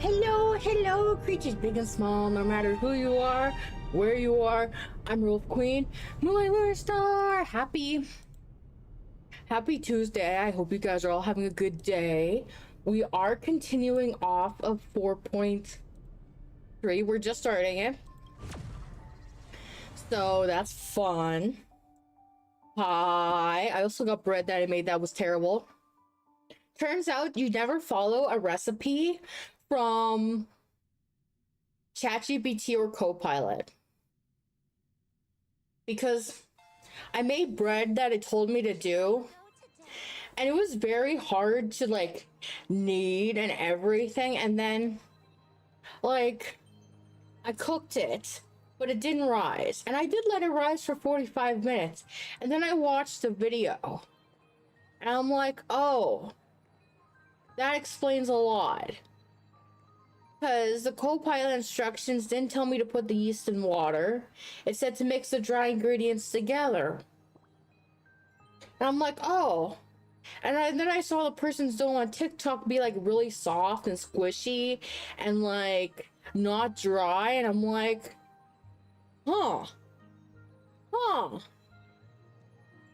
Hello, hello, creatures big and small, no matter who you are, where you are. I'm Wolf Queen, Moonlight Lunar Star. Happy Tuesday. I hope you guys are all having a good day. We are continuing off of 4.3. We're just starting it. So that's fun. Hi. I also got bread that I made that was terrible. Turns out you never follow a recipe from ChatGPT or Copilot, because I made bread that it told me to do, and it was very hard to like knead and everything, and then like I cooked it, but it didn't rise, and I did let it rise for 45 minutes, and then I watched the video and I'm like, oh, that explains a lot. Because the Copilot instructions didn't tell me to put the yeast in water. It said to mix the dry ingredients together. And I'm like, oh. And then I saw the person's dough on TikTok be like really soft and squishy and like not dry. And I'm like, huh.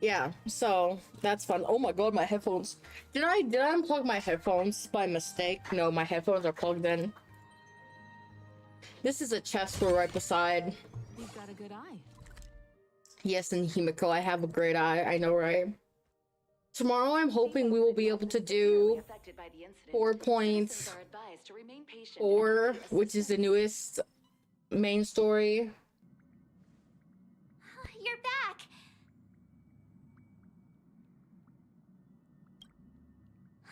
Yeah, so that's fun. Oh my god, my headphones. Did I unplug my headphones by mistake? No, my headphones are plugged in. This is a chest we're right beside. You've got a good eye. Yes, and Himiko, I have a great eye. I know, right? Tomorrow, I'm hoping we will be able to do 4.4, which is the newest main story. You're back.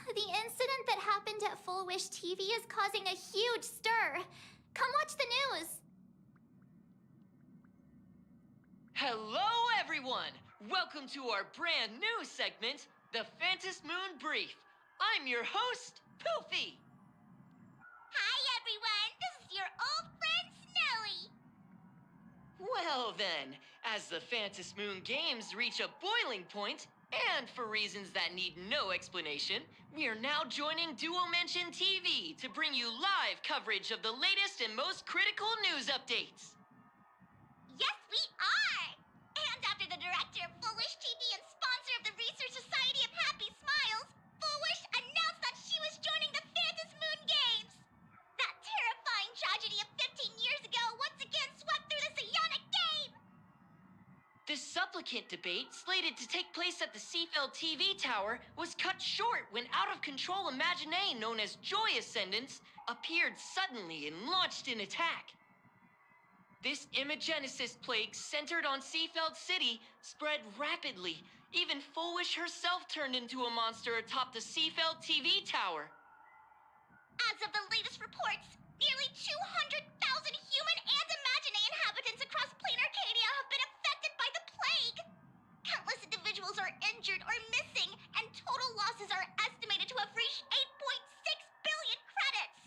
The incident that happened at Full Wish TV is causing a huge stir. Come watch the news. Hello, everyone! Welcome to our brand new segment, the Phantom Moon Brief. I'm your host, Poofy. Hi, everyone. This is your old friend, Snowy. Well then, as the Phantom Moon games reach a boiling point, and for reasons that need no explanation, we are now joining Duo Mention TV to bring you live coverage of the latest and most critical news updates. Yes, we are. And after the director of Full Wish TV and sponsor of the Research Society of Happy Smiles, Full Wish announced that she was joining the Phantom Moon Games. That terrifying tragedy of 15 years ago once again swept through the psionic game. The supplicant debate, slated to take place at the Seafeld TV tower, was cut short when out-of-control Imagine known as Joy Ascendants appeared suddenly and launched an attack. This imagenesis plague centered on Seafeld City spread rapidly. Even Full Wish herself turned into a monster atop the Seafeld TV tower. As of the latest reports, nearly 200,000 human and Imagine inhabitants across plain Arcadia have been affected by the plague. Countless individuals are injured or missing, and total losses are estimated to have reached 8.6 billion credits.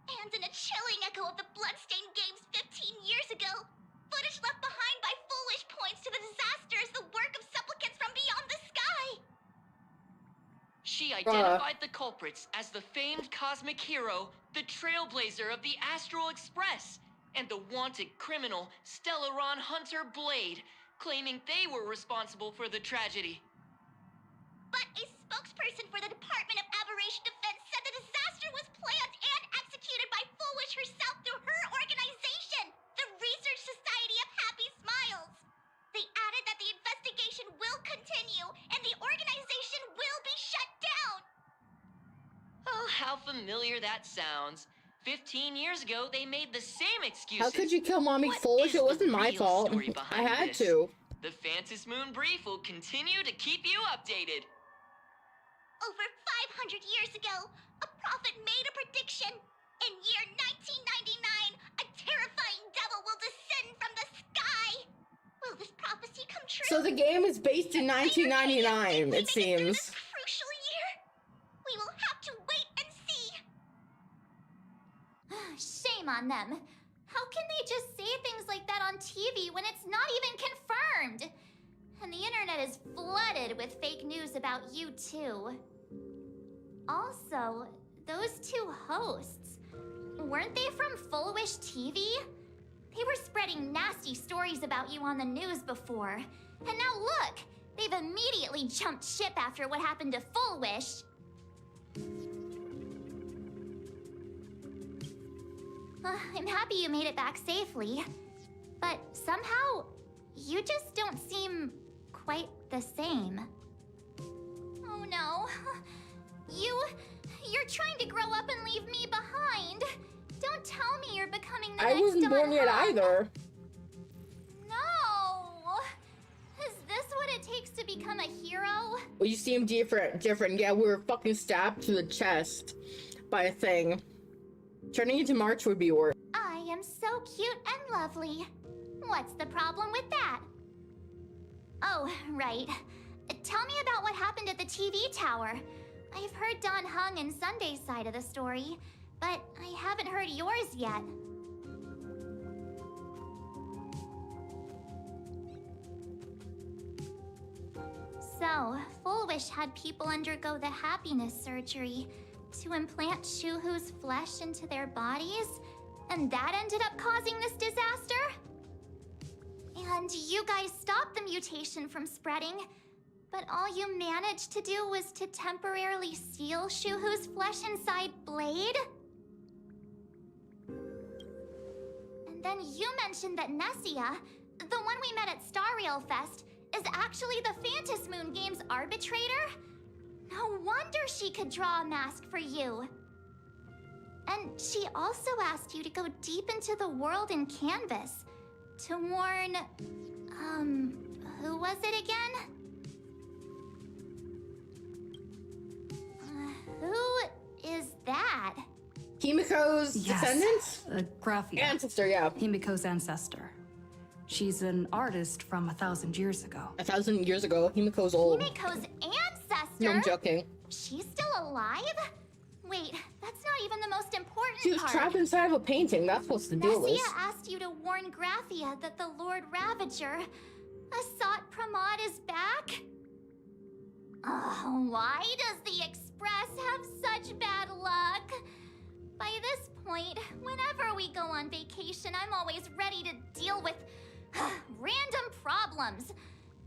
And in a chilling echo of the bloodstained games 15 years ago, footage left behind by Full Wish points to the disaster as the work of supplicants from beyond the sky. She identified the culprits as the famed cosmic hero, the trailblazer of the Astral Express, and the wanted criminal, Stellaron Hunter Blade, claiming they were responsible for the tragedy. But a spokesperson for the Department of Aberration Defense said the disaster was planned and executed by Full Wish herself through her organization, the Research Society of Happy Smiles. They added that the investigation will continue and the organization will be shut down. Oh, how familiar that sounds. 15 years ago, they made the same excuses. How could you kill Mommy What Full Wish? is It wasn't the my real fault. story I behind had this? to. The Phantom Moon Brief will continue to keep you updated. Over 500 years ago, a prophet made a prediction. In year 1999, a terrifying devil will descend from the sky. Will this prophecy come true? So the game is based in 1999, it seems. This crucial year? We will have to wait and see. Shame on them. How can they just say things like that on TV when it's not even confirmed? And the internet is flooded with fake news about you too. Also, those two hosts, weren't they from Full Wish TV? They were spreading nasty stories about you on the news before. And now look, they've immediately jumped ship after what happened to Full Wish. I'm happy you made it back safely. But somehow, you just don't seem quite the same. Oh no. You're trying to grow up and leave me behind. Don't tell me you're becoming the I next wasn't born Don yet Hung. either. No. Is this what it takes to become a hero? Well, you seem different. Yeah, we were fucking stabbed to the chest by a thing. Turning into March would be worse. I am so cute and lovely. What's the problem with that? Oh, right. Tell me about what happened at the TV tower. I've heard Don Hung and Sunday's side of the story, but I haven't heard yours yet. So, Full Wish had people undergo the happiness surgery to implant Shuhu's flesh into their bodies, and that ended up causing this disaster? And you guys stopped the mutation from spreading, but all you managed to do was to temporarily seal Shuhu's flesh inside Blade? And then you mentioned that Nessia, the one we met at Starrail Fest, is actually the Phantasmoon Moon Games arbitrator? No wonder she could draw a mask for you. And she also asked you to go deep into the world in Canvas to warn, who was it again? Who is that? Himiko's descendants? Graphia. Ancestor, yeah. Himiko's ancestor. She's an artist from 1,000 years ago. 1,000 years ago, Himiko's old. Himiko's ancestor? No, I'm joking. She's still alive? Wait, that's not even the most important She was part. trapped inside of a painting. That's what's the deal is. Nessia asked you to warn Graphia that the Lord Ravager, Hsr Pramod, is back? Oh, why does the Express have such bad luck? By this point, whenever we go on vacation, I'm always ready to deal with random problems.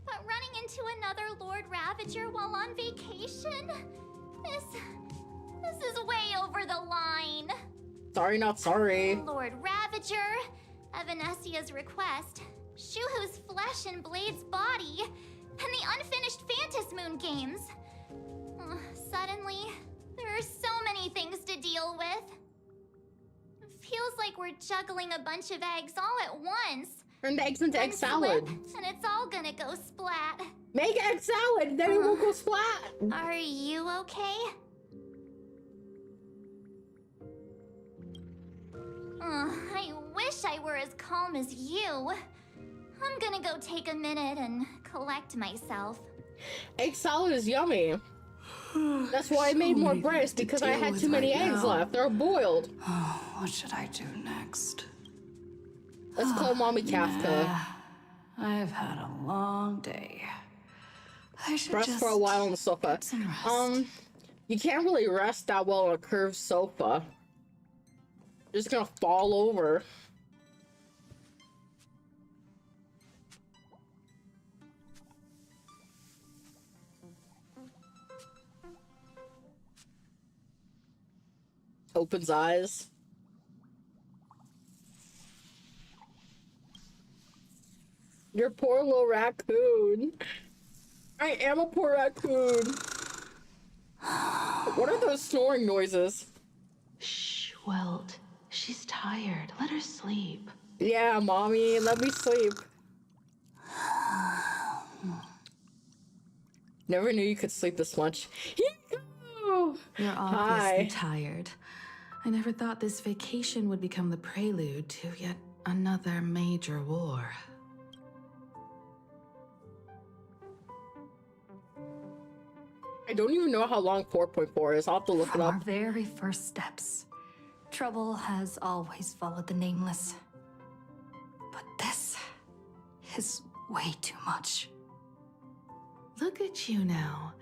But running into another Lord Ravager while on vacation? This is way over the line. Sorry, not sorry. Lord Ravager, at Venesia's request, Shuhu's flesh and Blade's body, and the unfinished Phantasmoon games. Suddenly, there are so many things to deal with. Feels like we're juggling a bunch of eggs all at once. Turn the eggs into egg salad. And it's all gonna go splat. Make egg salad, then it won't go splat. Are you okay? I wish I were as calm as you. I'm gonna go take a minute and collect myself. Egg salad is yummy. That's why I made more bread, because I had too many eggs left. They're boiled. Oh, what should I do next? Let's call Mommy Kafka. Nah, I've had a long day. I should Rest just for a while on the sofa. get some rest. You can't really rest that well on a curved sofa. You're just gonna fall over. Opens eyes. You're poor little raccoon. I am a poor raccoon. What are those snoring noises? Shh, Welt. She's tired. Let her sleep. Yeah, Mommy, let me sleep. Never knew you could sleep this much. Hiko! You're obviously Hi. tired. I never thought this vacation would become the prelude to yet another major war. I don't even know how long 4.4 is. I'll have to look it From our up. very first steps, trouble has always followed the nameless. But this is way too much. Look at you now.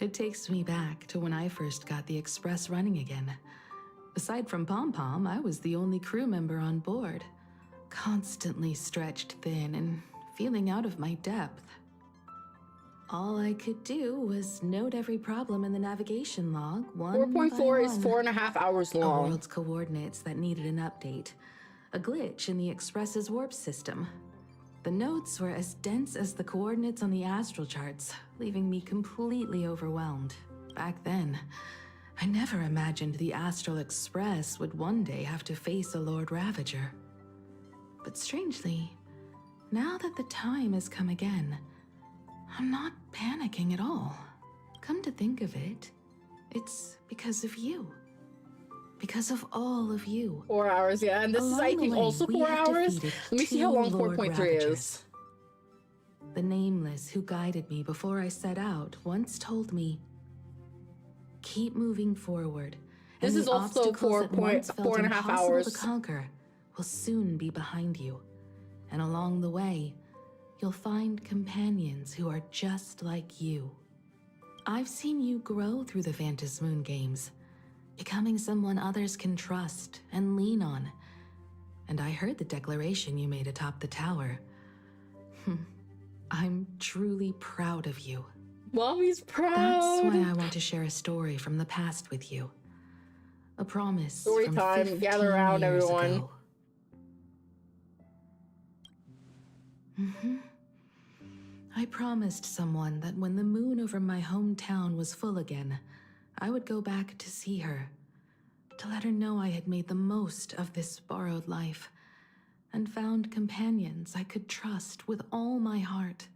It takes me back to when I first got the Express running again. Aside from Pom Pom, I was the only crew member on board, constantly stretched thin and feeling out of my depth. All I could do was note every problem in the navigation log, one 4.4 by is one. 4.5 hours A long. world's coordinates that needed an update, a glitch in the Express's warp system. The notes were as dense as the coordinates on the astral charts, leaving me completely overwhelmed. Back then, I never imagined the Astral Express would one day have to face a Lord Ravager. But strangely, now that the time has come again, I'm not panicking at all. Come to think of it, it's because of you. Because of all of you. 4 hours, yeah. And this is, I Along the think, way, also we 4 have hours. defeated Let me see how long two Lord 4.3 Ravagers. is. The Nameless who guided me before I set out once told me, keep moving forward. This and is the also obstacles that once felt 4.5 impossible hours. to conquer will soon be behind you. And along the way, you'll find companions who are just like you. I've seen you grow through the Vantis Moon games, becoming someone others can trust and lean on. And I heard the declaration you made atop the tower. I'm truly proud of you. Mommy's proud. That's why I want to share a story from the past with you. A promise Story from time. 15 Gather around, years everyone. ago. I promised someone that when the moon over my hometown was full again, I would go back to see her, to let her know I had made the most of this borrowed life and found companions I could trust with all my heart.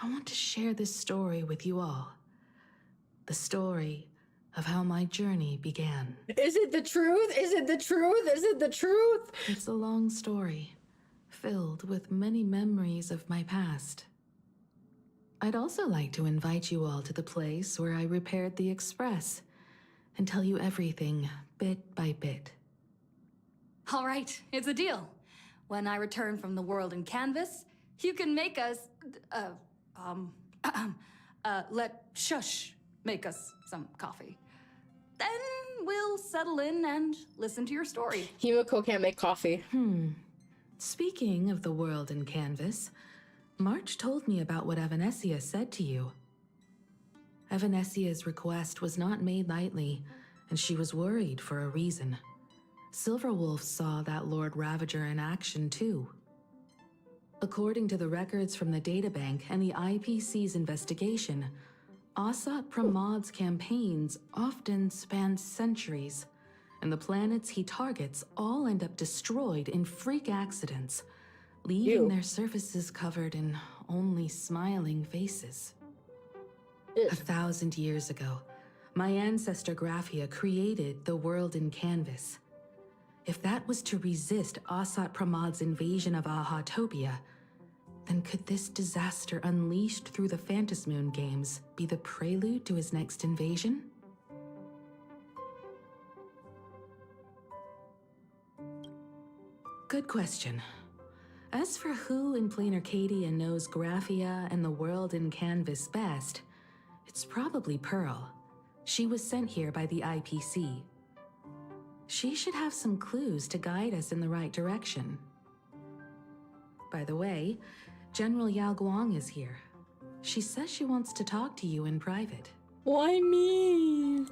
I want to share this story with you all. The story of how my journey began. Is it the truth? Is it the truth? Is it the truth? It's a long story, filled with many memories of my past. I'd also like to invite you all to the place where I repaired the Express and tell you everything bit by bit. All right, it's a deal. When I return from the world in canvas, you can make us, let Shush make us some coffee. Then we'll settle in and listen to your story. Himiko can't make coffee. Speaking of the world in canvas, March told me about what Evanescia said to you. Evanessia's request was not made lightly, and she was worried for a reason. Silverwolf saw that Lord Ravager in action too. According to the records from the databank and the IPC's investigation, Asat Pramad's campaigns often span centuries, and the planets he targets all end up destroyed in freak accidents, leaving their surfaces covered in only smiling faces. 1,000 years ago, my ancestor Graphia created the world in canvas. If that was to resist Asat Pramad's invasion of Ahatopia, then could this disaster unleashed through the Phantasmoon games be the prelude to his next invasion? Good question. As for who in Plain Arcadia knows Graphia and the world in canvas best, it's probably Pearl. She was sent here by the IPC. She should have some clues to guide us in the right direction. By the way, General Yao Guang is here. She says she wants to talk to you in private. Why me?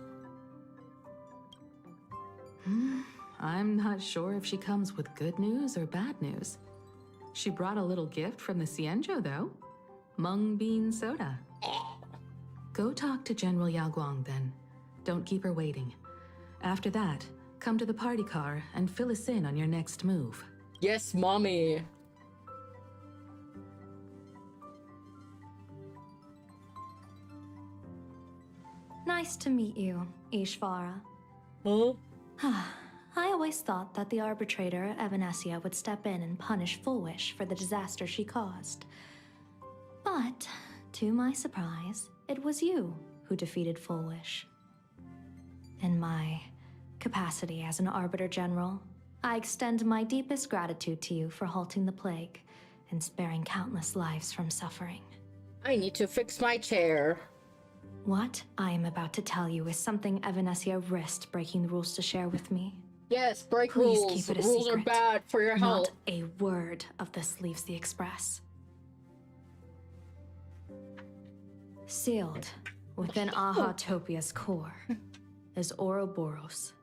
I'm not sure if she comes with good news or bad news. She brought a little gift from the Cienjo, though. Mung bean soda. Go talk to General Yao Guang, then. Don't keep her waiting. After that, come to the party car and fill us in on your next move. Yes, mommy. Nice to meet you, Ishvara. Huh? I always thought that the arbitrator, Evanescia, would step in and punish Fullwish for the disaster she caused. But, to my surprise, it was you who defeated Fullwish. In my capacity as an Arbiter General, I extend my deepest gratitude to you for halting the plague and sparing countless lives from suffering. I need to fix my chair. What I am about to tell you is something Evanessia risked breaking the rules to share with me. Yes, break Please rules. keep it a Rules secret. are bad for your Not health. a word of this leaves the Express. Sealed within Ahatopia's core is Ouroboros,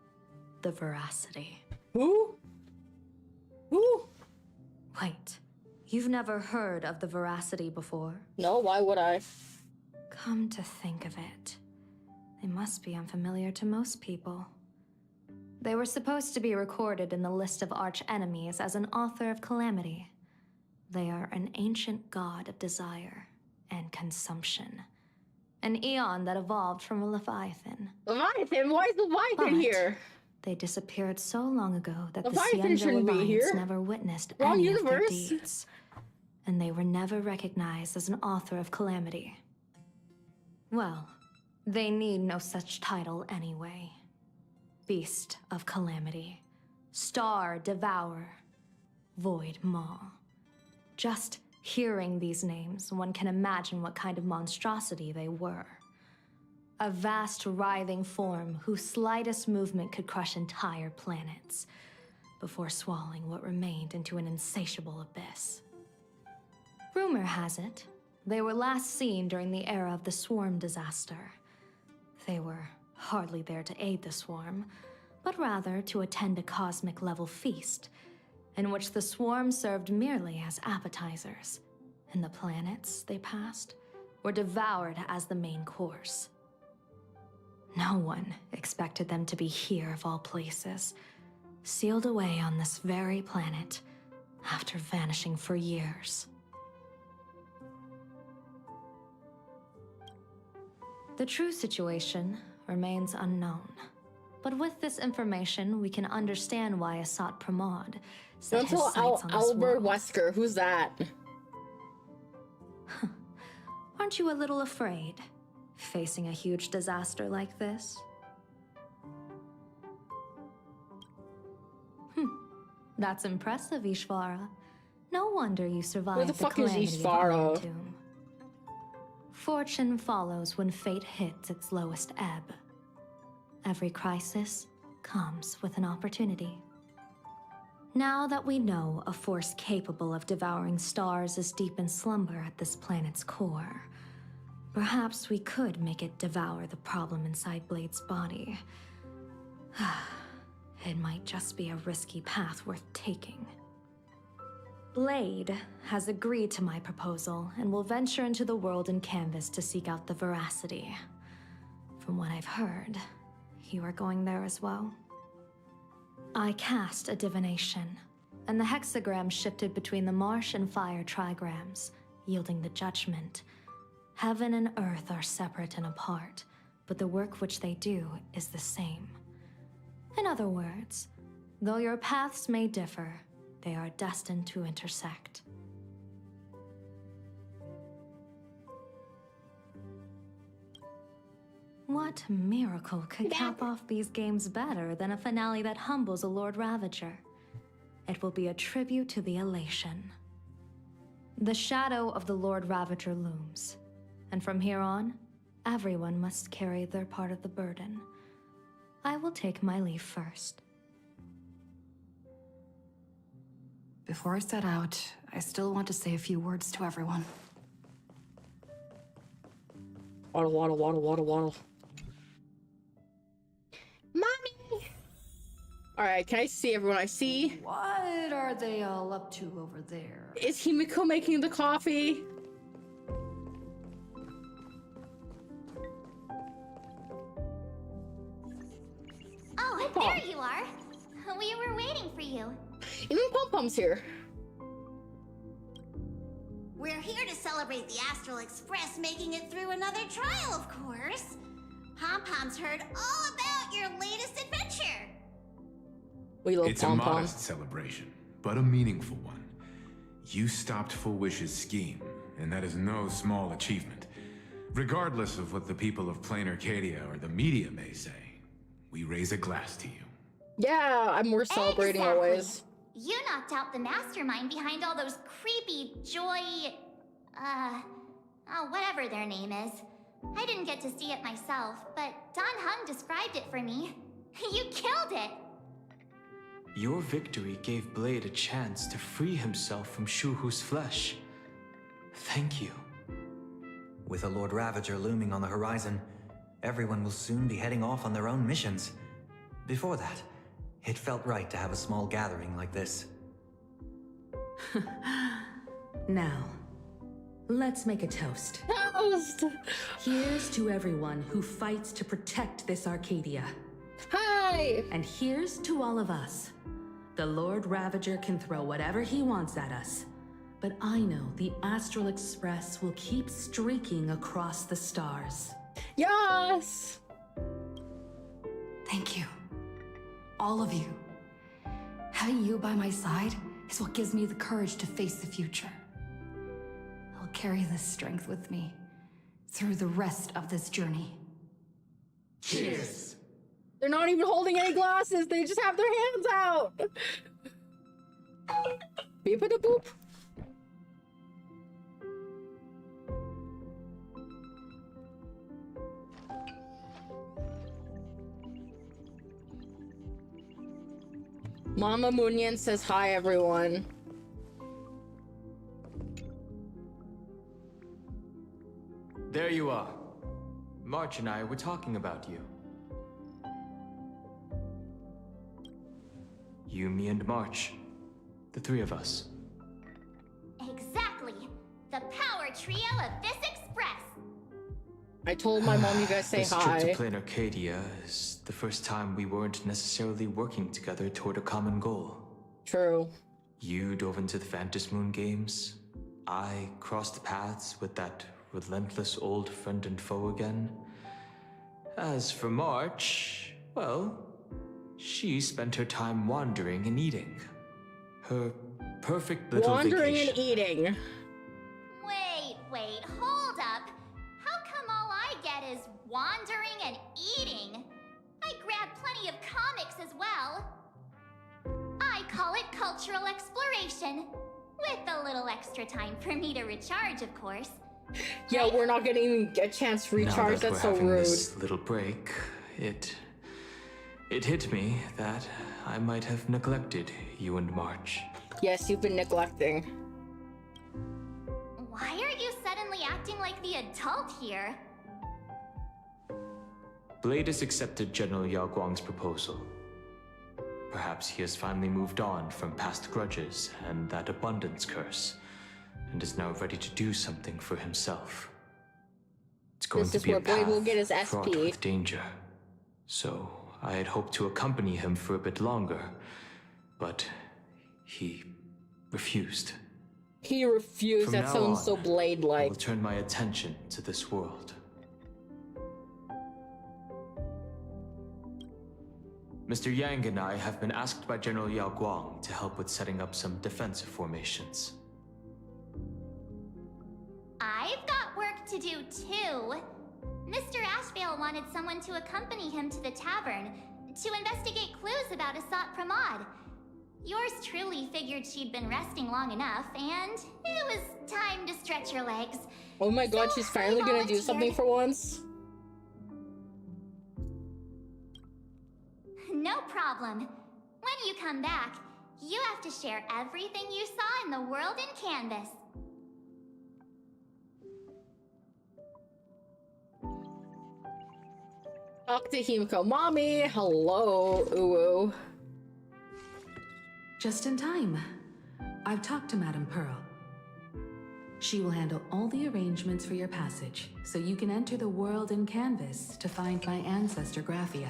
the Veracity. Who? Who? Wait, you've never heard of the Veracity before? No, why would I? Come to think of it, they must be unfamiliar to most people. They were supposed to be recorded in the list of arch-enemies as an author of calamity. They are an ancient god of desire and consumption. An eon that evolved from a Leviathan. Leviathan? Why is Leviathan But here? they disappeared so long ago that Leviathan the Cienzo shouldn't be Alliance here. never witnessed Wrong any of their universe. deeds. And they were never recognized as an author of calamity. Well, they need no such title anyway. Beast of Calamity, Star Devourer, Void Maw. Just hearing these names, one can imagine what kind of monstrosity they were. A vast, writhing form whose slightest movement could crush entire planets, before swallowing what remained into an insatiable abyss. Rumor has it, they were last seen during the era of the Swarm disaster. They were hardly there to aid the Swarm, but rather to attend a cosmic-level feast, in which the Swarm served merely as appetizers, and the planets they passed were devoured as the main course. No one expected them to be here of all places, sealed away on this very planet, after vanishing for years. The true situation remains unknown. But with this information, we can understand why Hsr Pramod set his sights on this Albert world. Wesker. Who's that? Aren't you a little afraid, facing a huge disaster like this? That's impressive, Ishvara. No wonder you survived the fuck is calamity of Ishvara? Iron Tomb. Fortune follows when fate hits its lowest ebb. Every crisis comes with an opportunity. Now that we know a force capable of devouring stars is deep in slumber at this planet's core, perhaps we could make it devour the problem inside Blade's body. It might just be a risky path worth taking. Blade has agreed to my proposal and will venture into the world in canvas to seek out the Veracity. From what I've heard, you are going there as well. I cast a divination, and the hexagram shifted between the marsh and fire trigrams, yielding the judgment. Heaven and earth are separate and apart, but the work which they do is the same. In other words, though your paths may differ, they are destined to intersect. What miracle could cap off these games better than a finale that humbles a Lord Ravager? It will be a tribute to the elation. The shadow of the Lord Ravager looms, and from here on, everyone must carry their part of the burden. I will take my leave first. Before I set out, I still want to say a few words to everyone. Waddle, waddle, waddle, waddle, waddle. Mommy! Alright, can I see everyone I see? What are they all up to over there? Is Himiko making the coffee? Oh, there you are. We were waiting for you. Even Pom Pom's here. We're here to celebrate the Astral Express making it through another trial, of course. Pom Pom's heard all about your latest adventure. We love It's a Pom Pom. modest celebration, but a meaningful one. You stopped Full Wish's scheme, and that is no small achievement. Regardless of what the people of Plain Arcadia or the media may say, we raise a glass to you. Yeah, we're celebrating Exactly. always. You knocked out the mastermind behind all those creepy Joy... whatever their name is. I didn't get to see it myself, but Don Hung described it for me. You killed it! Your victory gave Blade a chance to free himself from Shuhu's flesh. Thank you. With a Lord Ravager looming on the horizon, everyone will soon be heading off on their own missions. Before that, it felt right to have a small gathering like this. Now, let's make a toast. Toast! Here's to everyone who fights to protect this Arcadia. Hi! And here's to all of us. The Lord Ravager can throw whatever he wants at us, but I know the Astral Express will keep streaking across the stars. Yes! Thank you. All of you. Having you by my side is what gives me the courage to face the future. I'll carry this strength with me through the rest of this journey. Cheers! They're not even holding any glasses, they just have their hands out! Beep-a-da-boop. Mama Moonian says hi, everyone. There you are. March and I were talking about you. You, me, and March. The three of us. Exactly! The power trio of this express! I told my mom you guys say This hi. trip to Plain Arcadia is the first time we weren't necessarily working together toward a common goal. True. You dove into the Phantom Moon games. I crossed paths with that relentless old friend and foe again. As for March, well, she spent her time wandering and eating. Her perfect little Wandering vacation. and eating. Wait, hold up. How come all I get is wandering and eating? I grabbed plenty of comics as well. I call it cultural exploration. With a little extra time for me to recharge, of course. Yeah, we're not gonna even get a chance to Now recharge, that that's we're so having rude. this little break, it hit me that I might have neglected you and March. Yes, you've been neglecting. Why are you suddenly acting like the adult here? Blade has accepted General Yao Guang's proposal. Perhaps he has finally moved on from past grudges and that abundance curse, and is now ready to do something for himself. It's going This to is be a where Blade will path get his fraught SP. with danger. So I had hoped to accompany him for a bit longer, but he refused. He refused, From that now sounds on, so I Blade-like. will turn my attention to this world. Mr. Yang and I have been asked by General Yao Guang to help with setting up some defensive formations. I've got work to do too. Mr. Ashvale wanted someone to accompany him to the tavern to investigate clues about Hsr Pramod. Yours truly figured she'd been resting long enough, and it was time to stretch her legs. Oh my god, So she's finally I gonna do something volunteered. for once. No problem. When you come back, you have to share everything you saw in the world in Canvas. Talk to Himiko. Mommy, hello, Uwu. Just in time. I've talked to Madame Pearl. She will handle all the arrangements for your passage, so you can enter the world in Canvas to find my ancestor Graphia.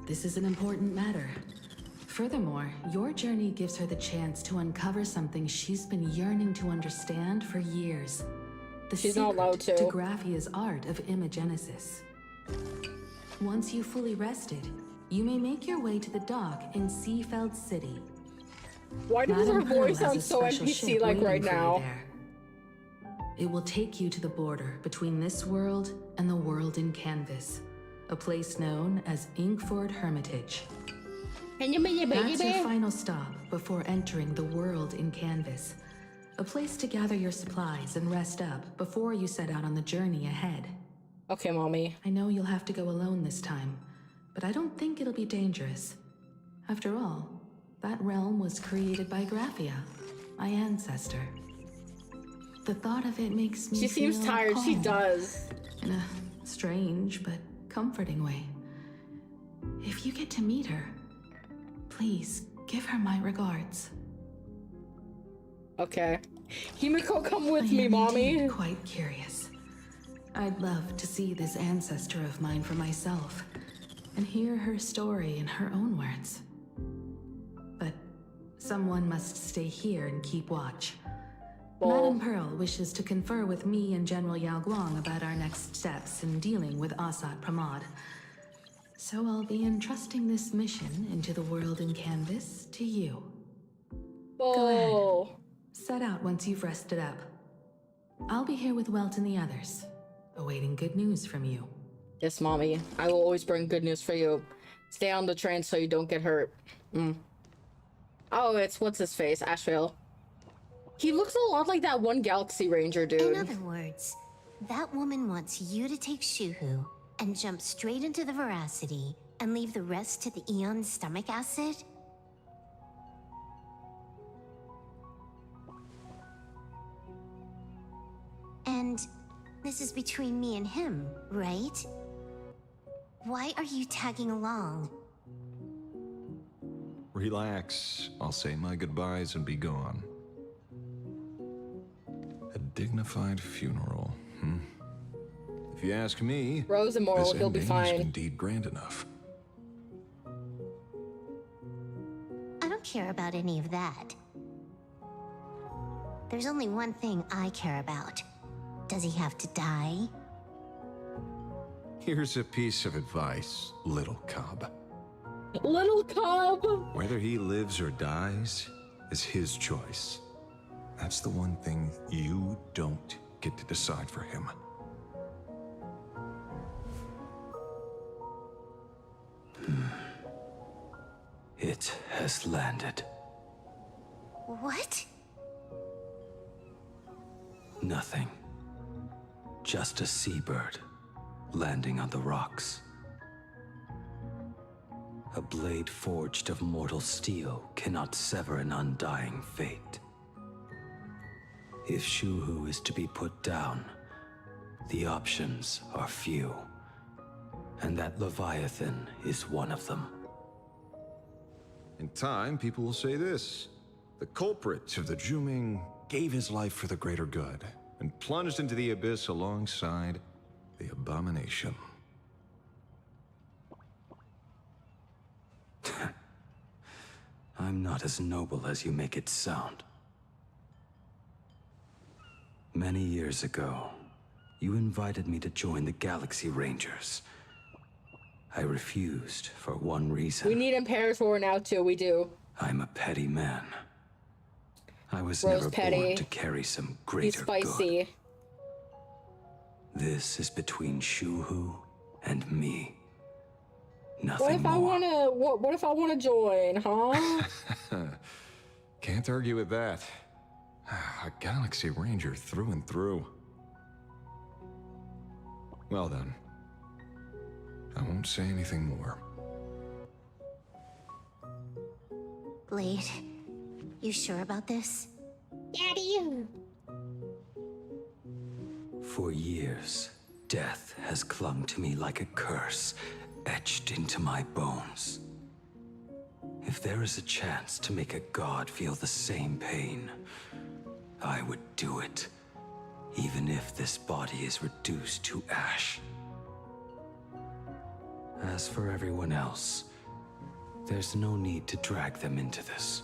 This is an important matter. Furthermore, your journey gives her the chance to uncover something she's been yearning to understand for years. The She's secret not allowed to. Graphia's art of imagenesis. Once you've fully rested, you may make your way to the dock in Seafeld City. Why does her Madame Pearl voice has sound a so special NPC ship like waiting right for you now? there. It will take you to the border between this world and the world in Canvas, a place known as Inkford Hermitage. That's your final stop before entering the world in Canvas. A place to gather your supplies and rest up before you set out on the journey ahead. Okay, Mommy. I know you'll have to go alone this time, but I don't think it'll be dangerous. After all, that realm was created by Graphia, my ancestor. The thought of it makes me She seems feel tired. She calm, does. in a strange but comforting way. If you get to meet her, please give her my regards. Okay. Himiko, come with I me, am Mommy. indeed quite curious. I'd love to see this ancestor of mine for myself and hear her story in her own words. But someone must stay here and keep watch. Well, Madame Pearl wishes to confer with me and General Yao Guang about our next steps in dealing with Asat Pramod. So I'll be entrusting this mission into the world in canvas to you. oh. Set out once you've rested up. I'll be here with Welt and the others, awaiting good news from you. Yes, Mommy. I will always bring good news for you. Stay on the train so you don't get hurt. Oh, it's what's his face, Ashvale. He looks a lot like that one Galaxy Ranger dude. In other words, that woman wants you to take Shuhu and jump straight into the Veracity and leave the rest to the Eon's stomach acid? And this is between me and him, right? Why are you tagging along? Relax. I'll say my goodbyes and be gone. A dignified funeral, If you ask me, Rose and Moral, this he'll be ending fine. is indeed grand enough. I don't care about any of that. There's only one thing I care about. Does he have to die? Here's a piece of advice, little cub. Little cub! Whether he lives or dies is his choice. That's the one thing you don't get to decide for him. It has landed. What? Nothing. Just a seabird landing on the rocks. A blade forged of mortal steel cannot sever an undying fate. If Shuhu is to be put down, the options are few, and that Leviathan is one of them. In time, people will say this. The culprit of the Juming gave his life for the greater good and plunged into the abyss alongside the abomination. I'm not as noble as you make it sound. Many years ago, you invited me to join the Galaxy Rangers. I refused for one reason. We need Imperator now too, we do. I'm a petty man. I was Rose never petty. born to carry some He's greater spicy. good. This is between Shuhu and me. Nothing What if I more. wanna what if I wanna join, huh? Can't argue with that. A Galaxy Ranger through and through. Well then. I won't say anything more. Blade, you sure about this? Daddy! For years, death has clung to me like a curse, etched into my bones. If there is a chance to make a god feel the same pain, I would do it, even if this body is reduced to ash. As for everyone else, there's no need to drag them into this.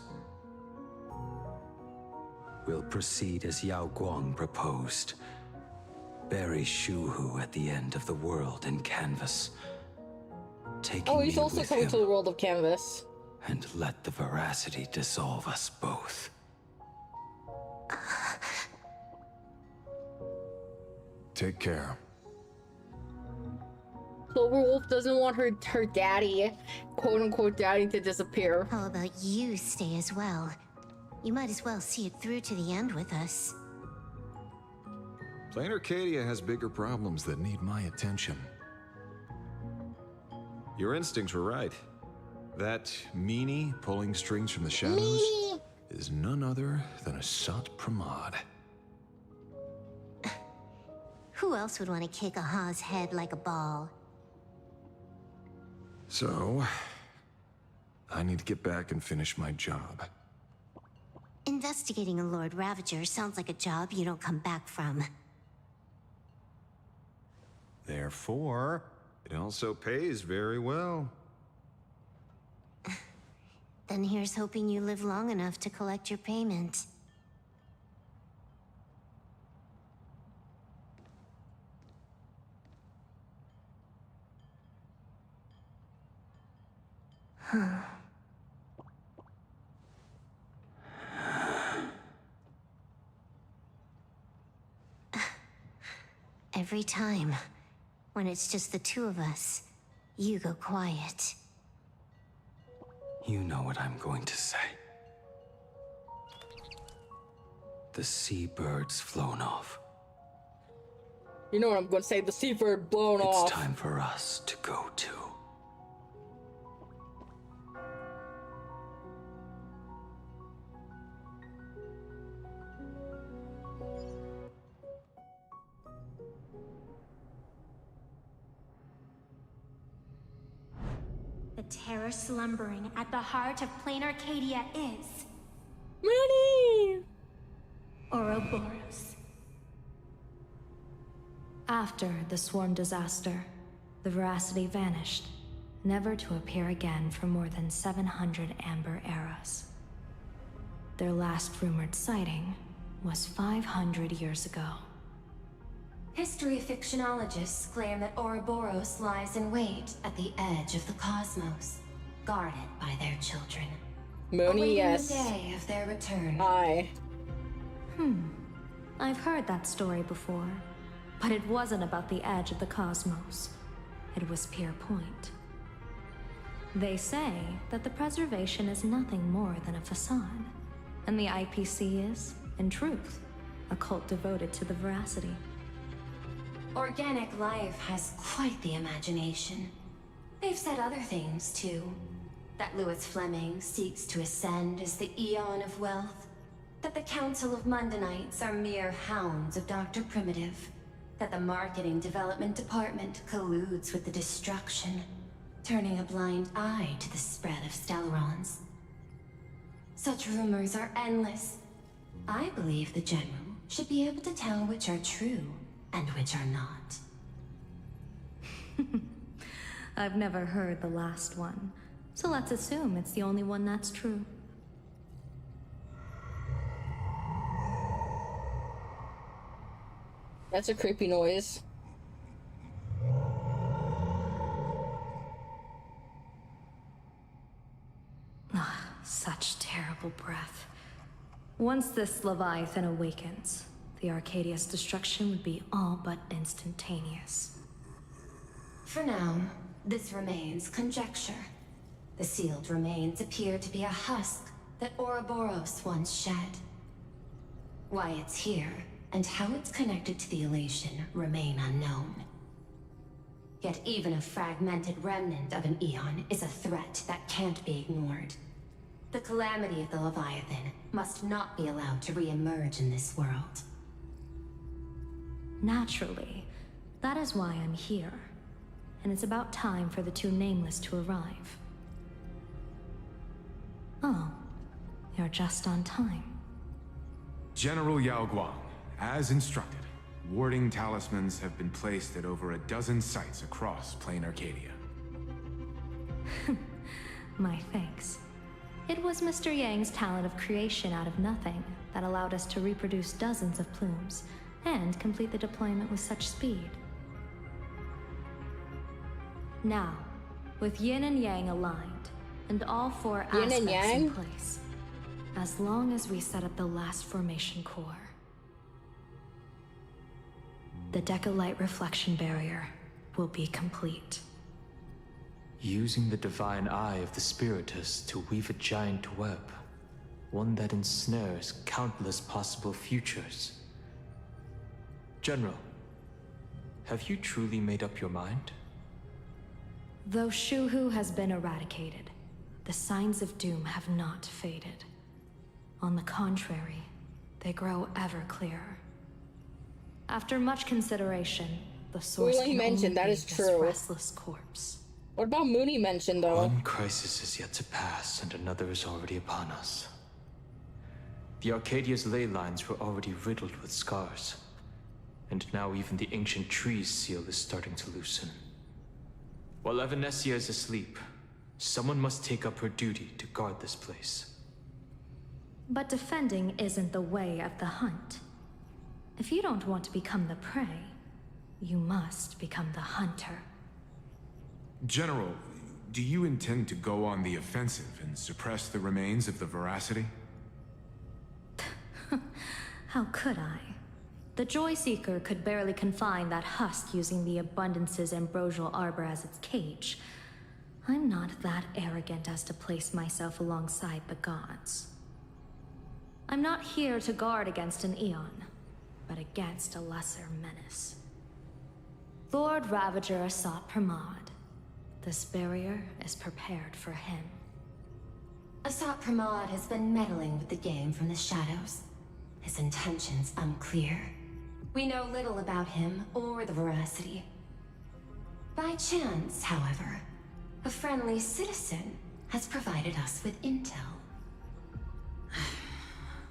We'll proceed as Yao Guang proposed. Bury Shuhu at the end of the world in canvas. Taking Oh, he's me also with coming him, to the world of Canvas. and let the veracity dissolve us both. Take care. Silverwolf doesn't want her daddy, quote unquote daddy, to disappear. How about you stay as well? You might as well see it through to the end with us. Plain Arcadia has bigger problems that need my attention. Your instincts were right. That meanie pulling strings from the shadows is none other than a Hsr Pramod. Who else would want to kick a Ha's head like a ball? So, I need to get back and finish my job. Investigating a Lord Ravager sounds like a job you don't come back from. Therefore, it also pays very well. Then here's hoping you live long enough to collect your payment. Every time, when it's just the two of us, you go quiet. You know what I'm going to say. The seabird's flown off. You know what I'm going to say? The seabird blown off. It's time for us to go too. The terror slumbering at the heart of plain Arcadia is... Moonie! Ouroboros. After the swarm disaster, the Veracity vanished, never to appear again for more than 700 Amber eras. Their last rumored sighting was 500 years ago. History fictionologists claim that Ouroboros lies in wait at the edge of the cosmos, guarded by their children. Moonie, awaiting yes. the day of their return. Aye. I've heard that story before, but it wasn't about the edge of the cosmos. It was Pier Point. They say that the preservation is nothing more than a facade, and the IPC is, in truth, a cult devoted to the Veracity. Organic life has quite the imagination. They've said other things, too. That Louis Fleming seeks to ascend as the Eon of Wealth. That the Council of Mundanites are mere hounds of Dr. Primitive. That the Marketing Development Department colludes with the destruction, turning a blind eye to the spread of Stellarons. Such rumors are endless. I believe the General should be able to tell which are true and which are not. I've never heard the last one, so let's assume it's the only one that's true. That's a creepy noise. Such terrible breath. Once this Leviathan awakens, the Arcadia's destruction would be all but instantaneous. For now, this remains conjecture. The sealed remains appear to be a husk that Ouroboros once shed. Why it's here, and how it's connected to the elation, remain unknown. Yet even a fragmented remnant of an Eon is a threat that can't be ignored. The calamity of the Leviathan must not be allowed to re-emerge in this world. Naturally, that is why I'm here. And it's about time for the two Nameless to arrive. Oh, you're just on time. General Yao Guang, as instructed, warding talismans have been placed at over a dozen sites across plain Arcadia. My thanks. It was Mr. Yang's talent of creation out of nothing that allowed us to reproduce dozens of plumes and complete the deployment with such speed. Now, with Yin and Yang aligned, and all four Yin and aspects in Yang? place, as long as we set up the last formation core, the Decalight reflection barrier will be complete. Using the divine eye of the Spiritus to weave a giant web. one that ensnares countless possible futures. General, have you truly made up your mind? Though Shuhu has been eradicated, the signs of doom have not faded. On the contrary, they grow ever clearer. After much consideration, the source Moonlight can mentioned only that be is this true. restless corpse. What about Moonie mentioned though? One crisis is yet to pass, and another is already upon us. The Arcadia's ley lines were already riddled with scars. And now even the ancient trees seal is starting to loosen. While Evanesia is asleep, someone must take up her duty to guard this place. But defending isn't the way of the hunt. If you don't want to become the prey, you must become the hunter. General, do you intend to go on the offensive and suppress the remains of the veracity? How could I? The Joy Seeker could barely confine that husk using the Abundance's ambrosial arbor as its cage. I'm not that arrogant as to place myself alongside the gods. I'm not here to guard against an Eon, but against a lesser menace. Lord Ravager Hsr Time. This barrier is prepared for him. Hsr Time has been meddling with the game from the shadows. His intentions unclear. We know little about him or the veracity. By chance, however, a friendly citizen has provided us with intel.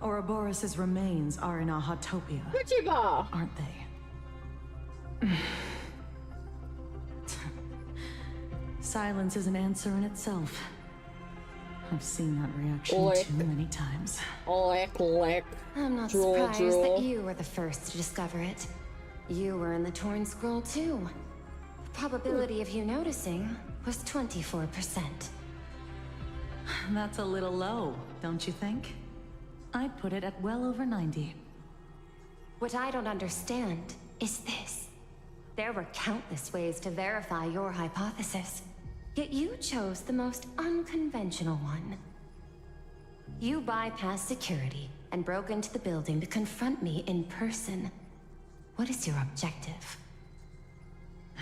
Ouroboros' remains are in Ahatopia, Uchiba! aren't they? Silence is an answer in itself. I've seen that reaction Lick. too many times. Lick. I'm not Drool, surprised drool. that you were the first to discover it. You were in the Torn Scroll too. The probability of you noticing was 24%. That's a little low, don't you think? I'd put it at well over 90. What I don't understand is this. There were countless ways to verify your hypothesis, yet you chose the most unconventional one. You bypassed security and broke into the building to confront me in person. What is your objective?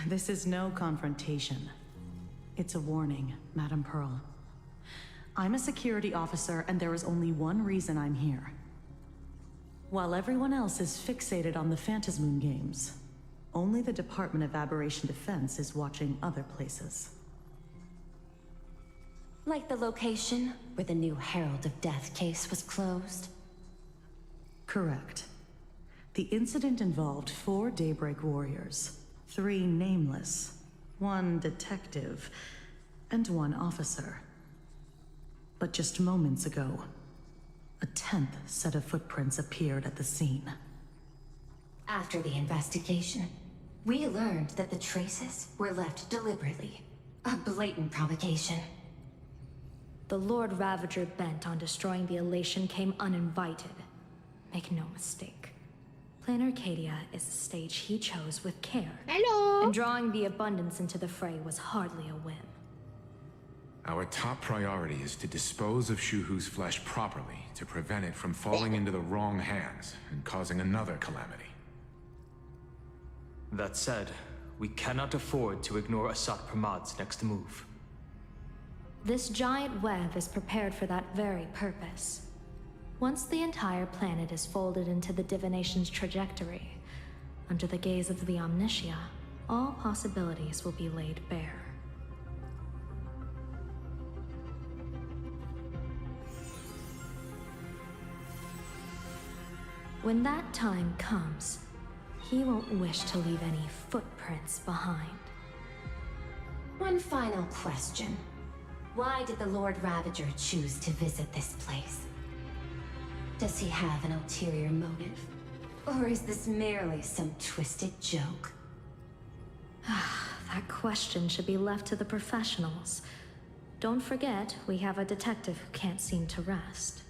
This is no confrontation. It's a warning, Madam Pearl. I'm a security officer, and there is only one reason I'm here. While everyone else is fixated on the Phantasmoon games, only the Department of Aberration Defense is watching other places. Like the location where the new Herald of Death case was closed? Correct. The incident involved 4 Daybreak warriors, 3 nameless, 1 detective, and 1 officer. But just moments ago, a 10th set of footprints appeared at the scene. After the investigation, we learned that the traces were left deliberately. A blatant provocation. The Lord Ravager bent on destroying the Elation came uninvited. Make no mistake. Planar Arcadia is a stage he chose with care. Hello! And drawing the Abundance into the fray was hardly a whim. Our top priority is to dispose of Shuhu's flesh properly to prevent it from falling into the wrong hands and causing another calamity. That said, we cannot afford to ignore Hsr Time's next move. This giant web is prepared for that very purpose. Once the entire planet is folded into the divination's trajectory, under the gaze of the Omnitia, all possibilities will be laid bare. When that time comes, he won't wish to leave any footprints behind. One final question. Why did the Lord Ravager choose to visit this place? Does he have an ulterior motive? Or is this merely some twisted joke? That question should be left to the professionals. Don't forget, we have a detective who can't seem to rest.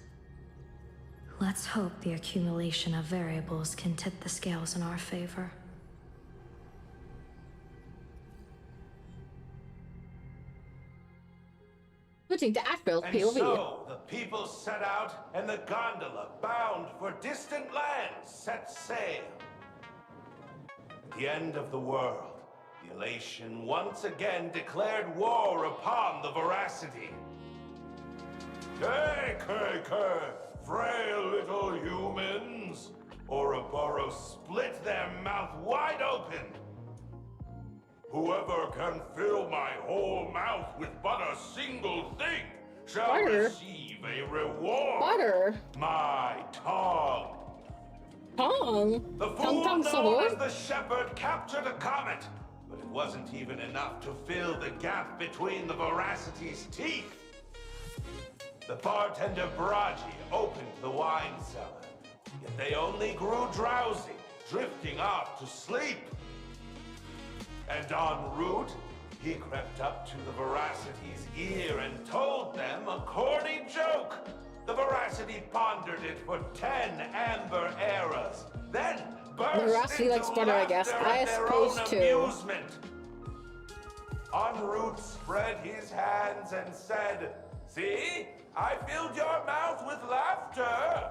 Let's hope the accumulation of variables can tip the scales in our favor. Switching to Asheville's And POV. so the people set out, and the gondola, bound for distant lands, set sail. At the end of the world, the Elation once again declared war upon the Veracity. Frail little humans! Ouroboros split their mouth wide open. Whoever can fill my whole mouth with but a single thing shall receive a reward. Butter. My tongue. Tongue? The fool known as the Shepherd captured a comet, but it wasn't even enough to fill the gap between the Veracity's teeth. The bartender Braji opened the wine cellar, yet they only grew drowsy, drifting off to sleep. And en route, he crept up to the Veracity's ear and told them a corny joke. The Veracity pondered it for 10 amber eras, then burst Veracity into likes butter, I guess. laughter I at their suppose own too. amusement. En route spread his hands and said, "See, I filled your mouth with laughter."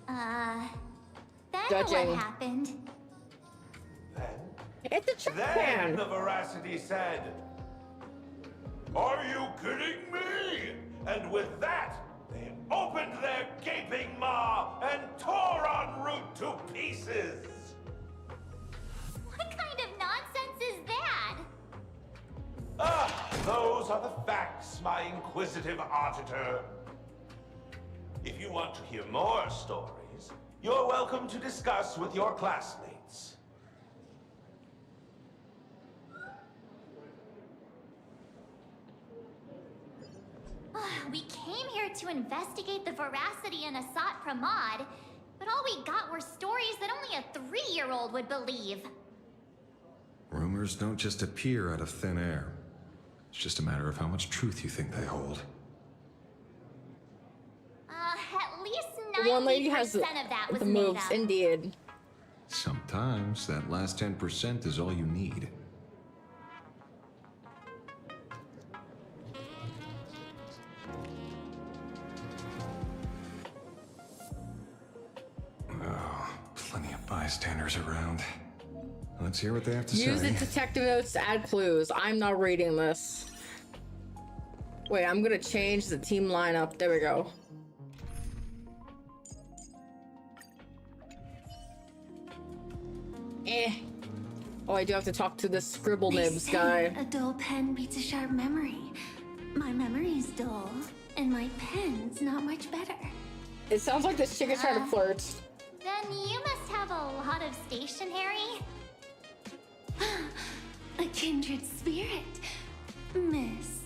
Then Judging. what happened? It's a chip Then pan. the Veracity said, "Are you kidding me?" And with that, they opened their gaping maw and tore en route to pieces. What kind of nonsense is that? Those are the facts, my inquisitive auditor. If you want to hear more stories, you're welcome to discuss with your classmates. We came here to investigate the Veracity and Hsr Pramod, but all we got were stories that only a 3-year-old would believe. Rumors don't just appear out of thin air. It's just a matter of how much truth you think they hold. At least The one lady 90% has of that was the made moves, up. indeed. Sometimes that last 10% is all you need. Oh, plenty of bystanders around. Let's hear what they have to Use say. the detective notes to add clues. I'm not reading this. Wait, I'm gonna change the team lineup. There we go. Oh, I do have to talk to the scribble nibs guy. A dull pen beats a sharp memory. My memory's dull, and my pen's not much better. It sounds like this chick is trying to flirt. Then you must have a lot of stationery? A kindred spirit. Miss,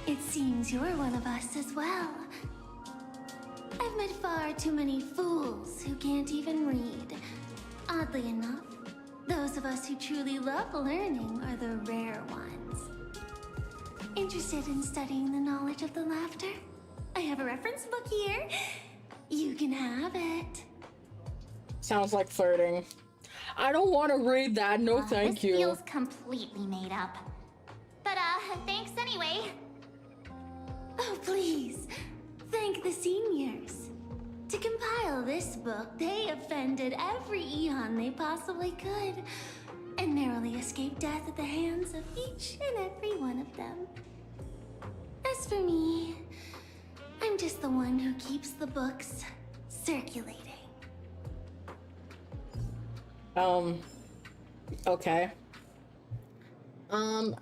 it seems you're one of us as well. I've met far too many fools who can't even read. Oddly enough, those of us who truly love learning are the rare ones. Interested in studying the knowledge of the laughter? I have a reference book here. You can have it. Sounds like flirting. I don't want to read that. No, thank this you. feels completely made up. But, thanks anyway. Oh, please. Thank the seniors. To compile this book, they offended every eon they possibly could, and narrowly escaped death at the hands of each and every one of them. As for me, I'm just the one who keeps the books circulating. Okay.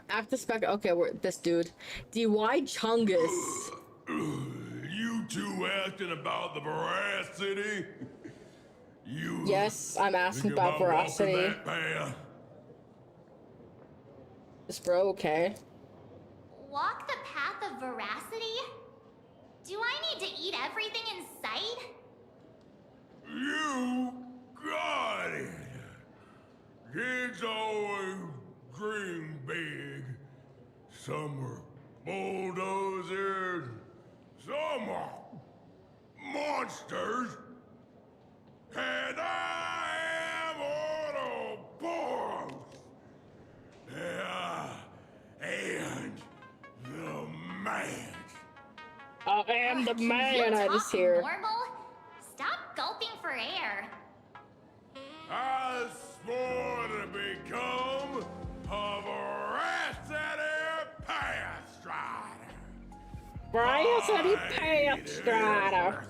After spec. Okay, we're this dude. DY Chungus. You two asking about the Veracity? You. Yes, I'm asking about Veracity. Is bro okay? Walk the path of veracity? Do I need to eat everything in sight? You got it. Kids always dream big. Some are bulldozers, some are monsters, and I am Ouroboros. And I'm the Can man you I talk just hear. normal? Stop gulping for air. I swore to become a veracity path strider. Brian said he path strider.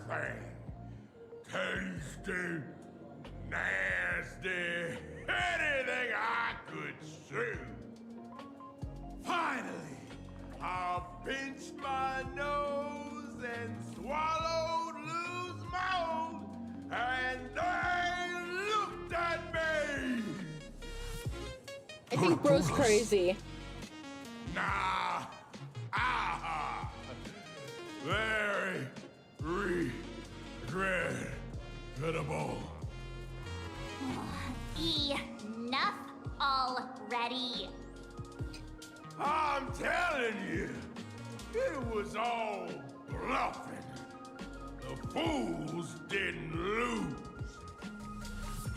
Tasty, nasty, anything I could chew. Finally, I pinched my nose and swallowed loose mold, and they looked at me. I think bro's crazy. Nah, very regrettable. Enough already. I'm telling you, it was all bluffing. The fools didn't lose.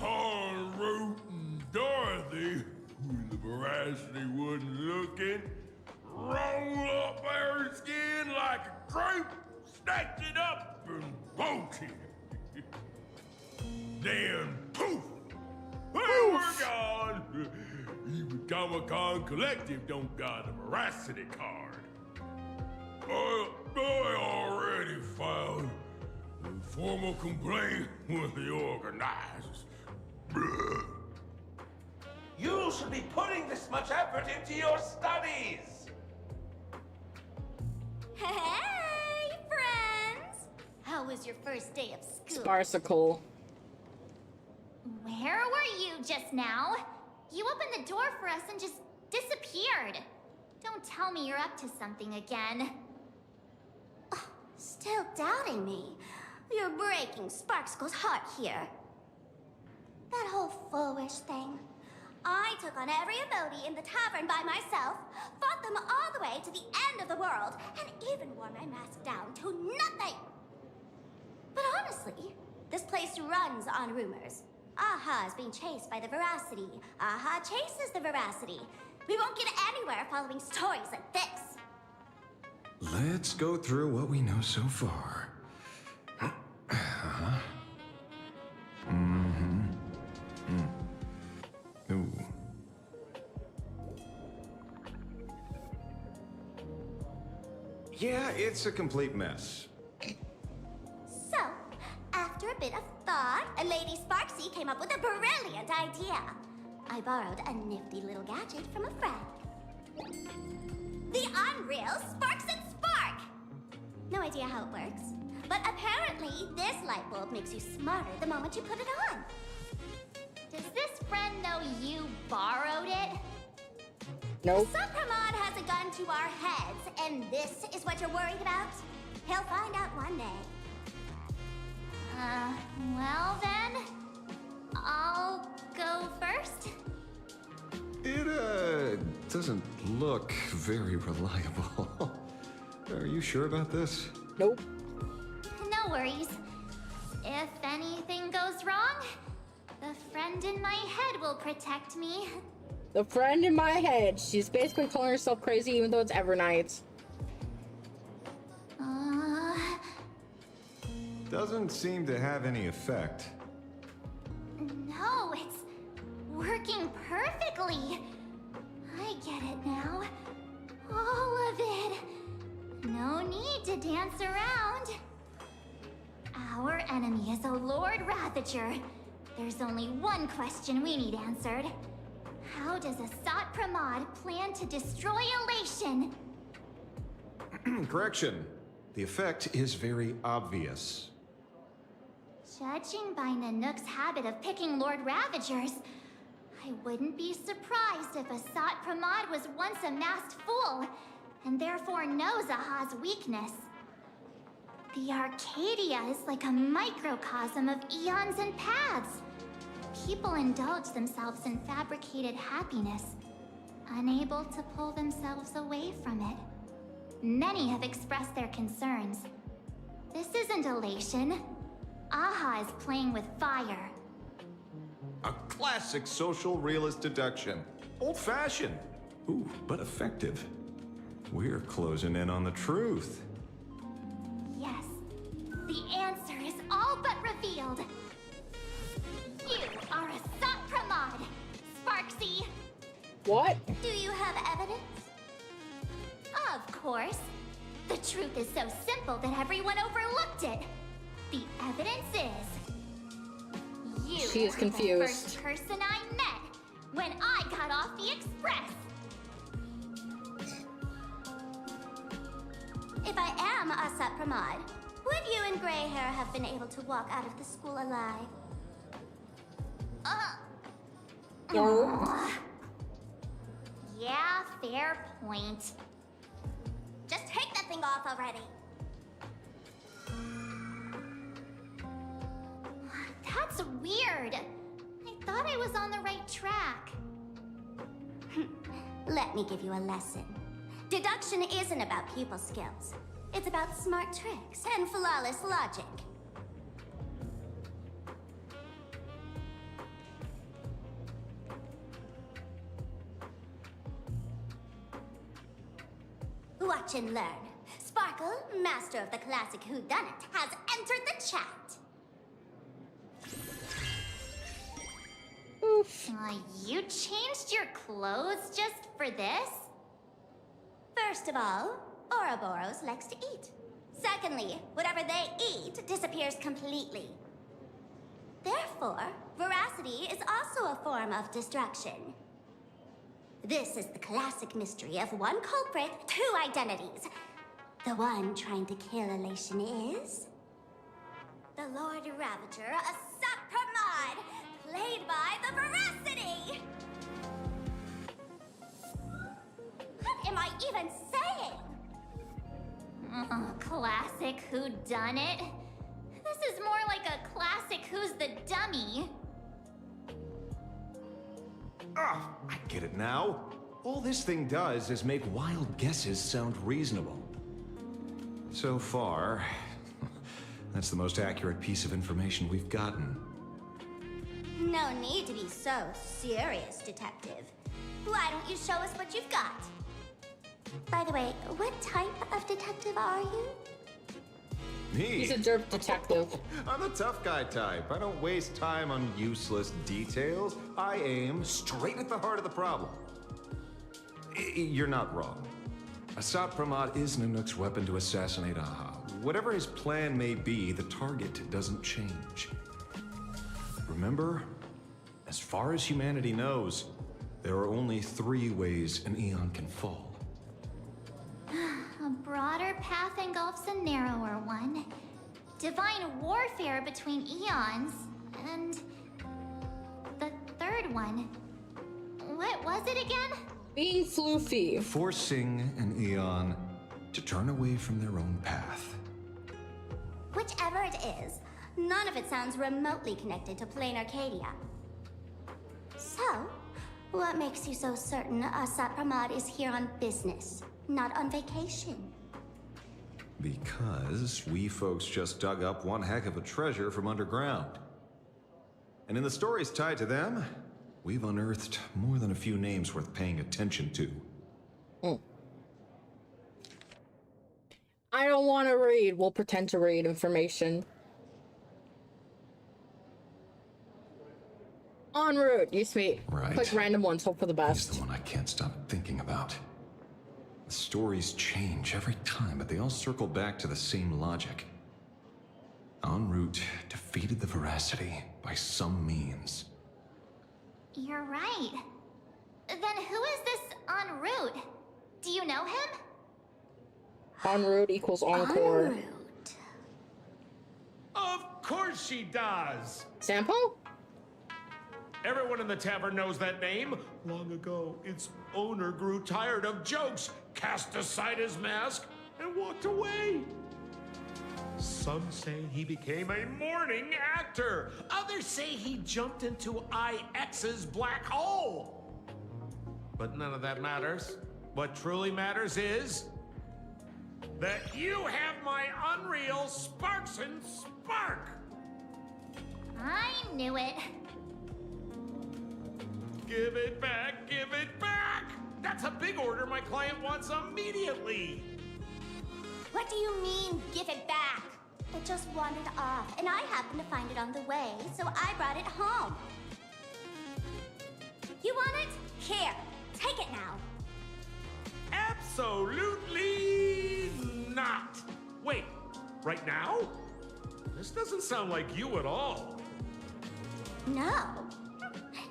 En route and Dorothy, when the veracity wasn't looking, rolled up her skin like a grape, snatched it up and bolted. Then poof! They were gone. Even Comic-Con Collective don't got a veracity card. I already filed a formal complaint with the organizers. You should be putting this much effort into your studies. Hey, friends! How was your first day of school? Sparsicle. Where were you just now? You opened the door for us and just disappeared. Don't tell me you're up to something again. Still doubting me? You're breaking Sparkskull's heart here. That whole foolish thing. I took on every emoji in the tavern by myself, fought them all the way to the end of the world, and even wore my mask down to nothing. But honestly, this place runs on rumors. Aha is being chased by the veracity. Aha chases the veracity. We won't get anywhere following stories like this. Let's go through what we know so far. Ooh. Yeah, it's a complete mess. So, after a bit of thought, Lady Sparksy came up with a brilliant idea. I borrowed a nifty little gadget from a friend. The Unreal Sparks and Spark! No idea how it works, but apparently this light bulb makes you smarter the moment you put it on. Does this friend know you borrowed it? Nope. Supramod has a gun to our heads, and this is what you're worried about? He'll find out one day. Well then, I'll go first. It, doesn't look very reliable. Are you sure about this? Nope. No worries. If anything goes wrong, the friend in my head will protect me. The friend in my head. She's basically calling herself crazy even though it's Evernight. Doesn't seem to have any effect. No, it's working perfectly. I get it now. All of it. No need to dance around. Our enemy is a Lord Ravager. There's only one question we need answered. How does Hsr Pramod plan to destroy Elation? Correction. The effect is very obvious. Judging by Nanook's habit of picking Lord Ravagers, I wouldn't be surprised if Hsr Pramod was once a masked fool, and therefore knows Aha's weakness. The Arcadia is like a microcosm of eons and paths. People indulge themselves in fabricated happiness, unable to pull themselves away from it. Many have expressed their concerns. This isn't elation. Aha is playing with fire. A classic social realist deduction. Old-fashioned. Ooh, but effective. We're closing in on the truth. Yes. What? Do you have evidence? Of course. The truth is so simple that everyone overlooked it. The evidence is... You She is were confused. the first person I met when I got off the express. If I am Hsr Time, would you and Grey Hair have been able to walk out of the school alive? No. Yeah, fair point. Just take that thing off already. That's weird. I thought I was on the right track. Let me give you a lesson. Deduction isn't about pupil skills. It's about smart tricks and flawless logic. Watch and learn. Sparkle, master of the classic whodunit, has entered the chat. Oof. You changed your clothes just for this? First of all, Ouroboros likes to eat. Secondly, whatever they eat disappears completely. Therefore, veracity is also a form of distraction. This is the classic mystery of one culprit, two identities. The one trying to kill Elation is... the Lord Ravager, Hsr Time, played by the Veracity! What am I even saying? Classic whodunit? This is more like a classic Who's the Dummy. Ah, I get it now. All this thing does is make wild guesses sound reasonable. So far, that's the most accurate piece of information we've gotten. No need to be so serious, Detective. Why don't you show us what you've got? By the way, what type of detective are you? Me? He's a derp detective. I'm the tough guy type. I don't waste time on useless details. I aim straight at the heart of the problem. You're not wrong. Hsr Time is Nanook's weapon to assassinate Aha. Whatever his plan may be, the target doesn't change. Remember, as far as humanity knows, there are only 3 ways an Eon can fall. A broader path engulfs a narrower one. Divine warfare between eons, and... the third one. What was it again? Being floofy. Forcing an Eon to turn away from their own path. Whichever it is, none of it sounds remotely connected to Plain Arcadia. So, what makes you so certain Hsr Time is here on business, not on vacation? Because we folks just dug up one heck of a treasure from underground. And in the stories tied to them, we've unearthed more than a few names worth paying attention to. I don't want to read. We'll pretend to read information. En route, you sweet. Right. Click random ones, hope for the He's best. the one I can't stop thinking about. The stories change every time, but they all circle back to the same logic. En route defeated the Veracity by some means. You're right. Then who is this en route? Do you know him? En route equals encore. En route. Of course she does! Sampo? Everyone in the tavern knows that name. Long ago, its owner grew tired of jokes, cast aside his mask, and walked away. Some say he became a morning actor. Others say he jumped into IX's black hole. But none of that matters. What truly matters is that you have my unreal Sparks and Spark. I knew it. Give it back, give it back! That's a big order my client wants immediately! What do you mean, give it back? It just wandered off, and I happened to find it on the way, so I brought it home. You want it? Here, take Absolutely not. Wait, right now? This doesn't sound like you at all. No.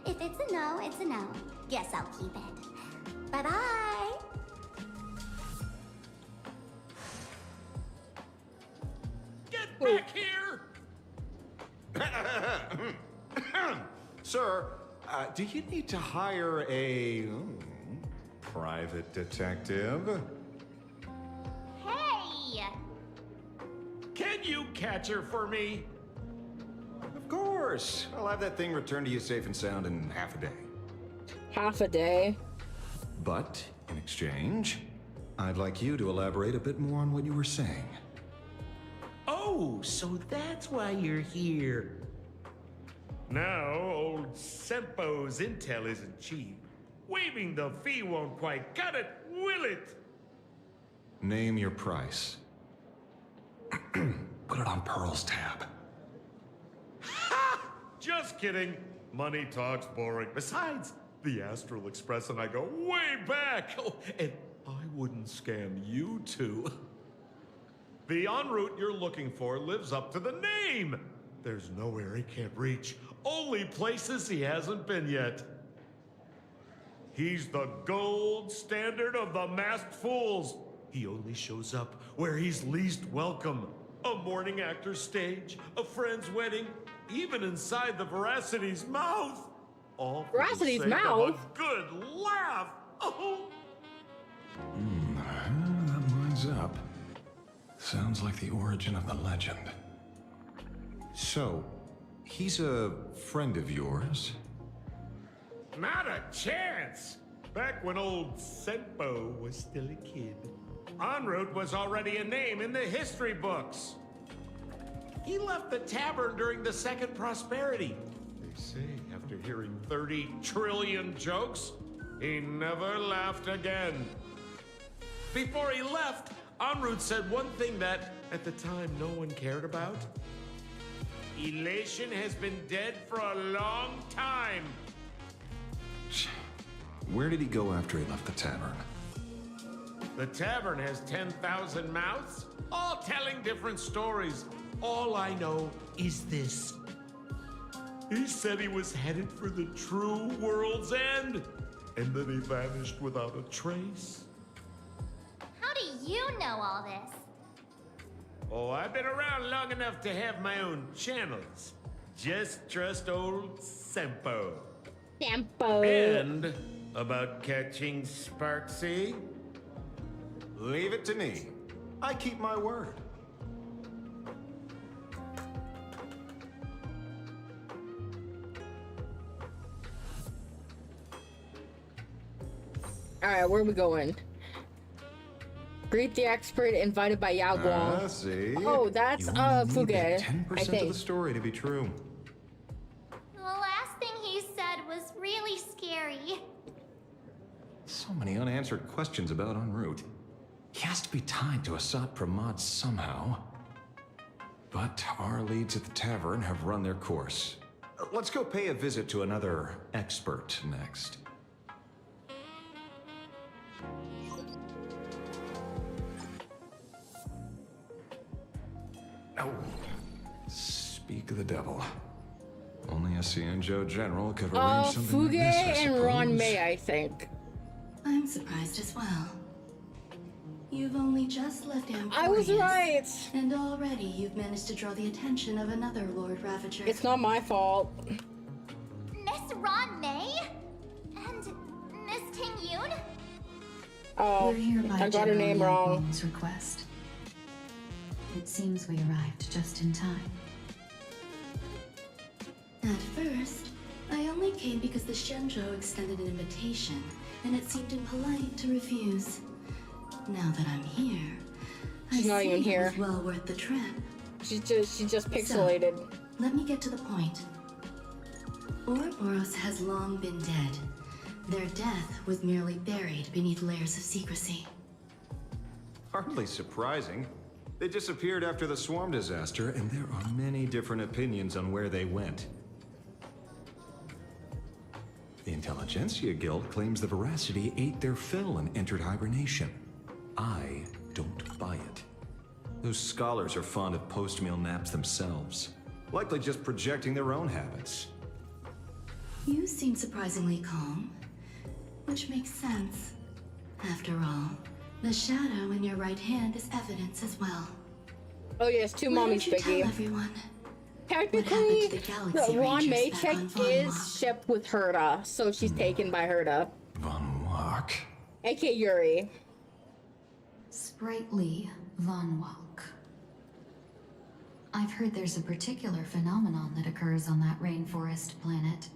If it's a no, it's a no. Guess I'll keep it. Bye-bye. Get back here! Sir, do you need to hire a private detective? Hey! Can you catch her for me? Of course. I'll have that thing returned to you safe and sound in half a day. Half a day. But, in exchange, I'd like you to elaborate a bit more on what you were saying. Oh, so that's why you're here. Now, old Sempo's intel isn't cheap. Waiving the fee won't quite cut it, will it? Name your price. Put it on Pearl's tab. Ha! Just kidding. Money talks boring. Besides, the Astral Express and I go way back. Oh, and I wouldn't scam you two. The en route you're looking for lives up to the name. There's nowhere he can't reach. Only places he hasn't been yet. He's the gold standard of the masked fools. He only shows up where he's least welcome. A morning actor's stage, a friend's wedding, even inside the Veracity's mouth. All for the Veracity's sake mouth? of a good laugh. Oh. That lines up. Sounds like the origin of the legend. So, he's a friend of yours? Not a chance! Back when old Sempo was still a kid, en route was already a name in the history books. He left the tavern during the Second Prosperity. They say after hearing 30 trillion jokes, he never laughed again. Before he left, en route said one thing that, at the time, no one cared about. Elation has been dead for a long time. Where did he go after he left the tavern? The tavern has 10,000 mouths, all telling different stories. All I know is this. He said he was headed for the true world's end, and then he vanished without a trace. How do you know all this? Oh, I've been around long enough to have my own channels. Just trust old Sempo. Sempo. And about catching Sparksy? Leave it to me. I keep my word. Alright, where are we going? Greet the expert invited by Yao Guang. See? Oh, that's You only need Fuge, that I 10% of think. the story to be true. The last thing he said was really scary. So many unanswered questions about en route. He has to be tied to Hsr Pramod somehow. But our leads at the tavern have run their course. Let's go pay a visit to another expert next. Oh, speak of the devil. Only a Cianjo general could arrange something like Fuge this, I and Ron suppose. May, I think. I'm surprised as well. You've only just left Emporius. I was right! And already you've managed to draw the attention of another Lord Ravager. It's not my fault. Miss Ron May? And Miss Ting Yoon? Oh, We're here by I got her General name Yang wrong. Guang's request. It seems we arrived just in time. At first, I only came because the Shenzhou extended an invitation, and it seemed impolite to refuse. Now that I'm here, She's not even it here. was well worth the trip. She just pixelated. So, let me get to the point. Ouroboros has long been dead. Their death was merely buried beneath layers of secrecy. Hardly surprising. They disappeared after the swarm disaster, and there are many different opinions on where they went. The Intelligentsia Guild claims the Veracity ate their fill and entered hibernation. I don't buy it. Those scholars are fond of post-meal naps themselves, likely just projecting their own habits. You seem surprisingly calm, which makes sense. After all, the shadow in your right hand is evidence as well. Oh yes, two mommies, Biggie. Tell everyone. Technically, the Ron Maycheck is shipped with Herta, so she's taken by Herta. Von Walk. A.K. Yuri. Sprightly Von Walk. I've heard there's a particular phenomenon that occurs on that rainforest planet.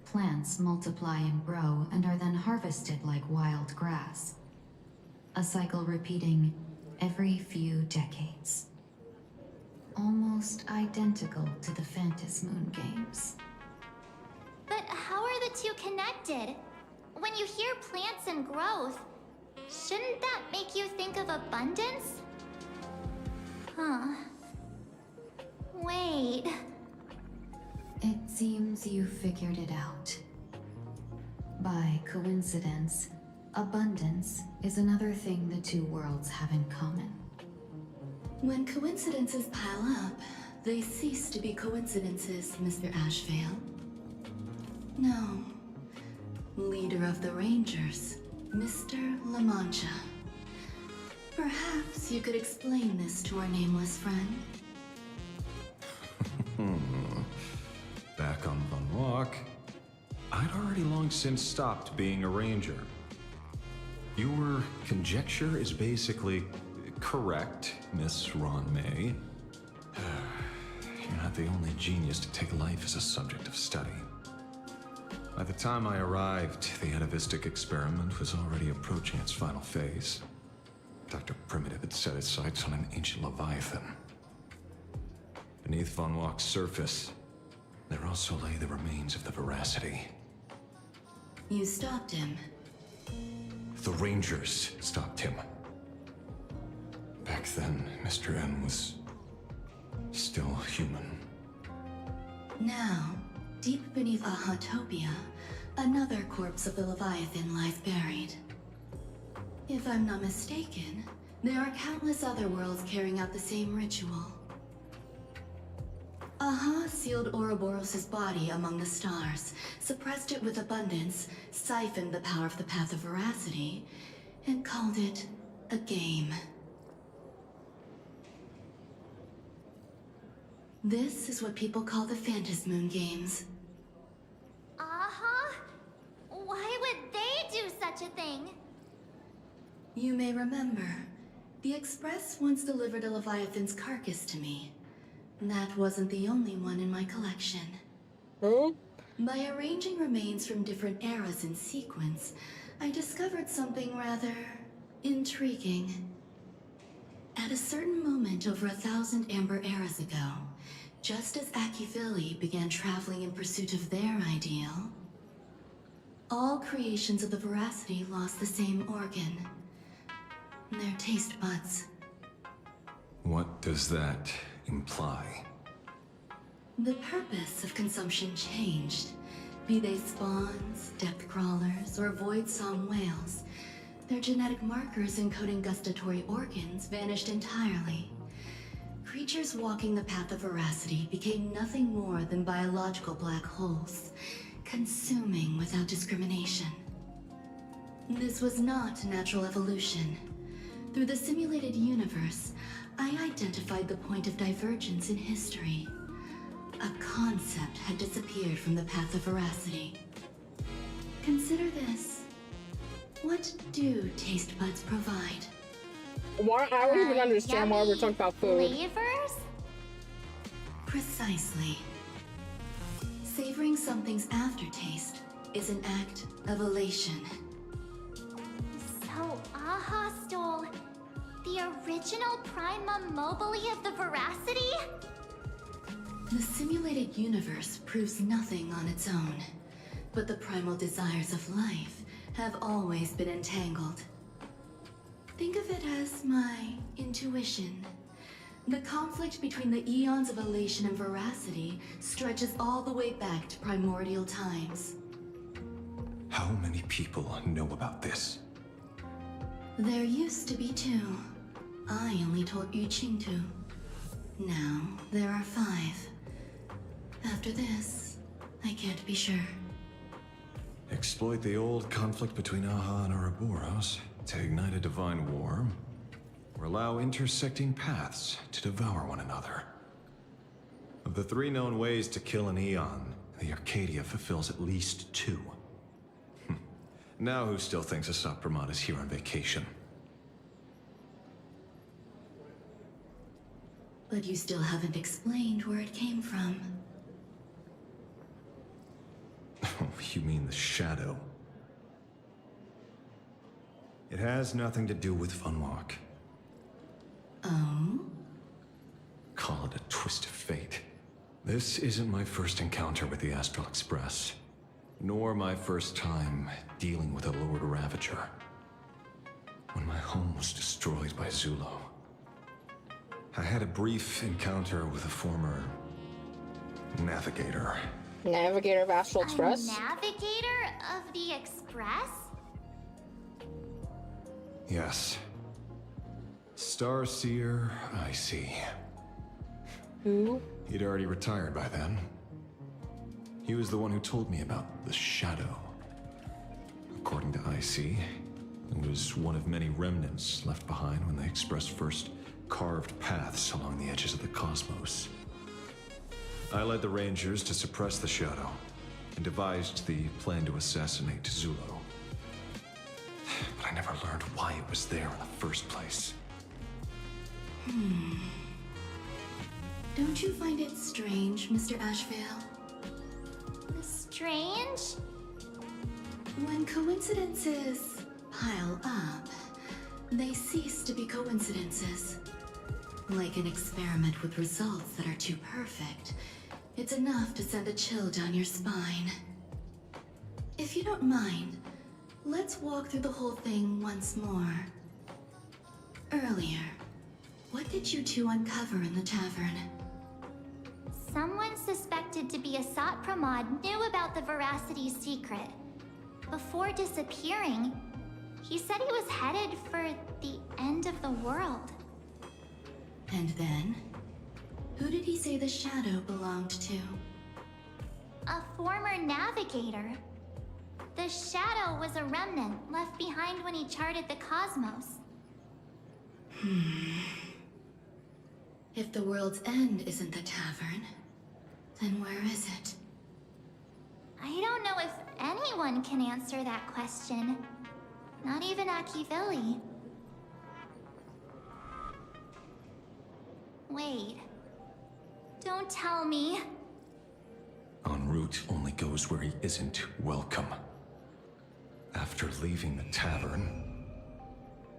Plants multiply and grow and are then harvested like wild grass. A cycle repeating every few decades. Almost identical to the Phantom Moon games. But how are the two connected? When you hear plants and growth, shouldn't that make you think of abundance? Huh. Wait. It seems you figured it out. By coincidence, abundance is another thing the two worlds have in common. When coincidences pile up, they cease to be coincidences, Mr. Ashvale. No. Leader of the Rangers, Mr. La Mancha. Perhaps you could explain this to our nameless friend. Back on Von Walk, I'd already long since stopped being a ranger. Your conjecture is basically correct, Miss Ron May. You're not the only genius to take life as a subject of study. By the time I arrived, the atavistic experiment was already approaching its final phase. Dr. Primitive had set his sights on an ancient leviathan. Beneath Von Walk's surface, there also lay the remains of the Veracity. You stopped him. The Rangers stopped him. Back then, Mr. N was still human. Now, deep beneath Ahatopia, another corpse of the Leviathan lies buried. If I'm not mistaken, there are countless other worlds carrying out the same ritual. Aha sealed Ouroboros' body among the stars, suppressed it with abundance, siphoned the power of the Path of Veracity, and called it a game. This is what people call the Phantom Moon games. Uh-huh. Why would they do such a thing? You may remember, the Express once delivered a Leviathan's carcass to me. That wasn't the only one in my collection. Oh? By arranging remains from different eras in sequence, I discovered something rather intriguing. At a certain moment over 1,000 Amber eras ago, just as Akivili began traveling in pursuit of their ideal, all creations of the Veracity lost the same organ. Their taste buds. What does that imply? The purpose of consumption changed. Be they spawns, depth crawlers, or void song whales, their genetic markers encoding gustatory organs vanished entirely. Creatures walking the path of Veracity became nothing more than biological black holes, consuming without discrimination. This was not natural evolution. Through the simulated universe, I identified the point of divergence in history. A concept had disappeared from the path of Veracity. Consider this. What do taste buds provide? Why? I don't even understand why we're talking about food. Flavors? Precisely. Savoring something's aftertaste is an act of elation. So Aha stole the original primum mobile of the Veracity? The simulated universe proves nothing on its own, but the primal desires of life have always been entangled. Think of it as my intuition. The conflict between the eons of elation and veracity stretches all the way back to primordial times. How many people know about this? There used to be 2. I only told Yuqing to. Now, there are 5. After this, I can't be sure. Exploit the old conflict between Aha and Ouroboros to ignite a divine war, or allow intersecting paths to devour one another. Of the 3 known ways to kill an Eon, the Arcadia fulfills at least 2. Now who still thinks Hsr Time is here on vacation? But you still haven't explained where it came from. Oh, you mean the shadow? It has nothing to do with Funwalk. Oh? Call it a twist of fate. This isn't my first encounter with the Astral Express, nor my first time dealing with a Lord Ravager. When my home was destroyed by Zulo, I had a brief encounter with a former navigator. Navigator of Astral Express? Navigator of the Express? Yes. Starseer, I see. Who? He'd already retired by then. He was the one who told me about the shadow. According to IC, it was one of many remnants left behind when the Express first carved paths along the edges of the cosmos. I led the Rangers to suppress the shadow and devised the plan to assassinate Zulo. But I never learned why it was there in the first place. Don't you find it strange, Mr. Ashvale? Strange? When coincidences pile up, they cease to be coincidences. Like an experiment with results that are too perfect, it's enough to send a chill down your spine. If you don't mind, let's walk through the whole thing once more. Earlier, what did you 2 uncover in the tavern? Someone suspected to be Hsr Time knew about the Veracity's secret. Before disappearing, he said he was headed for the end of the world. And then? Who did he say the shadow belonged to? A former navigator. The shadow was a remnant left behind when he charted the cosmos. If the world's end isn't the tavern, then where is it? I don't know if anyone can answer that question. Not even Akivilli. Wait. Don't tell me. En route only goes where he isn't welcome. After leaving the tavern,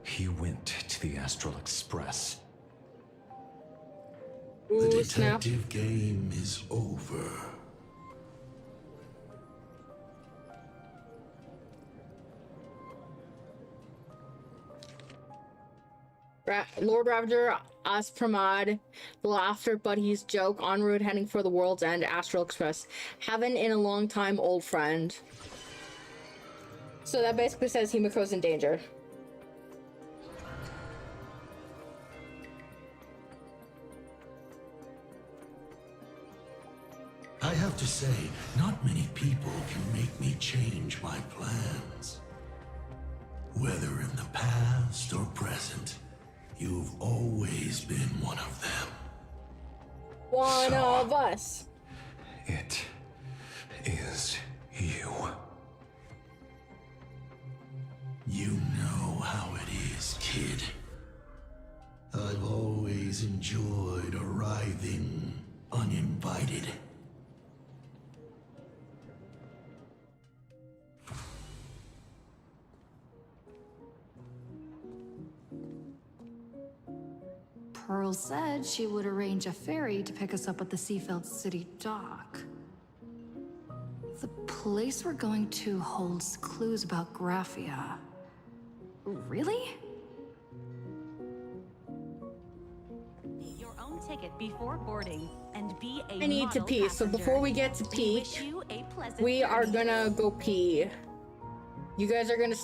he went to the Astral Express. The detective game is over. Lord Ravager, Ospramad, the Laughter Buddies joke, en route heading for the world's end, Astral Express. Haven't in a long time, old friend. So that basically says Himiko's in danger. I have to say, not many people can make me change my plans. Whether in the past or present, you've always been one of them. One of us. It is you. You know how it is, kid. I've always enjoyed arriving uninvited. Pearl said she would arrange a ferry to pick us up at the Seafeld City dock. The place we're going to holds clues about Graphia. Really? Your own ticket before boarding and be a I need to model pee, so passenger. before we get to Peak, wish you a pleasant we are journey. gonna go pee. You guys are gonna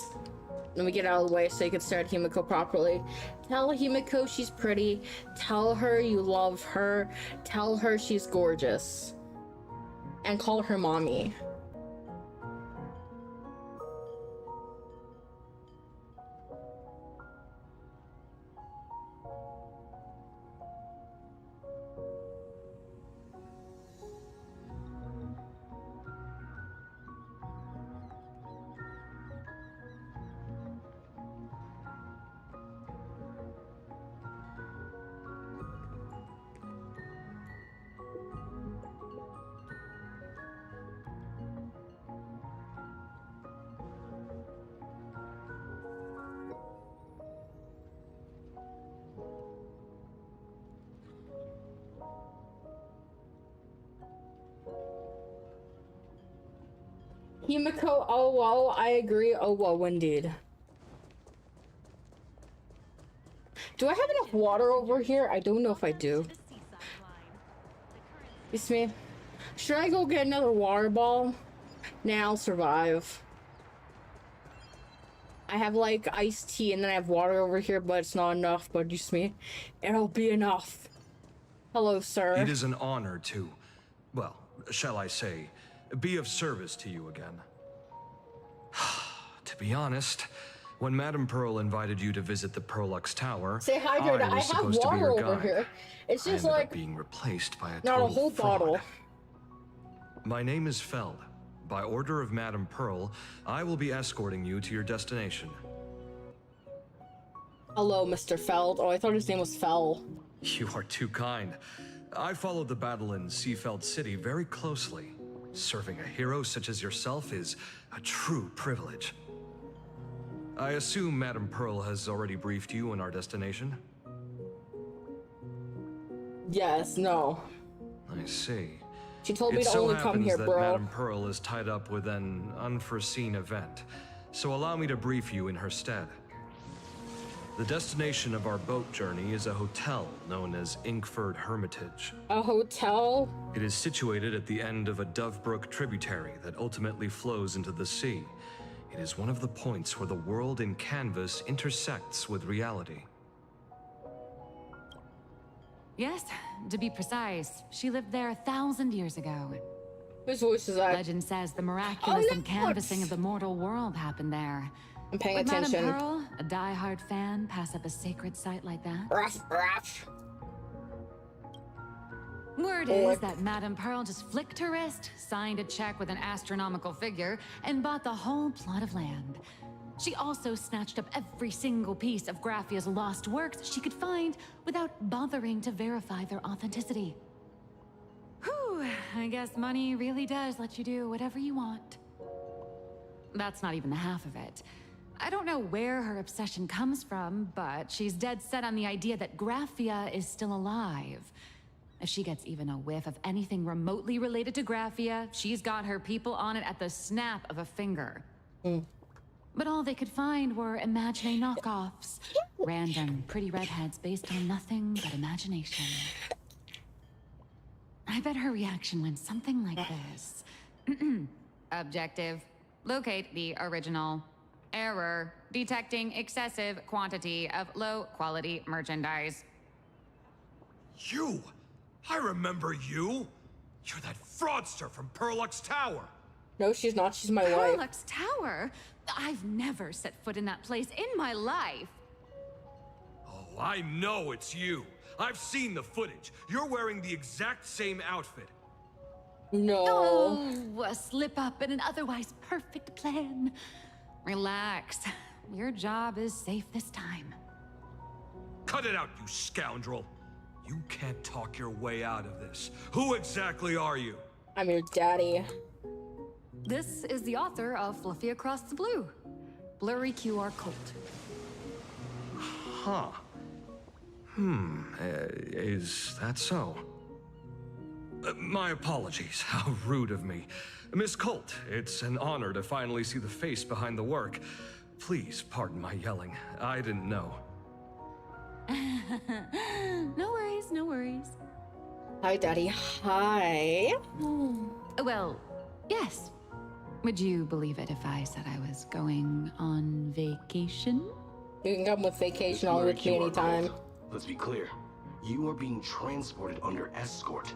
Let me get out of the way so you can stare at Himiko properly. Tell Himiko she's pretty. Tell her you love her. Tell her she's gorgeous. And call her mommy. Himiko, oh whoa, I agree, oh whoa, indeed. Do I have enough water over here? I don't know if I do. It's me. Should I go get another water ball? Nah, I'll survive. I have like iced tea and then I have water over here, but it's not enough, but you see me? It'll be enough. Hello, sir. It is an honor to, well, shall I say, be of service to you again. To be honest, when Madame Pearl invited you to visit the Perlux Tower, say hydrated. I have water over here. It's just like being replaced by a not a total whole fraud. bottle. My name is Feld. By order of Madame Pearl, I will be escorting you to your destination. Hello, Mr. Feld. Oh, I thought his name was Fell. You are too kind. I followed the battle in Seafeld City very closely. Serving a hero such as yourself is a true privilege. I assume Madame Pearl has already briefed you on our destination? Yes, no. I see. She told me to only come here, bro. Madame Pearl is tied up with an unforeseen event, so allow me to brief you in her stead. The destination of our boat journey is a hotel known as Inkford Hermitage. A hotel? It is situated at the end of a Dovebrook tributary that ultimately flows into the sea. It is one of the points where the world in canvas intersects with reality. Yes, to be precise, she lived there 1,000 years ago. Whose voice is that? Legend says the miraculous and canvassing of the mortal world happened there. I'm paying Would attention. Madame Pearl, a die-hard fan, pass up a sacred site like that? Ruff. Word is that Madame Pearl just flicked her wrist, signed a check with an astronomical figure, and bought the whole plot of land. She also snatched up every single piece of Graphia's lost works she could find without bothering to verify their authenticity. Whew, I guess money really does let you do whatever you want. That's not even the half of it. I don't know where her obsession comes from, but she's dead set on the idea that Graphia is still alive. If she gets even a whiff of anything remotely related to Graphia, she's got her people on it at the snap of a finger. But all they could find were Imaginé knockoffs. Random, pretty redheads based on nothing but imagination. I bet her reaction went something like this. Objective. Locate the original. Error. Detecting excessive quantity of low-quality merchandise. You! I remember you! You're that fraudster from Perlux Tower! No, she's not. She's my wife. Perlux Tower? I've never set foot in that place in my life. Oh, I know it's you. I've seen the footage. You're wearing the exact same outfit. No. Oh, a slip up in an otherwise perfect plan. Relax. Your job is safe this time. Cut it out, you scoundrel. You can't talk your way out of this. Who exactly are you? I'm your daddy. This is the author of Fluffy Across the Blue, Blurry QR Cult. Huh. Is that so? My apologies. How rude of me. Miss Colt, it's an honor to finally see the face behind the work. Please pardon my yelling. I didn't know. No worries, no worries. Hi, Daddy. Hi. Well, yes. Would you believe it if I said I was going on vacation? You can come with vacation all with me anytime. Let's be clear. You are being transported under escort.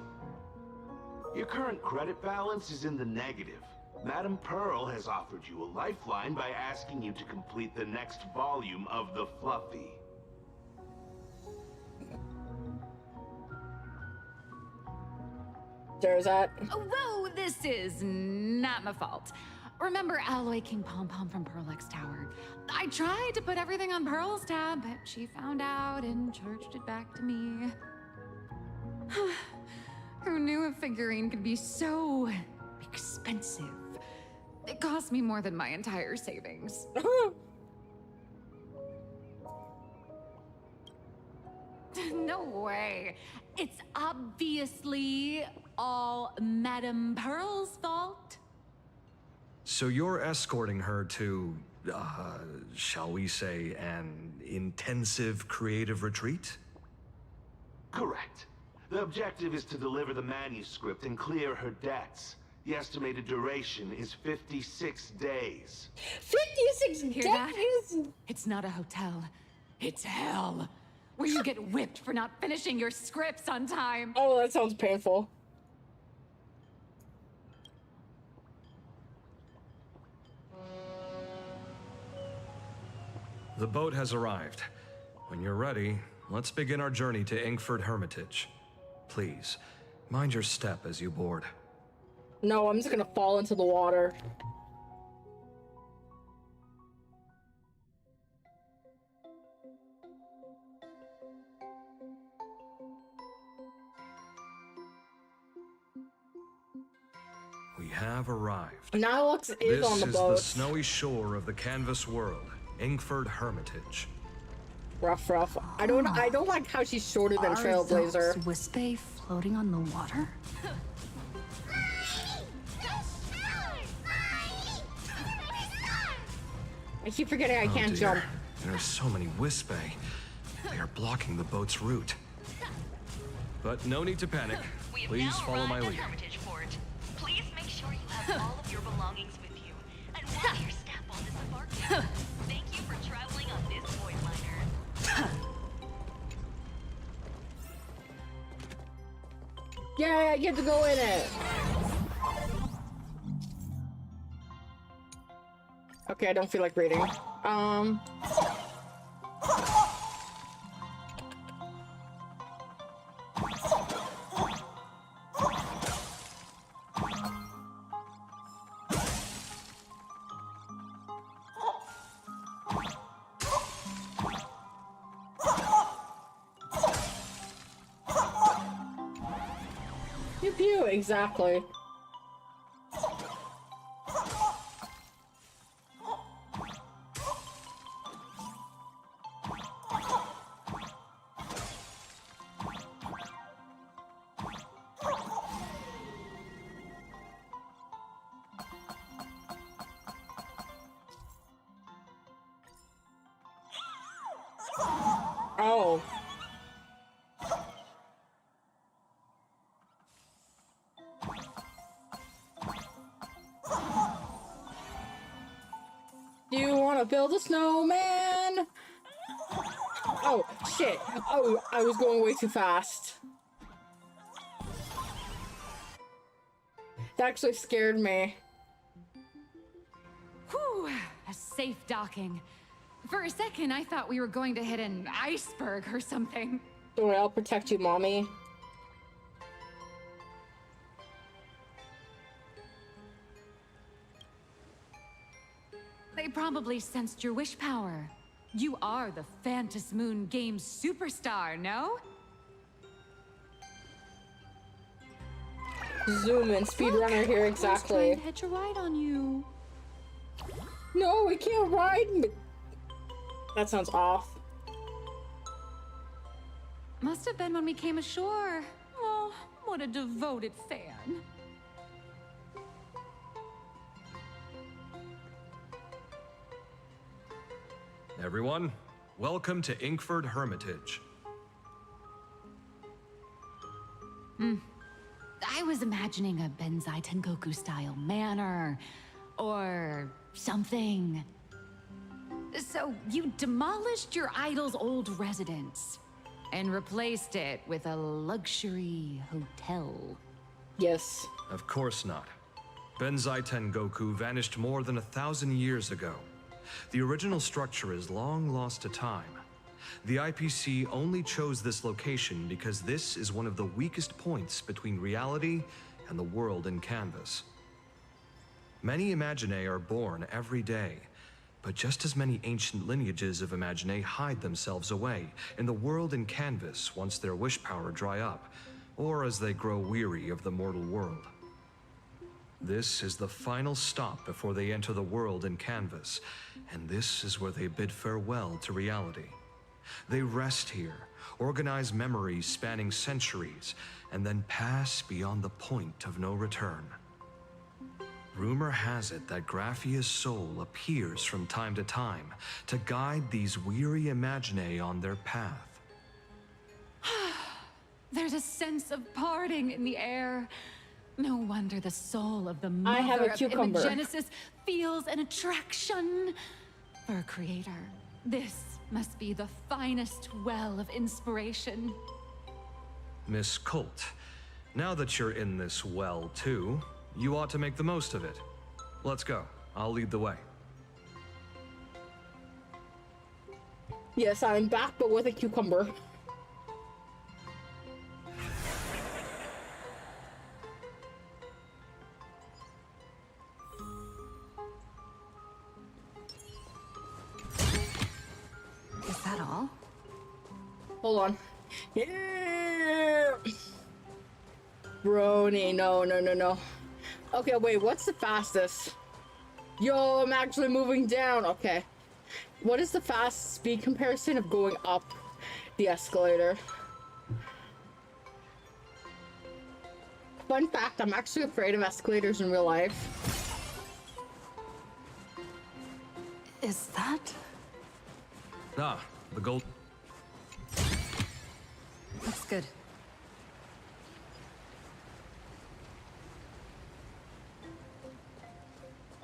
Your current credit balance is in the negative. Madame Pearl has offered you a lifeline by asking you to complete the next volume of the Fluffy. There's that. Whoa, this is not my fault. Remember Alloy King Pom Pom from Pearl X Tower? I tried to put everything on Pearl's tab, but she found out and charged it back to me. Who knew a figurine could be so expensive? It cost me more than my entire savings. No way. It's obviously all Madame Pearl's fault. So you're escorting her to, shall we say, an intensive creative retreat? Correct. The objective is to deliver the manuscript and clear her debts. The estimated duration is 56 days. 56 Hear days? that? It's not a hotel. It's hell. Where you get whipped for not finishing your scripts on time. Oh, that sounds painful. The boat has arrived. When you're ready, let's begin our journey to Inkford Hermitage. Please, mind your step as you board. No, I'm just gonna fall into the water. We have arrived. Nilux is on the boat. This is the snowy shore of the canvas world, Inkford Hermitage. Rough. I don't like how she's shorter than Trailblazer. Are those Wispy floating on the water? I keep forgetting I can't dear. jump. There are so many Wispy. They are blocking the boat's route. But no need to panic. Please follow my lead. Hermitage Fort. Please make sure you have all of your belongings with you and watch your step on this embarkation. Thank you for traveling on this void liner. Yeah, I get to go in it. Okay, I don't feel like reading. Pew pew, exactly. Oh. Do you want to build a snowman? Oh, shit. Oh, I was going way too fast. That actually scared me. Whew, a safe docking. For a second, I thought we were going to hit an iceberg or something. Don't worry, I'll protect you, mommy. They probably sensed your wish power. You are the Phantasy Moon Games superstar, no? Zoom in, speedrunner here, exactly. I was trying to hitch a ride on you. No, we can't ride me. That sounds off. Must have been when we came ashore. Oh, what a devoted fan. Everyone, welcome to Inkford Hermitage. I was imagining a Benzai Tengoku style manor. or something. So you demolished your idol's old residence and replaced it with a luxury hotel. Yes. Of course not. Benzai Tengoku vanished more than 1,000 years ago. The original structure is long lost to time. The IPC only chose this location because this is one of the weakest points between reality and the world in canvas. Many Imaginae are born every day, but just as many ancient lineages of Imaginae hide themselves away in the world in canvas once their wish power dry up, or as they grow weary of the mortal world. This is the final stop before they enter the world in canvas, and this is where they bid farewell to reality. They rest here, organize memories spanning centuries, and then pass beyond the point of no return. Rumor has it that Graphia's soul appears from time to time to guide these weary Imaginae on their path. There's a sense of parting in the air. No wonder the soul of the I have mother a of cucumber. Imagenesis feels an attraction for a creator. This must be the finest well of inspiration. Miss Colt, now that you're in this well too, you ought to make the most of it. Let's go. I'll lead the way. Yes, I'm back, but with a cucumber. Is that all? Hold on. Yeah. Brony, no. Okay, wait, what's the fastest? Yo, I'm actually moving down. Okay. What is the fast speed comparison of going up the escalator? Fun fact, I'm actually afraid of escalators in real life. Is that? Ah, the gold. Looks good.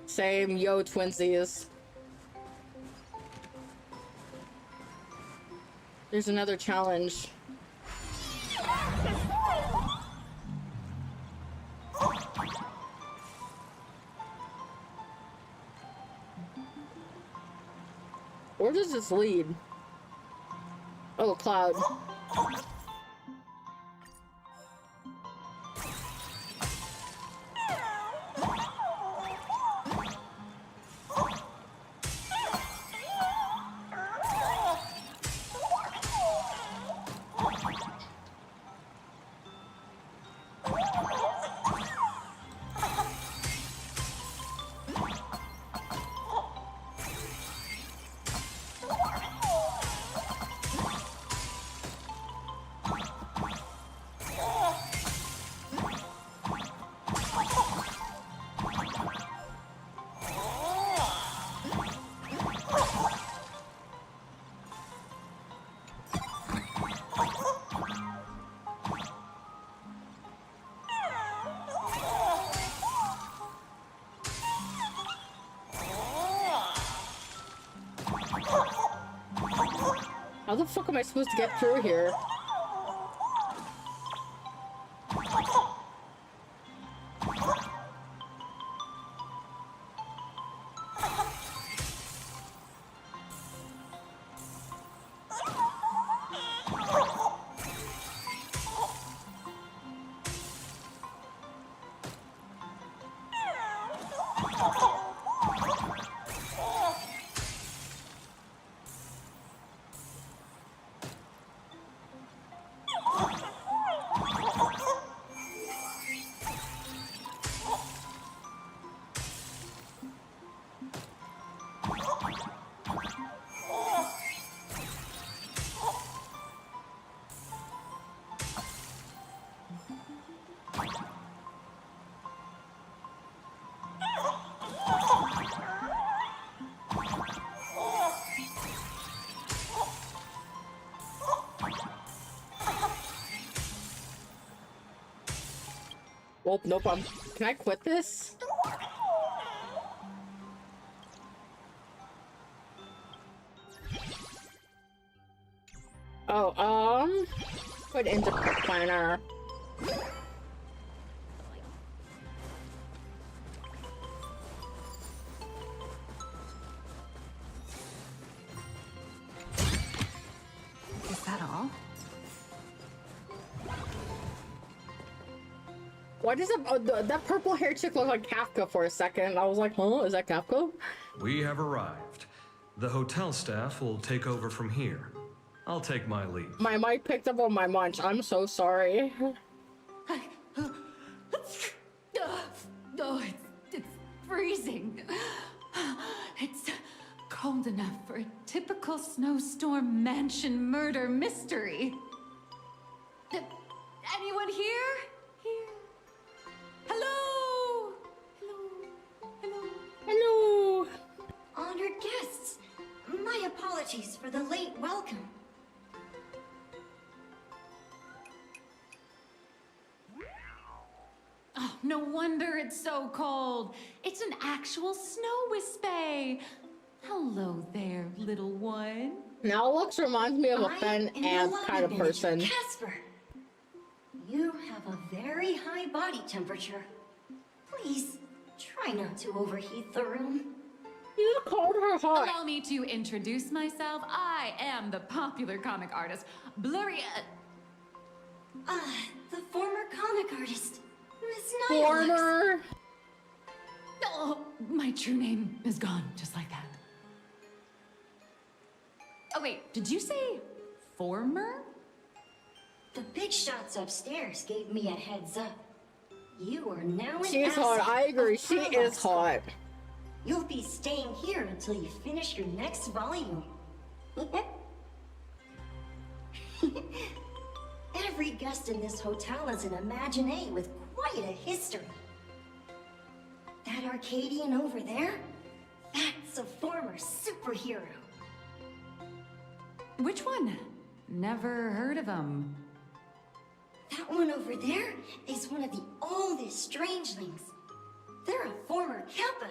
Same, yo, twinsies. There's another challenge. Where does this lead? Oh, cloud. How the fuck am I supposed to get through here? Oh, nope, can I quit this? Oh, put into planner. Is that all? Why does that purple hair chick look like Kafka for a second? I was like, huh, is that Kafka? We have arrived. The hotel staff will take over from here. I'll take my leave. My mic picked up on my munch. I'm so sorry. Oh, it's freezing. It's cold enough for a typical snowstorm mansion murder mystery. Anyone here? Hello? Hello? Honored guests, my apologies for the late welcome. Oh, no wonder it's so cold. It's an actual snow wispy. Hello there, little one. Now looks reminds me of a fan and kind of person. Casper, you have a very high body temperature. Please, try not to overheat the room. You called her hot. Allow me to introduce myself. I am the popular comic artist, Blurry... the former comic artist, Miss Foreigner. Oh, my true name is gone, just like that. Oh wait, did you say former? The big shots upstairs gave me a heads up. You are now an She's hot. asset I agree. of She Prologue is Squad. hot. You'll be staying here until you finish your next volume. Every guest in this hotel is an imaginee with quite a history. That Arcadian over there? That's a former superhero. Which one? Never heard of him. That one over there is one of the oldest strangelings. They're a former Kappa.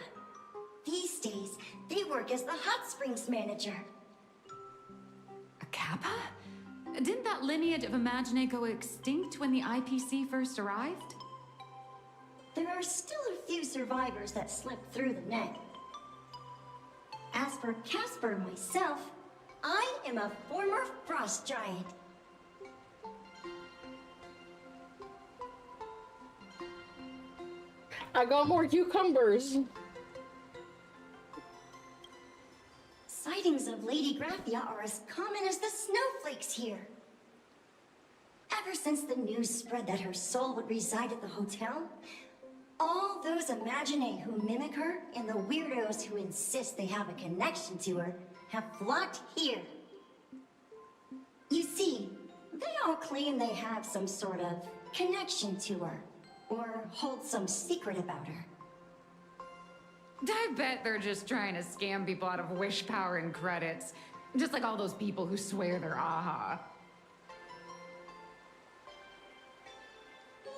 These days, they work as the hot springs manager. A Kappa? Didn't that lineage of Imagine go extinct when the IPC first arrived? There are still a few survivors that slipped through the net. As for Casper myself, I am a former frost giant. I got more cucumbers. Sightings of Lady Graphia are as common as the snowflakes here. Ever since the news spread that her soul would reside at the hotel, all those Imagine who mimic her and the weirdos who insist they have a connection to her have flocked here. You see, they all claim they have some sort of connection to her, or hold some secret about her. I bet they're just trying to scam people out of wish power and credits. Just like all those people who swear they're AHA.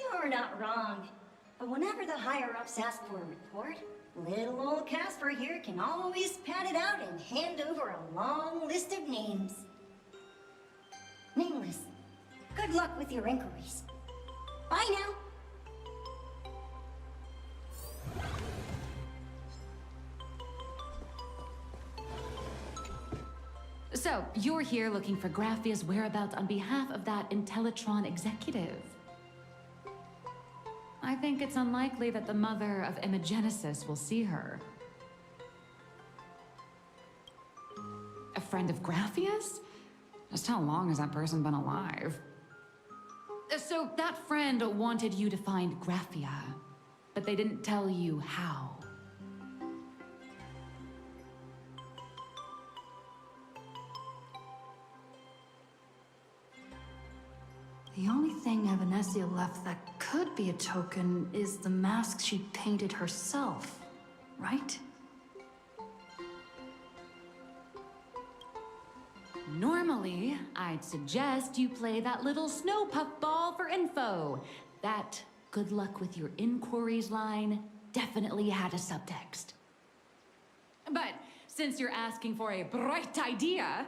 You're not wrong. But whenever the higher-ups ask for a report, little old Casper here can always pad it out and hand over a long list of names. Nameless, good luck with your inquiries. Bye now. So, you're here looking for Graphia's whereabouts on behalf of that Intellitron executive. I think it's unlikely that the mother of Imagenesis will see her. A friend of Graphia's? Just how long has that person been alive? So, that friend wanted you to find Graphia, but they didn't tell you how. The only thing Evanesia left that could be a token is the mask she painted herself, right? Normally, I'd suggest you play that little snow puff ball for info. That good luck with your inquiries line definitely had a subtext. But since you're asking for a bright idea,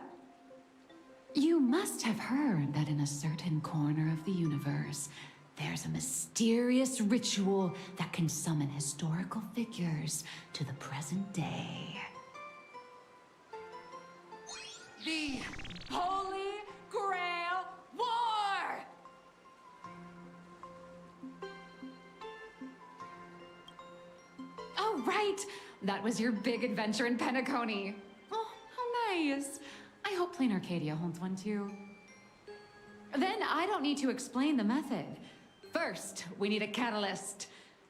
You must have heard that in a certain corner of the universe, there's a mysterious ritual that can summon historical figures to the present day. The Holy Grail War! Oh, right! That was your big adventure in Penacony. Oh, how nice. I hope Plain Arcadia holds one too. Then I don't need to explain the method. First, we need a catalyst.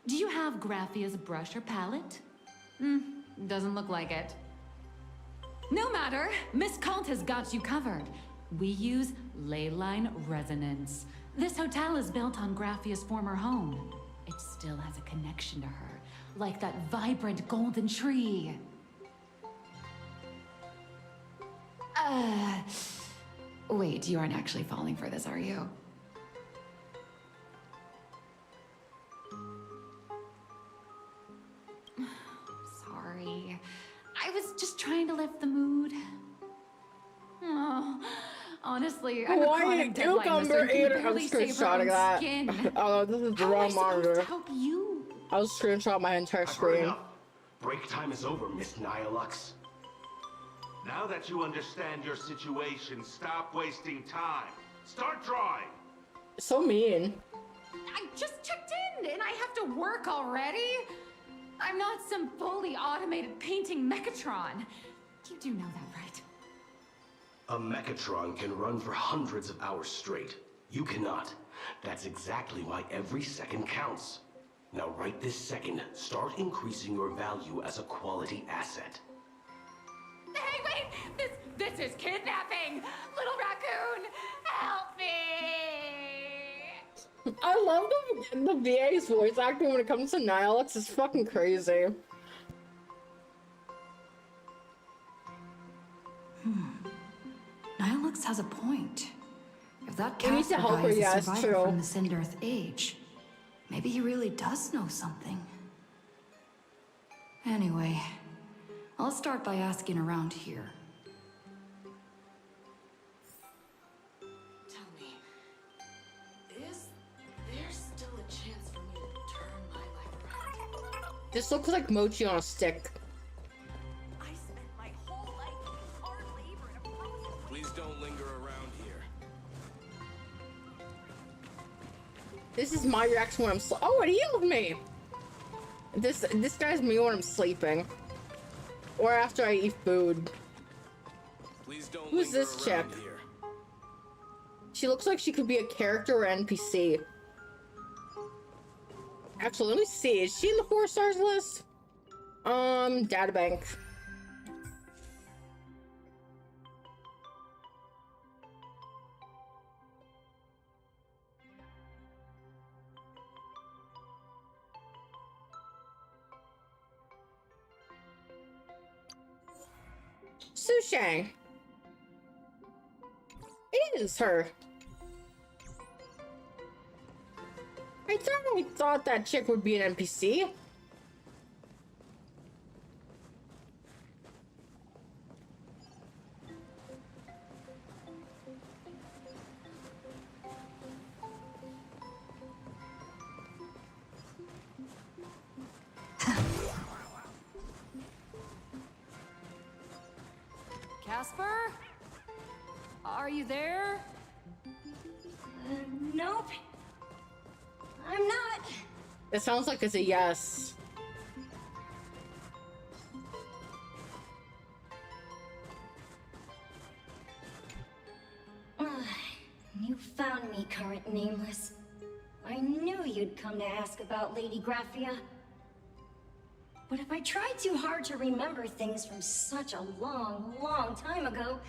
Do you have Graphia's brush or palette? Doesn't look like it. No matter, Miss Kalt has got you covered. We use ley line resonance. This hotel is built on Graphia's former home. It still has a connection to her, like that vibrant golden tree. Wait, you aren't actually falling for this, are you? Sorry. I was just trying to lift the mood. Oh, honestly, I'm a chronic deadline misser and can barely save her own skin. Oh, this is the wrong monitor. I was screenshot my entire screen. Break time is over, Miss Nihilux. Now that you understand your situation, stop wasting time. Start drawing. So mean. I just checked in and I have to work already? I'm not some fully automated painting Mechatron. You do know that, right? A Mechatron can run for hundreds of hours straight. You cannot. That's exactly why every second counts. Now right this second, start increasing your value as a quality asset. Hey, wait! This is kidnapping! Little raccoon, help me! I love the VA's voice acting when it comes to Nihilux. It's fucking crazy. Nihilux has a point. If that We need to Casper help guy her, is a yeah, it's survivor true. from the Cinder-Earth age, maybe he really does know something. Anyway, I'll start by asking around here. Tell me, is there still a chance for me to turn my life around? This looks like mochi on a stick. I spent my whole life in hard labor in a frozen. Please don't linger around here. This is my reaction when I'm oh, it healed me! This guy's me when I'm sleeping. Or after I eat food. Please don't Who's this chick? Here. She looks like she could be a character or NPC. Actually, let me see. Is she in the 4 stars list? Databank. Sushang. It is her. I certainly thought that chick would be an NPC. Casper? Are you there? Nope. I'm not. It sounds like it's a yes. You found me, current nameless. I knew you'd come to ask about Lady Graphia. But if I tried too hard to remember things from such a long, long time ago,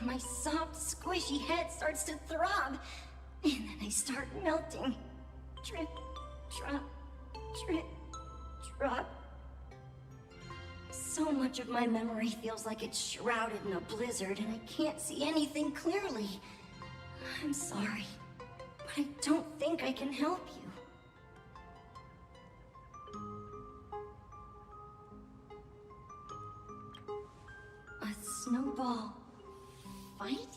my soft, squishy head starts to throb, and then I start melting. Drip, drop, drip, drop. So much of my memory feels like it's shrouded in a blizzard, and I can't see anything clearly. I'm sorry, but I don't think I can help you. A snowball fight?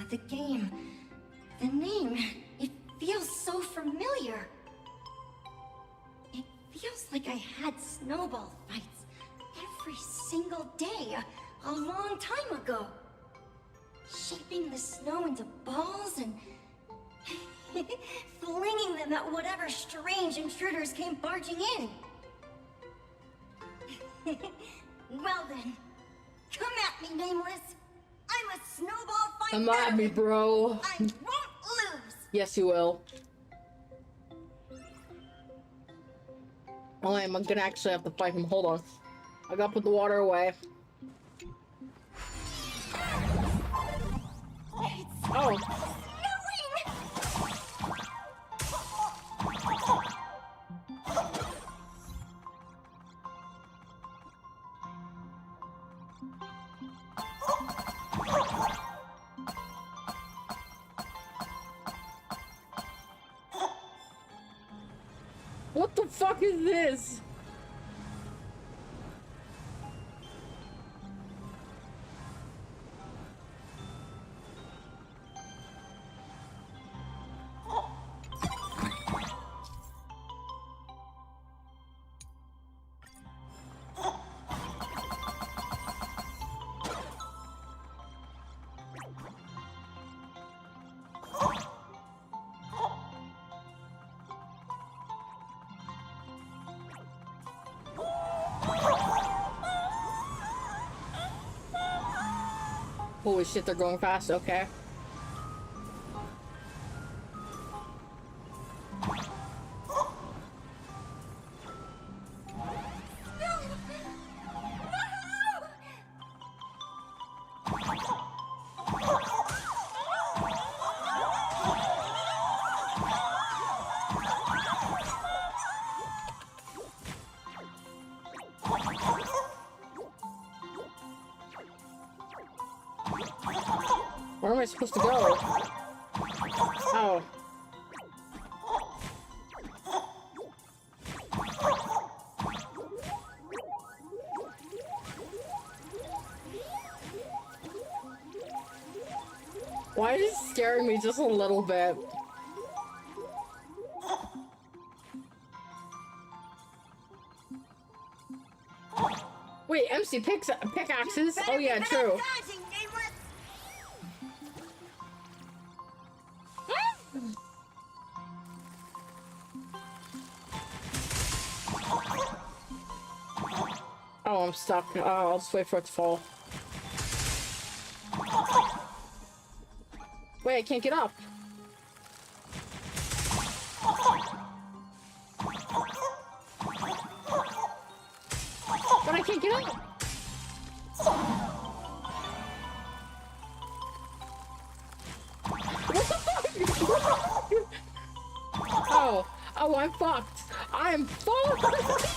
The game, the name, it feels so familiar. It feels like I had snowball fights every single day a long time ago. Shaping the snow into balls and flinging them at whatever strange intruders came barging in. Well then, come at me, Nameless. I'm a snowball fight. Come at me, bro. I won't lose. Yes, you will. Oh, I'm gonna actually have to fight him. Hold on. I gotta put the water away. Oh. What the fuck is this? Holy shit, they're going fast, okay. Where am I supposed to go? Oh. Why is it scaring me just a little bit? Wait, MC pickaxes? Oh yeah, true. Oh, I'm stuck. Oh, I'll just wait for it to fall. Wait, I can't get up. But I can't get up. What the fuck? Oh, I'm fucked. I'm fucked.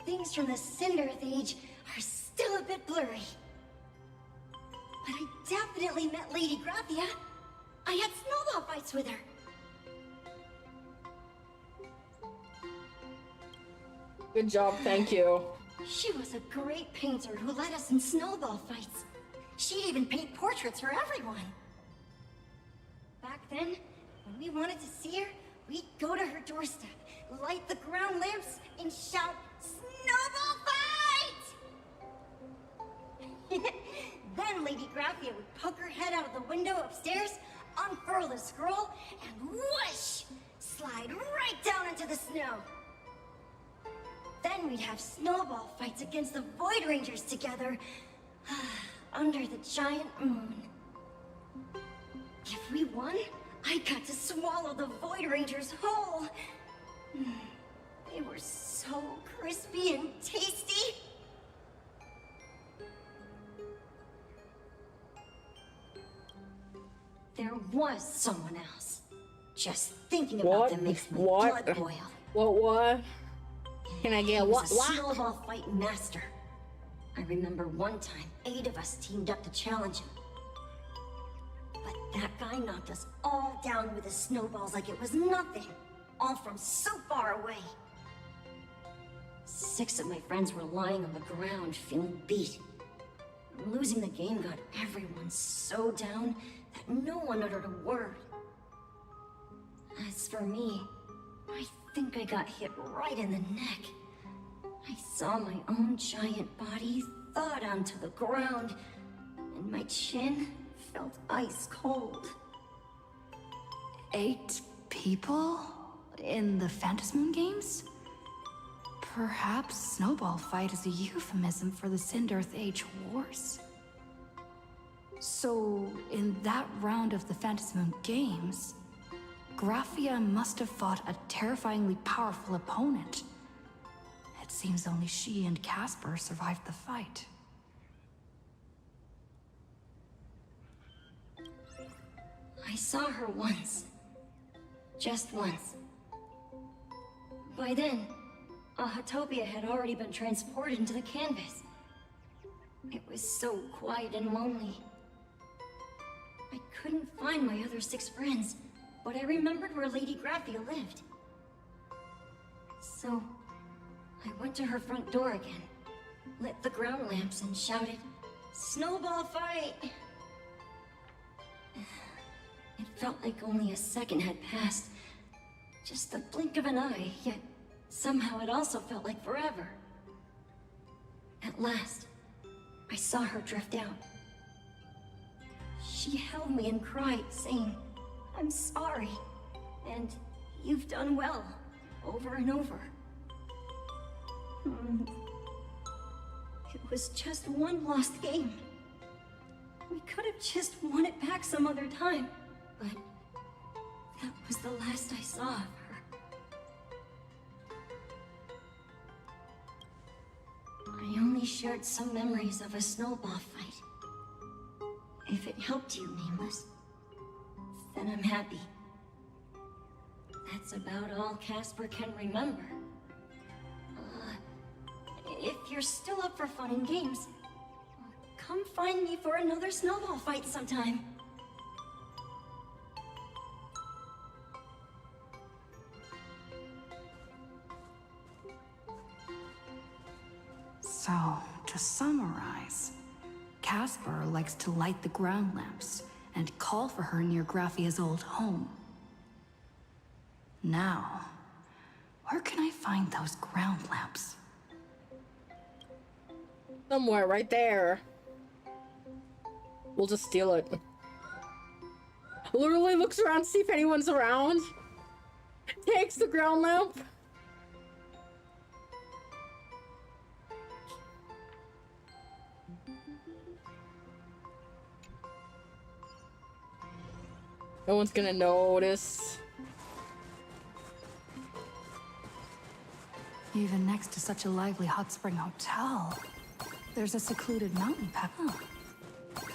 Things from the Cinderth Age are still a bit blurry. But I definitely met Lady Graphia. I had snowball fights with her. Good job, thank you. She was a great painter who led us in snowball fights. She'd even paint portraits for everyone. Back then, when we wanted to see her, we'd go to her doorstep, light the ground lamps, and shout, "Snowball fight!" Then Lady Graphia would poke her head out of the window upstairs, unfurl the scroll, and whoosh! Slide right down into the snow. Then we'd have snowball fights against the Void Rangers together, under the giant moon. If we won, I got to swallow the Void Rangers whole. They were so crispy and tasty. was someone else. Just thinking about them makes my blood boil. What? Can I get He what? was a snowball fight master. I remember one time, 8 of us teamed up to challenge him. But that guy knocked us all down with his snowballs like it was nothing. All from so far away. 6 of my friends were lying on the ground, feeling beat. Losing the game got everyone so down that no one uttered a word. As for me, I think I got hit right in the neck. I saw my own giant body thaw down to the ground, and my chin felt ice cold. 8 people in the Phantasmoon games? Perhaps Snowball Fight is a euphemism for the Cinderth Age Wars? So, in that round of the Phantasmoon games, Graphia must have fought a terrifyingly powerful opponent. It seems only she and Casper survived the fight. I saw her once. Just once. By then, Ahatopia had already been transported into the canvas. It was so quiet and lonely. I couldn't find my other 6 friends, but I remembered where Lady Graphia lived. So, I went to her front door again, lit the ground lamps and shouted, "Snowball fight!" It felt like only a second had passed. Just the blink of an eye, yet somehow it also felt like forever. At last, I saw her drift out. She held me and cried, saying, "I'm sorry, and you've done well," over and over. It was just one lost game. We could have just won it back some other time, but that was the last I saw of her. I only shared some memories of a snowball fight. If it helped you, Nameless, then I'm happy. That's about all Casper can remember. If you're still up for fun and games, come find me for another snowball fight sometime. So, to summarize, Casper likes to light the ground lamps and call for her near Graphia's old home. Now, where can I find those ground lamps? Somewhere right there. We'll just steal it. Literally looks around to see if anyone's around. Takes the ground lamp. No one's gonna notice. Even next to such a lively hot spring hotel, there's a secluded mountain path.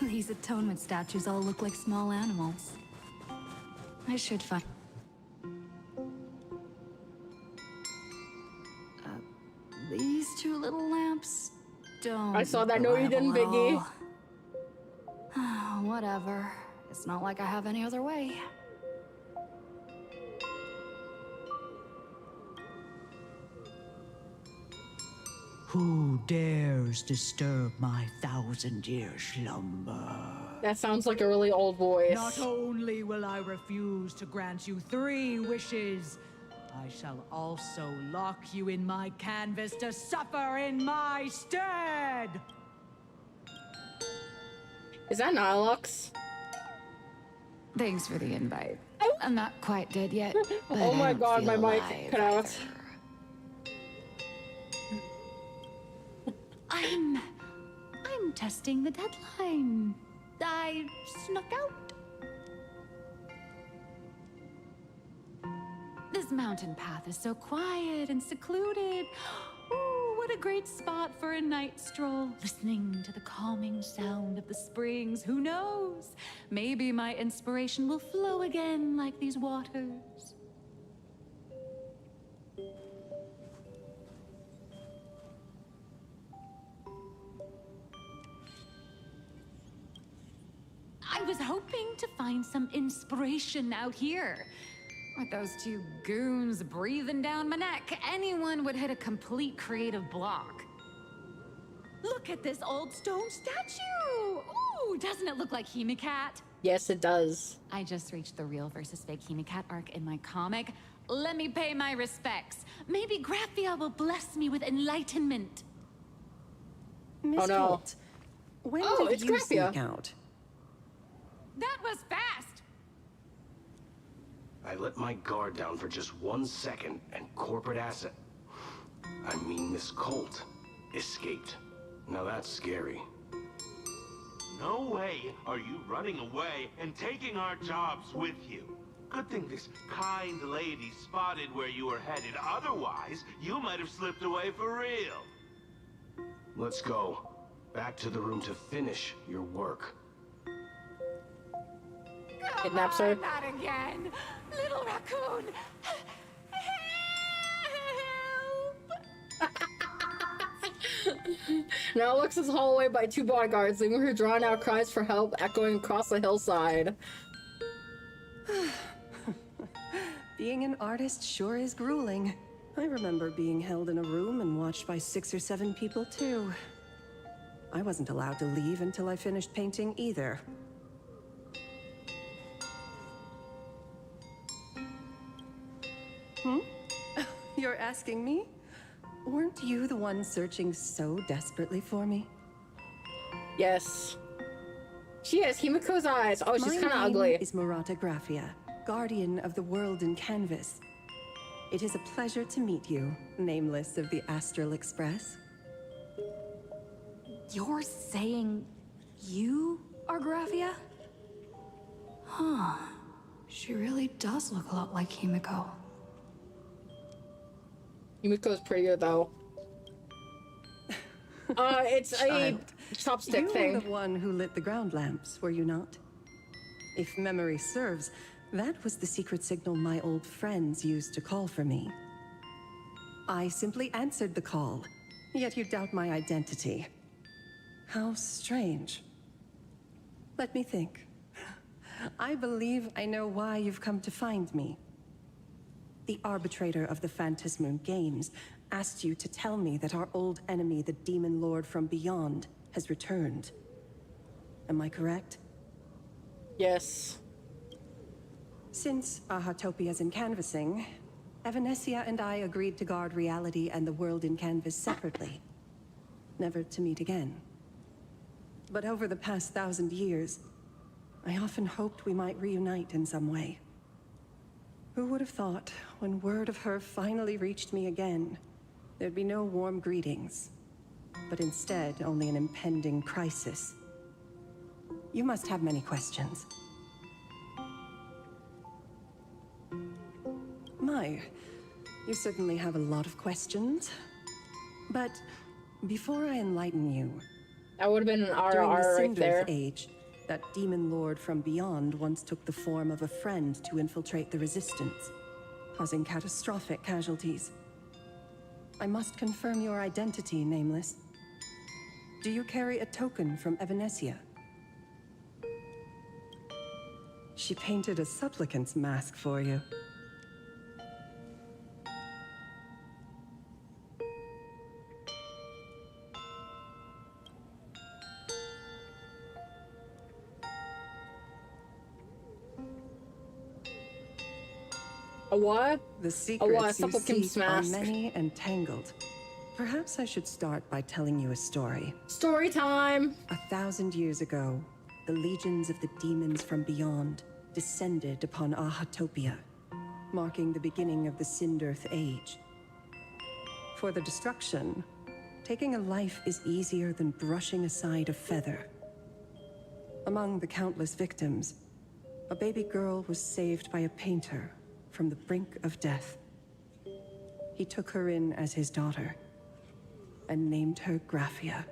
These atonement statues all look like small animals. I should find... these 2 little lamps don't... I saw that. No, you didn't, Biggie. Whatever. It's not like I have any other way. Who dares disturb my 1,000-year slumber? That sounds like a really old voice. Not only will I refuse to grant you 3 wishes, I shall also lock you in my canvas to suffer in my stead! Is that Nilux? Thanks for the invite. I'm not quite dead yet. Oh my god, my mic cut out. I'm testing the deadline. I snuck out. This mountain path is so quiet and secluded. Ooh, what a great spot for a night stroll, listening to the calming sound of the springs. Who knows? Maybe my inspiration will flow again like these waters. I was hoping to find some inspiration out here. With those two goons breathing down my neck, anyone would hit a complete creative block. Look at this old stone statue! Ooh, doesn't it look like Hemicat? Yes, it does. I just reached the real versus fake Hemicat arc in my comic. Let me pay my respects. Maybe Graphia will bless me with enlightenment. Miss Holt, when did it's you Graphia. sneak out? That was fast! I let my guard down for just 1 second, and corporate asset, I mean Miss Colt, escaped. Now that's scary. No way are you running away and taking our jobs with you. Good thing this kind lady spotted where you were headed. Otherwise, you might have slipped away for real. Let's go. Back to the room to finish your work. Kidnaps her. Not again! Little raccoon! Now Alexa's hauled away by 2 bodyguards, leaving her drawing out cries for help echoing across the hillside. Being an artist sure is grueling. I remember being held in a room and watched by 6 or 7 people too. I wasn't allowed to leave until I finished painting either. You're asking me? Weren't you the one searching so desperately for me? Yes. She has Himiko's eyes. Oh, she's kind of ugly. My name is Murata Graphia, guardian of the world in canvas. It is a pleasure to meet you, nameless of the Astral Express. You're saying you are Graphia? Huh. She really does look a lot like Himiko. Himiko's prettier though. It's a chopstick you thing. were the one who lit the ground lamps, were you not? If memory serves, that was the secret signal my old friends used to call for me. I simply answered the call, yet you doubt my identity. How strange. Let me think. I believe I know why you've come to find me. The arbitrator of the Phantasmoon Games asked you to tell me that our old enemy, the Demon Lord from Beyond, has returned. Am I correct? Yes. Since Ahatopia's in canvassing, Evanesia and I agreed to guard reality and the world in canvas separately, never to meet again. But over the past 1,000 years, I often hoped we might reunite in some way. Who would have thought, when word of her finally reached me again, there'd be no warm greetings, but instead only an impending crisis? You must have many questions. My, you certainly have a lot of questions. But before I enlighten you, that would have been an during the RR right Cinderth there. Age, that demon lord from beyond once took the form of a friend to infiltrate the resistance, causing catastrophic casualties. I must confirm your identity, Nameless. Do you carry a token from Evanesia? She painted a supplicant's mask for you. A what? The secrets you Supplicant's seek are mask. many and tangled. Perhaps I should start by telling you a story. Story time! 1,000 years ago, the legions of the demons from beyond descended upon Ahatopia, marking the beginning of the Cinderth Age. For the destruction, taking a life is easier than brushing aside a feather. Among the countless victims, a baby girl was saved by a painter from the brink of death. He took her in as his daughter. and named her Graphia.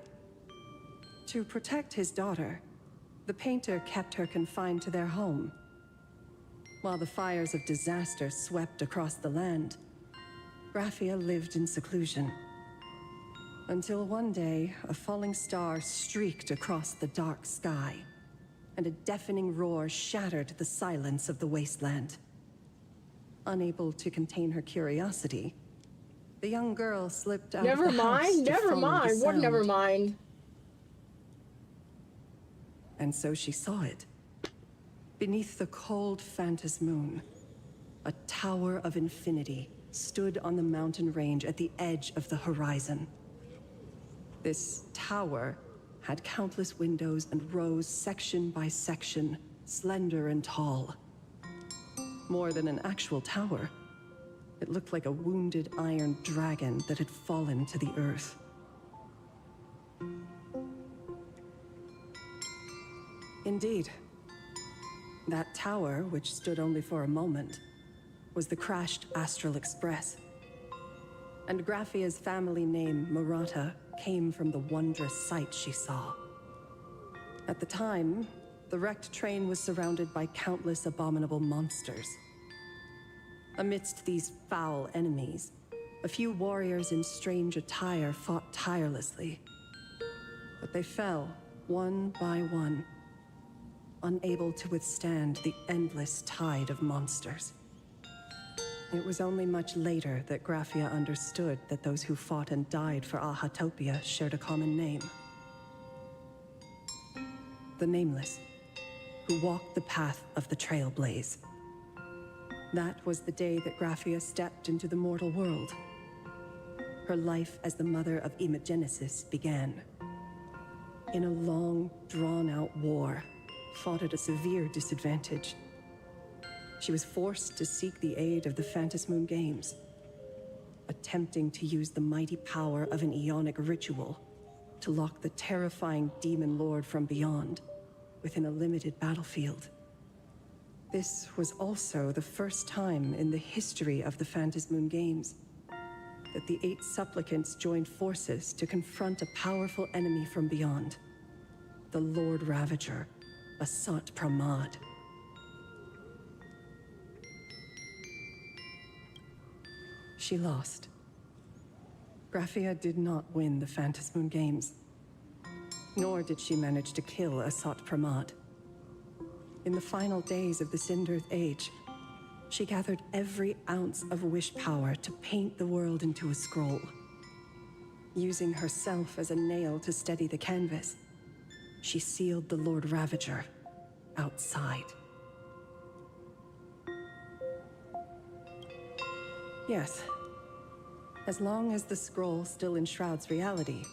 To protect his daughter, the painter kept her confined to their home. While the fires of disaster swept across the land, Graphia lived in seclusion. Until one day, a falling star streaked across the dark sky, and a deafening roar shattered the silence of the wasteland. Unable to contain her curiosity, the young girl slipped out of the house to Never follow the mind. What? Never sound. mind. And so she saw it. Beneath the cold Phantos moon, a tower of infinity stood on the mountain range at the edge of the horizon. This tower had countless windows and rose section by section, slender and tall. More than an actual tower, it looked like a wounded iron dragon that had fallen to the earth. Indeed, that tower, which stood only for a moment, was the crashed Astral Express. And Graphia's family name, Murata, came from the wondrous sight she saw. At the time, the wrecked train was surrounded by countless abominable monsters. Amidst these foul enemies, a few warriors in strange attire fought tirelessly. But they fell, one by one, unable to withstand the endless tide of monsters. It was only much later that Graphia understood that those who fought and died for Ahatopia shared a common name. The Nameless, who walked the path of the Trailblaze. That was the day that Graphia stepped into the mortal world. Her life as the mother of Imogenesis began. In a long, drawn-out war, fought at a severe disadvantage. She was forced to seek the aid of the Phantos Moon Games, attempting to use the mighty power of an Ionic ritual to lock the terrifying demon lord from beyond within a limited battlefield. This was also the first time in the history of the Phantos Moon Games that the 8 supplicants joined forces to confront a powerful enemy from beyond, the Lord Ravager, Hsr Pramad. She lost. Graphia did not win the Phantos Moon Games, nor did she manage to kill Hsr Pramad. In the final days of the Cinderth Age, she gathered every ounce of wish power to paint the world into a scroll. Using herself as a nail to steady the canvas, she sealed the Lord Ravager outside. Yes. As long as the scroll still enshrouds reality,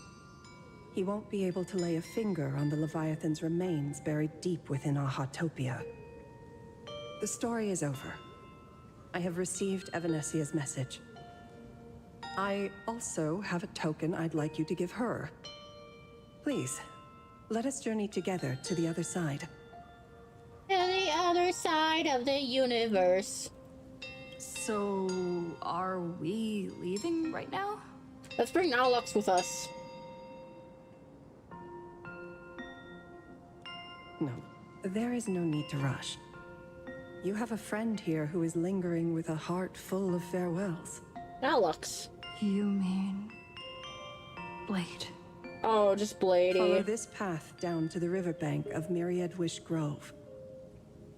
he won't be able to lay a finger on the Leviathan's remains buried deep within Ahatopia. The story is over. I have received Evanesia's message. I also have a token I'd like you to give her. Please, let us journey together to the other side. To the other side of the universe. So, are we leaving right now? Let's bring Nalux with us. No, there is no need to rush. You have a friend here who is lingering with a heart full of farewells. Nalux. You mean... Blade? Oh, just Bladey. Follow this path down to the riverbank of Myriad Wish Grove.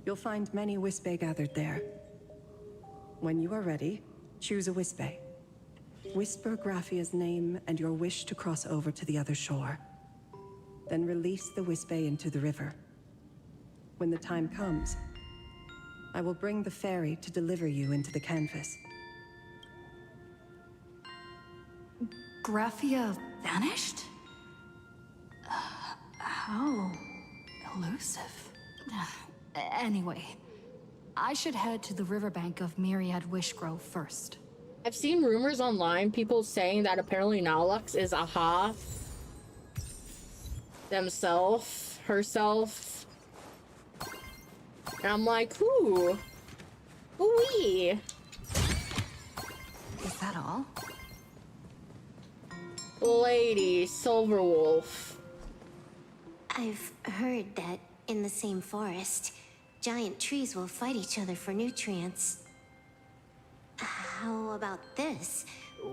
You'll find many Wispe gathered there. When you are ready, choose a Wispe. Whisper Graphia's name and your wish to cross over to the other shore. Then release the Wispe into the river. When the time comes, I will bring the ferry to deliver you into the canvas. Graphia vanished? How elusive. Anyway, I should head to the riverbank of Myriad Wish Grove first. I've seen rumors online, people saying that apparently Nalux is Aha herself. And I'm like, who? Who-wee? Is that all? Lady Silverwolf. I've heard that in the same forest, giant trees will fight each other for nutrients. How about this?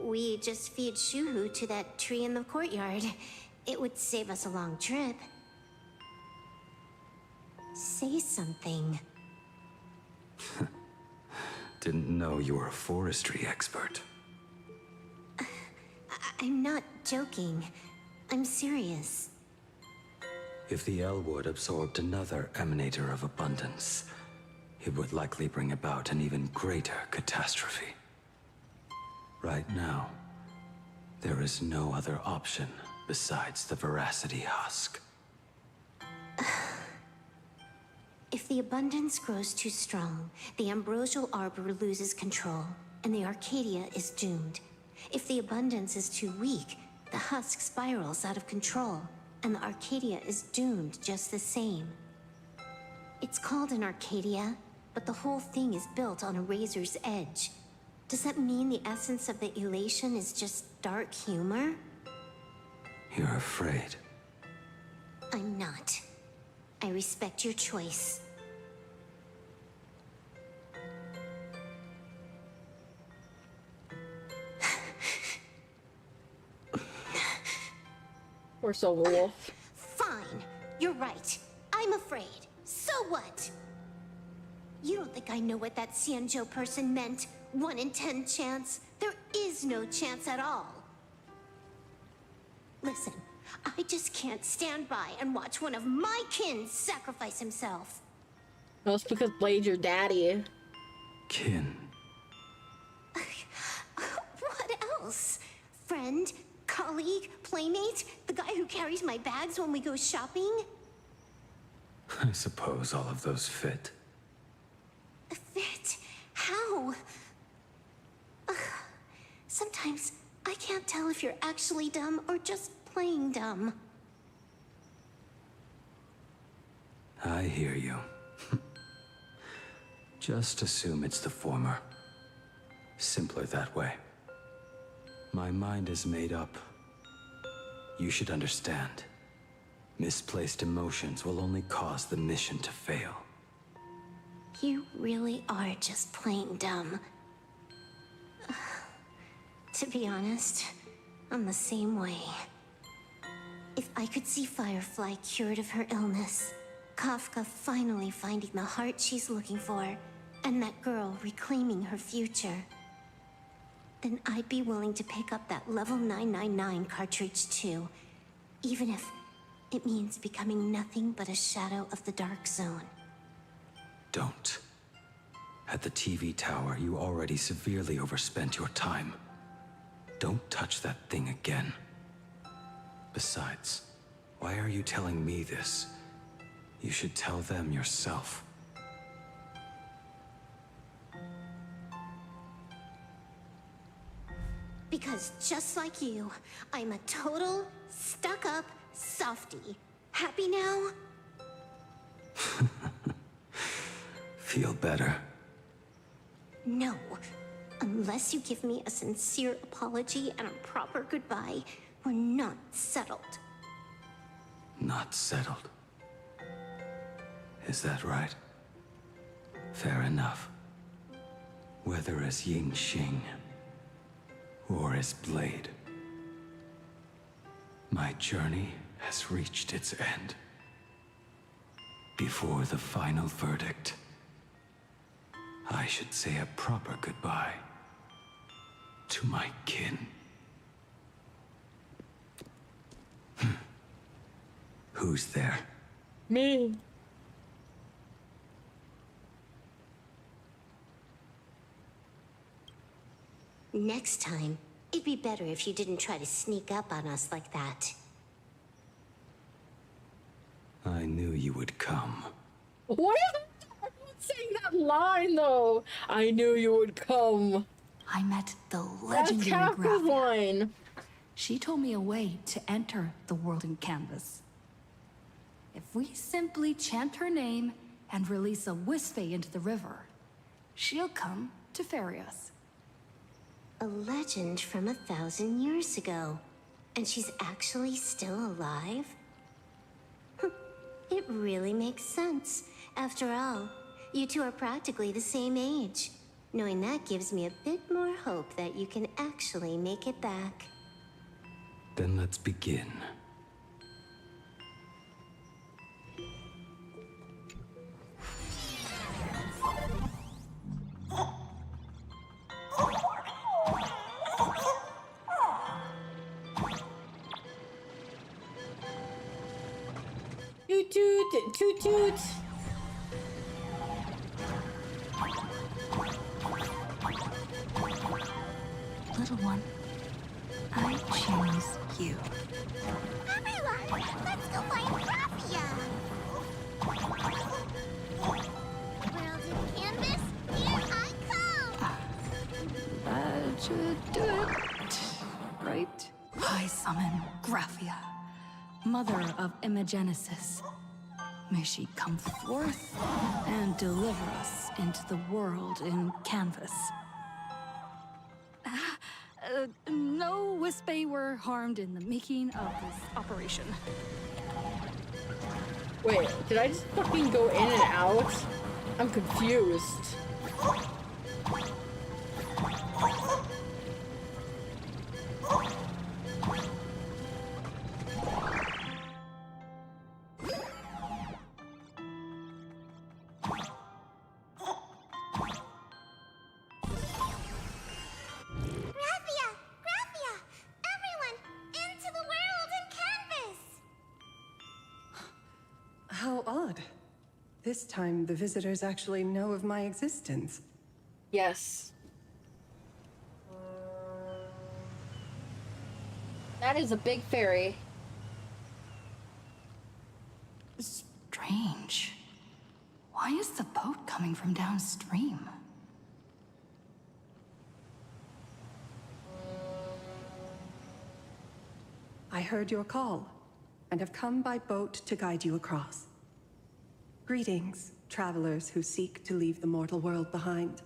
We just feed Shuhu to that tree in the courtyard. It would save us a long trip. Say something. Didn't know you were a forestry expert. I'm not joking. I'm serious. If the Elwood absorbed another emanator of abundance, it would likely bring about an even greater catastrophe. Right now, there is no other option besides the Veracity Husk. If the abundance grows too strong, the ambrosial arbor loses control, and the Arcadia is doomed. If the abundance is too weak, the husk spirals out of control, and the Arcadia is doomed just the same. It's called an Arcadia, but the whole thing is built on a razor's edge. Does that mean the essence of the elation is just dark humor? You're afraid. I'm not. I respect your choice. Or Silverwolf. Fine. You're right. I'm afraid. So what? You don't think I know what that Xianzhou person meant? 1 in 10 chance? There is no chance at all. Listen, I just can't stand by and watch one of my kin sacrifice himself. No, it's because Blade's your daddy. Kin. What else? Friend? Colleague? Playmate? The guy who carries my bags when we go shopping? I suppose all of those fit. Fit? How? Sometimes I can't tell if you're actually dumb or just playing dumb. I hear you. Just assume it's the former. Simpler that way. My mind is made up. You should understand. Misplaced emotions will only cause the mission to fail. You really are just plain dumb. To be honest, I'm the same way. If I could see Firefly cured of her illness, Kafka finally finding the heart she's looking for, and that girl reclaiming her future, then I'd be willing to pick up that level 999 cartridge too, even if it means becoming nothing but a shadow of the Dark Zone. Don't. At the TV tower, you already severely overspent your time. Don't touch that thing again. Besides, why are you telling me this? You should tell them yourself. Because just like you, I'm a total, stuck-up softie. Happy now? Feel better? No. Unless you give me a sincere apology and a proper goodbye, we're not settled. Not settled. Is that right? Fair enough. Whether as Ying Xing or as Blade, my journey has reached its end. Before the final verdict, I should say a proper goodbye to my kin. Who's there? Me. Next time, it'd be better if you didn't try to sneak up on us like that. I knew you would come. What is everyone saying that line though? I knew you would come. I met the legendary That's Kafka's line. She told me a way to enter the world in canvas. If we simply chant her name and release a Wisfei into the river, she'll come to ferry us. A legend from 1,000 years ago. And she's actually still alive? It really makes sense. After all, you two are practically the same age. Knowing that gives me a bit more hope that you can actually make it back. Then let's begin. Toot toot, toot toot. Little one, I choose you. Everyone, let's go find Raffia! World in canvas, here I come! That should do it, right? I summon Graphia, mother of Imagenesis. May she come forth and deliver us into the world in canvas. No Wispy were harmed in the making of this operation. Wait, did I just fucking go in and out? I'm confused. How odd. This time, the visitors actually know of my existence. Yes. That is a big fairy. Strange. Why is the boat coming from downstream? I heard your call, and have come by boat to guide you across. Greetings, travelers who seek to leave the mortal world behind.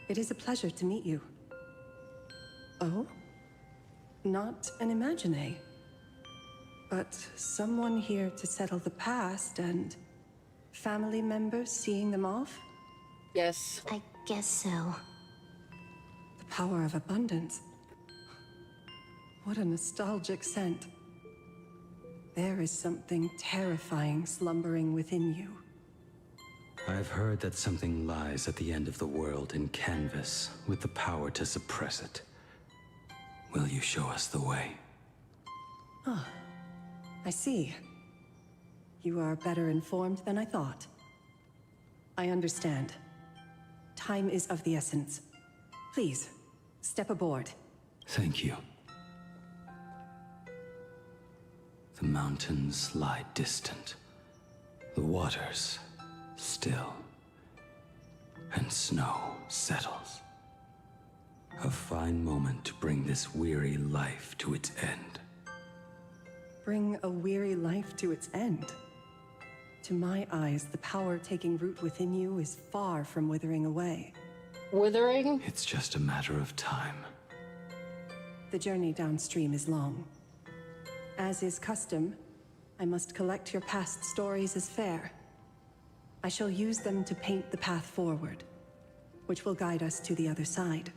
It is a pleasure to meet you. Oh? Not an Imagine, but someone here to settle the past and family members seeing them off? Yes. I guess so. The power of abundance. What a nostalgic scent. There is something terrifying slumbering within you. I've heard that something lies at the end of the world in canvas with the power to suppress it. Will you show us the way? Ah, I see. You are better informed than I thought. I understand. Time is of the essence. Please, step aboard. Thank you. The mountains lie distant. The waters still. And snow settles. A fine moment to bring this weary life to its end. Bring a weary life to its end. To my eyes, the power taking root within you is far from withering away. Withering? It's just a matter of time. The journey downstream is long. As is custom, I must collect your past stories as fair. I shall use them to paint the path forward, which will guide us to the other side.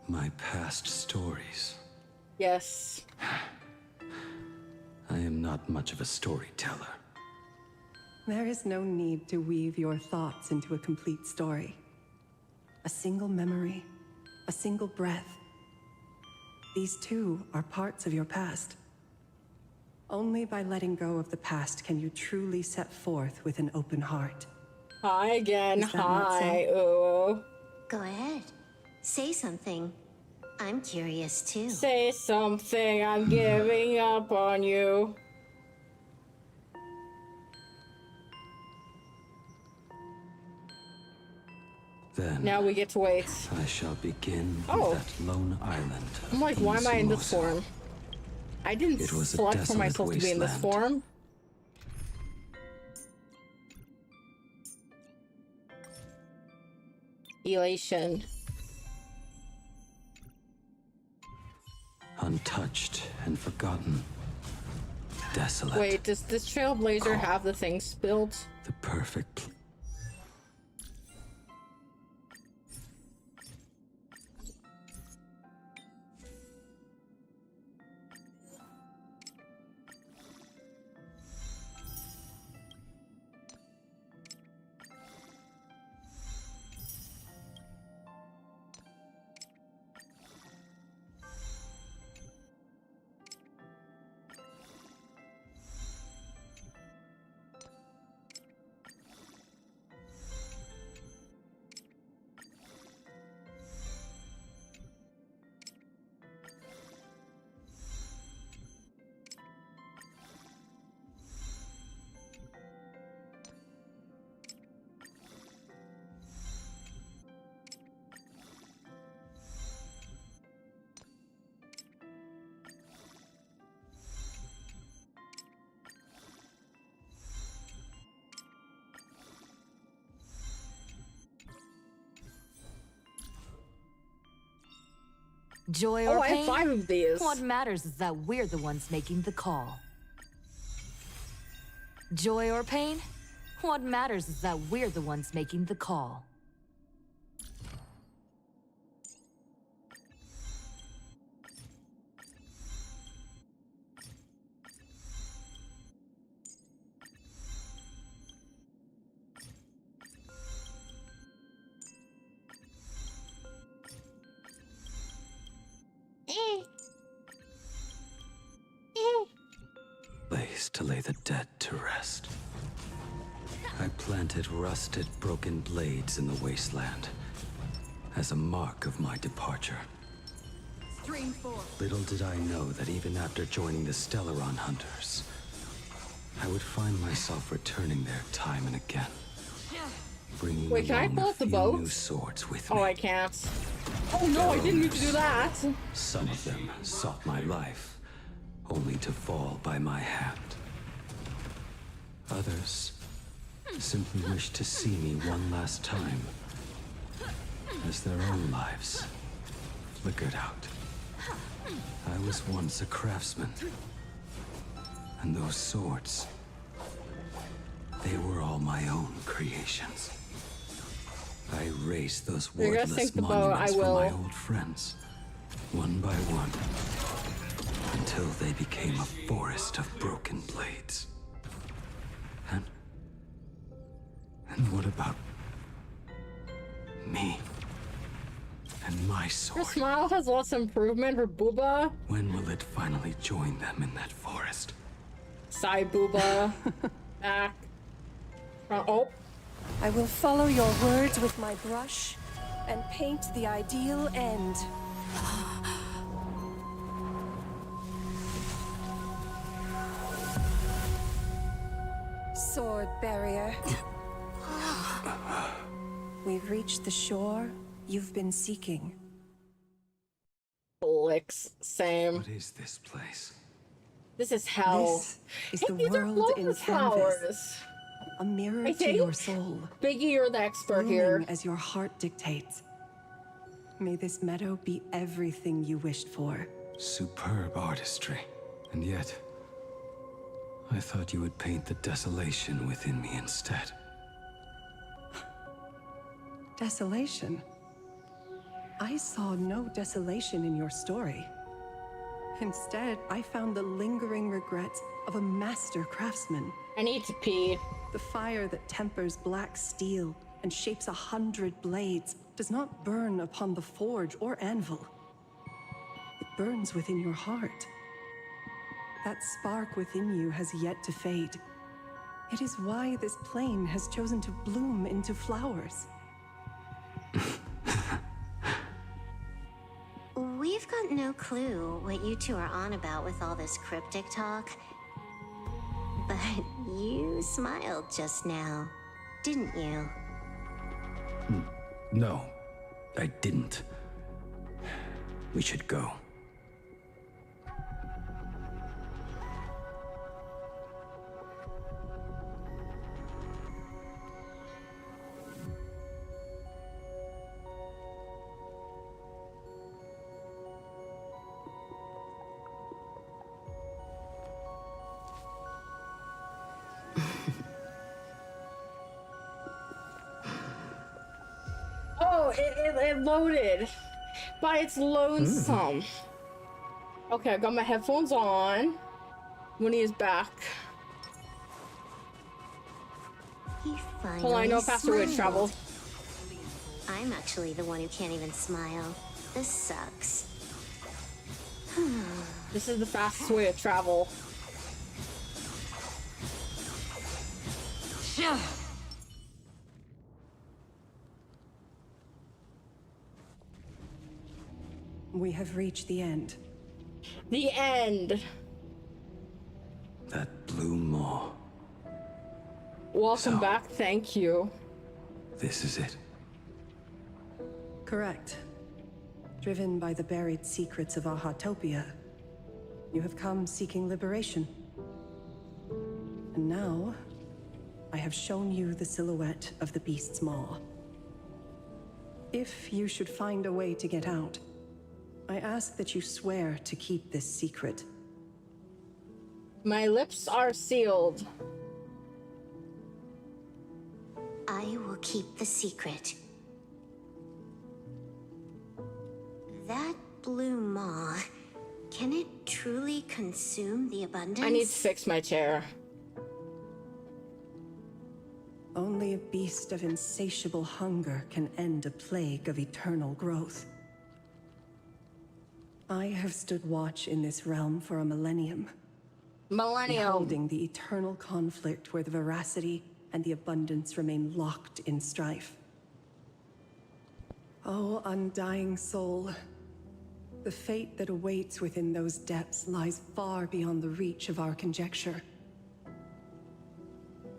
My past stories. Yes. I am not much of a storyteller. There is no need to weave your thoughts into a complete story. A single memory, a single breath. These too are parts of your past. Only by letting go of the past can you truly set forth with an open heart. Hi again. Is that not so? Hi. Ooh. Go ahead. Say something. I'm curious too. Say something. I'm giving up on you. Then Now we get to wait. I shall begin Oh. with that lone island. I'm like, why am I in this form? I didn't It was a select for desolate myself to be in this wasteland. form. Elation. untouched and forgotten. Desolate. Wait, does this trailblazer have the thing spilled? The perfect Joy or I have pain? 5 of these. What matters is that we're the ones making the call. Joy or pain? What matters is that we're the ones making the call. place to lay the dead to rest. I planted rusted, broken blades in the wasteland as a mark of my departure. Stream 4. Little did I know that even after joining the Stellaron Hunters, I would find myself returning there time and again, bringing Wait, can I along pull a up the few boat? new swords with me. Oh, I can't. Oh no, I didn't need to do that. Some of them sought my life, only to fall by my hand. Others simply wished to see me one last time, as their own lives flickered out. I was once a craftsman, and those swords, they were all my own creations. I raised those You're gonna wordless sink the boat, monuments I for my will. old friends, one by one, until they became a forest of broken blades. And what about me and my sword? Your smile has lost improvement for Booba. When will it finally join them in that forest? Sigh, Booba. Back. Front. Oh. I will follow your words with my brush and paint the ideal end. Sword barrier. We've reached the shore you've been seeking. Licks. Same. What is this place? This is hell. This is Hey, the these are world in lotus canvas. flowers. A mirror I to think. your soul. Biggie, you're the expert blooming here. as your heart dictates. May this meadow be everything you wished for. Superb artistry. And yet, I thought you would paint the desolation within me instead. Desolation? I saw no desolation in your story. Instead, I found the lingering regrets of a master craftsman. I need to pee. The fire that tempers black steel and shapes 100 blades does not burn upon the forge or anvil. It burns within your heart. That spark within you has yet to fade. It is why this plane has chosen to bloom into flowers. We've got no clue what you two are on about with all this cryptic talk. But you smiled just now, didn't you? No, I didn't. We should go. it loaded. But it's lonesome. Okay, I got my headphones on. Moonie is back. He finally Hold on, I know a faster way to travel. I'm actually the one who can't even smile. This sucks. This is the fastest way to travel. We have reached the end. The end. That blue maw. Welcome back, thank you. This is it. Correct. Driven by the buried secrets of Ahatopia, you have come seeking liberation. And now, I have shown you the silhouette of the beast's maw. If you should find a way to get out, I ask that you swear to keep this secret. My lips are sealed. I will keep the secret. That blue maw, can it truly consume the abundance? I need to fix my chair. Only a beast of insatiable hunger can end a plague of eternal growth. I have stood watch in this realm for a millennium. Beholding the eternal conflict where the veracity and the abundance remain locked in strife. Oh, undying soul. The fate that awaits within those depths lies far beyond the reach of our conjecture.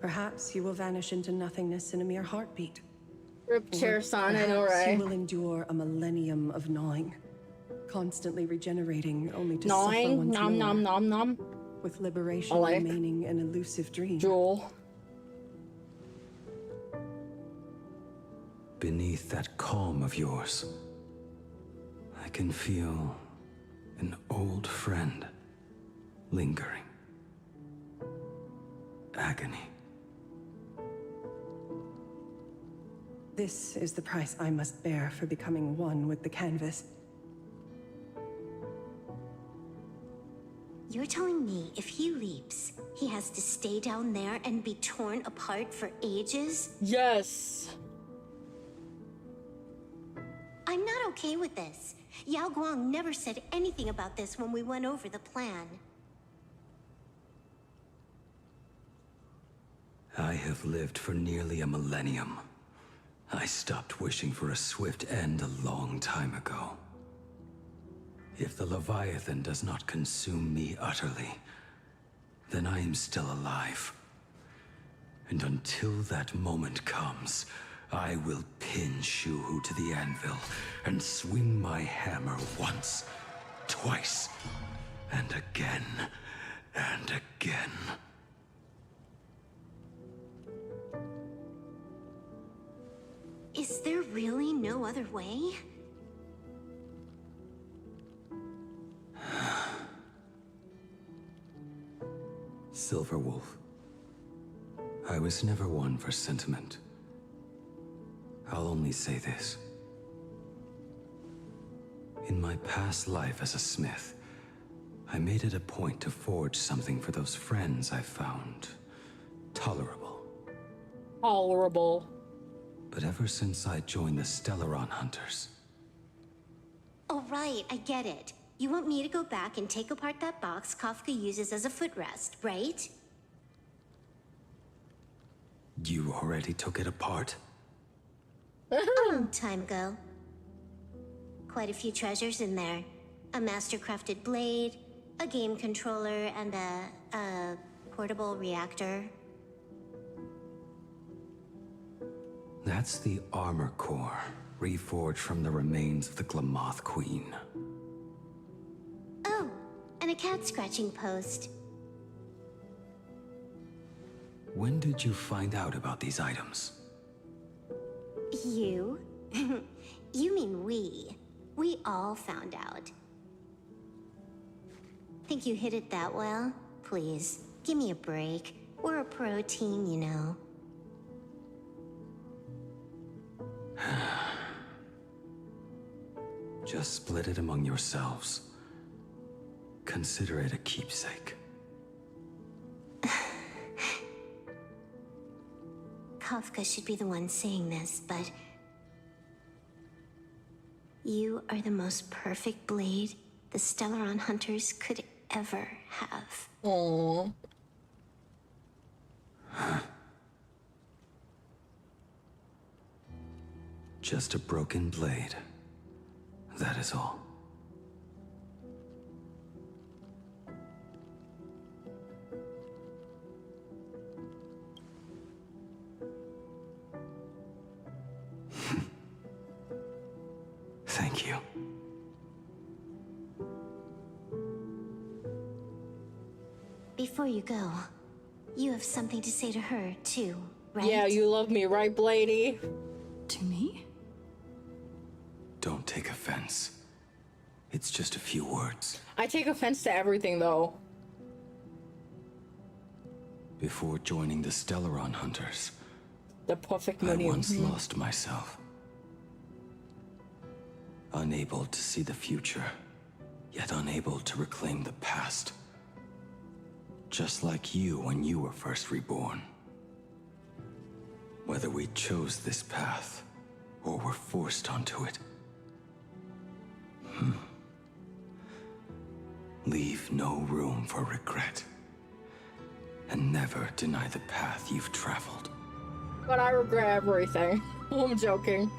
Perhaps you will vanish into nothingness in a mere heartbeat. Rip chair son, I know, right? You will endure a millennium of gnawing, constantly regenerating only to Gnawing? suffer once Nom more. nom nom nom. With liberation Like remaining an elusive dream. Jewel. Beneath that calm of yours, I can feel an old friend lingering. Agony. This is the price I must bear for becoming one with the canvas. You're telling me if he leaps, he has to stay down there and be torn apart for ages? Yes. I'm not okay with this. Yao Guang never said anything about this when we went over the plan. I have lived for nearly a millennium. I stopped wishing for a swift end a long time ago. If the Leviathan does not consume me utterly, then I am still alive. And until that moment comes, I will pin Shuhu to the anvil and swing my hammer once, twice, and again, and again. Is there really no other way? Silverwolf. I was never one for sentiment. I'll only say this. In my past life as a smith, I made it a point to forge something for those friends I found tolerable. Tolerable. But ever since I joined the Stellaron Hunters... Oh, right, I get it. You want me to go back and take apart that box Kafka uses as a footrest, right? You already took it apart? A long time ago. Quite a few treasures in there. A master-crafted blade, a game controller, and a portable reactor. That's the armor core, reforged from the remains of the Glamoth Queen. Oh, and a cat-scratching post. When did you find out about these items? You? You mean we. We all found out. Think you hid it that well? Please, give me a break. We're a pro team, you know. Just split it among yourselves. Consider it a keepsake. Kafka should be the one saying this, but you are the most perfect blade the Stellaron hunters could ever have. Aww. Just a broken blade. That is all. Thank you. Before you go, you have something to say to her, too, right? Yeah, you love me, right, Blady? To me? Don't take offense. It's just a few words. I take offense to everything, though. Before joining the Stellaron hunters, the perfect I Moonie. once lost myself. Unable to see the future, yet unable to reclaim the past. Just like you when you were first reborn. Whether we chose this path, or were forced onto it. Leave no room for regret. And never deny the path you've traveled. But I regret everything. I'm joking.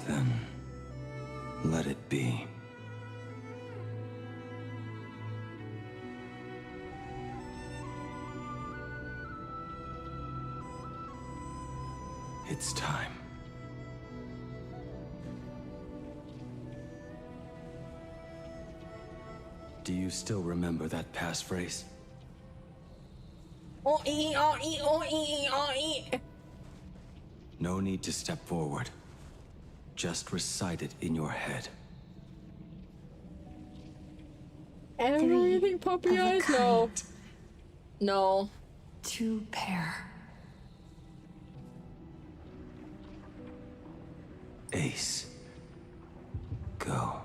Then, let it be. It's time. Do you still remember that passphrase? No need to step forward. Just recite it in your head. Everything puppy eyes? No. No. Two pair. Ace. Go.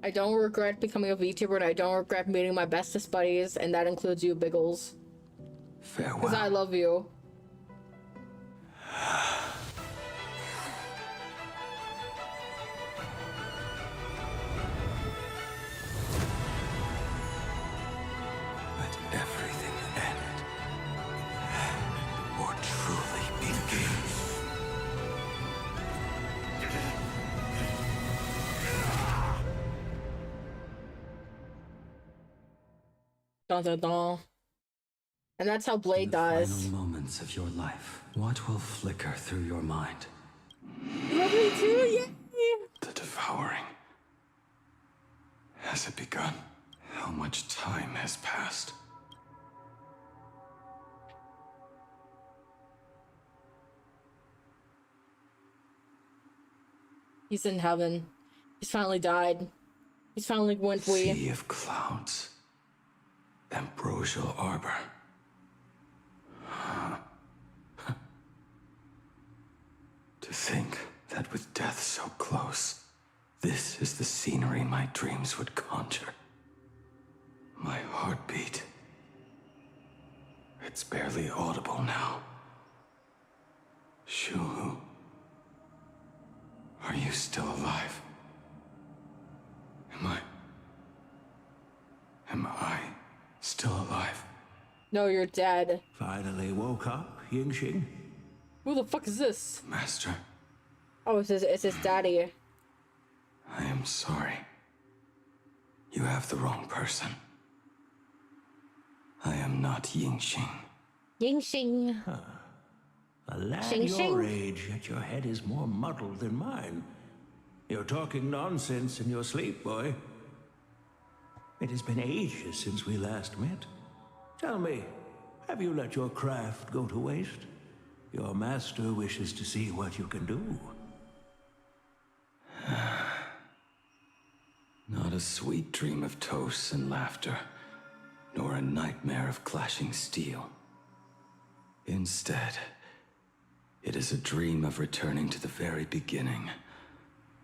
I don't regret becoming a VTuber, and I don't regret meeting my bestest buddies, and that includes you, Biggles. Farewell. Because I love you. Let everything end, or truly begin. Dun, dun, dun. And that's how Blade dies. Final moments of your life, what will flicker through your mind? Love me too, yay! The devouring. Has it begun? How much time has passed? He's in heaven. He's finally died. He's finally went we. Sea of clouds. Ambrosial arbor. To think that with death so close, this is the scenery my dreams would conjure. My heartbeat. It's barely audible now. Shuhu. Are you still alive? Am I still alive? No, you're dead. Finally woke up, Yingxing? Who the fuck is this? Master. Oh, it's his daddy. I am sorry. You have the wrong person. I am not Yingxing. Yingxing. A lad Xing your Xing. age, yet your head is more muddled than mine. You're talking nonsense in your sleep, boy. It has been ages since we last met. Tell me, have you let your craft go to waste? Your master wishes to see what you can do. Not a sweet dream of toasts and laughter, nor a nightmare of clashing steel. Instead, It is a dream of returning to the very beginning,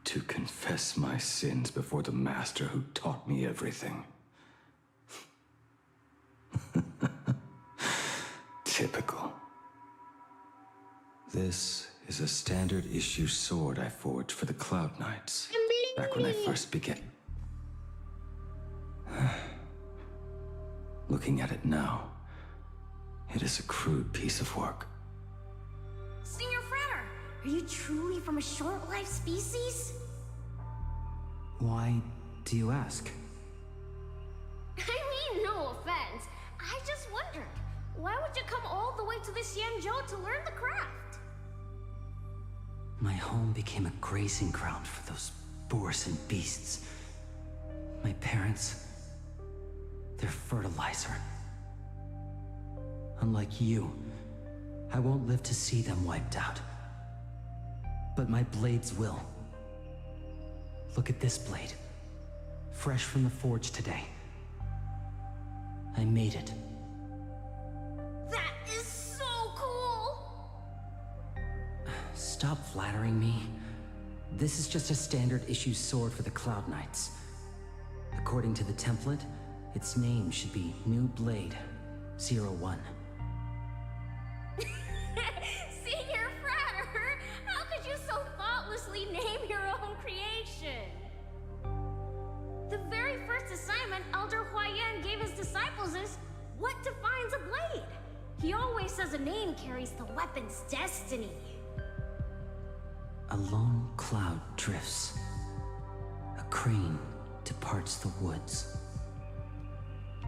to confess my sins before the master who taught me everything. Typical. This is a standard issue sword I forged for the Cloud Knights, back when I first began. Looking at it now, it is a crude piece of work. Senior Frater, are you truly from a short-lived species? Why do you ask? I mean, no offense. I just wondered, why would you come all the way to this Yanzhou to learn the craft? My home became a grazing ground for those boars and beasts. My parents, they're fertilizer. Unlike you, I won't live to see them wiped out. But my blades will. Look at this blade. Fresh from the forge today. I made it. That is so cool! Stop flattering me. This is just a standard issue sword for the Cloud Knights. According to the template, its name should be New Blade 01. Senior Frater, how could you so thoughtlessly name your own creation? The very first assignment Elder Huayan gave his disciples is what defines a blade. He always says a name carries the weapon's destiny. A lone cloud drifts. A crane departs the woods.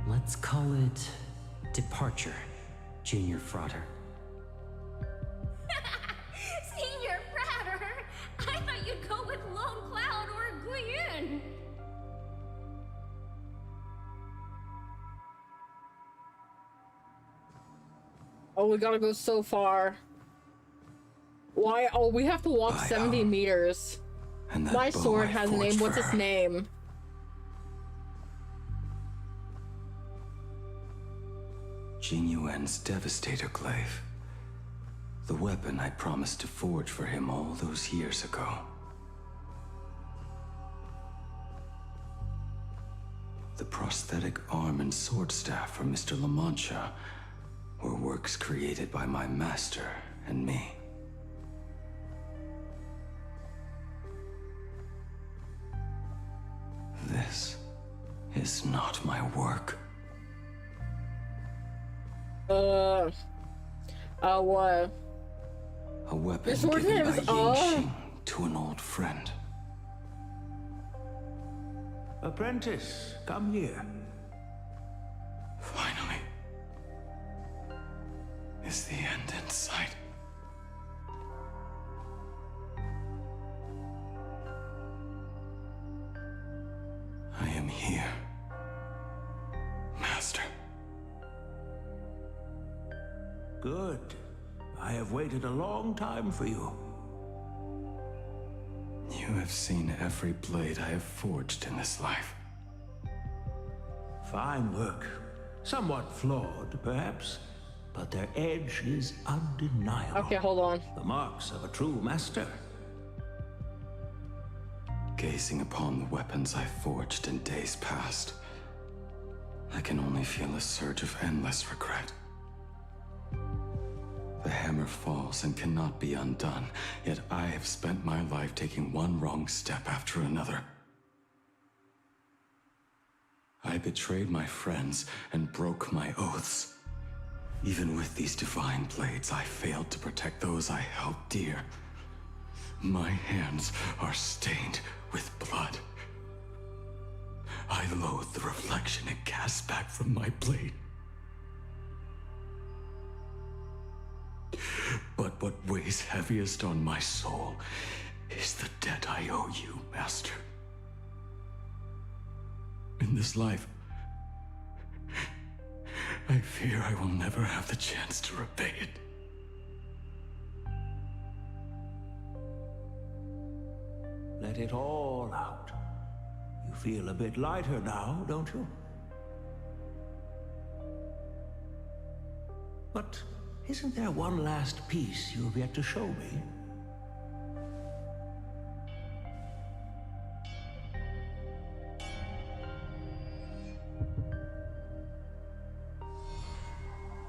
Let's call it Departure, Junior Frater. Senior Frater, I thought you'd go with Lone Cloud or Guiyun. Oh, we gotta go so far. Why? Oh, we have to walk 70 meters. And that My bow sword I has a name. forged What's for its her. name? Jing Yuan's Devastator Glaive. The weapon I promised to forge for him all those years ago. The prosthetic arm and sword staff for Mr. La Mancha were works created by my master and me. This is not my work. What? A weapon Your sword's given name by is Ying Xing to an old friend. Apprentice, come here. Finally. Is the end in sight? I am here, Master. Good. I have waited a long time for you. You have seen every blade I have forged in this life. Fine work. Somewhat flawed, perhaps, but their edge is undeniable. Okay, hold on. The marks of a true master. Gazing upon the weapons I forged in days past, I can only feel a surge of endless regret. The hammer falls and cannot be undone, yet I have spent my life taking one wrong step after another. I betrayed my friends and broke my oaths. Even with these divine blades, I failed to protect those I held dear. My hands are stained with blood. I loathe the reflection it casts back from my blade. But what weighs heaviest on my soul is the debt I owe you, Master. In this life, I fear I will never have the chance to repay it. Let it all out. You feel a bit lighter now, don't you? But Isn't there one last piece you have yet to show me?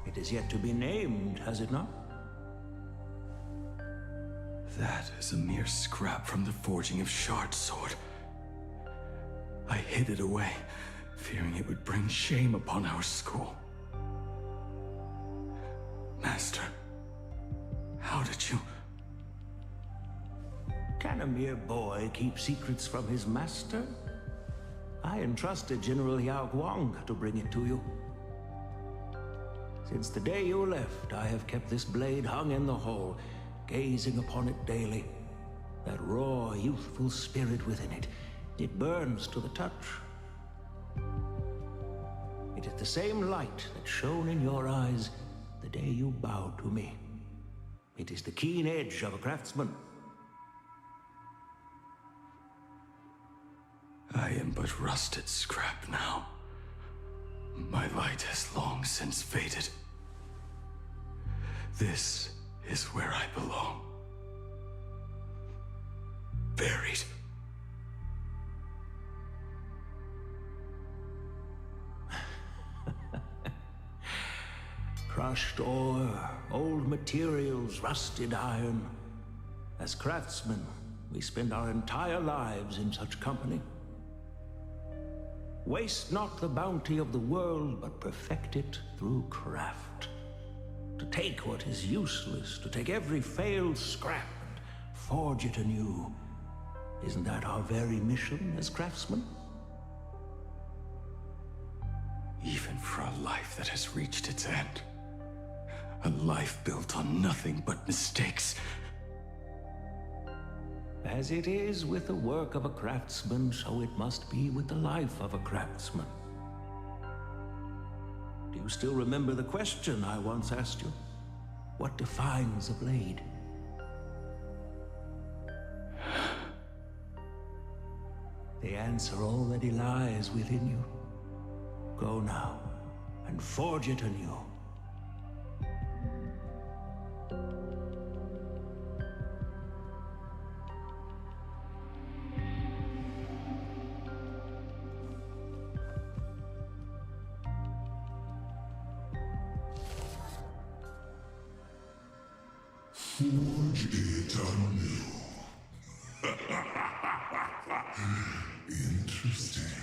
It is yet to be named, has it not? That is a mere scrap from the forging of Shard's sword. I hid it away, fearing it would bring shame upon our school. Master, how did you... Can a mere boy keep secrets from his master? I entrusted General Yao Guang to bring it to you. Since the day you left, I have kept this blade hung in the hall, gazing upon it daily. That raw, youthful spirit within it, it burns to the touch. It is the same light that shone in your eyes the day you bowed to me. It is the keen edge of a craftsman. I am but rusted scrap now. My light has long since faded. This is where I belong. Buried. Crushed ore, old materials, rusted iron. As craftsmen, we spend our entire lives in such company. Waste not the bounty of the world, but perfect it through craft. To take what is useless, to take every failed scrap and forge it anew. Isn't that our very mission as craftsmen? Even for a life that has reached its end. A life built on nothing but mistakes. As it is with the work of a craftsman, so it must be with the life of a craftsman. Do you still remember the question I once asked you? What defines a blade? The answer already lies within you. Go now, and forge it anew. Forge it anew. Interesting.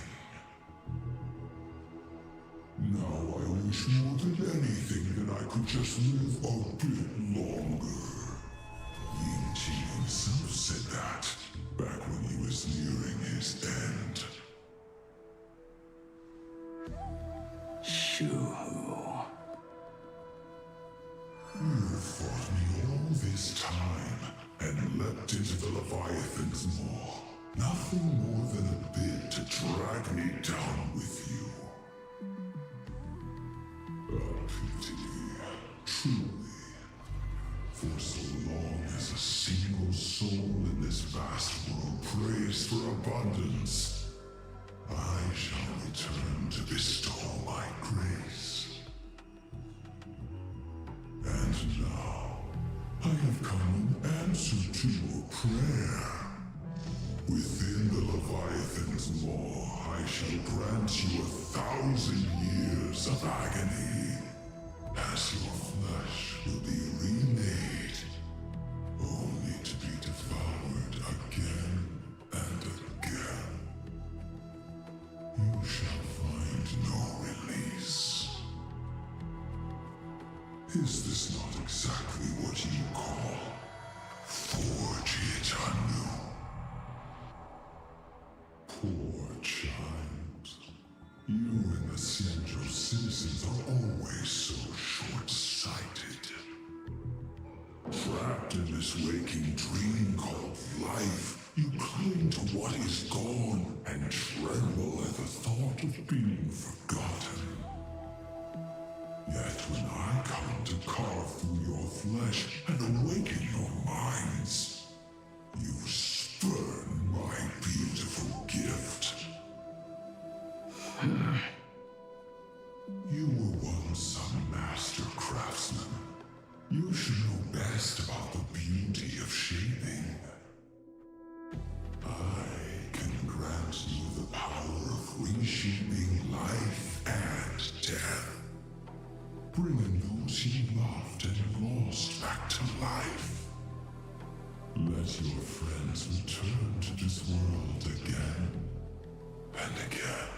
Now I wish more than anything that I could just live a bit longer. Ying Qi himself said that back when he was nearing his end. Shoo. You fought me all this time and leapt into the Leviathan's maw. Nothing more than a bit to drag me down with you. A pity, truly. For so long as a single soul in this vast world prays for abundance, I shall return to bestow my grace. And now, I have come in answer to your prayer. Within the Leviathan's maw, I shall grant you 1,000 years of agony, as your flesh will be remade, only to be devoured again and again. You shall find no release. Is this not exactly what you call forge it anew? Poor child. You and the Central citizens are always so short-sighted. Trapped in this waking dream called life, you cling to what is gone and tremble at the thought of being forgotten. Yet when I come to carve through your flesh and awaken your minds, you spurn my beautiful gift. You were once a master craftsman, reshaping life and death. Bringing those you loved and lost back to life. Let your friends return to this world again and again,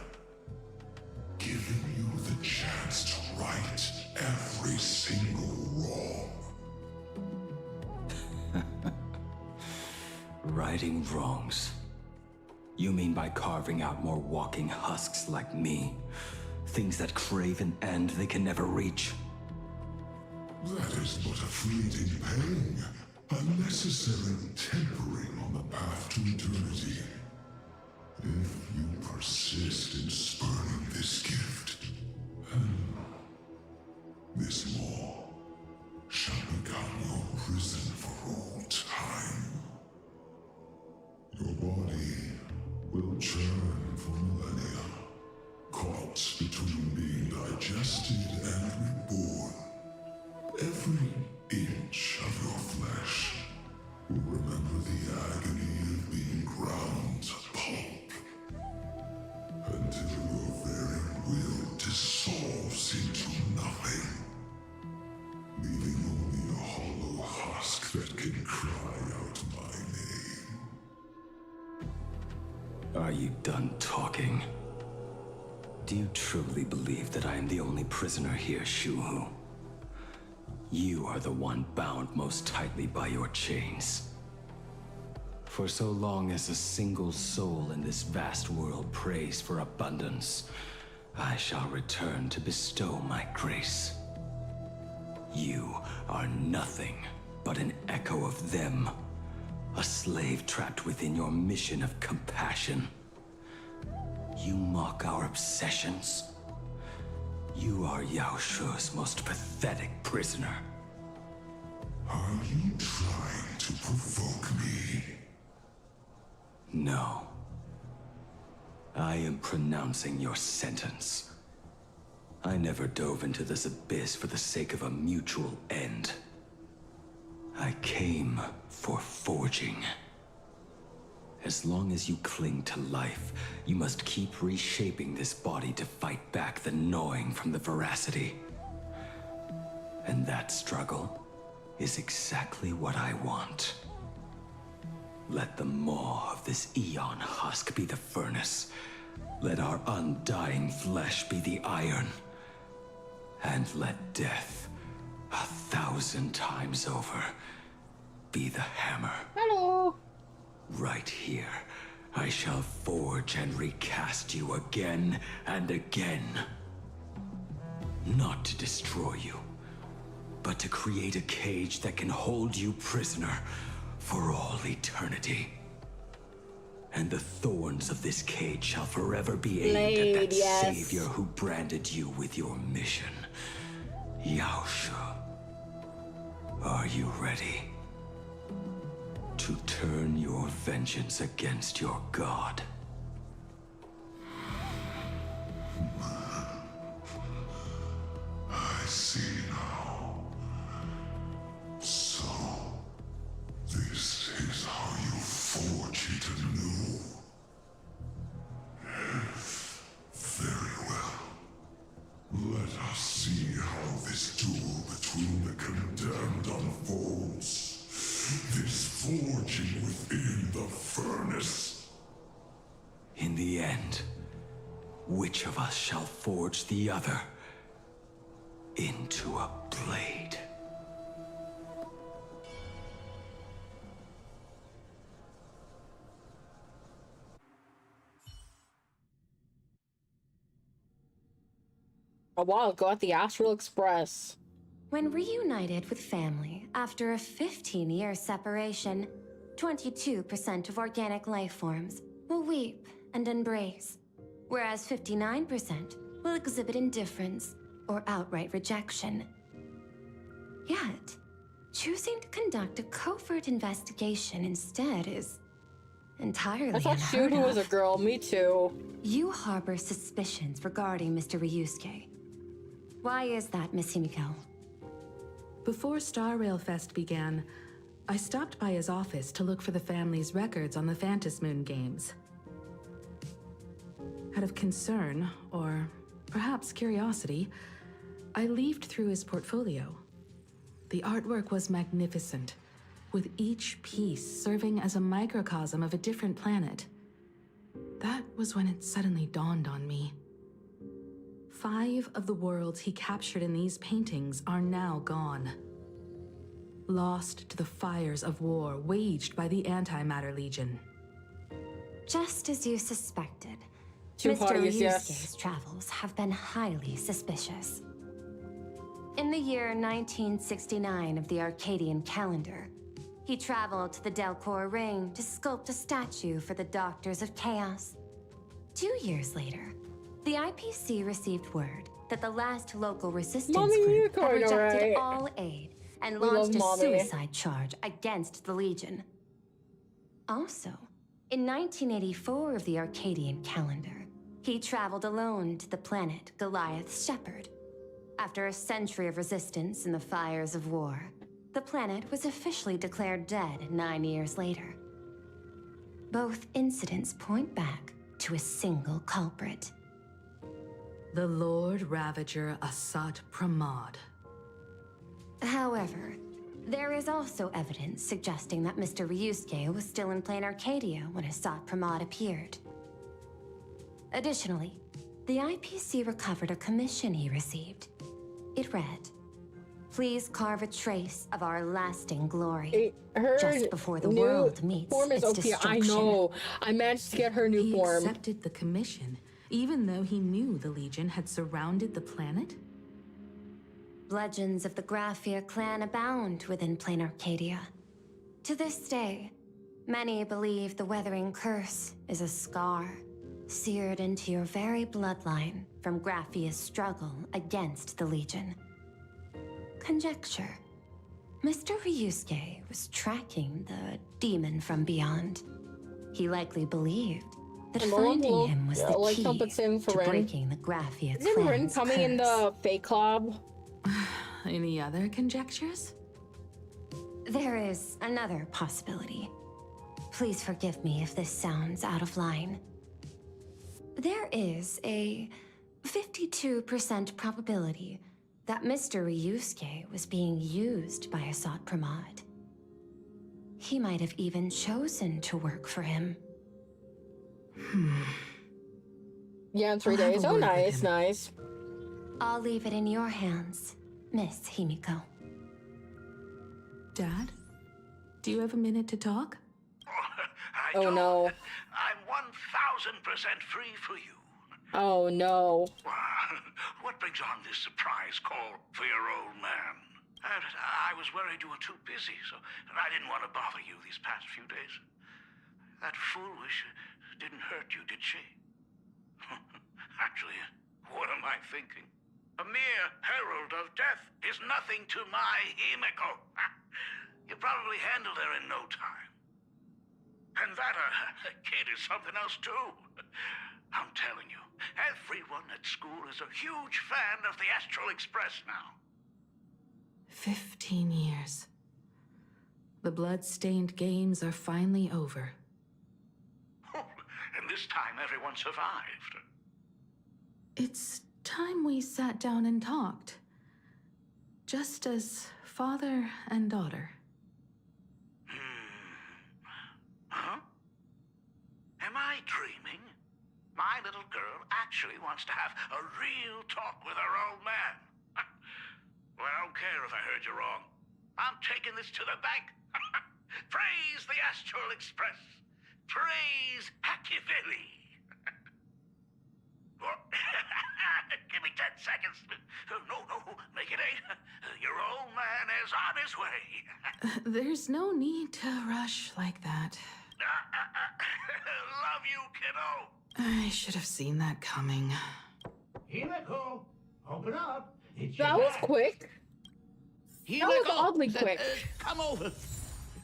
giving you the chance to right every single wrong. Righting wrongs. You mean by carving out more walking husks like me? Things that crave an end they can never reach? That is but a fleeting pang, a necessary tempering on the path to eternity. If you persist in spurning this gift, and this maw shall become your prison for all time. Your body will churn for millennia, caught between being digested and reborn. Every inch of your flesh will remember the agony of being ground to pulp, until your very will dissolves into nothing, leaving only a hollow husk that can cry out my name. Are you done talking? Do you truly believe that I am the only prisoner here, Shuhu? You are the one bound most tightly by your chains. For so long as a single soul in this vast world prays for abundance, I shall return to bestow my grace. You are nothing but an echo of them, a slave trapped within your mission of compassion. You mock our obsessions. You are Yao Shu's most pathetic prisoner. Are you trying to provoke me? No. I am pronouncing your sentence. I never dove into this abyss for the sake of a mutual end. I came for forging. As long as you cling to life, you must keep reshaping this body to fight back the gnawing from the veracity. And that struggle is exactly what I want. Let the maw of this Eon husk be the furnace. Let our undying flesh be the iron. And let death, 1,000 times over, be the hammer. Hello. Right here, I shall forge and recast you again and again. Not to destroy you, but to create a cage that can hold you prisoner for all eternity. And the thorns of this cage shall forever be aimed at that savior who branded you with your mission. Yao Shu. Are you ready to turn your vengeance against your god? I see now. So, this is how you forge it anew. Very well. Let us see how this duel between the condemned unfolds. This forging within the furnace. In the end, which of us shall forge the other into a blade? A while ago at the Astral Express. When reunited with family after a 15-year separation, 22% of organic life forms will weep and embrace, whereas 59% will exhibit indifference or outright rejection. Yet, choosing to conduct a covert investigation instead is entirely I thought unheard Shuhu was a of. girl, me too. You harbor suspicions regarding Mr. Ryusuke. Why is that, Miss Himiko? Before Star Rail Fest began, I stopped by his office to look for the family's records on the Phantasmoon games. Out of concern, or perhaps curiosity, I leafed through his portfolio. The artwork was magnificent, with each piece serving as a microcosm of a different planet. That was when it suddenly dawned on me. 5 of the worlds he captured in these paintings are now gone. Lost to the fires of war waged by the Antimatter Legion. Just as you suspected, Two Mr. parties, yes. Ryusuke's travels have been highly suspicious. In the year 1969 of the Arcadian calendar, he traveled to the Delcor Ring to sculpt a statue for the Doctors of Chaos. 2 years later, the IPC received word that the last local resistance group had rejected all aid and launched a suicide charge against the Legion. Also, in 1984 of the Arcadian calendar, he traveled alone to the planet Goliath's Shepherd. After a century of resistance in the fires of war, the planet was officially declared dead 9 years later. Both incidents point back to a single culprit. The Lord Ravager Hsr Pramod. However, there is also evidence suggesting that Mr. Ryusuke was still in plain Arcadia when Hsr Pramod appeared. Additionally, the IPC recovered a commission he received. It read, "Please carve a trace of our lasting glory just before the world meets form is its OP. destruction." I know. I managed to get her new form. He accepted the commission, even though he knew the Legion had surrounded the planet? Legends of the Graphia clan abound within plain Arcadia. To this day, many believe the Weathering Curse is a scar seared into your very bloodline from Graphia's struggle against the Legion. Conjecture. Mr. Ryusuke was tracking the demon from beyond. He likely believed that finding him was the key to breaking the Graphia clan's Isn't Rin coming in the Fate Club? Any other conjectures? There is another possibility. Please forgive me if this sounds out of line. There is a 52% probability that Mr. Ryusuke was being used by Hsr Pramod. He might have even chosen to work for him. Yeah, in 3 days. Oh, nice, nice. I'll leave it in your hands, Miss Himiko. Dad? Do you have a minute to talk? Oh no. I'm 1000% free for you. Oh no. What brings on this surprise call for your old man? I was worried you were too busy, so I didn't want to bother you these past few days. That foolish didn't hurt you, did she? Actually, what am I thinking? A mere herald of death is nothing to my Himiko. You probably handled her in no time. And that kid is something else too. I'm telling you, everyone at school is a huge fan of the Astral Express now. 15 years. The blood-stained games are finally over. And this time everyone survived. It's time we sat down and talked. Just as father and daughter. Huh? Am I dreaming? My little girl actually wants to have a real talk with her old man. Well, I don't care if I heard you wrong. I'm taking this to the bank. Praise the Astral Express. Praise Machiavelli. Give me 10 seconds. No, make it 8. Your old man is on his way. There's no need to rush like that. Love you, kiddo. I should have seen that coming. Himiko, open up. That was quick. That was oddly quick. Come over.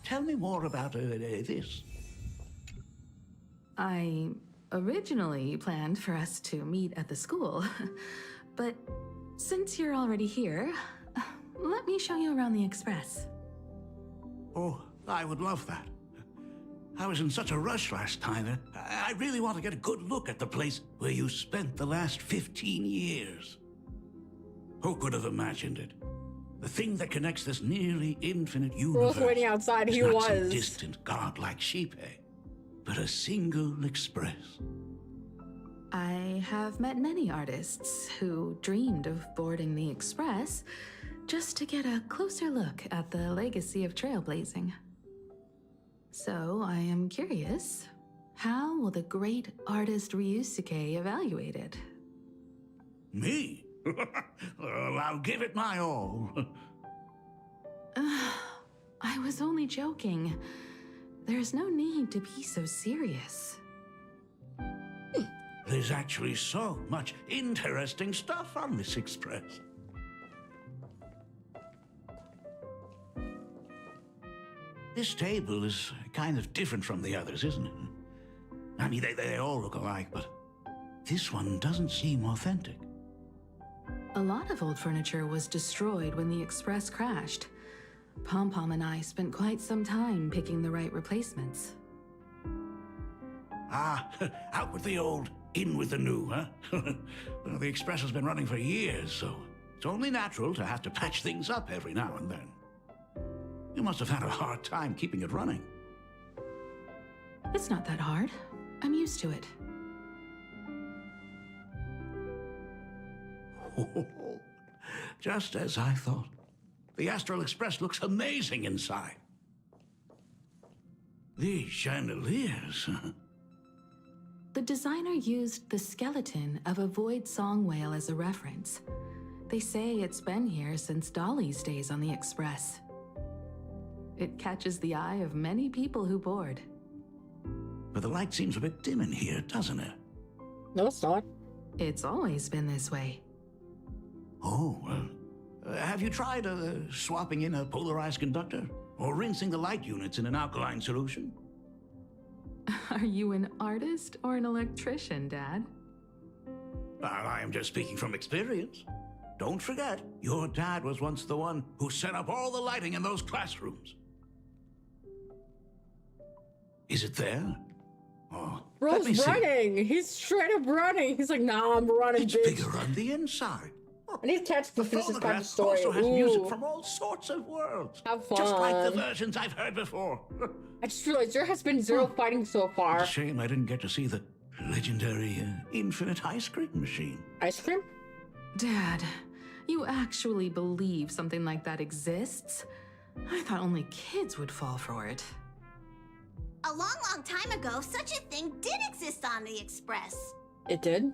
Tell me more about this. I originally planned for us to meet at the school, but since you're already here, let me show you around the Express. Oh, I would love that. I was in such a rush last time. I really want to get a good look at the place where you spent the last 15 years. Who could have imagined it? The thing that connects this nearly infinite universe. Both waiting outside, is he not some was. distant god-like sheep, but a single express. I have met many artists who dreamed of boarding the Express just to get a closer look at the legacy of trailblazing. So I am curious, how will the great artist Ryusuke evaluate it? Me? Well, I'll give it my all. I was only joking. There's no need to be so serious. There's actually so much interesting stuff on this express. This table is kind of different from the others, isn't it? I mean, they all look alike, but this one doesn't seem authentic. A lot of old furniture was destroyed when the Express crashed. Pom-Pom and I spent quite some time picking the right replacements. Ah, out with the old, in with the new, huh? Well, the Express has been running for years, so it's only natural to have to patch things up every now and then. You must have had a hard time keeping it running. It's not that hard. I'm used to it. Just as I thought. The Astral Express looks amazing inside. These chandeliers, huh? The designer used the skeleton of a void song whale as a reference. They say it's been here since Dolly's days on the Express. It catches the eye of many people who board. But the light seems a bit dim in here, doesn't it? No, it's not. It's always been this way. Oh, have you tried swapping in a polarized conductor? Or rinsing the light units in an alkaline solution? Are you an artist or an electrician, Dad? Well, I am just speaking from experience. Don't forget, your dad was once the one who set up all the lighting in those classrooms. Is it there? Oh, Bro's running. He's straight up running. He's like, nah, I'm running, it's bitch. bigger on the inside. I need to catch the finish this kind of story. Also has music from all sorts of worlds. Have fun. Just like the versions I've heard before. I just realized there has been zero fighting so far. It's a shame I didn't get to see the legendary infinite ice cream machine. Ice cream? Dad, you actually believe something like that exists? I thought only kids would fall for it. A long time ago, such a thing did exist on the Express. It did?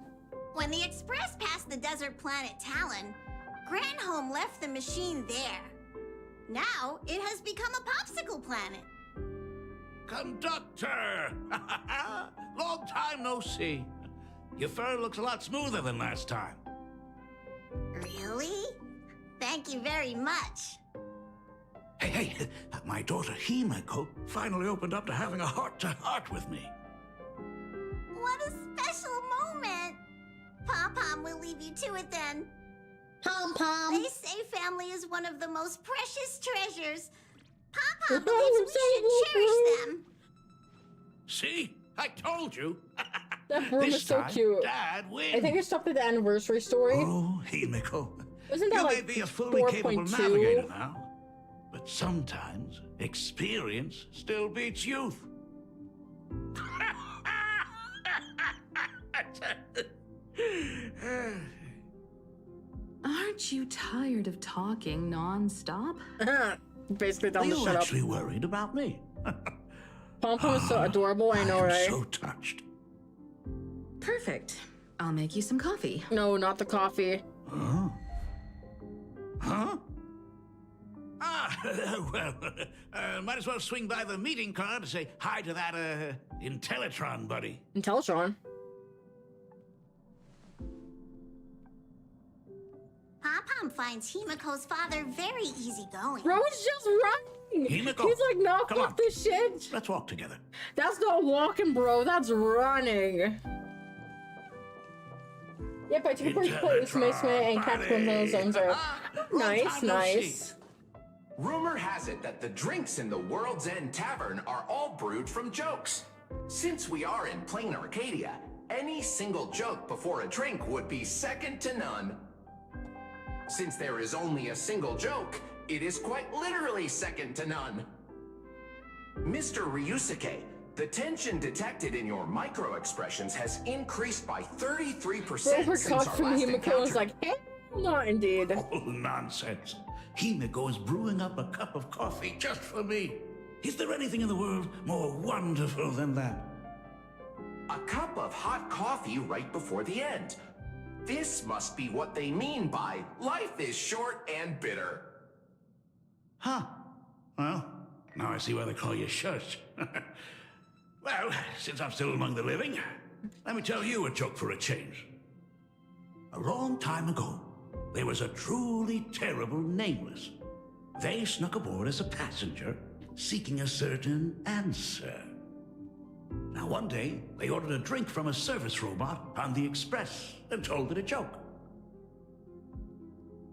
When the Express passed the desert planet Talon, Granholm left the machine there. Now, it has become a popsicle planet. Conductor! Long time no see. Your fur looks a lot smoother than last time. Really? Thank you very much. Hey, my daughter Himeko finally opened up to having a heart-to-heart with me. What a special moment. Pom-Pom will leave you to it then. Pom-Pom. They say family is one of the most precious treasures. Pom-Pom believes we should cherish them. See? I told you. That room is so cute. Dad wins. I think it stopped at the anniversary story. Oh, Himeko. Isn't that you like may be a fully capable 4.2? navigator now, but sometimes experience still beats youth. Aren't you tired of talking non-stop? Basically, tell Are him to you shut up. actually worried about me? Pom-Pom is so adorable, I know, I'm right? so touched. Perfect. I'll make you some coffee. No, not the coffee. Huh? Huh? Ah, well, might as well swing by the meeting car to say hi to that, Intellitron buddy. Intellitron? Pom-Pom finds Himeko's father very easygoing. Bro is just running. Himeko, He's like, no, come fuck on. this shit. Let's walk together. That's not walking, bro. That's running. Yep, I took a break place, Miss May, and catch one of those zones are nice, nice. Rumor has it that the drinks in the World's End Tavern are all brewed from jokes. Since we are in plain Arcadia, any single joke before a drink would be second to none. Since there is only a single joke, it is quite literally second to none. Mr. Ryusuke, the tension detected in your micro-expressions has increased by 33% Robert since our got from last Himiko encounter. was like, hell not indeed. Oh, nonsense. Himiko is brewing up a cup of coffee just for me. Is there anything in the world more wonderful than that? A cup of hot coffee right before the end. This must be what they mean by life is short and bitter. Huh. Well, now I see why they call you Shush. Well, since I'm still among the living, let me tell you a joke for a change. A long time ago, there was a truly terrible nameless. They snuck aboard as a passenger, seeking a certain answer. Now, one day, they ordered a drink from a service robot on the express and told it a joke.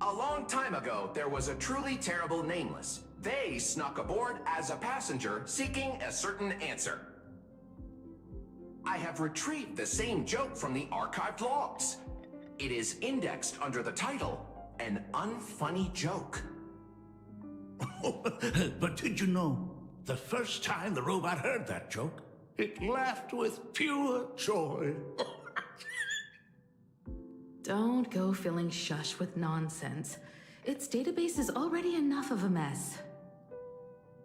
A long time ago, there was a truly terrible nameless. They snuck aboard as a passenger, seeking a certain answer. I have retrieved the same joke from the archived logs. It is indexed under the title, An Unfunny Joke. But did you know, the first time the robot heard that joke, it laughed with pure joy. Don't go filling Shush with nonsense. Its database is already enough of a mess.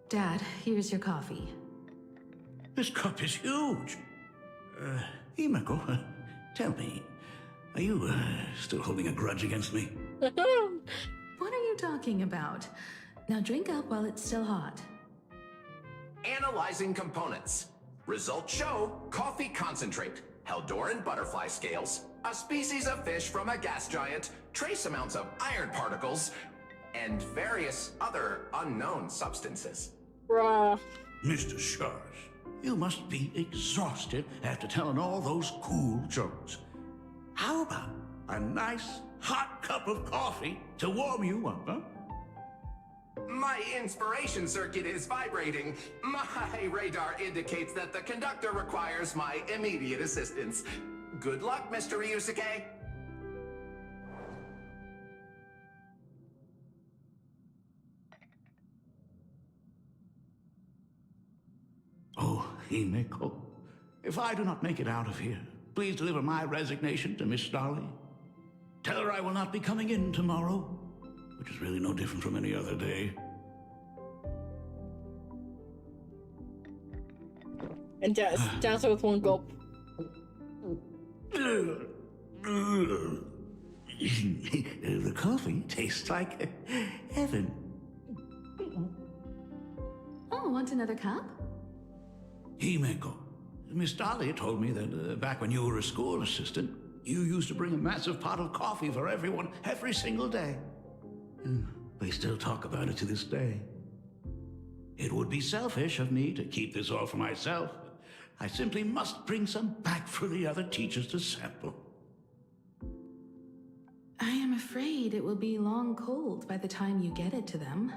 Dad, here's your coffee. This cup is huge. Himiko, tell me, are you still holding a grudge against me? What are you talking about? Now drink up while it's still hot. Analyzing components. Results show coffee concentrate, Heldoran butterfly scales, a species of fish from a gas giant, trace amounts of iron particles, and various other unknown substances. Bruh. Mr. Shush, you must be exhausted after telling all those cool jokes. How about a nice hot cup of coffee to warm you up, huh? My inspiration circuit is vibrating. My radar indicates that the conductor requires my immediate assistance. Good luck, Mr. Ryusuke. Oh, Himiko, if I do not make it out of here, please deliver my resignation to Miss Dolly. Tell her I will not be coming in tomorrow, which is really no different from any other day. And does it with one gulp. The coffee tastes like heaven. Oh, want another cup? Himeko, Miss Dolly told me that back when you were a school assistant, you used to bring a massive pot of coffee for everyone every single day. They still talk about it to this day. It would be selfish of me to keep this all for myself. I simply must bring some back for the other teachers to sample. I am afraid it will be long cold by the time you get it to them.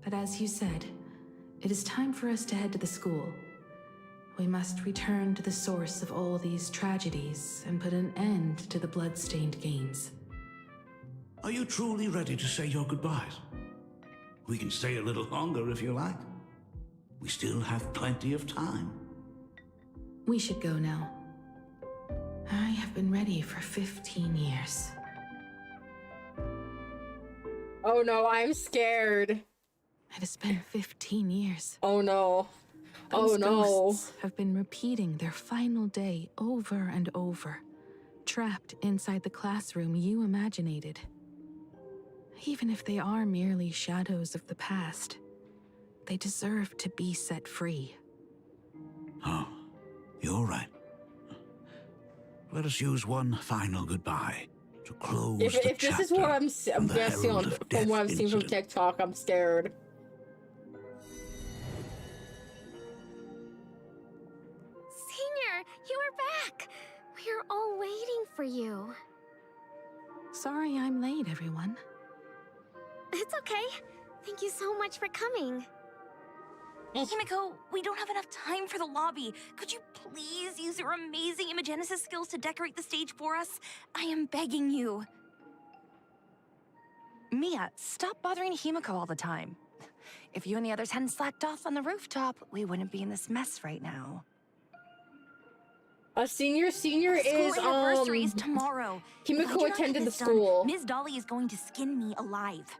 But as you said, it is time for us to head to the school. We must return to the source of all these tragedies and put an end to the blood-stained games. Are you truly ready to say your goodbyes? We can stay a little longer if you like. We still have plenty of time. We should go now. I have been ready for 15 years. Oh no, I'm scared. It has been 15 years. Oh no. Those ghosts have been repeating their final day over and over, trapped inside the classroom you imaginated. Even if they are merely shadows of the past, they deserve to be set free. Oh, you're right. Let us use one final goodbye to close the If this is what I'm guessing on, from what I've seen from TikTok, I'm scared. Senior, you are back! We're all waiting for you. Sorry I'm late, everyone. It's okay. Thank you so much for coming. Himiko, we don't have enough time for the lobby. Could you please use your amazing Imagenesis skills to decorate the stage for us? I am begging you. Mia, stop bothering Himiko all the time. If you and the others hadn't slacked off on the rooftop, we wouldn't be in this mess right now. A senior School anniversary is tomorrow. If I do Himiko not get attended the this done, school. Ms. Dolly is going to skin me alive.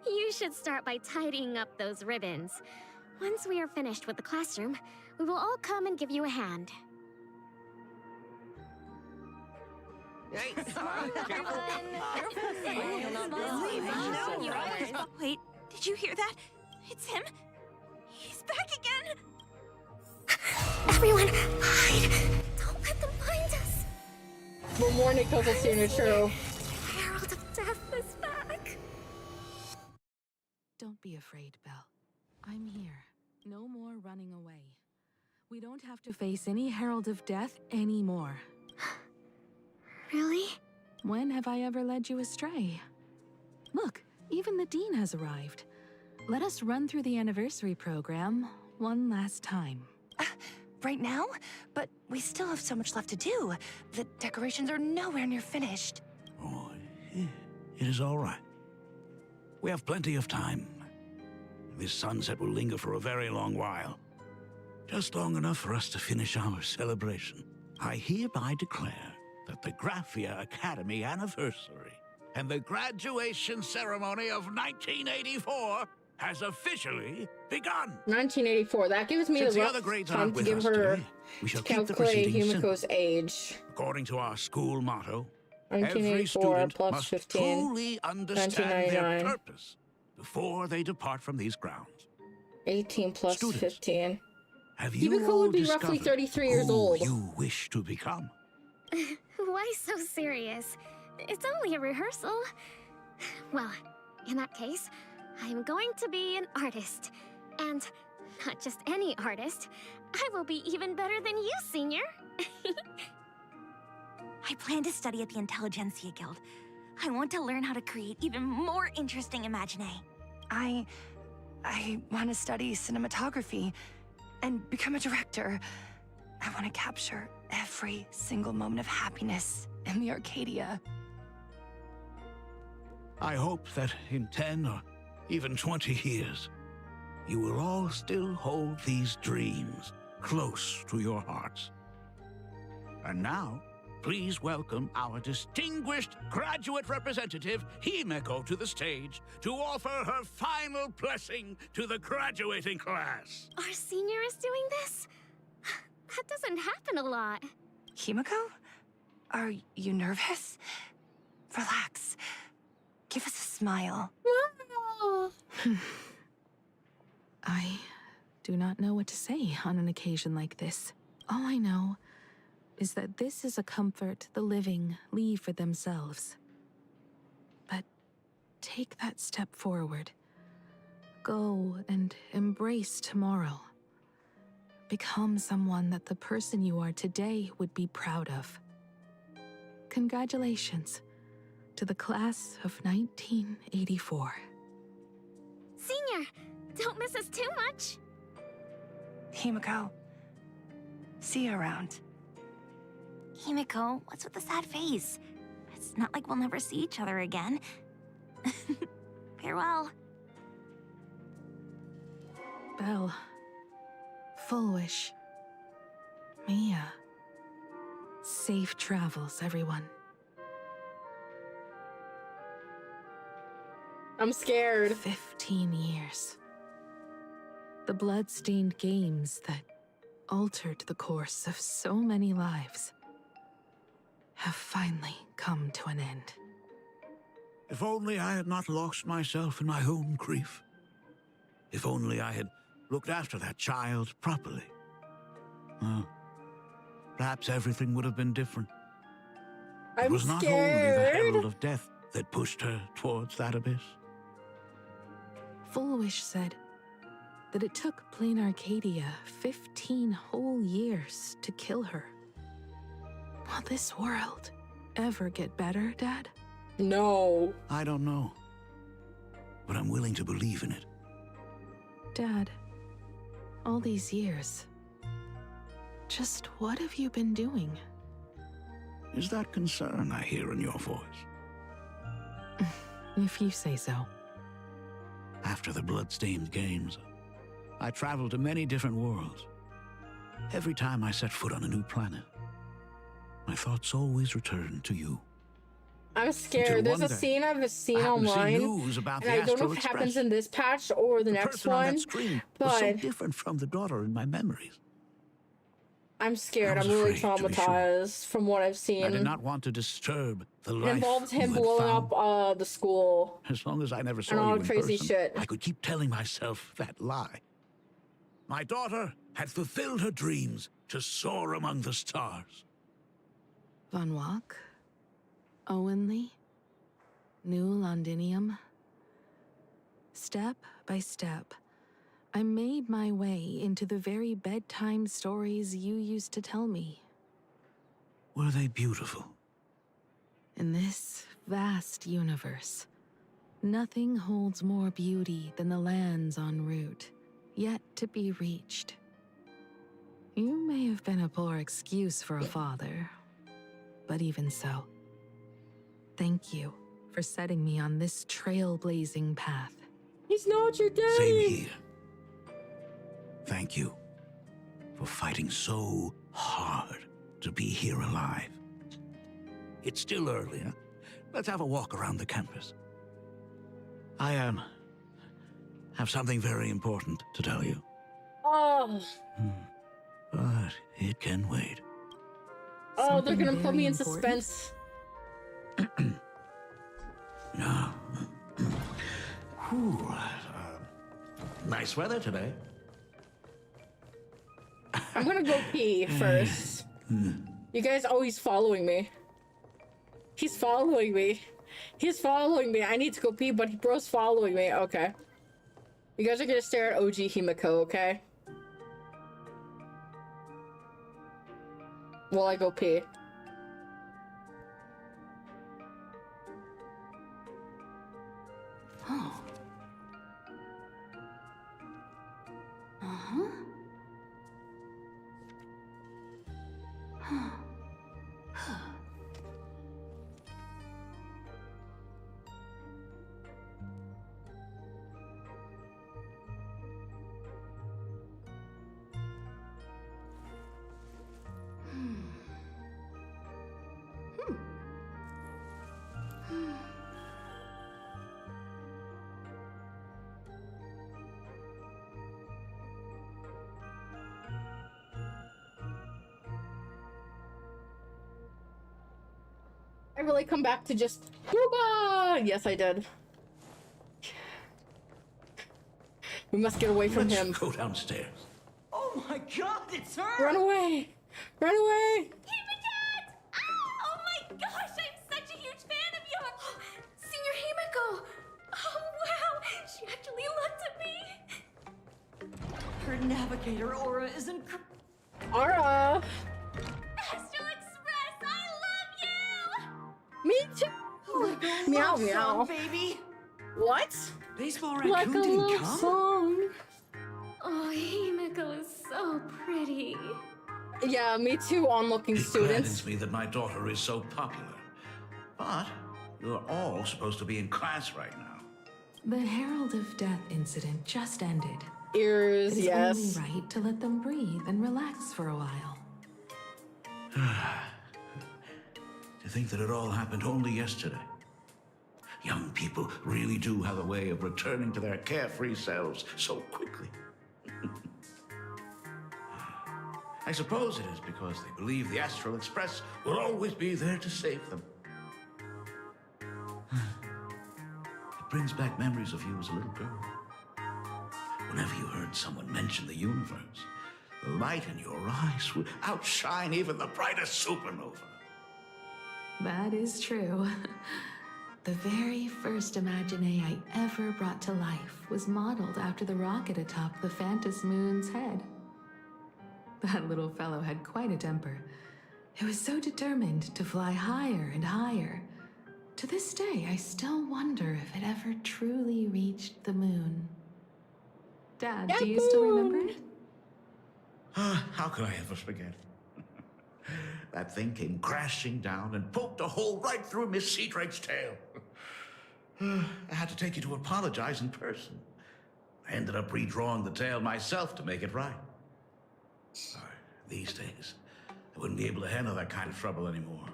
You should start by tidying up those ribbons. Once we are finished with the classroom, we will all come and give you a hand. Wait, did you hear that? It's him. He's back again. Everyone, hide! Don't let them find us! We're more Nicole's senior, true. Herald of Death is back! Don't be afraid, Belle. I'm here. No more running away. We don't have to face any Herald of Death anymore. Really? When have I ever led you astray? Look, even the Dean has arrived. Let us run through the anniversary program one last time. Right now? But we still have so much left to do. The decorations are nowhere near finished. Oh, it is all right. We have plenty of time. This sunset will linger for a very long while. Just long enough for us to finish our celebration. I hereby declare that the Graphia Academy anniversary and the graduation ceremony of 1984 has officially begun. 1984. That gives me Since a the rough other grades time aren't to with give us her today, we shall to keep the calculate proceedings Himiko's simple. age. According to our school motto, every 1984 student plus must 15. fully understand their 1999. purpose before they depart from these grounds. 18 plus Students, 15. Have you Himiko all would be roughly discovered 33 years who old. you wish to become? Why so serious? It's only a rehearsal. Well, in that case, I'm going to be an artist. And not just any artist. I will be even better than you, Senior. I plan to study at the Intelligentsia Guild. I want to learn how to create even more interesting Imaginae. I want to study cinematography and become a director. I want to capture every single moment of happiness in the Arcadia. I hope that in 10 or even 20 years, you will all still hold these dreams close to your hearts. And now, please welcome our distinguished graduate representative, Himiko, to the stage to offer her final blessing to the graduating class. Our senior is doing this? That doesn't happen a lot. Himiko? Are you nervous? Relax. Give us a smile. I do not know what to say on an occasion like this. All I know is that this is a comfort the living leave for themselves. But take that step forward. Go and embrace tomorrow. Become someone that the person you are today would be proud of. Congratulations to the class of 1984. Senior, don't miss us too much. Himiko, see you around. Himiko, what's with the sad face? It's not like we'll never see each other again. Farewell. Belle. Full wish. Mia. Safe travels, everyone. I'm scared. 15 years. The blood-stained games that altered the course of so many lives have finally come to an end. If only I had not lost myself in my own grief. If only I had looked after that child properly. Perhaps everything would have been different. It was not only the herald of death that pushed her towards that abyss. Full Wish said that it took Plain Arcadia 15 whole years to kill her. Will this world ever get better, Dad? No. I don't know. But I'm willing to believe in it. Dad, all these years, just what have you been doing? Is that concern I hear in your voice? If you say so. After the blood-stained games, I traveled to many different worlds. Every time I set foot on a new planet, my thoughts always returned to you. I'm scared. There's a scene I've seen online, and I don't know if it happens in this patch or the next person on one, that screen but was so different from the daughter in my memories. I'm scared. I was I'm really afraid, to be sure. traumatized from what I've seen. I did not want to disturb the It life involves him you had blowing found. up the school. As long as I never saw and all you in crazy person, shit. I could keep telling myself that lie. My daughter had fulfilled her dreams to soar among the stars. Von Walk? Owenly? New Londinium? Step by step, I made my way into the very bedtime stories you used to tell me. Were they beautiful? In this vast universe, nothing holds more beauty than the lands en route, yet to be reached. You may have been a poor excuse for a father, but even so, thank you for setting me on this trailblazing path. He's not your daddy. Same here. Thank you for fighting so hard to be here alive. It's still early, huh? Let's have a walk around the campus. I have something very important to tell you. Oh. But it can wait. Oh, they're gonna Something put me in very important? suspense. No. Whew, nice weather today. I'm gonna go pee first. You guys always following me. He's following me. He's following me. I need to go pee, but bro's following me. Okay. You guys are gonna stare at OG Himiko, okay? While I go pee. Oh. Uh-huh. Huh. I really come back to just Booba! Yes, I did. We must get away from him. Go downstairs. Oh my god, it's her! Run away! Run away! Oh my gosh, I'm such a huge fan of yours! Senior Himiko! Oh wow, she actually looked at me! Her navigator aura is incredible. Ara! Astral Express, I love you! Me too! Like a Meow, love meow. song, baby. What? Baseball Like raccoon a didn't love come? song. Oh, Himiko is so pretty. Yeah, me too, onlooking It students. gladdens me that my daughter is so popular. But you're all supposed to be in class right now. The Herald of Death incident just ended. Ears, It's yes. only right to let them breathe and relax for a while. To think that it all happened only yesterday. Young people really do have a way of returning to their carefree selves so quickly. I suppose it is because they believe the Astral Express will always be there to save them. It brings back memories of you as a little girl. Whenever you heard someone mention the universe, the light in your eyes would outshine even the brightest supernova. That is true. The very first Imagine I ever brought to life was modeled after the rocket atop the Phantom Moon's head. That little fellow had quite a temper. It was so determined to fly higher and higher, To this day, I still wonder if it ever truly reached the moon. Dad, do you still remember it? How could I ever forget? That thing came crashing down and poked a hole right through Miss Seadrake's tail. I had to take you to apologize in person. I ended up redrawing the tail myself to make it right. These days, I wouldn't be able to handle that kind of trouble anymore.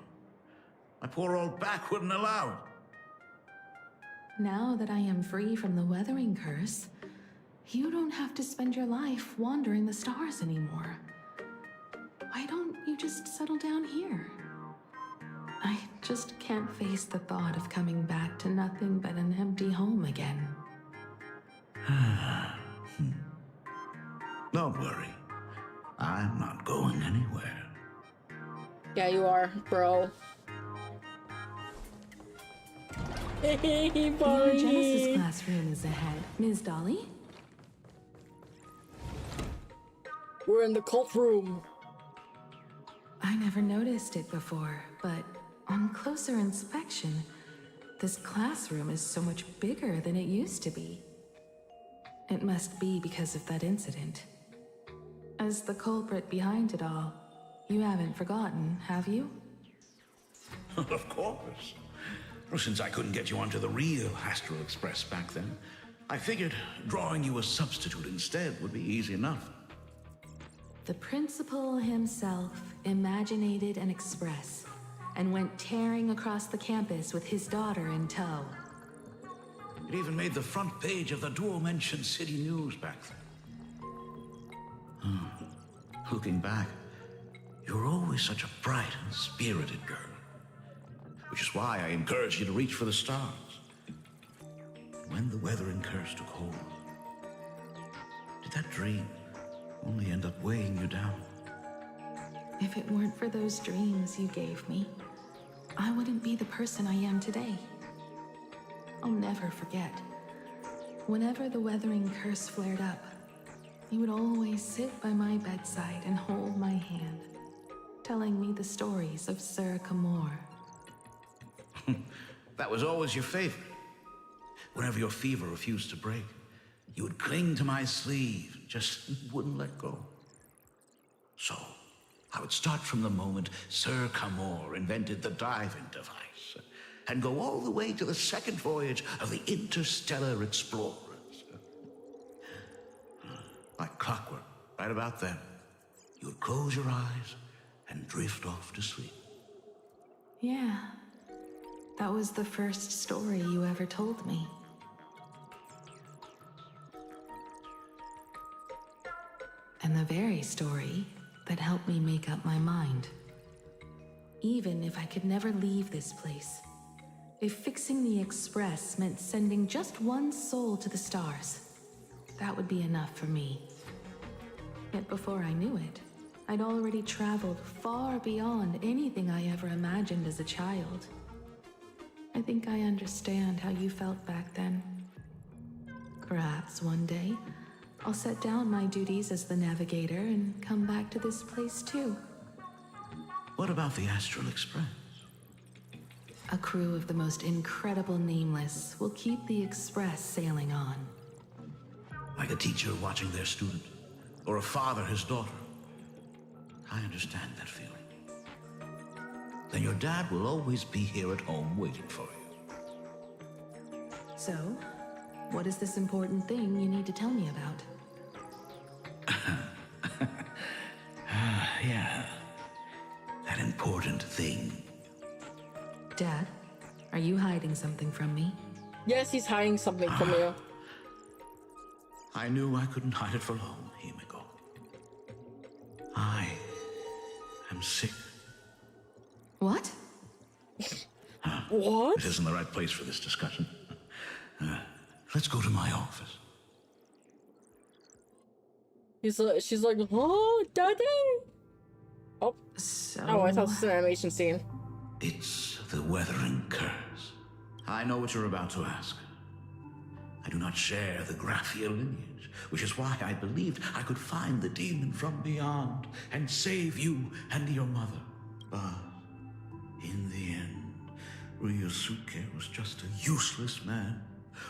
My poor old back wouldn't allow it. Now that I am free from the weathering curse, you don't have to spend your life wandering the stars anymore. Why don't you just settle down here? I just can't face the thought of coming back to nothing but an empty home again. Don't worry. I'm not going anywhere. Yeah, you are, bro. Hey, Your Genesis classroom is ahead. Ms. Dolly? We're in the cult room. I never noticed it before, but on closer inspection, this classroom is so much bigger than it used to be. It must be because of that incident. As the culprit behind it all, you haven't forgotten, have you? Of course. Well, since I couldn't get you onto the real Astral Express back then, I figured drawing you a substitute instead would be easy enough. The principal himself imaginated an express and went tearing across the campus with his daughter in tow. It even made the front page of the Dual-Mention City News back then. Looking back, you were always such a bright and spirited girl. Which is why I encouraged you to reach for the stars. When the weathering curse took hold, did that dream only end up weighing you down? If it weren't for those dreams you gave me, I wouldn't be the person I am today. I'll never forget. Whenever the weathering curse flared up, you would always sit by my bedside and hold my hand, telling me the stories of Hsr Time. That was always your favorite. Whenever your fever refused to break, you would cling to my sleeve, just wouldn't let go. So, I would start from the moment Hsr Time invented the diving device, and go all the way to the second voyage of the interstellar explorers. Like clockwork, right about then, you would close your eyes and drift off to sleep. Yeah, that was the first story you ever told me. And the very story that helped me make up my mind. Even if I could never leave this place, if fixing the Express meant sending just one soul to the stars, that would be enough for me. Yet before I knew it, I'd already traveled far beyond anything I ever imagined as a child. I think I understand how you felt back then. Perhaps one day, I'll set down my duties as the navigator and come back to this place too. What about the Astral Express? A crew of the most incredible nameless will keep the Express sailing on. Like a teacher watching their student, or a father his daughter. I understand that feeling. Then your dad will always be here at home waiting for you. So, what is this important thing you need to tell me about? Yeah. That important thing. Dad, are you hiding something from me? Yes, he's hiding something from you. I knew I couldn't hide it for long, Himiko. I am sick. What? What? This isn't the right place for this discussion. Let's go to my office. She's like, oh, daddy. Oh, oh, I thought this was an animation scene. It's the weathering curse. I know what you're about to ask. I do not share the Graphia lineage, which is why I believed I could find the demon from beyond and save you and your mother. But in the end, Ryosuke was just a useless man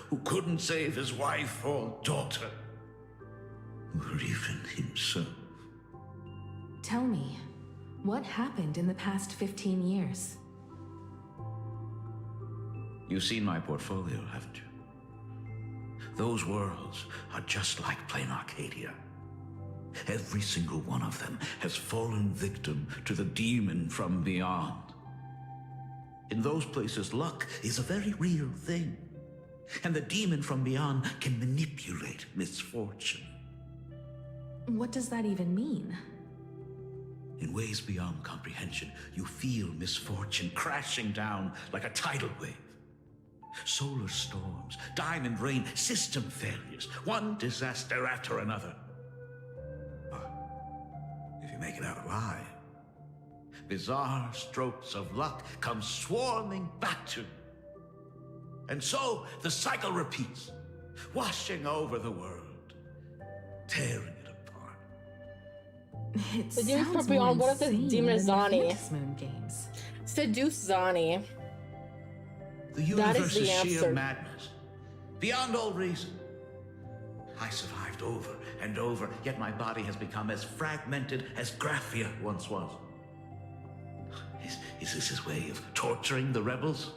who couldn't save his wife or daughter, or even himself. Tell me, what happened in the past 15 years? You've seen my portfolio, haven't you? Those worlds are just like plain Arcadia. Every single one of them has fallen victim to the demon from beyond. In those places, luck is a very real thing, and the demon from beyond can manipulate misfortune. What does that even mean? In ways beyond comprehension, you feel misfortune crashing down like a tidal wave. Solar storms, diamond rain, system failures, one disaster after another. But if you make it out alive, bizarre strokes of luck come swarming back to you. And so the cycle repeats, washing over the world, tearing it apart. It The demon sounds from beyond. more What if the insane demon is than the Zani? Phantom Moon games. Seduce Zani. The That universe is the is sheer answer. madness, beyond all reason. I survived over and over, yet my body has become as fragmented as Graphia once was. Is this his way of torturing the rebels?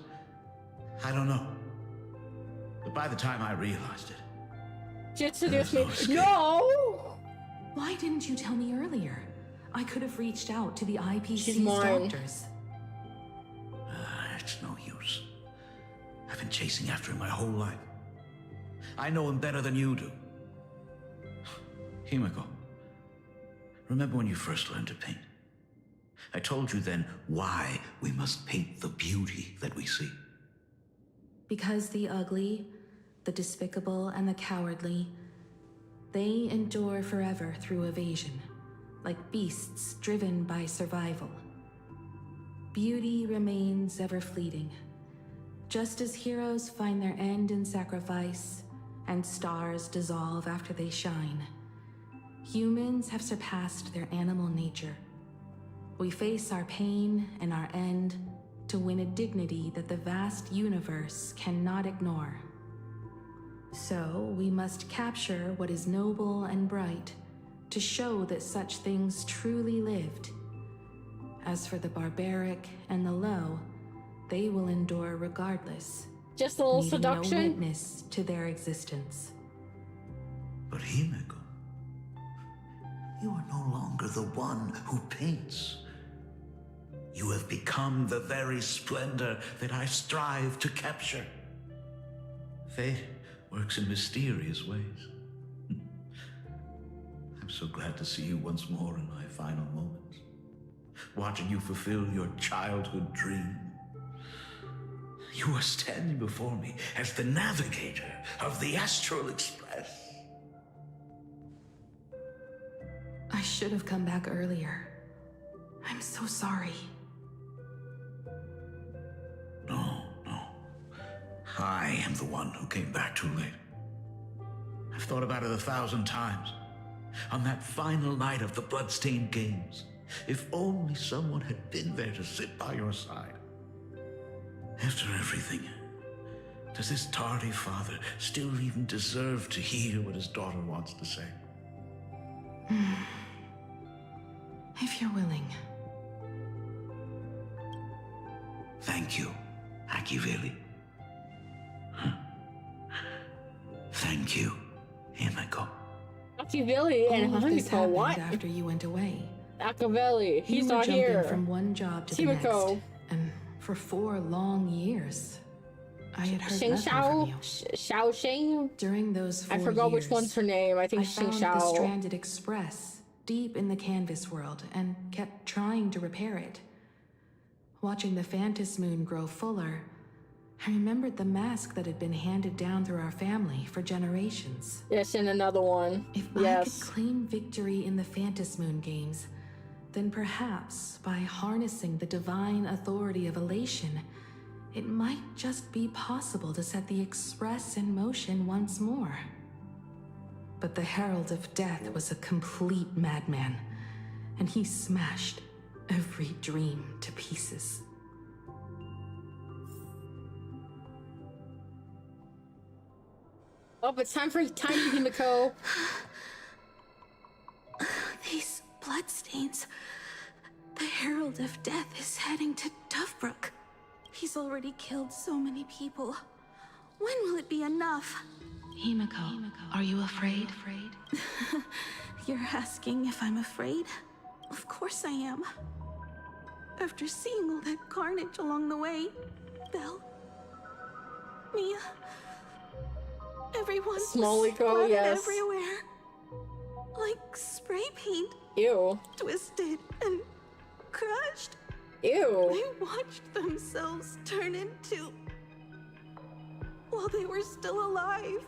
I don't know. But by the time I realized it, Just seduce me. No! Why didn't you tell me earlier? I could have reached out to the She's IPC's mine. doctors. it's no use. I've been chasing after him my whole life. I know him better than you do. Himiko, remember when you first learned to paint? I told you then why we must paint the beauty that we see. Because the ugly, the despicable, and the cowardly, they endure forever through evasion, like beasts driven by survival. Beauty remains ever fleeting, just as heroes find their end in sacrifice, and stars dissolve after they shine. Humans have surpassed their animal nature. We face our pain and our end to win a dignity that the vast universe cannot ignore. So we must capture what is noble and bright to show that such things truly lived. As for the barbaric and the low, they will endure regardless. Just a little leaving seduction? no witness to their existence. But Himiko, you are no longer the one who paints. You have become the very splendor that I strive to capture. Fate works in mysterious ways. I'm so glad to see you once more in my final moments, watching you fulfill your childhood dream. You are standing before me as the navigator of the Astral Express. I should have come back earlier. I'm so sorry. No. I am the one who came back too late. I've thought about it 1,000 times. On that final night of the Bloodstained Games, if only someone had been there to sit by your side. After everything, does this tardy father still even deserve to hear what his daughter wants to say? If you're willing. Thank you, Akiveli. Thank you, Himiko. Machiavelli and All of this Himiko, happened what? after you went away. Machiavelli, he's You were not jumping here. from one job to the Himiko. next, and for 4 long years, I had heard Xing nothing Shao? from you. Xiao Xing? During those 4 I forgot which years, one's her name. I think I Xing found Shao. the stranded express deep in the canvas world and kept trying to repair it. Watching the Phantom Moon grow fuller, I remembered the mask that had been handed down through our family for generations. Yes, and another one. If I could claim victory in the Phantom Moon games, then perhaps by harnessing the divine authority of elation, it might just be possible to set the Express in motion once more. But the Herald of Death was a complete madman, and he smashed every dream to pieces. Oh, it's time for Himiko. These bloodstains. The Herald of Death is heading to Dovebrook. He's already killed so many people. When will it be enough? Himiko, are you afraid? You're asking if I'm afraid? Of course I am. After seeing all that carnage along the way, Belle, Mia, everyone Smoliko, yes. everywhere. Like spray paint. Ew. Twisted and crushed. Ew. They watched themselves turn into... while they were still alive.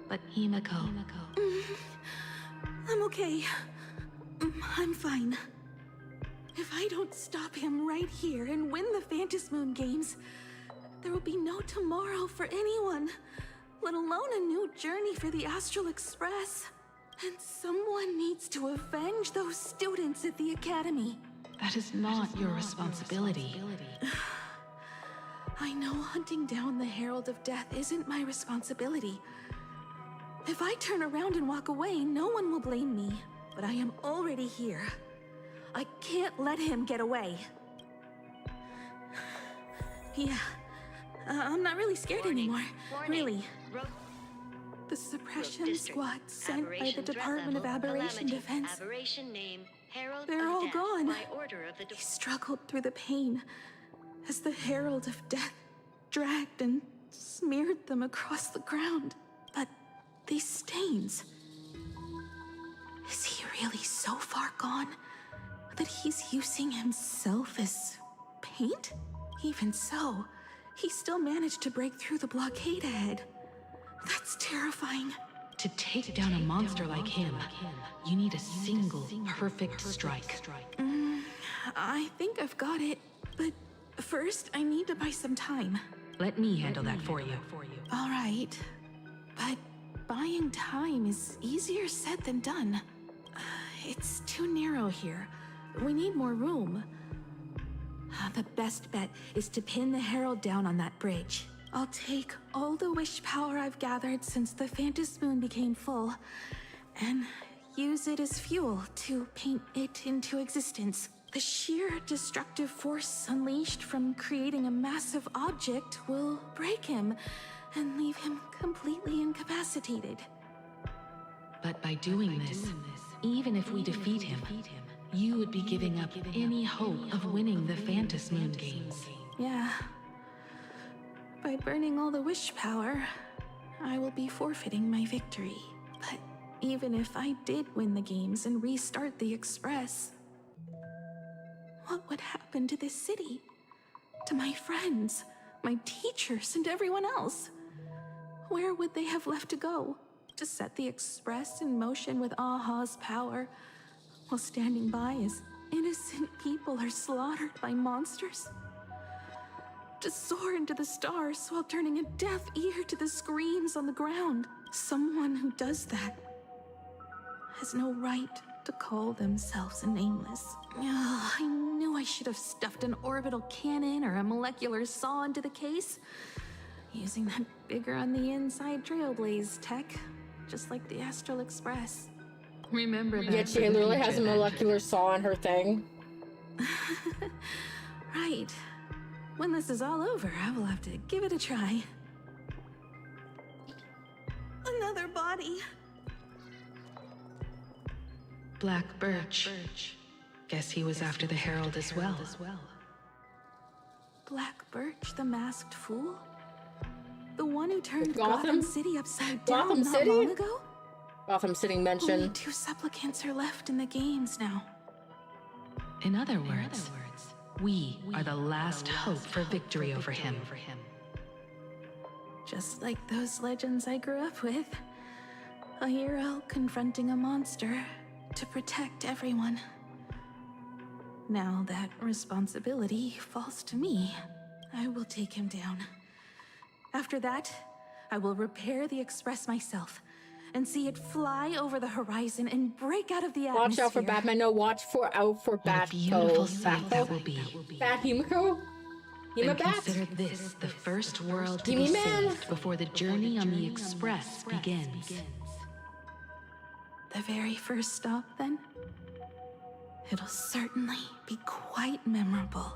But Himiko... I'm okay. I'm fine. If I don't stop him right here and win the Phantasm Moon games, there will be no tomorrow for anyone, let alone a new journey for the Astral Express. And someone needs to avenge those students at the Academy. That is not your responsibility. I know hunting down the Herald of Death isn't my responsibility. If I turn around and walk away, no one will blame me. But I am already here. I can't let him get away. Yeah, I'm not really scared anymore. Really. The suppression squad sent by the Department of Aberration Defense. They're all gone. They struggled through the pain as the Herald of Death dragged and smeared them across the ground. But these stains... is he really so far gone that he's using himself as paint? Even so, he still managed to break through the blockade ahead. That's terrifying. To take down a monster like him, you need a single perfect strike. I think I've got it, but first I need to buy some time. Let me handle that for you. All right, but buying time is easier said than done. It's too narrow here. We need more room. The best bet is to pin the Herald down on that bridge. I'll take all the wish power I've gathered since the Phantasm Moon became full, and use it as fuel to paint it into existence. The sheer destructive force unleashed from creating a massive object will break him and leave him completely incapacitated. But by doing this, even if we defeat him, you would be giving up any hope of winning the Phantasm Moon games. Yeah. By burning all the wish power, I will be forfeiting my victory. But even if I did win the games and restart the Express, what would happen to this city? To my friends, my teachers, and everyone else? Where would they have left to go? To set the Express in motion with Aha's power, while standing by as innocent people are slaughtered by monsters? To soar into the stars while turning a deaf ear to the screams on the ground. Someone who does that has no right to call themselves a nameless. I knew I should have stuffed an orbital cannon or a molecular saw into the case, using that bigger on the inside Trailblaze tech, just like the Astral Express. Remember that. Yet she literally has a molecular saw on her thing. Right. When this is all over, I will have to give it a try. Another body. Black Birch. Guess he was after the Herald as well. Black Birch, the masked fool? The one who turned Gotham City upside down not long ago? Gotham City mentioned. Only 2 supplicants are left in the games now. In other words, we are the last hope for victory over him. Just like those legends I grew up with. A hero confronting a monster to protect everyone. Now that responsibility falls to me, I will take him down. After that, I will repair the Express myself and see it fly over the horizon and break out of the atmosphere. Watch out for Batman. No, watch out for Bat. Beautiful sight that will be. Bat Himiko? Give me Then back. consider this the first world to Give be me man. saved before the journey on the Express begins. The very first stop, then? It'll certainly be quite memorable.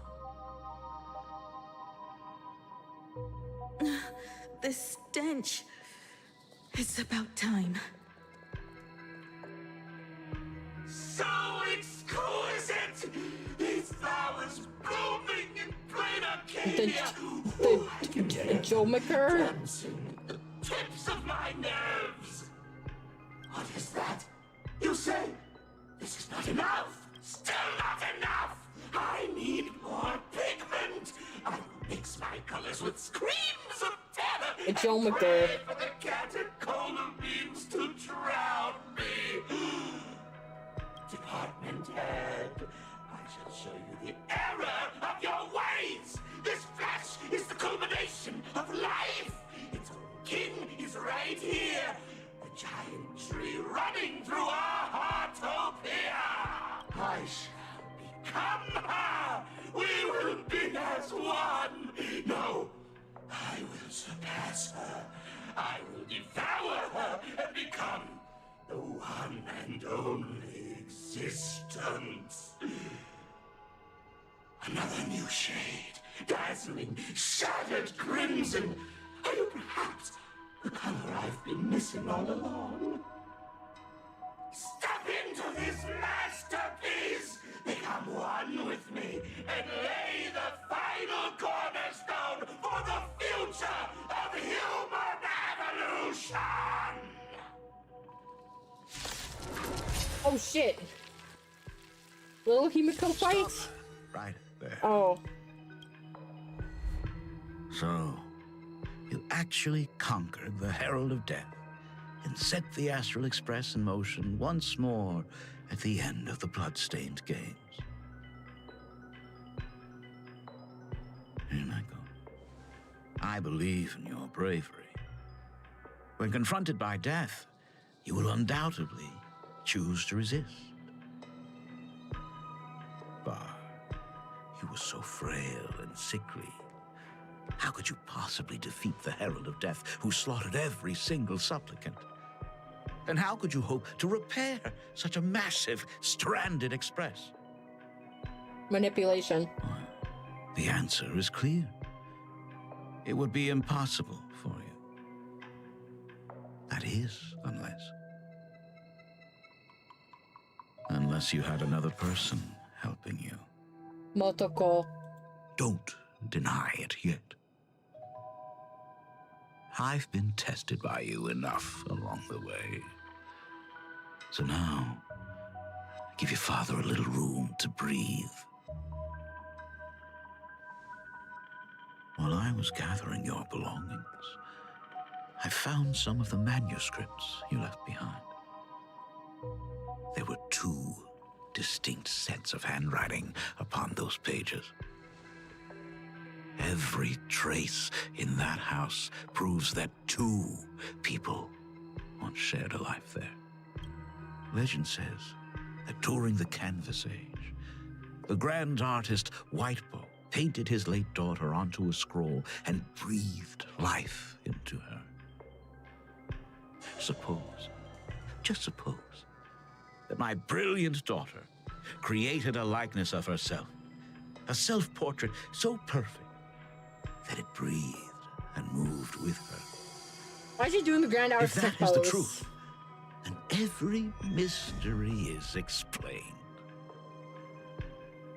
The stench. It's about time. So exquisite! These flowers blooming in plain Arcadia! The Jomaker? The tips of my nerves! What is that? You say this is not enough! Still not enough! I need more pigment! I will mix my colors with screams of terror! A Jomaker. Pray for the catecholamines to drown me! Department head, I shall show you the error of your ways! This flesh is the culmination of life! Its own king is right here! The giant tree running through our heartopia! I shall become her! We will be as one! No, I will surpass her! I will devour her and become the one and only existence. Another new shade, dazzling, shattered crimson. Are you perhaps the color I've been missing all along? Step into this masterpiece! Become one with me and lay the final cornerstone for the future of human evolution! Oh shit. Little Himiko fight? Right there. Oh. So, you actually conquered the Herald of Death and set the Astral Express in motion once more at the end of the Bloodstained Games. Here I go. I believe in your bravery. When confronted by death, you will undoubtedly choose to resist. But you were so frail and sickly. How could you possibly defeat the Herald of Death, who slaughtered every single supplicant? And how could you hope to repair such a massive, stranded express? Manipulation. The answer is clear. It would be impossible for you. That is, unless you had another person helping you. Motoko. Don't deny it yet. I've been tested by you enough along the way. So now, give your father a little room to breathe. While I was gathering your belongings, I found some of the manuscripts you left behind. There were 2 distinct sets of handwriting upon those pages. Every trace in that house proves that 2 people once shared a life there. Legend says that during the Canvas Age, the grand artist Whitebow painted his late daughter onto a scroll and breathed life into her. Suppose, just suppose, that my brilliant daughter created a likeness of herself, a self-portrait so perfect that it breathed and moved with her. Why is he doing the grand If artist that is the pose? truth, then every mystery is explained.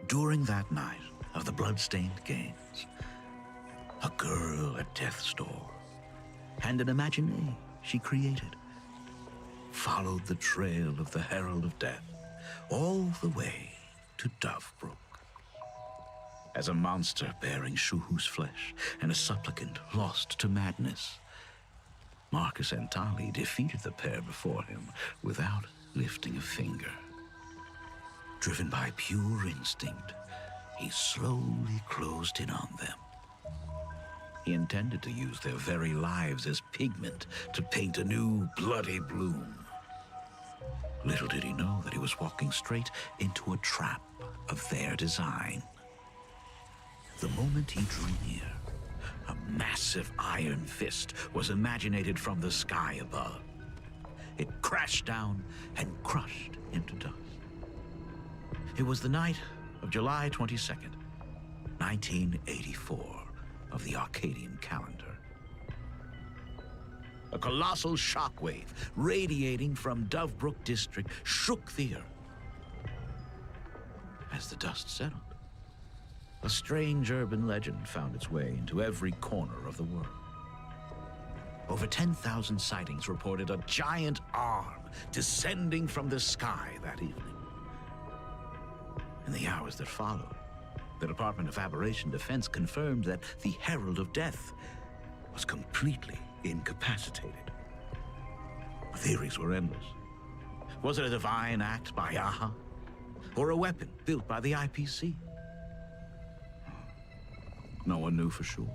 During that night of the Bloodstained Games, a girl at death's door and an imagination she created followed the trail of the Herald of Death all the way to Dovebrook. As a monster bearing Shuhu's flesh and a supplicant lost to madness, Marcus Antali defeated the pair before him without lifting a finger. Driven by pure instinct, he slowly closed in on them. He intended to use their very lives as pigment to paint a new bloody bloom. Little did he know that he was walking straight into a trap of their design. The moment he drew near, a massive iron fist was imaginated from the sky above. It crashed down and crushed into dust. It was the night of July 22nd, 1984, of the Arcadian calendar. A colossal shockwave radiating from Dovebrook District shook the earth. As the dust settled, a strange urban legend found its way into every corner of the world. Over 10,000 sightings reported a giant arm descending from the sky that evening. In the hours that followed, the Department of Aberration Defense confirmed that the Herald of Death was completely incapacitated. The theories were endless. Was it a divine act by Aha? Or a weapon built by the IPC? No one knew for sure.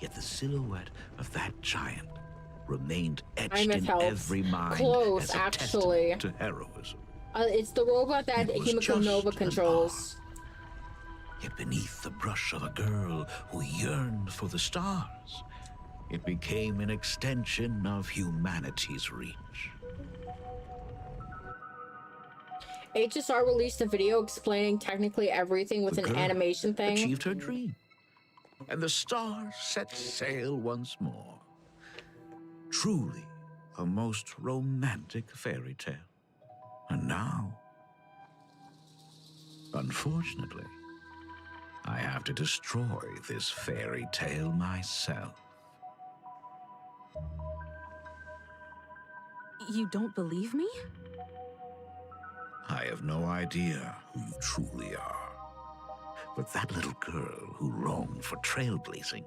Yet the silhouette of that giant remained etched in every mind Close, as a actually. testament to heroism. It's the robot that Himiko Nova controls. Yet beneath the brush of a girl who yearned for the stars, it became an extension of humanity's reach. HSR released a video explaining technically everything with The an girl animation thing. achieved her dream, and the stars set sail once more. Truly a most romantic fairy tale. And now, unfortunately, I have to destroy this fairy tale myself. You don't believe me? I have no idea who you truly are. But that little girl who longed for trailblazing,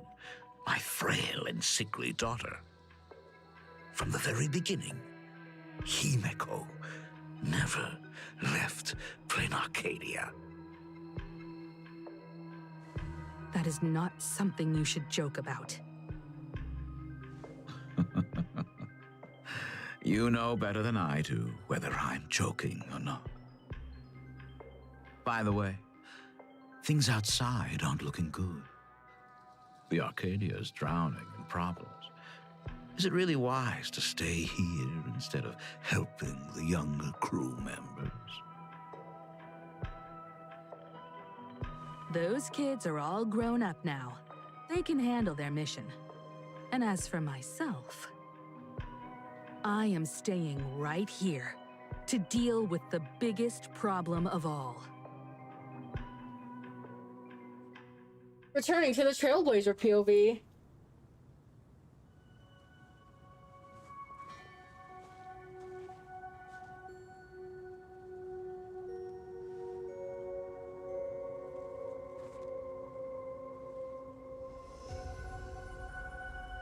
my frail and sickly daughter. From the very beginning, Himeko never left Plain Arcadia. That is not something you should joke about. You know better than I do whether I'm joking or not. By the way, things outside aren't looking good. The Arcadia is drowning in problems. Is it really wise to stay here instead of helping the younger crew members? Those kids are all grown up now. They can handle their mission. And as for myself, I am staying right here to deal with the biggest problem of all. Returning to the Trailblazer POV.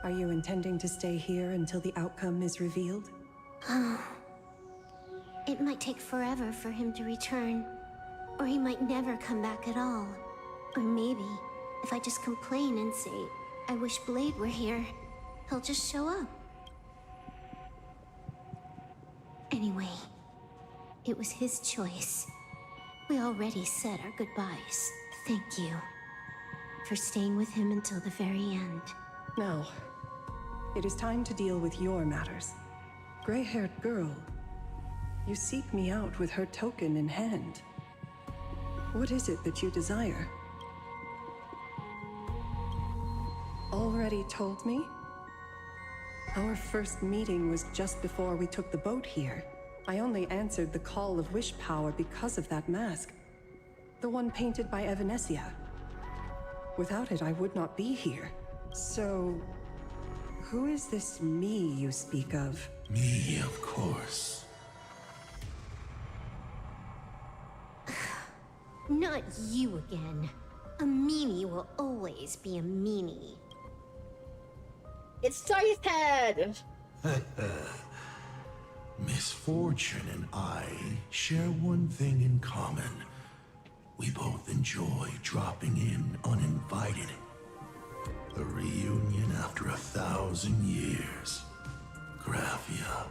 Are you intending to stay here until the outcome is revealed? It might take forever for him to return. Or he might never come back at all. Or maybe, if I just complain and say, I wish Blade were here, he'll just show up. Anyway, it was his choice. We already said our goodbyes. Thank you for staying with him until the very end. Now, it is time to deal with your matters. Gray-haired girl, you seek me out with her token in hand. What is it that you desire? Already told me? Our first meeting was just before we took the boat here. I only answered the call of wish power because of that mask. The one painted by Evanesia. Without it, I would not be here. So, who is this me you speak of? Me, of course. Not you again. A meanie will always be a meanie. It's Dice Head! Misfortune and I share one thing in common. We both enjoy dropping in uninvited. A reunion after 1,000 years. Graphia,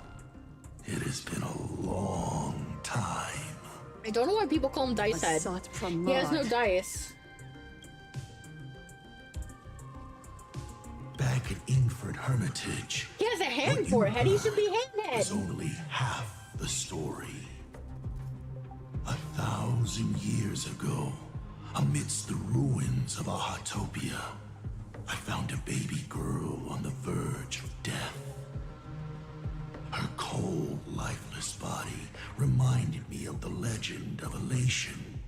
it has been a long time. I don't know why people call him Dice Head. He has no dice. in Ingford Hermitage. He has a hand forehead. He should be handhead. Was only half the story. 1,000 years ago, amidst the ruins of Ahatopia, I found a baby girl on the verge of death. Her cold, lifeless body reminded me of the legend of Elation.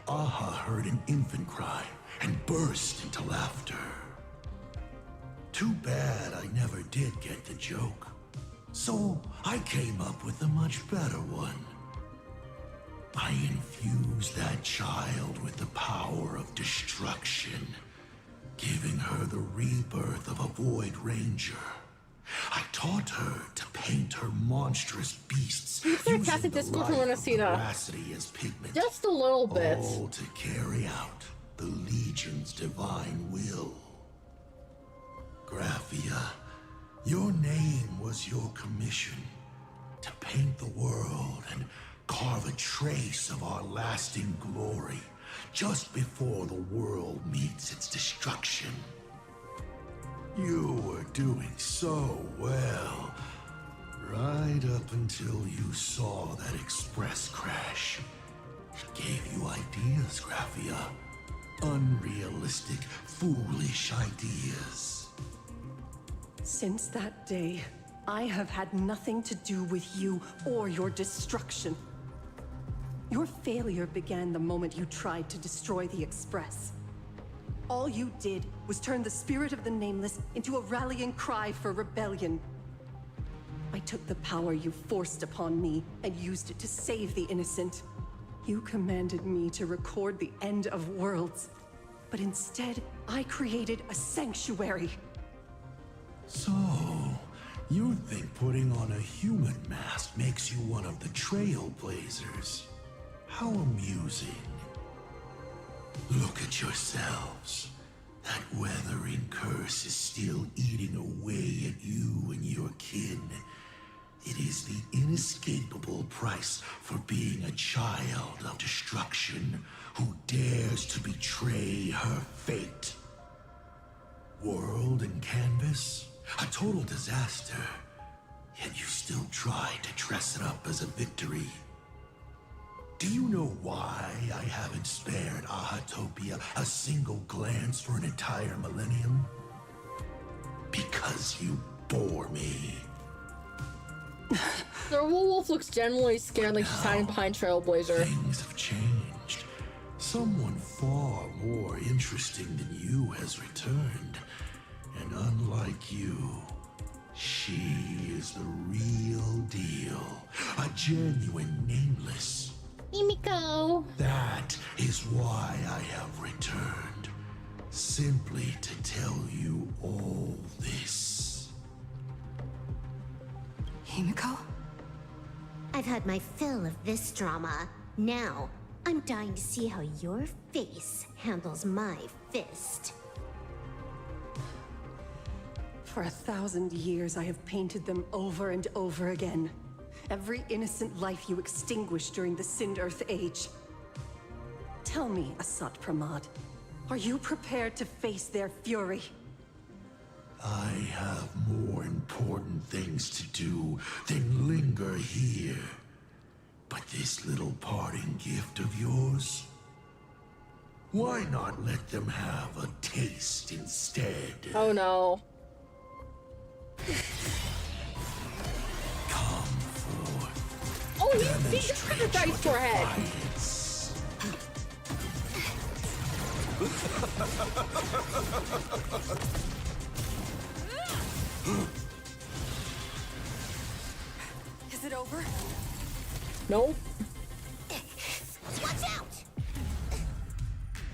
Aha heard an infant cry and burst into laughter. Too bad I never did get the joke. So I came up with a much better one. I infused that child with the power of destruction, giving her the rebirth of a Void Ranger. I taught her to paint her monstrous beasts using the light of veracity as pigment, just a little bit, all to carry out the Legion's divine will. Graphia, your name was your commission, to paint the world and carve a trace of our lasting glory just before the world meets its destruction. You were doing so well, right up until you saw that express crash. It gave you ideas, Graphia. Unrealistic, foolish ideas. Since that day, I have had nothing to do with you or your destruction. Your failure began the moment you tried to destroy the Express. All you did was turn the spirit of the Nameless into a rallying cry for rebellion. I took the power you forced upon me and used it to save the innocent. You commanded me to record the end of worlds, but instead, I created a sanctuary. So, you think putting on a human mask makes you one of the trailblazers? How amusing. Look at yourselves. That weathering curse is still eating away at you and your kin. It is the inescapable price for being a child of destruction who dares to betray her fate. World and canvas, a total disaster. Yet you still try to dress it up as a victory. Do you know why I haven't spared Ahatopia a single glance for an entire millennium? Because you bore me. The wolf looks genuinely scared, like she's hiding behind Trailblazer. Things have changed. Someone far more interesting than you has returned. And unlike you, she is the real deal. A genuine Nameless. Himiko. That is why I have returned. Simply to tell you all this. Himiko? I've had my fill of this drama. Now, I'm dying to see how your face handles my fist. For 1,000 years, I have painted them over and over again. Every innocent life you extinguished during the Sind-Earth Age. Tell me, Asat Pramad, are you prepared to face their fury? I have more important things to do than linger here. But this little parting gift of yours? Why not let them have a taste instead? Oh no. Come forth. Oh, he just got a dice forehead. Is it over? No. Watch out!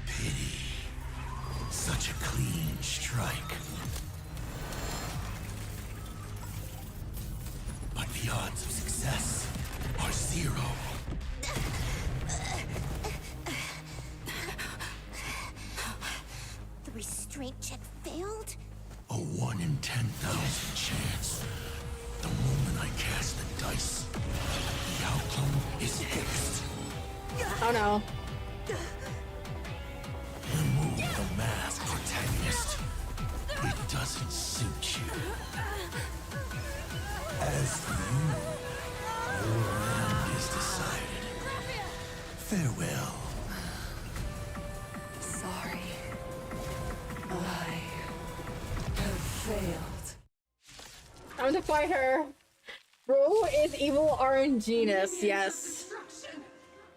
Pity. Such a clean strike. But the odds of success are 0. The restraint check failed? A 1 in 10,000 chance. The moment I cast the dice, the outcome is fixed. Oh no. Remove the mask, protagonist. It doesn't suit you. As for you, your end is decided. Farewell. Sorry. I have failed. Time to fight her. Bro is evil RNGness, yes.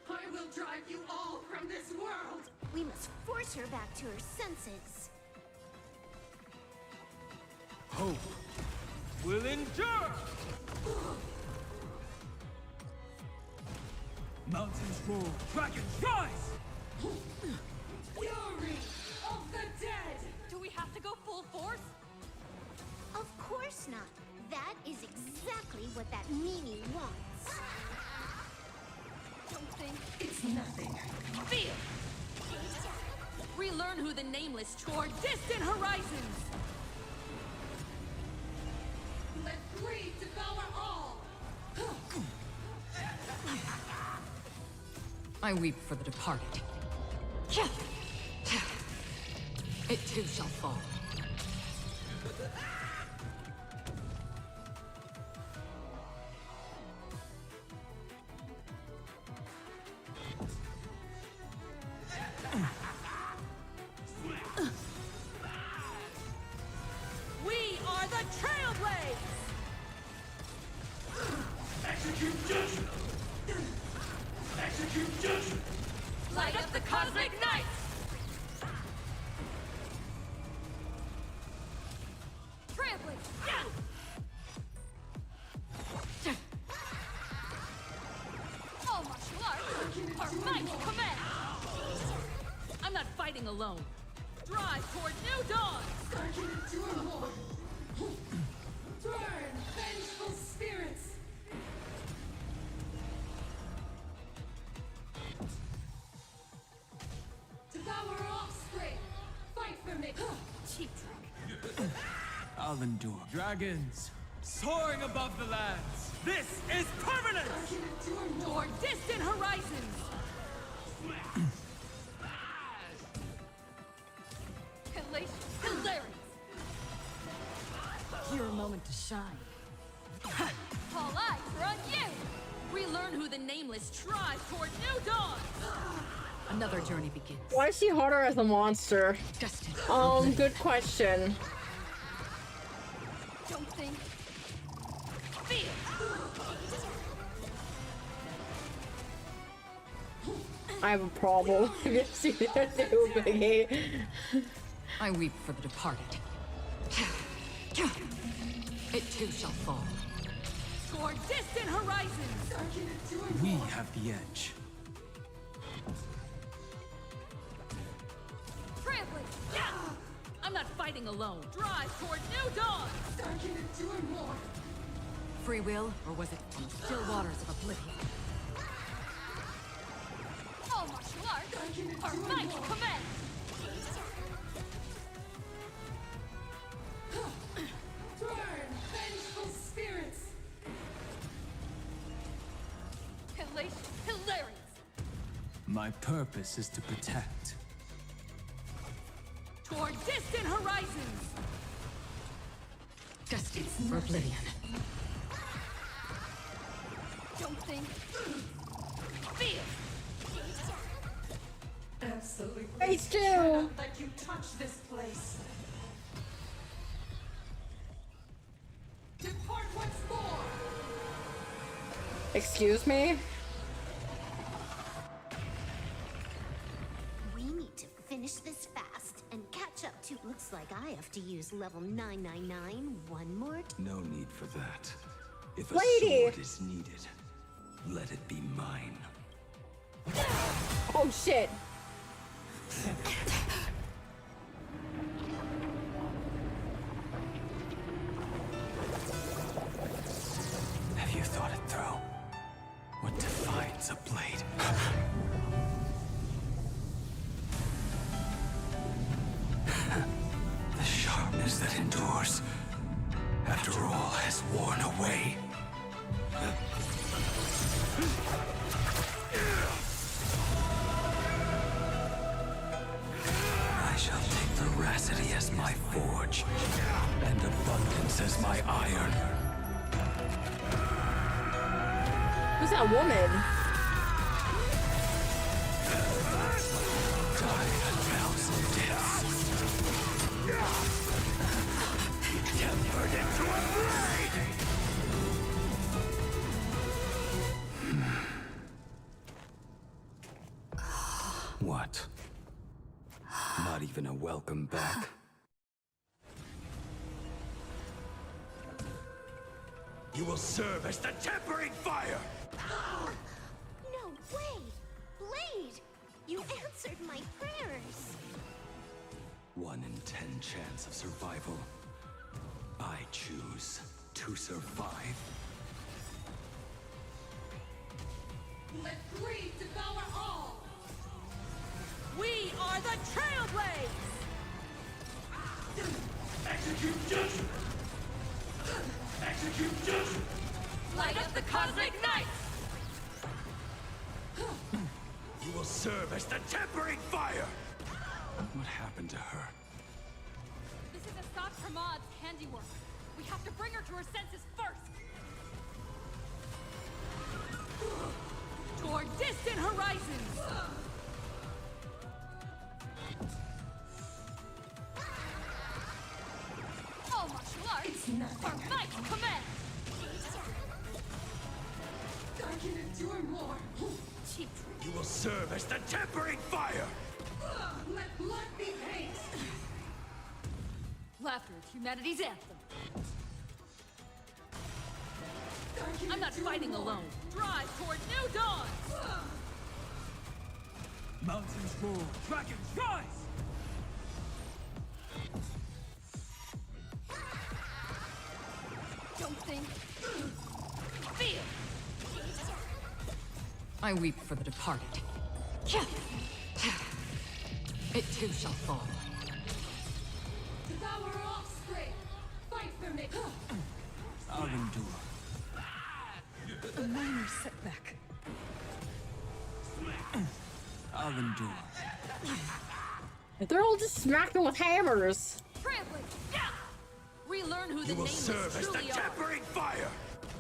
I will drive you all from this world. We must force her back to her senses. Hope will endure. Mountains roar, dragons rise. Fury of the dead! Do we have to go full force? Of course not. That is exactly what that meanie wants. Don't think It's nothing. Feel! Relearn who the nameless toward distant horizons! Let greed devour all! I weep for the departed. It too shall fall. We are the Trailblades! Execute judgment. Execute judgment. Light up the cosmic night! Trailblades! Yeah! All martial arts are might command! I'm not fighting alone. Drive toward new dawn! Burn, vengeful spirits! Devour offspring! Fight for me! Cheap trick. I'll endure. Dragons soaring above the lands. This is permanent. Toward distant horizons! Hilarious! Your moment to shine. All eyes are on you! Relearn who the nameless strive toward new dawn! Another journey begins. Why is she harder as a monster? Good question. Don't think. Feel! I have a problem. Yes, you do, Biggie. I weep for the departed. It too shall fall. Toward distant horizons! We have the edge. Trailblades! Yeah! I'm not fighting alone. Drive toward new dawn! Free will, or was it on the still waters of oblivion? All martial arts are might command! Burn, vengeful spirits! Hilarious! My purpose is to protect. Toward distant horizons! Destined for oblivion. Don't think. Feel! Absolutely. Phase 2! Let you touch this place. Depart once more! Excuse me? We need to finish this fast and catch up to. Looks like I have to use level 999 one more No need for that. If a Lady! sword is needed, let it be mine. Oh shit. Have you thought it through? What defines a blade? The sharpness that endures, after all has worn away. I shall take veracity as my forge. and abundance as my iron. Who's that woman? Die a thousand deaths. Tempered into a blade! What? Not even a welcome back? You will serve as the tempering fire! No way! Blade! You answered my prayers! 1 in 10 chance of survival. I choose to survive. Let greed devour all! We are the Trailblades! Execute judgment! Execute judgment! Light up the cosmic night! You will serve as the tempering fire! What happened to her? This is Hsr Time's handiwork. We have to bring her to her senses first. Toward distant horizons! All martial arts are my command. I can endure more. Cheap You will serve as the tempering fire! Let blood be hate! Laughter is humanity's anthem. I'm not fighting alone. Drive toward new dawn! Mountains roar, dragons rise! Don't think. Feel. I weep for the departed. It too shall fall. Devour offspring! Fight for me! I'll endure. A minor setback. I'll endure. They're all just smacking with hammers. Trampling. Relearn who the You will nameless serve as the truly are. tempering fire!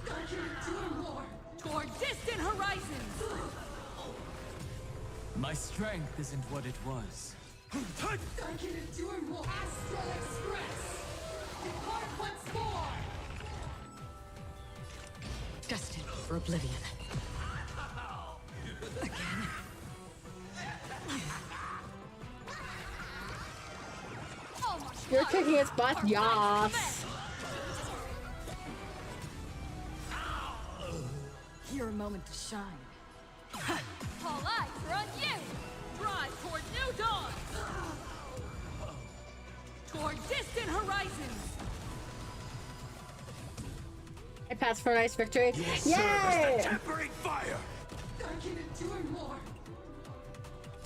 I can endure more! Toward distant horizons! My strength isn't what it was. I can endure more! Astral Express! Depart once more! Destined for oblivion. Again. You're kicking its butt, yas. Your moment to shine. All eyes are on you! Drive toward new dawn! Toward distant horizons! I passed for a nice victory. You will serve as Yay! the tempering fire! I can endure more!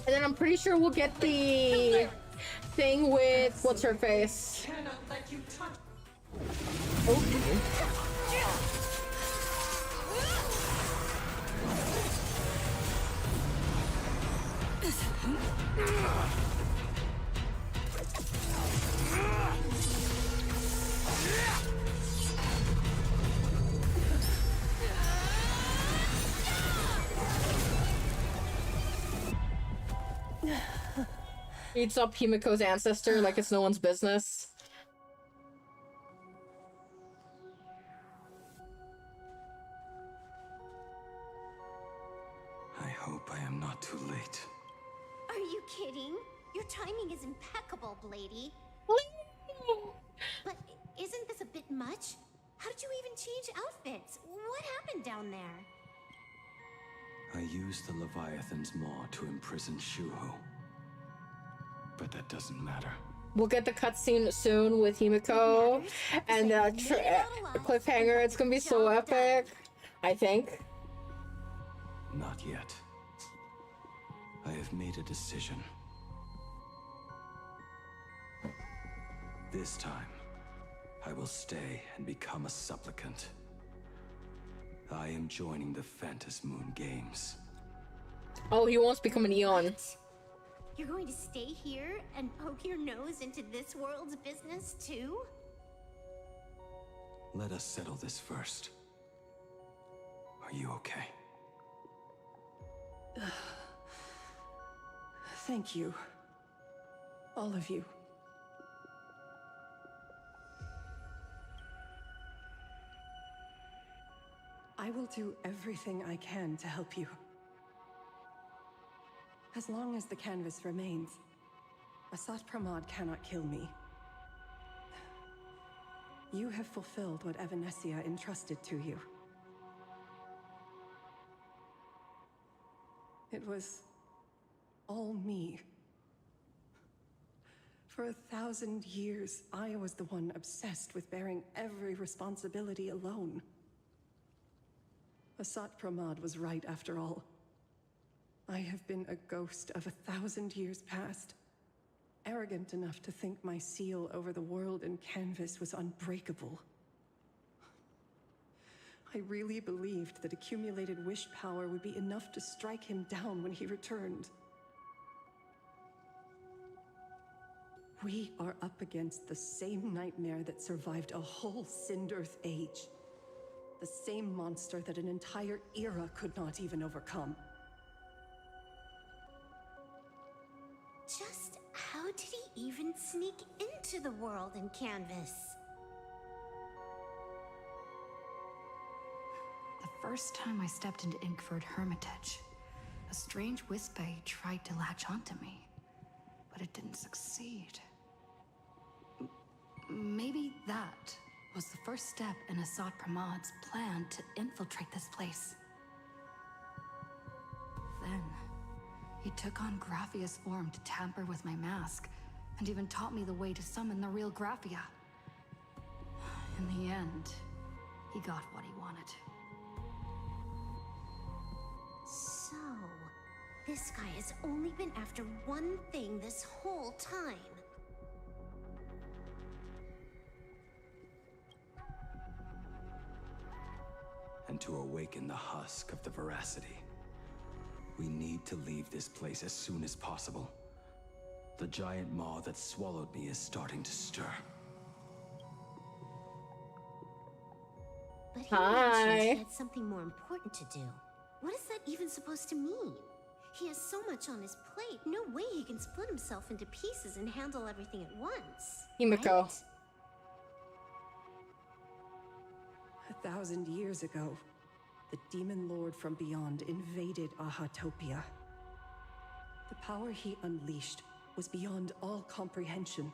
And then I'm pretty sure we'll get the thing with what's her face. Cannot let you touch. Okay. Eats up Himiko's ancestor like it's no one's business. I hope I am not too late. Are you kidding? Your timing is impeccable, Blady. But isn't this a bit much? How did you even change outfits? What happened down there? I used the Leviathan's maw to imprison Shuho. But that doesn't matter. We'll get the cutscene soon with Himiko and the cliffhanger. It's gonna be so epic, I think. Not yet. I have made a decision. This time, I will stay and become a supplicant. I am joining the Phantas Moon Games. Oh, he wants to become an Eon. You're going to stay here and poke your nose into this world's business too? Let us settle this first. Are you okay? Thank you. All of you. I will do everything I can to help you. As long as the canvas remains, Hsr Pramod cannot kill me. You have fulfilled what Evanescia entrusted to you. It was all me. For 1,000 years, I was the one obsessed with bearing every responsibility alone. Hsr Pramod was right after all. I have been a ghost of 1,000 years past, arrogant enough to think my seal over the world and canvas was unbreakable. I really believed that accumulated wish power would be enough to strike him down when he returned. We are up against the same nightmare that survived a whole Cinder's age. The same monster that an entire era could not even overcome. Just how did he even sneak into the world in Canvas? The first time I stepped into Inkford Hermitage, a strange Wispe tried to latch onto me, but it didn't succeed. Maybe that was the first step in Hsr Pramod's plan to infiltrate this place. Then, he took on Graphia's form to tamper with my mask, and even taught me the way to summon the real Graphia. In the end, he got what he wanted. So, this guy has only been after one thing this whole time. And to awaken the husk of the veracity, we need to leave this place as soon as possible. The giant maw that swallowed me is starting to stir. But he mentioned he had something more important to do. What is that even supposed to mean? He has so much on his plate, no way he can split himself into pieces and handle everything at once. Himiko. Right? 1,000 years ago, the demon lord from beyond invaded Ahatopia. The power he unleashed was beyond all comprehension.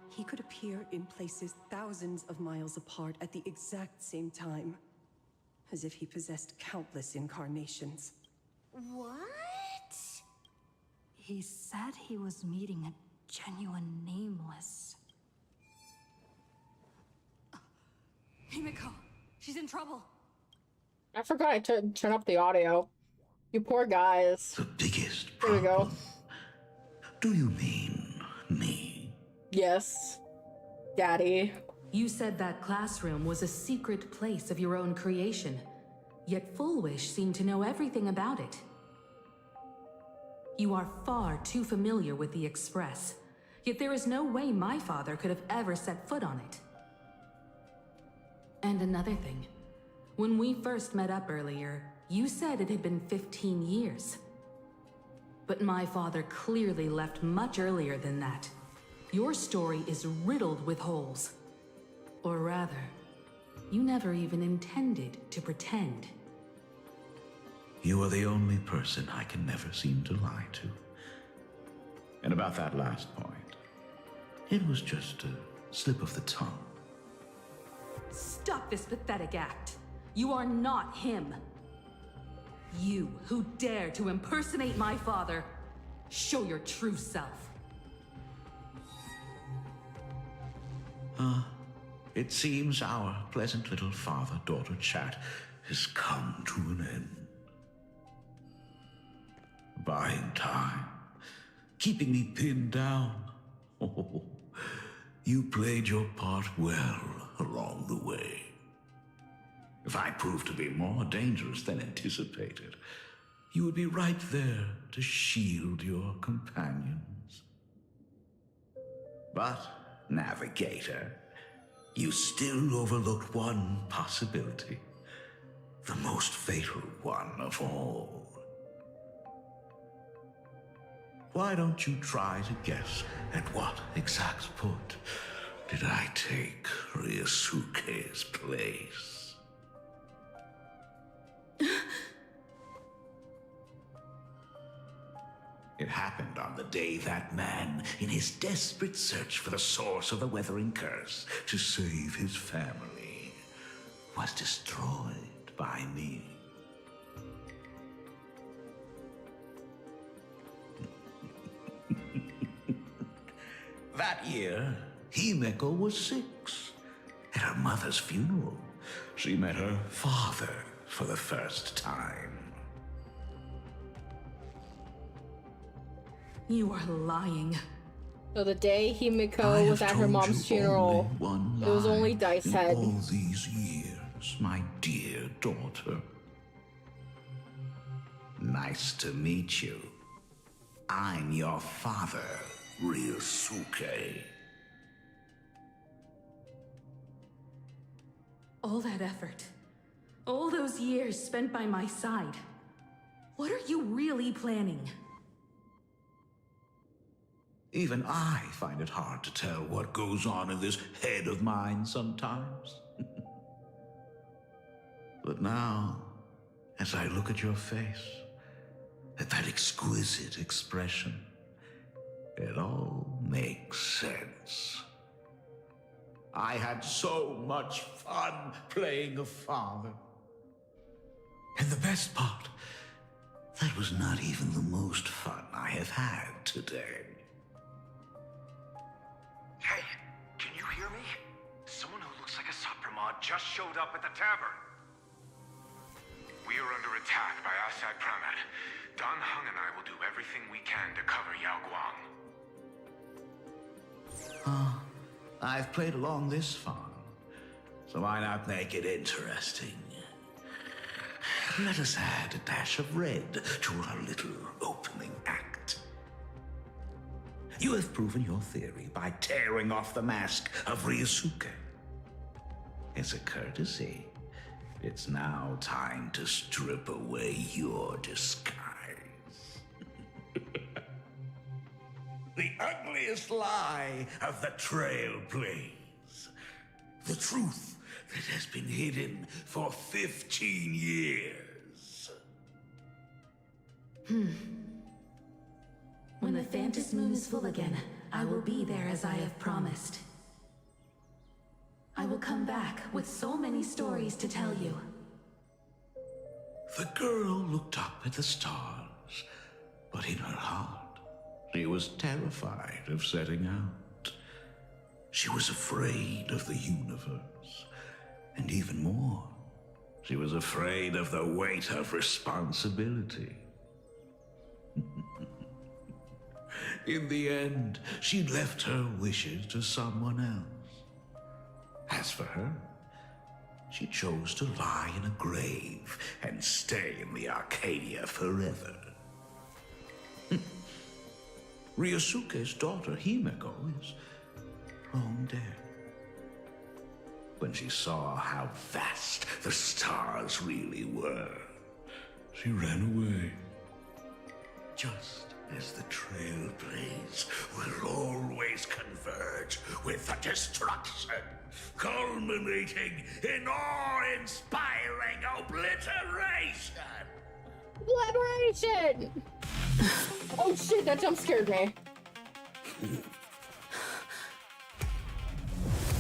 He could appear in places thousands of miles apart at the exact same time, as if he possessed countless incarnations. What? He said he was meeting a genuine nameless. Himiko, she's in trouble. I forgot to turn up the audio. You poor guys. The biggest Here we go. Do you mean me? Yes, Daddy. You said that classroom was a secret place of your own creation, yet Fullwish seemed to know everything about it. You are far too familiar with the Express, yet there is no way my father could have ever set foot on it. And another thing, when we first met up earlier, you said it had been 15 years. But my father clearly left much earlier than that. Your story is riddled with holes. Or rather, you never even intended to pretend. You are the only person I can never seem to lie to. And about that last point, it was just a slip of the tongue. Stop this pathetic act. You are not him. You who dare to impersonate my father, show your true self. It seems our pleasant little father-daughter chat has come to an end. Buying time, keeping me pinned down. Oh, you played your part well along the way. If I proved to be more dangerous than anticipated, you would be right there to shield your companions. But, Navigator, you still overlooked one possibility. The most fatal one of all. Why don't you try to guess at what exact point did I take Ryusuke's place? It happened on the day that man, in his desperate search for the source of the weathering curse to save his family, was destroyed by me. That year, Himeko was 6. At her mother's funeral, she met her father for the first time. You are lying. So the day Himeko was at her mom's funeral, it was only Dice Head. All these years, my dear daughter. Nice to meet you. I'm your father, Ryusuke. All that effort, all those years spent by my side. What are you really planning? Even I find it hard to tell what goes on in this head of mine sometimes. But now, as I look at your face, at that exquisite expression, it all makes sense. I had so much fun playing a father. And the best part, that was not even the most fun I have had today. Hey, can you hear me? Someone who looks like a Sapramod just showed up at the tavern. We are under attack by Hsr Time. Don Hung and I will do everything we can to cover Yao Guang. I've played along this far, so why not make it interesting? Let us add a dash of red to our little opening act. You have proven your theory by tearing off the mask of Ryusuke. As a courtesy, it's now time to strip away your disguise. The ugliest lie of the Trailblaze. The truth that has been hidden for 15 years. When the Phantom Moon is full again, I will be there as I have promised. I will come back with so many stories to tell you. The girl looked up at the stars, but in her heart, she was terrified of setting out. She was afraid of the universe, and even more, she was afraid of the weight of responsibility. In the end, she left her wishes to someone else. As for her, she chose to lie in a grave and stay in the Arcadia forever. Ryusuke's daughter, Himeko, is long dead. When she saw how vast the stars really were, she ran away. Just as the Trailblaze will always converge with the destruction, culminating in awe-inspiring obliteration! Obliteration! Oh shit, that jump scared me.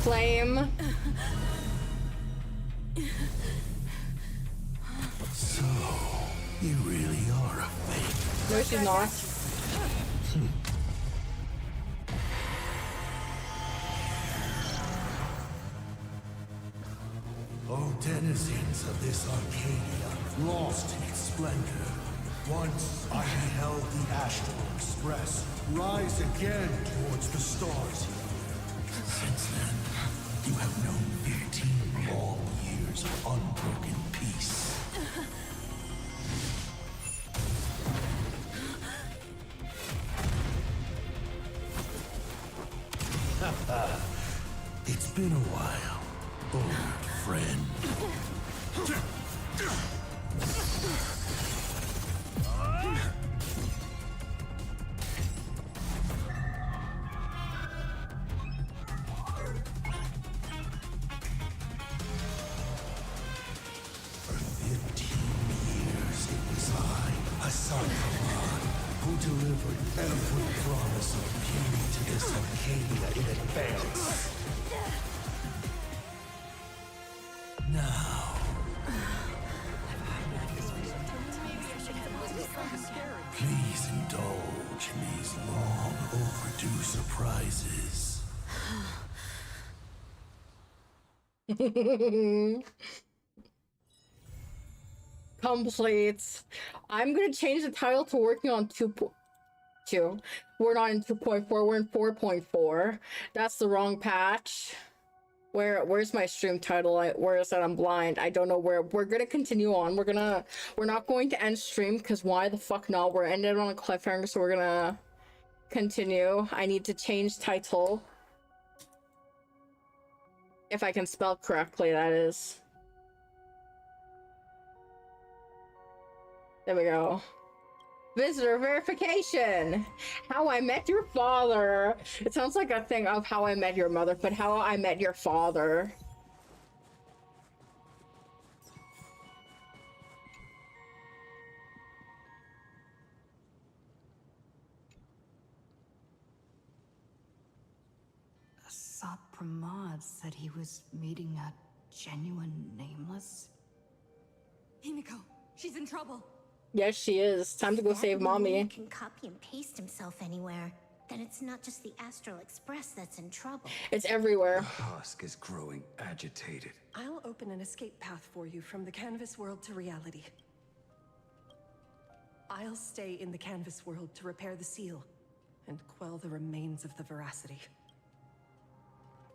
Flame. So, you really are a fake. No, she's not. O denizens of this Arcadia, lost in its splendor, once I beheld the Astral Express rise again towards the stars. Since then, you have known 15 long years of unbroken peace. It's been a while, old friend. For 15 years, it was I, Hsr Time, who delivered every promise of beauty to this Arcadia in advance. Now, please indulge in these long overdue surprises. Complete. I'm gonna change the title to working on 2.2. We're not in 2.4, we're in 4.4. That's the wrong patch. Where's my stream title? Where is that? I'm blind. I don't know where. We're gonna continue on. We're not going to end stream because why the fuck not? We're ended on a cliffhanger, so we're gonna continue. I need to change title. If I can spell correctly, that is. There we go. Visitor verification. How I Met Your Father. It sounds like a thing of How I Met Your Mother, but How I Met Your Father. Hsr Time said he was meeting a genuine nameless. Himiko, she's in trouble. Yes, she is. Time to go save mommy. Can copy and paste himself anywhere. Then it's not just the Astral Express that's in trouble. It's everywhere. The husk is growing agitated. I'll open an escape path for you from the canvas world to reality. I'll stay in the canvas world to repair the seal and quell the remains of the veracity.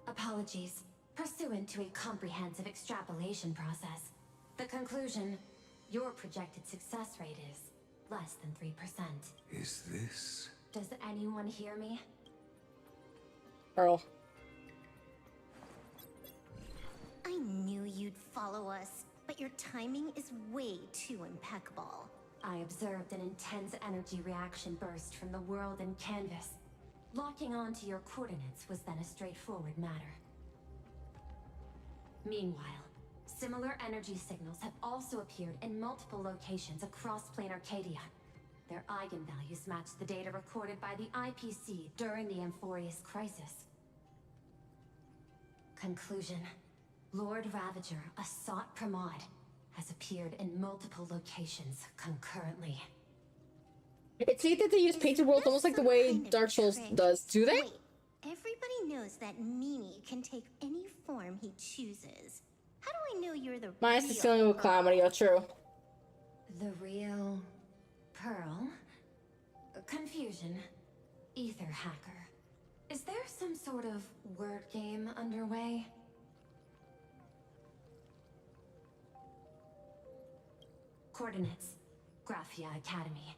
Apologies. Pursuant to a comprehensive extrapolation process, the conclusion, your projected success rate is less than 3%. Is this? Does anyone hear me? Earl. I knew you'd follow us, but your timing is way too impeccable. I observed an intense energy reaction burst from the world in canvas. Locking onto your coordinates was then a straightforward matter. Meanwhile, similar energy signals have also appeared in multiple locations across Plane Arcadia. Their eigenvalues match the data recorded by the IPC during the Amphorius crisis. Conclusion. Lord Ravager, Hsr Time, has appeared in multiple locations concurrently. It's neat that they use painted worlds almost like the way Dark Souls does. Do they? Wait, everybody knows that Moonie can take any form he chooses. How do I know you're the Minus the real feeling of calamity, oh true. The real Pearl? Confusion. Ether hacker. Is there some sort of word game underway? Coordinates. Graphia Academy.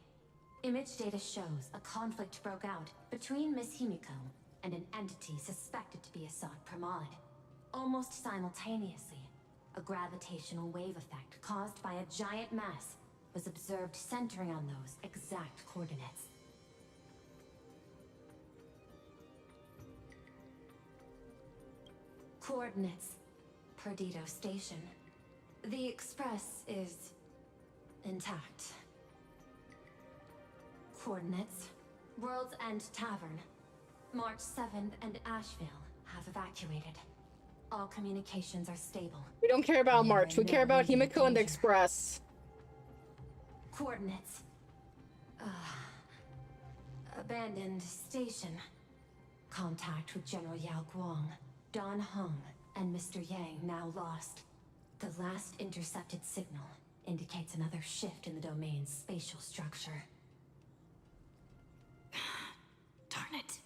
Image data shows a conflict broke out between Miss Himiko and an entity suspected to be Hsr Time. Almost simultaneously, a gravitational wave effect caused by a giant mass was observed centering on those exact coordinates. Coordinates. Perdido Station. The Express is intact. Coordinates. World's End Tavern. March 7th and Asheville have evacuated. All communications are stable. We don't care about March. We care about Himiko and the Express. Coordinates. Abandoned station. Contact with General Yao Guang, Don Hung, and Mr. Yang now lost. The last intercepted signal indicates another shift in the domain's spatial structure. Darn it.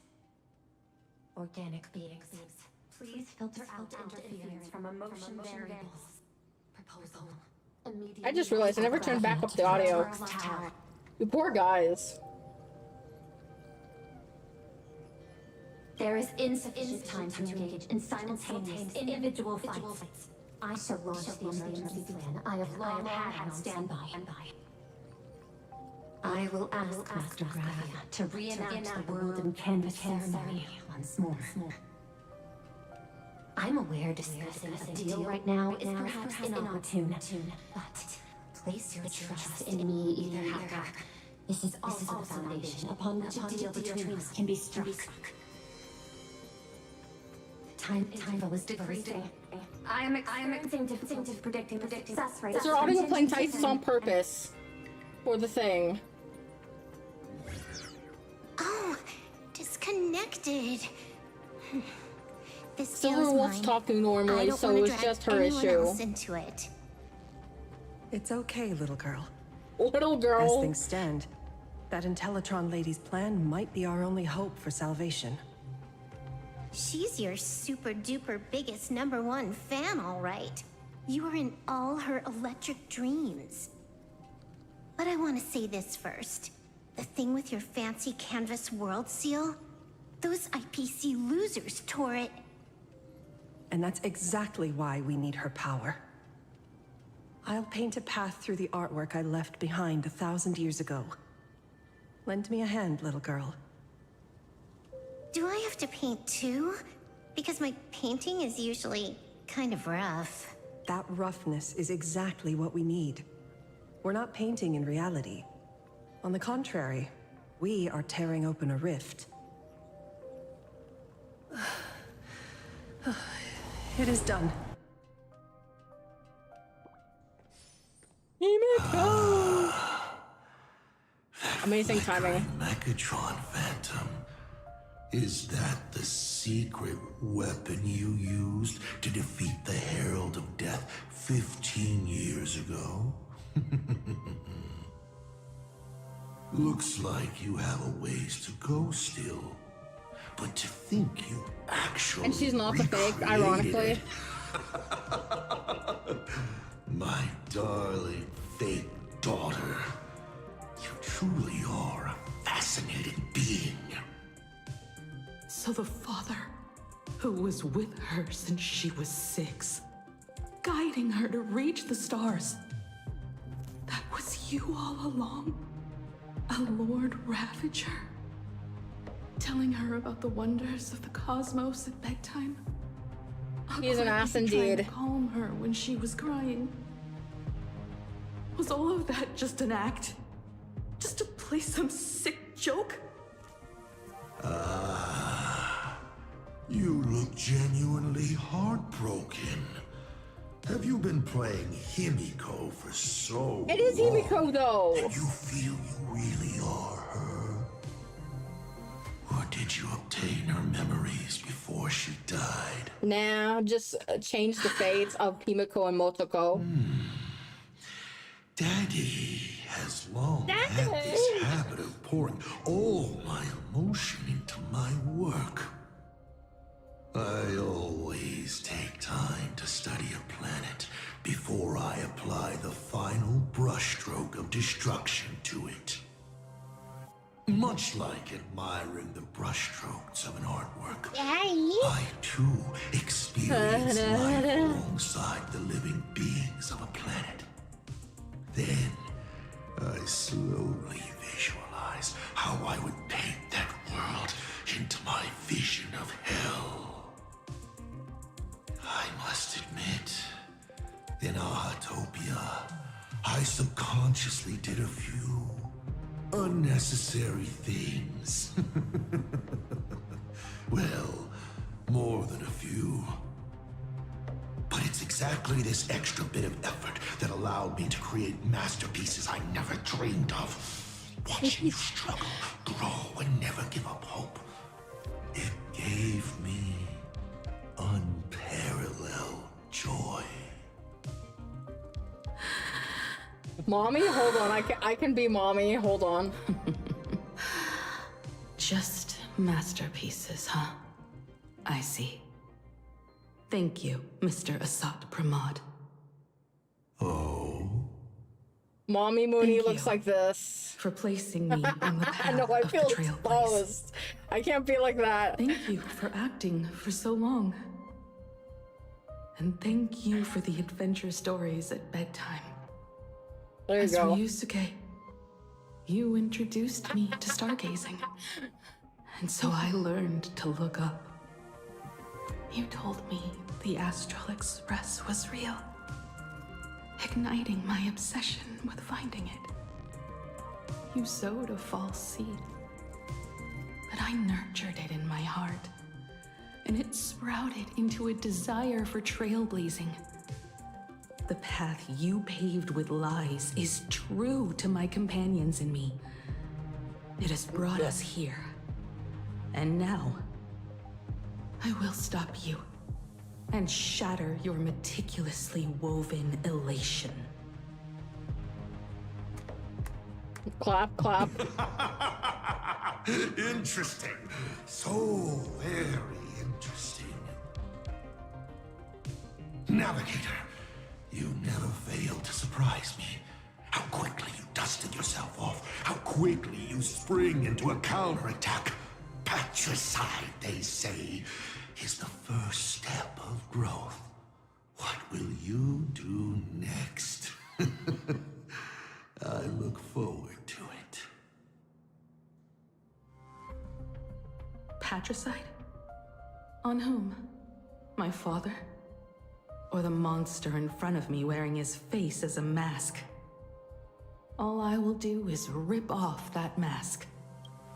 Organic beings. Please filter out interference from emotion variables. Proposal. I just realized I never turned back up the audio. You poor guys. There is insufficient time to engage in simultaneous individual fights. I shall launch the emergency plan I have long had on standby. I will ask Master Graphia to reenact the world and canvas ceremony once more. I'm aware discussing a deal right now is perhaps inopportune, but place your trust in me, Ether. This is also the foundation upon which a deal between us can be struck. Time interval is decreasing. I am experiencing difficulty predicting success rates. They're audio playing Titus on purpose for the thing. Oh, disconnected. This Silver feels Wolf's mine. talking normally, so it was just her issue. Into it. It's okay, little girl. Little girl. As things stand, that Intellitron lady's plan might be our only hope for salvation. She's your super duper biggest #1 fan, all right. You are in all her electric dreams. But I want to say this first. The thing with your fancy canvas world seal? Those IPC losers tore it. And that's exactly why we need her power. I'll paint a path through the artwork I left behind 1,000 years ago. Lend me a hand, little girl. Do I have to paint too? Because my painting is usually kind of rough. That roughness is exactly what we need. We're not painting in reality. On the contrary, we are tearing open a rift. It is done. Himiko! Amazing timing. Megatron Phantom. Is that the secret weapon you used to defeat the Herald of Death 15 years ago? Looks like you have a ways to go still. But to think you actually And she's not the fake, ironically. My darling fake daughter. You truly are a fascinating being. So the father, who was with her since she was 6, guiding her to reach the stars, that was you all along? A Lord Ravager? Telling her about the wonders of the cosmos at bedtime? He's an ass Trying indeed. to calm her when she was crying. Was all of that just an act? Just to play some sick joke? You look genuinely heartbroken. Have you been playing Himiko for so It is long Himiko though. that you feel you really are her? Or did you obtain her memories before she died? Nah, just change the fates of Himiko and Motoko. Daddy has long had this habit of pouring all my emotion into my work. I always take time to study a planet before I apply the final brushstroke of destruction to it. Much like admiring the brushstrokes of an artwork, I too experience life alongside the living beings of a planet. Then, I slowly visualize how I would paint that world into my vision of hell. I must admit, in Ahatopia, I subconsciously did a few unnecessary things. Well, more than a few. But it's exactly this extra bit of effort that allowed me to create masterpieces I never dreamed of. Watching you struggle, grow, and never give up hope. It gave me unparalleled joy. Mommy, hold on. I can be mommy. Hold on. Just masterpieces, huh? I see. Thank you, Mr. Hsr Pramod. Oh? Mommy Moonie looks like this. For placing me on the path No, I of feel the trailblaze. exposed. I can't be like that. Thank you for acting for so long. And thank you for the adventure stories at bedtime. There you As go. for Yusuke, you introduced me to stargazing. And so I learned to look up. You told me the Astral Express was real, igniting my obsession with finding it. You sowed a false seed, but I nurtured it in my heart, and it sprouted into a desire for trailblazing. The path you paved with lies is true to my companions and me. It has brought us here. And now, I will stop you and shatter your meticulously woven elation. Clap, clap. Interesting. So very interesting. Navigator, you never failed to surprise me. How quickly you dusted yourself off. How quickly you spring into a counterattack. Patricide, they say, is the first step of growth. What will you do next? I look forward to it. Patricide? On whom? My father? Or the monster in front of me wearing his face as a mask? All I will do is rip off that mask.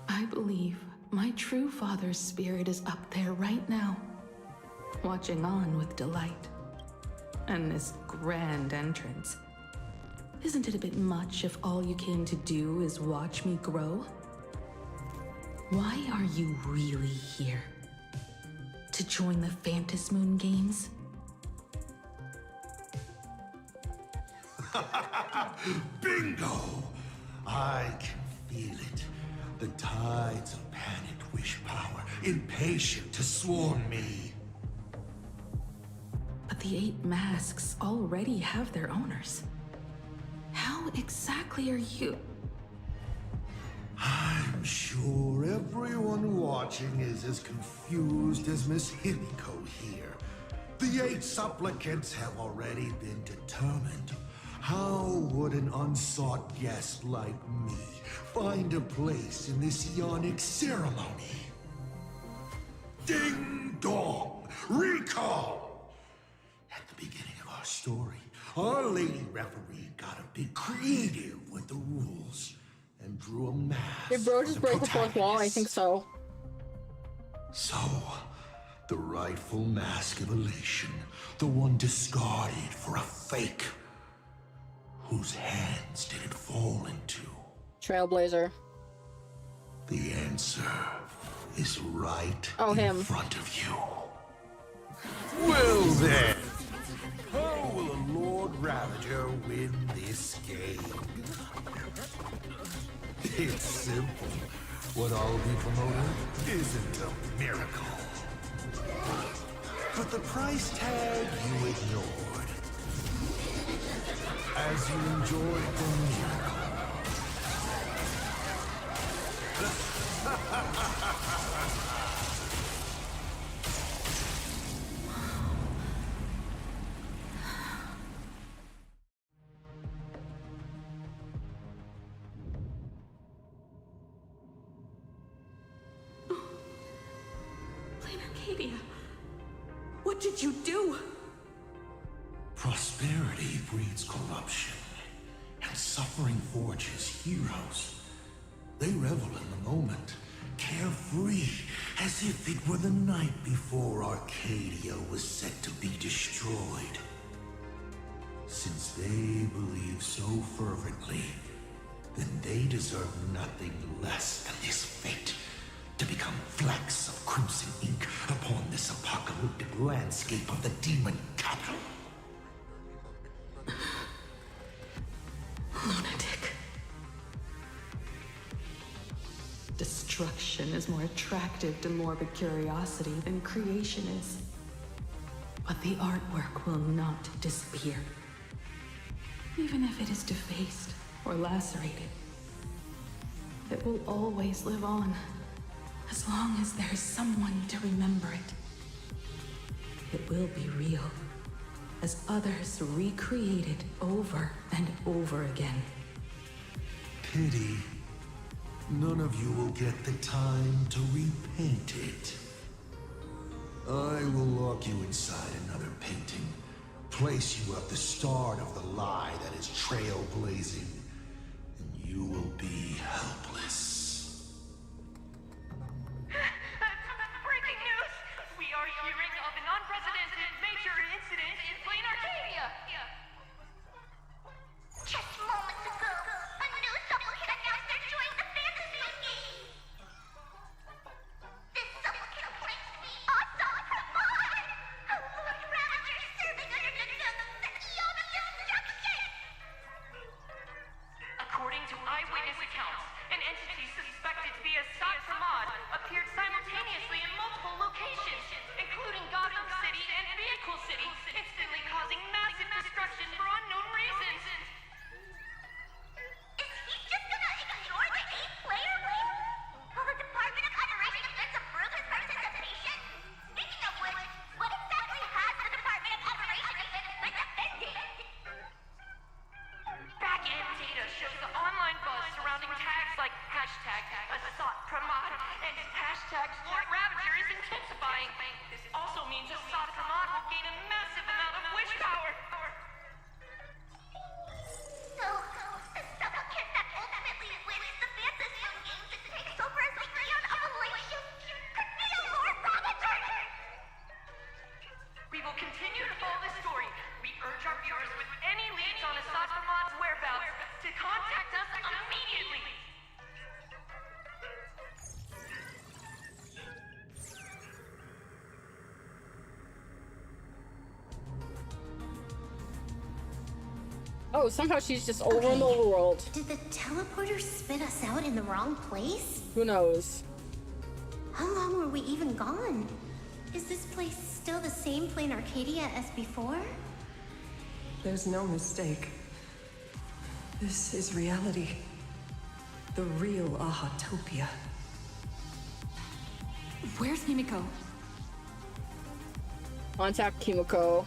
I believe my true father's spirit is up there right now, watching on with delight. And this grand entrance. Isn't it a bit much if all you came to do is watch me grow? Why are you really here? To join the Phantasmoon Games? Bingo! I can feel it. The tides of panicked wish power, impatient to swarm me. But the 8 masks already have their owners. How exactly are you? I'm sure everyone watching is as confused as Miss Himiko here. The 8 supplicants have already been determined. How would an unsought guest like me find a place in this ionic ceremony? Ding dong! Recall! At the beginning of our story, our lady referee got a bit creative with the rules and drew a mask. Did bro just break the fourth wall? I think so. So, the rightful mask of elation, the one discarded for a fake. Whose hands did it fall into? Trailblazer. The answer is right in front of you. Well then, how will a Lord Ravager win this game? It's simple. What I'll be promoting isn't a miracle. But the price tag you ignored. As you enjoyed the miracle. Arcadia, what did you do? Prosperity breeds corruption, and suffering forges heroes. They revel in the moment, carefree, as if it were the night before Arcadia was set to be destroyed. Since they believe so fervently, then they deserve nothing less than this fate, to become flecks of crimson ink upon this apocalyptic landscape of the demon capital. Lunatic. Destruction is more attractive to morbid curiosity than creation is. But the artwork will not disappear. Even if it is defaced, or lacerated. It will always live on, as long as there is someone to remember it. It will be real, as others recreate it over and over again. Pity. None of you will get the time to repaint it. I will lock you inside another painting, place you at the start of the lie that is trailblazing, and you will be helpless. Breaking news! We are hearing of an unprecedented major incident in Plain Arcadia! Just moments ago, a new supplicant announced they're joining the fantasy game. This supplicant claims to be Hsr Time, a Lord Ravager serving under the nose that Eon of Destruction. According to eyewitness accounts, an entity suspected to be Hsr Time appeared simultaneously in multiple locations, including Gotham City and Vehicle City, instantly causing massive destruction for unknown reasons. Is he just gonna ignore the 8-player list? Will the Department of Operation Defense approve his participation? Speaking of which, what exactly has the Department of Operation Defense been defending? Back-end data shows the online buzz surrounding tags like hashtag Hsr Time and hashtag Lord Ravager is intensifying. This also means Hsr Time will gain a massive amount of wish power. So, the supplicant that ultimately wins the fantasy games and takes over as the Eon of Elation could be a Lord Ravager! We will continue to follow this story. We urge our viewers with any leads on Hsr Time's whereabouts to contact us immediately. Oh, somehow she's just over in the world. Did the teleporter spit us out in the wrong place? Who knows? How long were we even gone? Is this place still the same Plain Arcadia as before? There's no mistake. This is reality. The real Ahatopia. Where's Himiko? Contact Kimiko.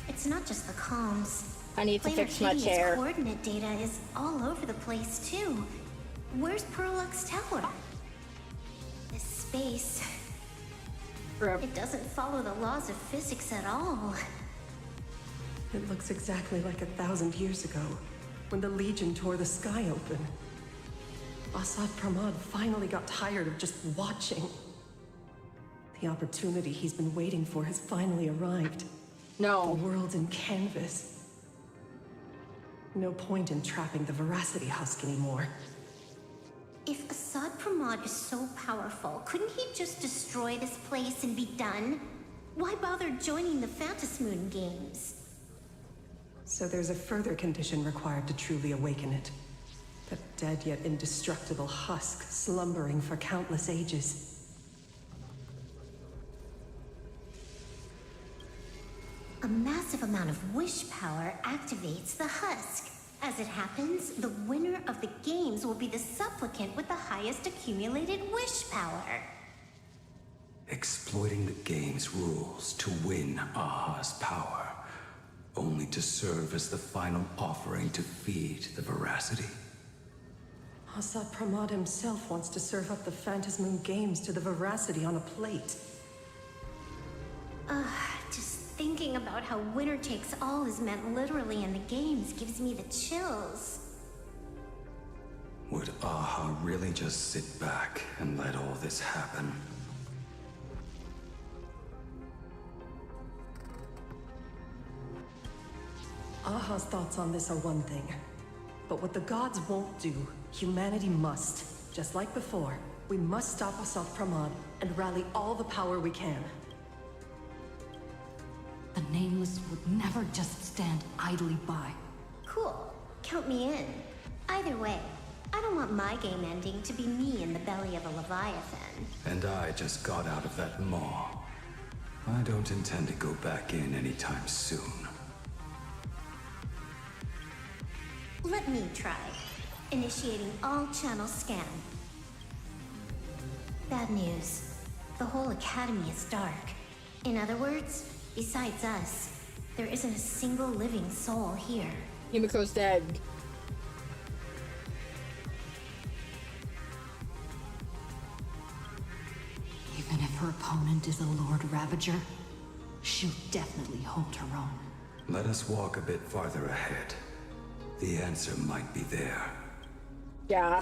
It's not just the comms. I need to Plain fix my Arcadia's chair. coordinate data is all over the place, too. Where's Perlux Tower? This space... It doesn't follow the laws of physics at all. It looks exactly like 1,000 years ago, when the Legion tore the sky open. Hsr Time finally got tired of just watching. The opportunity he's been waiting for has finally arrived. No. The world's in canvas. No point in trapping the Veracity Husk anymore. If Hsr Time is so powerful, couldn't he just destroy this place and be done? Why bother joining the Phantasmoon games? So there's a further condition required to truly awaken it. That dead yet indestructible husk slumbering for countless ages. A massive amount of wish power activates the husk. As it happens, the winner of the games will be the supplicant with the highest accumulated wish power. Exploiting the game's rules to win Aha's power, only to serve as the final offering to feed the Veracity. Hsr Time himself wants to serve up the Phantasmoon games to the Veracity on a plate. Just thinking about how winner takes all is meant literally in the games gives me the chills. Would Aha really just sit back and let all this happen? Aha's thoughts on this are one thing. But what the gods won't do, humanity must. Just like before, we must stop Hsr Time and rally all the power we can. The Nameless would never just stand idly by. Cool. Count me in. Either way, I don't want my game ending to be me in the belly of a Leviathan. And I just got out of that maw. I don't intend to go back in anytime soon. Let me try. Initiating all channel scan. Bad news. The whole academy is dark. In other words, besides us, there isn't a single living soul here. Himiko's dead. Even if her opponent is a Lord Ravager, she'll definitely hold her own. Let us walk a bit farther ahead. The answer might be there. Yeah.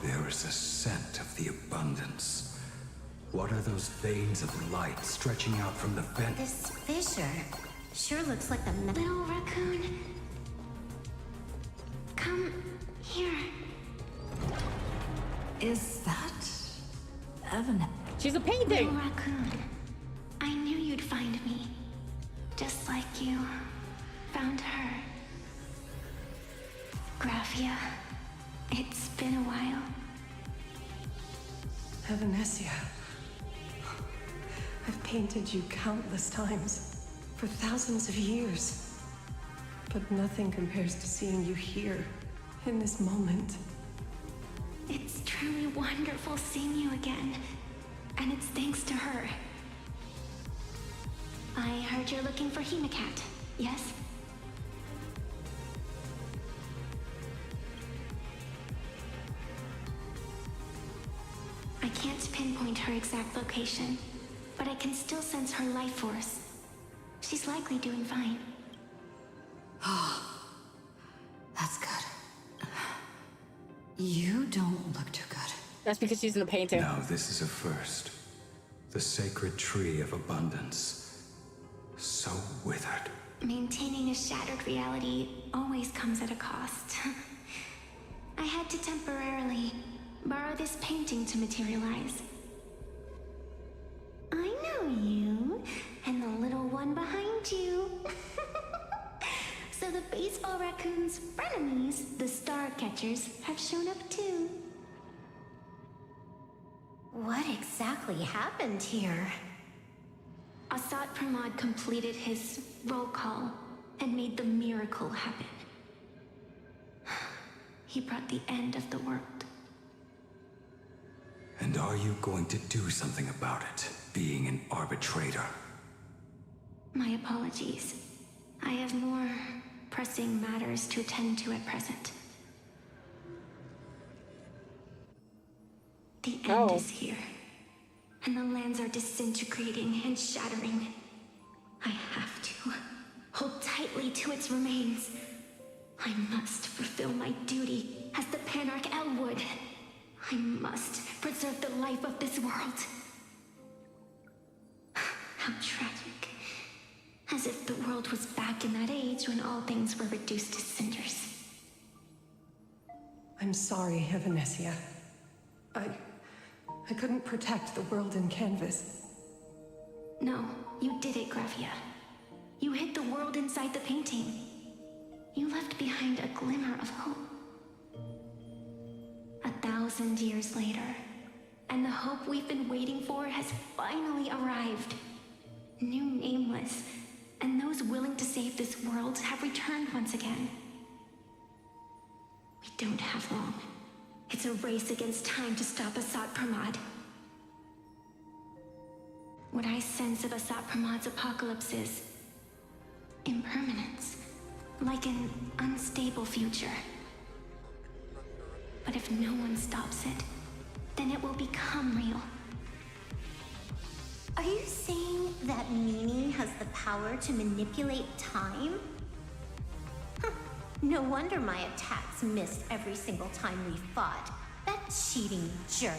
There is a scent of the abundance. What are those veins of light stretching out from the vent? This fissure sure looks like the little raccoon. Come here. Is that Evan? She's a painting. Little raccoon. I knew you'd find me. Just like you found her. Graphia, it's been a while. Evanesia. I've painted you countless times, for thousands of years. But nothing compares to seeing you here, in this moment. It's truly wonderful seeing you again. And it's thanks to her. I heard you're looking for Hemacat, yes? I can't pinpoint her exact location, but I can still sense her life force. She's likely doing fine. That's good. You don't look too good. That's because she's in a painting. Now this is a first. The sacred tree of abundance. So withered. Maintaining a shattered reality always comes at a cost. I had to temporarily borrow this painting to materialize. I know you, and the little one behind you. So the baseball raccoon's frenemies, the star catchers, have shown up too. What exactly happened here? Hsr Pramod completed his roll call and made the miracle happen. He brought the end of the world. And are you going to do something about it, being an arbitrator? My apologies. I have more pressing matters to attend to at present. The end is here, and the lands are disintegrating and shattering. I have to hold tightly to its remains. I must fulfill my duty as the Panarch Elwood. I must preserve the life of this world. How tragic. As if the world was back in that age when all things were reduced to cinders. I'm sorry, Evanesia. I couldn't protect the world in canvas. No, you did it, Graphia. You hid the world inside the painting. You left behind a glimmer of hope. 1,000 years later, and the hope we've been waiting for has finally arrived. New Nameless, and those willing to save this world have returned once again. We don't have long. It's a race against time to stop Hsr Pramod. What I sense of Hsr Pramod's apocalypse is impermanence, like an unstable future. But if no one stops it, then it will become real. Are you saying that Moonie has the power to manipulate time? No wonder my attacks missed every single time we fought. That cheating jerk.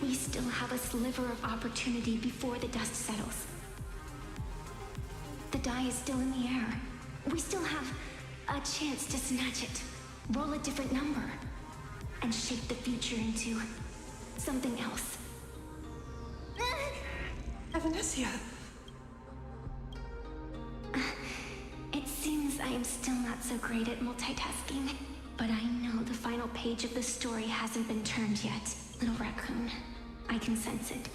We still have a sliver of opportunity before the dust settles. The die is still in the air. We still have a chance to snatch it, roll a different number, and shape the future into something else. Evanesia! It seems I am still not so great at multitasking, but I know the final page of the story hasn't been turned yet. Little raccoon, I can sense it.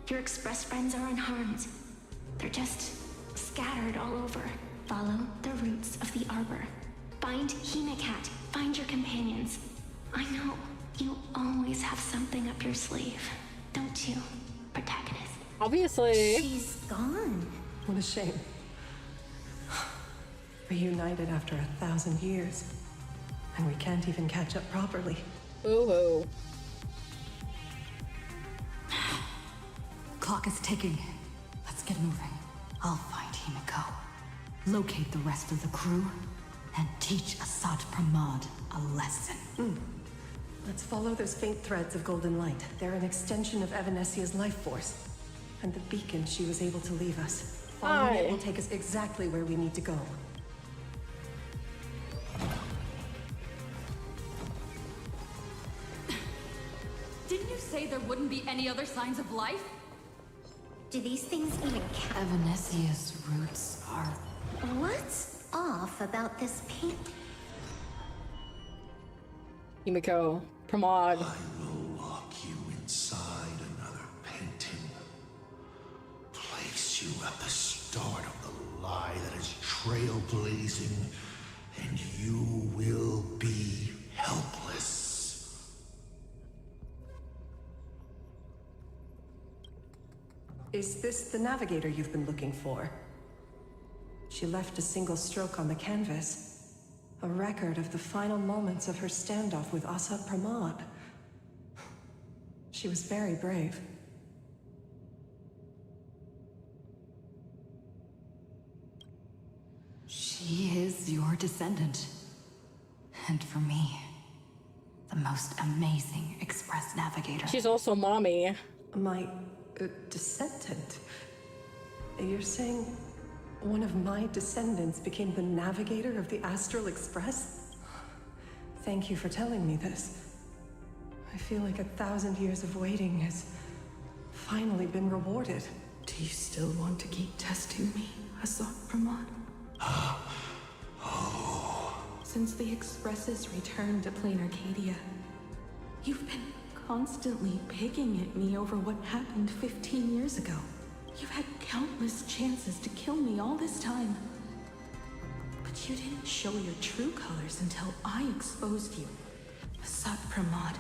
Your Express friends are unharmed. They're just scattered all over. Follow the roots of the arbor. Find Hemicat. Find your companions. I know you always have something up your sleeve, don't you, protagonist? Obviously. She's gone. What a shame. Reunited after 1,000 years. And we can't even catch up properly. Ooh. Clock is ticking. Let's get moving. I'll find Himiko, locate the rest of the crew, and teach Hsr Pramod a lesson. Let's follow those faint threads of golden light. They're an extension of Evanesia's life force. And the beacon she was able to leave us. Following it will take us exactly where we need to go. Didn't you say there wouldn't be any other signs of life? Do these things even count? Evanesia's roots are... What's off about this paint? Himiko, Pramod. I will lock you inside another painting. Place you at the start of the lie that is trailblazing, and you will be helpless. Is this the navigator you've been looking for? She left a single stroke on the canvas. A record of the final moments of her standoff with Hsr Pramod. She was very brave. She is your descendant. And for me, the most amazing Express navigator. She's also mommy. My descendant? You're saying one of my descendants became the navigator of the Astral Express? Thank you for telling me this. I feel like 1,000 years of waiting has finally been rewarded. Do you still want to keep testing me, Hsr Pramod? Since the Express's return to Plain Arcadia, you've been constantly picking at me over what happened 15 years ago. You've had countless chances to kill me all this time. But you didn't show your true colors until I exposed you. Hsr Pramod,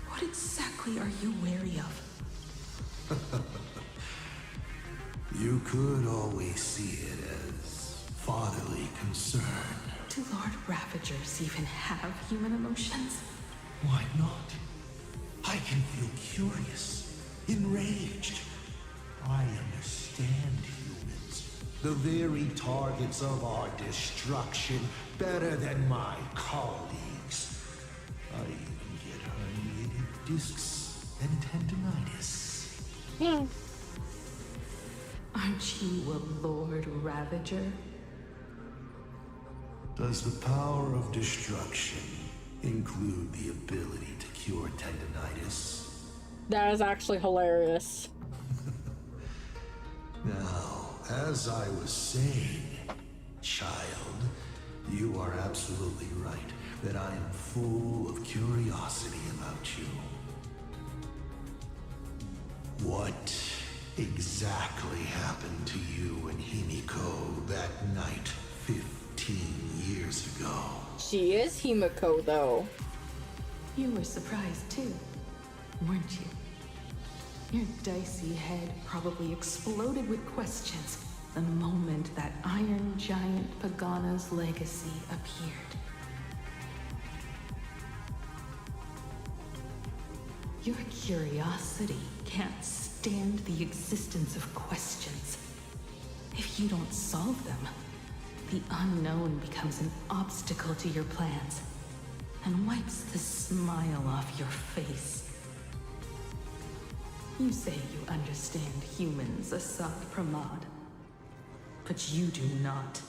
what exactly are you wary of? You could always see it as fatherly concern. Do Lord Ravagers even have human emotions? Why not? I can feel curious, enraged. I understand humans, the very targets of our destruction, better than my colleagues. I even get herniated discs and tendinitis. Aren't you a Lord Ravager? Does the power of destruction include the ability to cure tendinitis? That is actually hilarious. Now, as I was saying, child, you are absolutely right that I am full of curiosity about you. What exactly happened to you and Himiko that night 15 years ago? She is Himiko, though. You were surprised too, weren't you? Your dicey head probably exploded with questions the moment that Iron Giant Pagana's legacy appeared. Your curiosity can't stand the existence of questions. If you don't solve them, the unknown becomes an obstacle to your plans and wipes the smile off your face. You say you understand humans, Hsr Pramod, but you do not.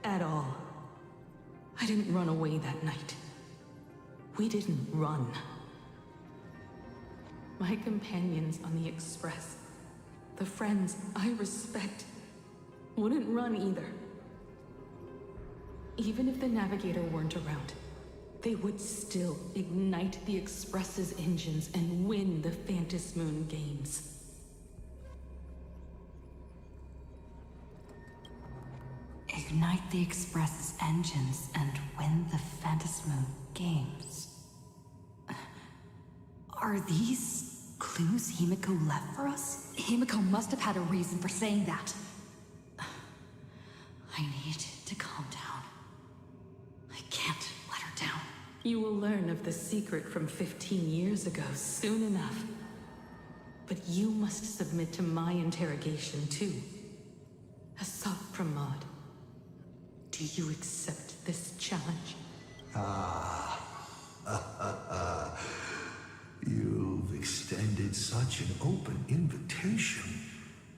At all. I didn't run away that night. We didn't run. My companions on the Express, the friends I respect, wouldn't run either. Even if the Navigator weren't around, they would still ignite the Express's engines and win the Phantom Moon games. Ignite the Express's engines and win the Phantom Moon games. Are these clues Himiko left for us? Himiko must have had a reason for saying that. I need to calm down. I can't let her down. You will learn of the secret from 15 years ago soon enough. But you must submit to my interrogation too. Hsr Time. Do you accept this challenge? You've extended such an open invitation.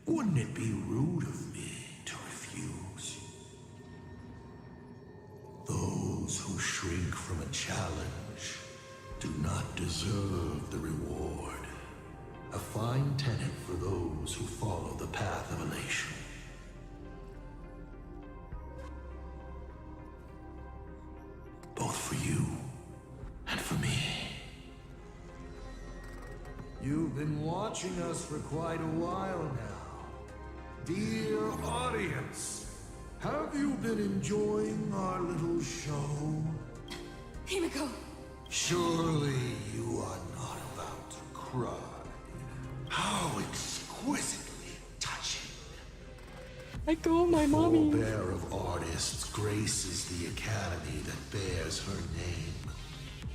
Wouldn't it be rude of me to refuse? Those who shrink from a challenge do not deserve the reward. A fine tenet for those who follow the path of elation. Both for you and for me. You've been watching us for quite a while now. Dear audience, have you been enjoying our little show? Himiko! Surely you are not about to cry. How exquisitely touching. Let go of my mommy. The forbear of artists graces the academy that bears her name.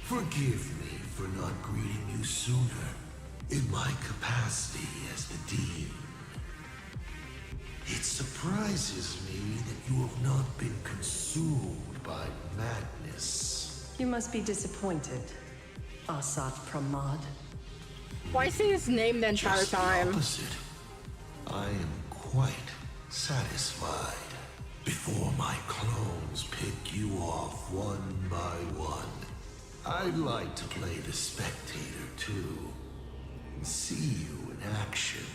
Forgive me for not greeting you sooner in my capacity as the Dean. It surprises me that you have not been consumed by madness. You must be disappointed, Hsr Time. Why say his name the entire Just time? The opposite. I am quite satisfied. Before my clones pick you off one by one, I'd like to play the spectator too. And see you in action.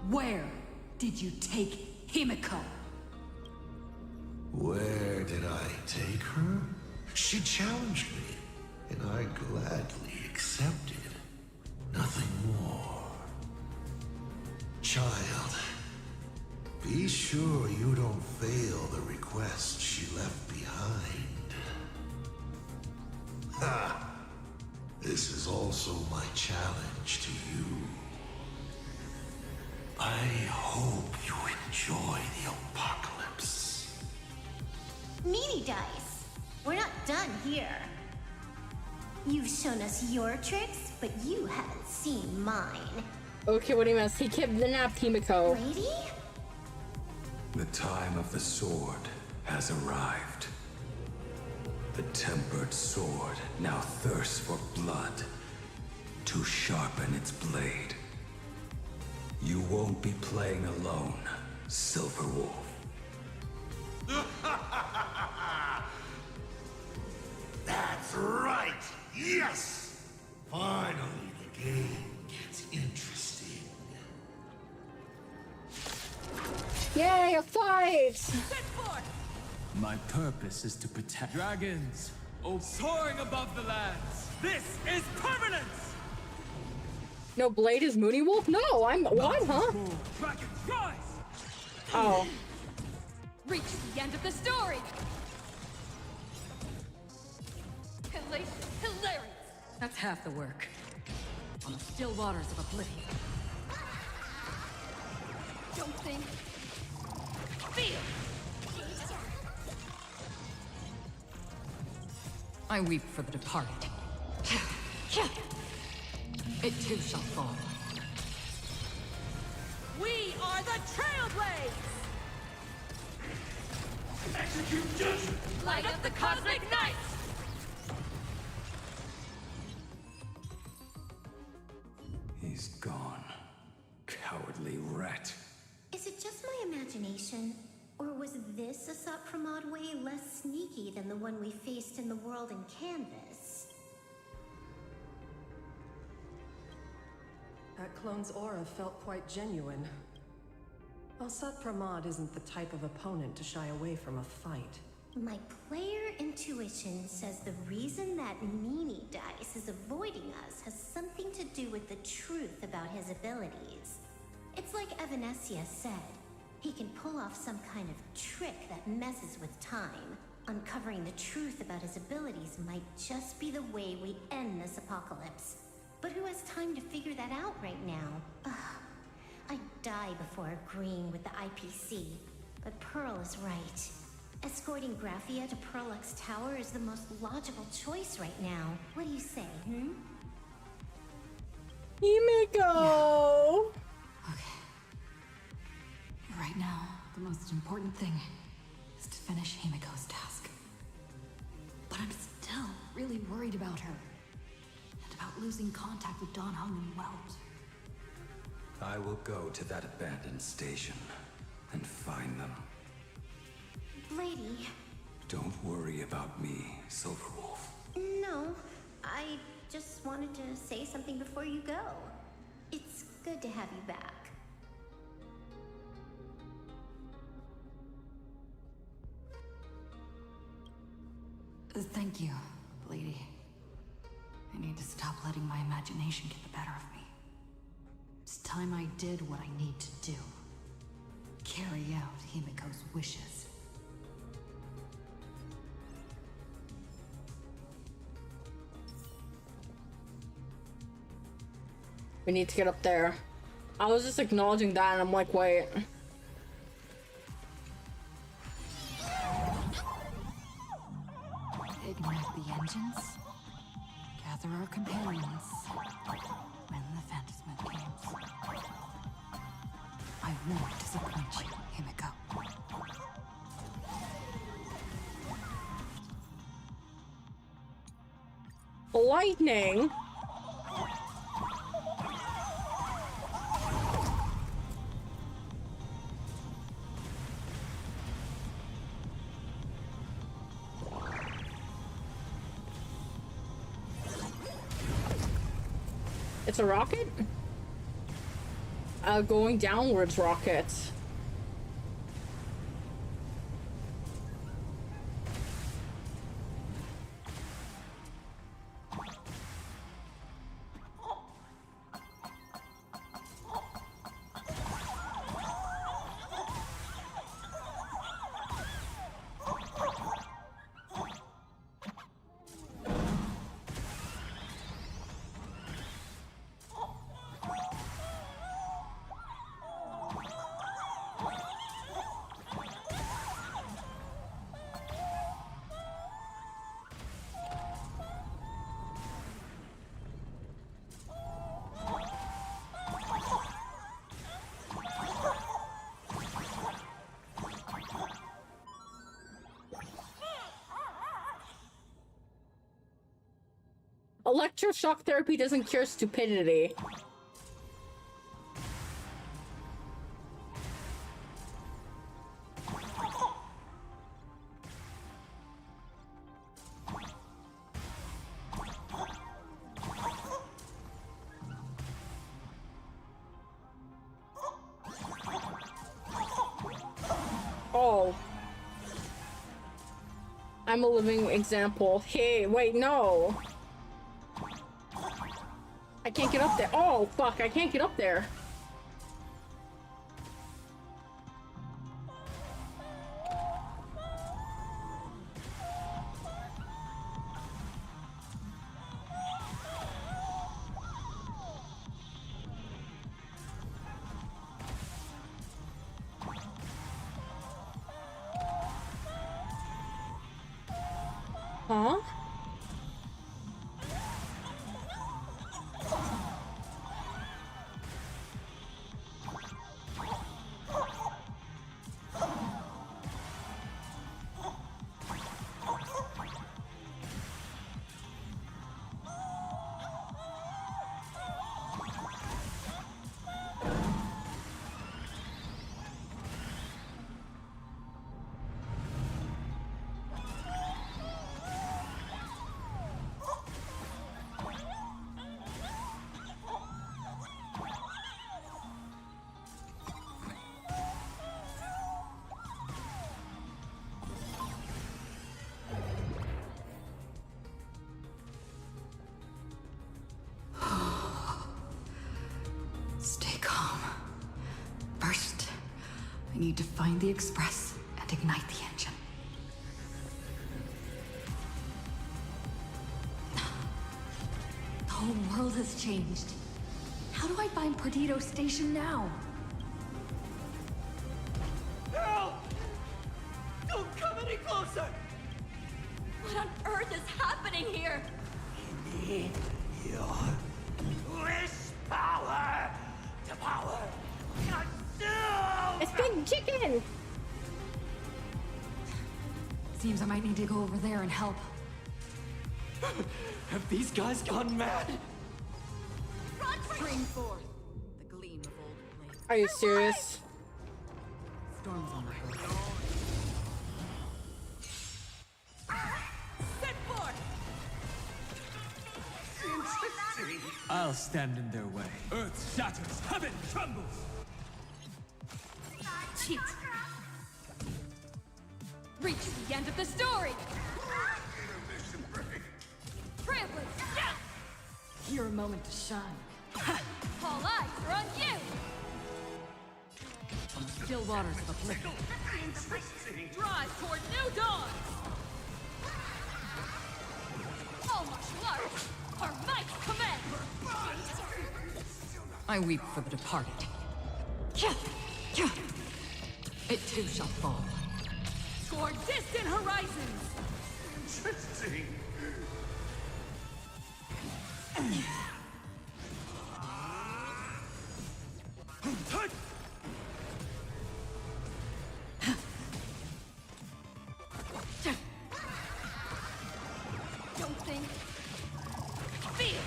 Where did you take Himiko? Where did I take her? She challenged me, and I gladly accepted. Nothing more. Child, be sure you don't fail the request she left behind. Ha! This is also my challenge to you. I hope you enjoy the apocalypse. Meanie Dice, we're not done here. You've shown us your tricks, but you haven't seen mine. Okay, what do you mean? He kidnapped Himiko. Lady? The time of the sword has arrived. The tempered sword now thirsts for blood to sharpen its blade. You won't be playing alone, Silver Wolf. That's right! Yes! Finally, the game gets interesting. Yay, a fight! My purpose is to protect dragons, soaring above the lands. This is permanence! No, Blade is Mooney Wolf? No, I'm what, huh? Dragon, rise! Oh. Reach the end of the story! Hilarious! That's half the work. On the still waters of oblivion. Don't think. Feel! I weep for the departed. It too shall fall. We are the Trailblades! Execute judgment! Light up the cosmic night! He's gone. Cowardly rat. Is it just my imagination? Or was this a Hsr Time way less sneaky than the one we faced in the world in Canvas? That clone's aura felt quite genuine. Hsr Time isn't the type of opponent to shy away from a fight. My player intuition says the reason that Meanie Dice is avoiding us has something to do with the truth about his abilities. It's like Evanescia said, he can pull off some kind of trick that messes with time. Uncovering the truth about his abilities might just be the way we end this apocalypse. But who has time to figure that out right now? Ugh. I'd die before agreeing with the IPC, but Pearl is right. Escorting Graphia to Perlux Tower is the most logical choice right now. What do you say, Himiko! Okay. Right now, the most important thing is to finish Himiko's task. But I'm still really worried about her. And about losing contact with Dan Heng and Welt. I will go to that abandoned station and find them. Lady. Don't worry about me, Silverwolf. No, I just wanted to say something before you go. It's good to have you back. Thank you, lady. I need to stop letting my imagination get the better of me. It's time I did what I need to do. Carry out Himiko's wishes. We need to get up there. I was just acknowledging that and I'm like, wait. Ignite the engines. Gather our companions. When the Phantasm comes. I won't disappoint you, Himiko. Lightning? It's a rocket? Going downwards rocket. Electroshock therapy doesn't cure stupidity. Oh. I'm a living example. Hey, wait, no. I can't get up there. Oh, fuck, I can't get up there. Huh? need to find the Express and ignite the engine. The whole world has changed. How do I find Perdido Station now? Help! Don't come any closer! What on earth is happening here? Need your wish power to power consume! It's Big Chicken! Seems I might need to go over there and help. Have these guys gone mad? Spring forth, the gleam of old blades. Are you serious? Storm's on the horizon. Set forth! Interesting. I'll stand in their way. Earth shatters, heaven trembles. Cheat. Reach the end of the story. Trampling. Your moment to shine. All eyes are on you. On the still waters of oblivion. Drive toward new dawn. All martial arts are might command. I weep for the departed. It too shall fall. Toward distant horizons. Interesting. Don't think. Feel.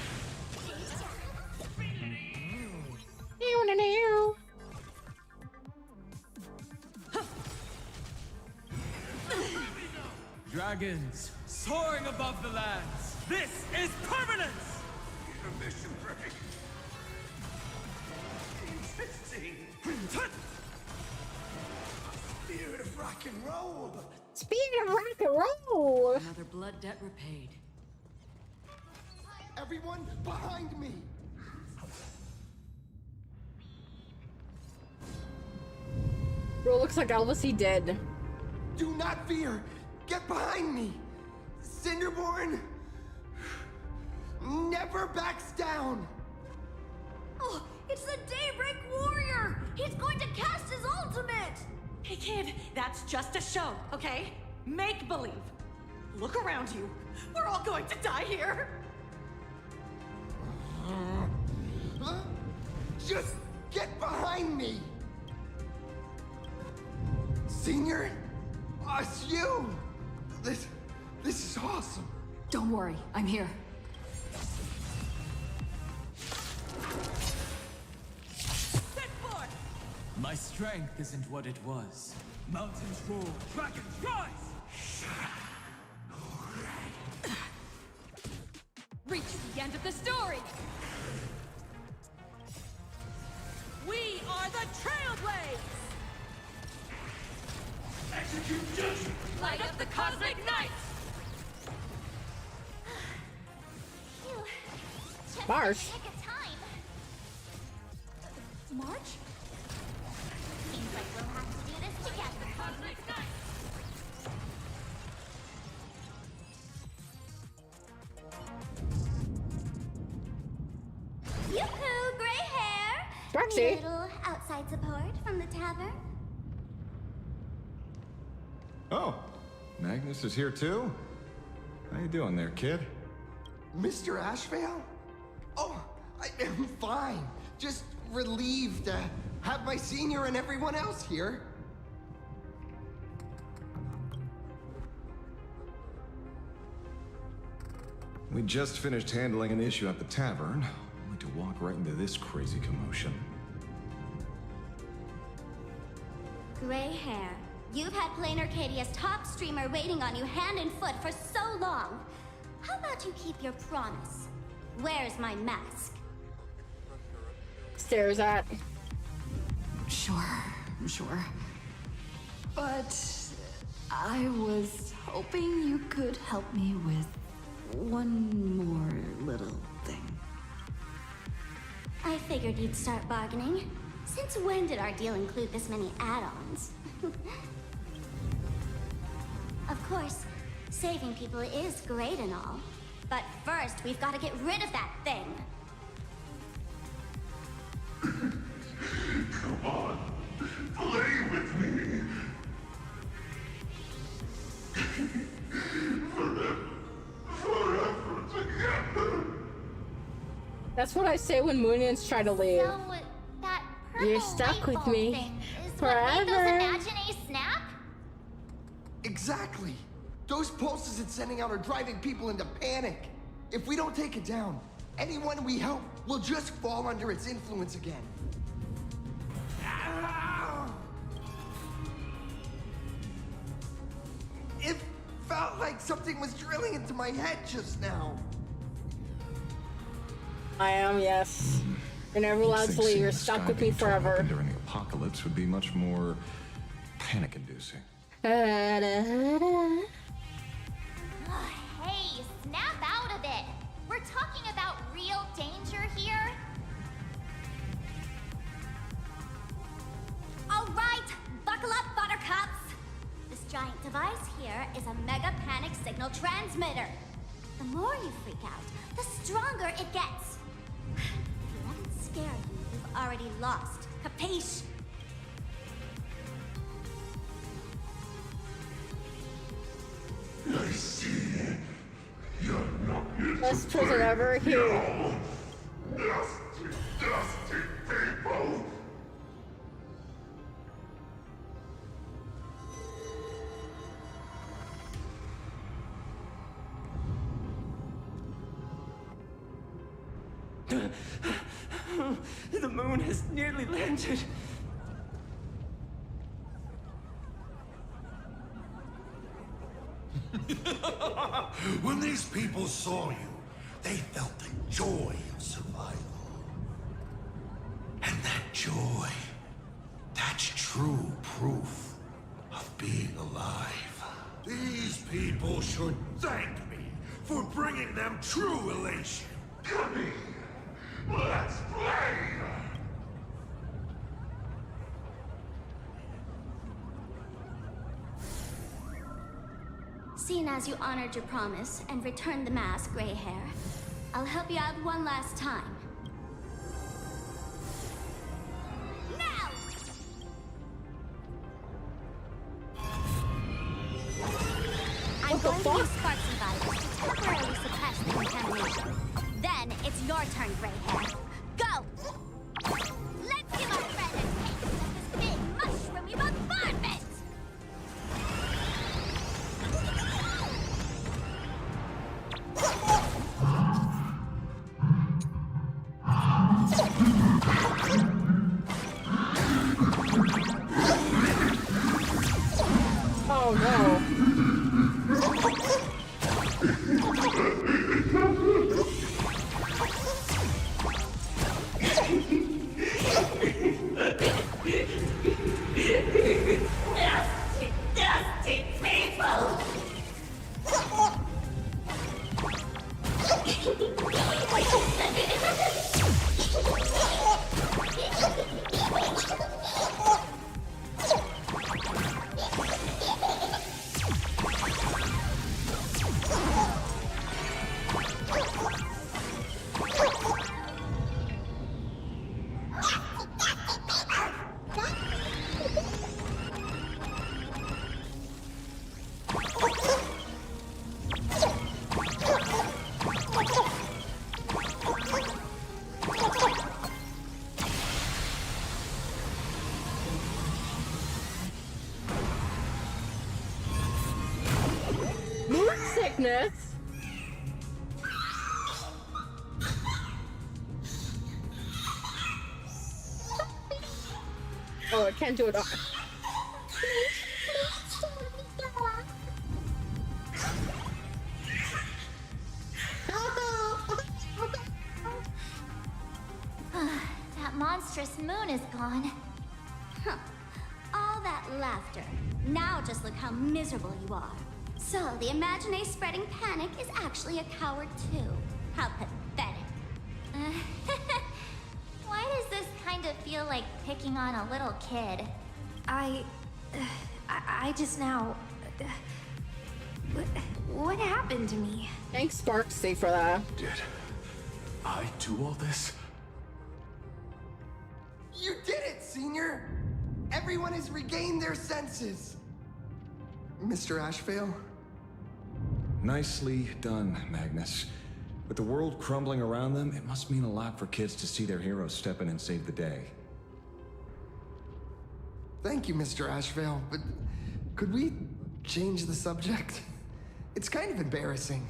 Dragons, soaring above the lands. This is permanence! Mission break. Interesting. Spirit of rock and roll. Speaking of rock and roll! Another blood debt repaid. Everyone behind me. Bro, looks like Elvis he did. Do not fear. Get behind me. Cinderborn never backs down. Oh, it's the Daybreak Warrior! He's going to cast his ultimate! Hey kid, that's just a show, okay? Make believe. Look around you. We're all going to die here. Just get behind me. Senior? It's you! This is awesome. Don't worry, I'm here. My strength isn't what it was. Mountains roar, dragons rise! Reach the end of the story. We are the Trailblades! Execute judgment! Light up the cosmic night! Marsh. March? Seems like we'll have to do this together. Cosmic night! Yoo-hoo, gray hair! Roxy. Little outside support from the tavern. Oh, Magnus is here too? How you doing there, kid? Mr. Ashvale? Oh, I am fine. Just relieved to have my senior and everyone else here. We just finished handling an issue at the tavern, only to walk right into this crazy commotion. Gray hair. You've had Plain Arcadia's top streamer waiting on you hand and foot for so long. How about you keep your promise? Where's my mask? Stares at. Sure. But I was hoping you could help me with one more little thing. I figured you'd start bargaining. Since when did our deal include this many add-ons? Of course, saving people is great and all. But first, we've got to get rid of that thing. Come on, play with me. Forever together. That's what I say when Moonians try to leave. So, that purple You're stuck with me thing is forever. what made those imaginae snap? Exactly. Those pulses it's sending out are driving people into panic. If we don't take it down, anyone we help will just fall under its influence again. It felt like something was drilling into my head just now. I am, yes. You're never allowed to leave. You're stuck with me forever. During the apocalypse would be much more panic-inducing. Hey, snap out of it. We're talking about real danger here. All right, buckle up, buttercups. This giant device here is a mega panic signal transmitter. The more you freak out, the stronger it gets. If you let it scare you, you've already lost. Capiche? I see. You're not here Best prison ever here. Dusty, dusty people. The moon has nearly landed. When these people saw you, they felt the joy of survival. And that joy, that's true proof of being alive. These people should thank me for bringing them true elation. Come in. Let's play. Seeing as you honored your promise and returned the mask, Gray Hair, I'll help you out one last time. Now! I'm going to use spark survivors to temporarily suppress the contamination. Then it's your turn, Gray Hair. Go! Let's give our friend a taste of this big mushroomy bombardment! Oh no. Dusty, dusty people! Moon sickness. Oh, I can't do it all. That monstrous moon is gone. Huh. All that laughter. Now just look how miserable you are. So, the Imaginae spreading panic is actually a coward too. How pathetic. Why does this kind of feel feel like picking on a little kid. I just now... What happened to me? Thanks, Sparksy, for that. Did I do all this? You did it, Senior! Everyone has regained their senses. Mr. Ashvale? Nicely done, Magnus. With the world crumbling around them, it must mean a lot for kids to see their heroes step in and save the day. Thank you, Mr. Ashvale, but could we change the subject? It's kind of embarrassing.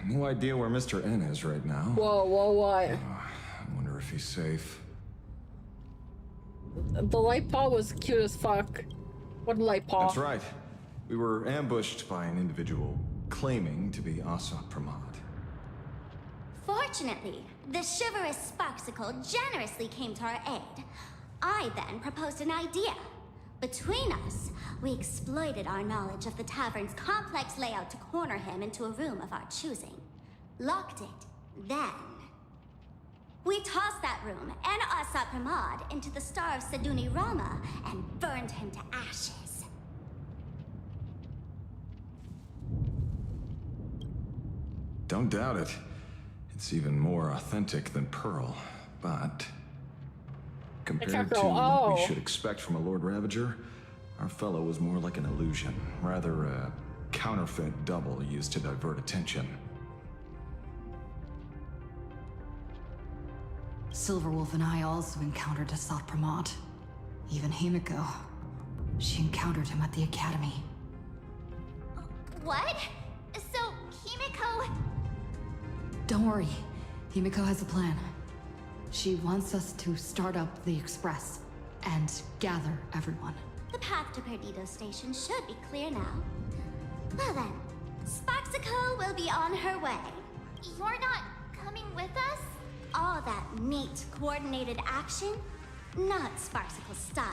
No idea where Mr. N is right now. Whoa, what? I wonder if he's safe. The light paw was cute as fuck. What light paw? That's right. We were ambushed by an individual claiming to be Hsr Time. Fortunately, the chivalrous Sparksicle generously came to our aid. I then proposed an idea. Between us, we exploited our knowledge of the tavern's complex layout to corner him into a room of our choosing. Locked it. Then we tossed that room and Hsr Time into the Star of Seduni Rama and burned him to ashes. Don't doubt it. It's even more authentic than Pearl, but compared to what we should expect from a Lord Ravager, our fellow was more like an illusion, rather a counterfeit double used to divert attention. Silverwolf and I also encountered Hsr Time. Even Himiko. She encountered him at the academy. What? So, Himiko... Don't worry. Himiko has a plan. She wants us to start up the Express and gather everyone. The path to Perdido Station should be clear now. Well then, Sparksicle will be on her way. You're not coming with us? All that neat, coordinated action? Not Sparksicle style.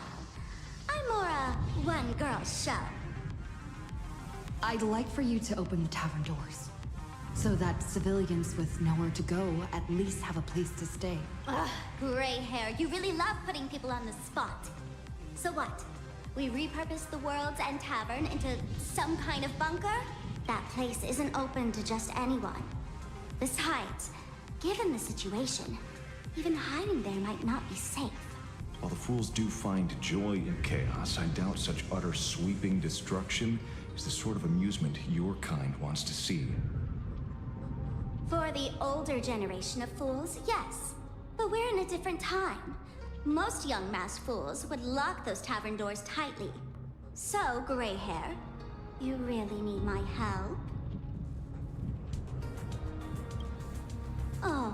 I'm more a one-girl show. I'd like for you to open the tavern doors, so that civilians with nowhere to go at least have a place to stay. Ugh, gray hair, you really love putting people on the spot. So what? We repurpose the world's end tavern into some kind of bunker? That place isn't open to just anyone. Besides, given the situation, even hiding there might not be safe. While the fools do find joy in chaos, I doubt such utter sweeping destruction is the sort of amusement your kind wants to see. For the older generation of fools, yes. But we're in a different time. Most young masked fools would lock those tavern doors tightly. So, gray hair, you really need my help? Oh,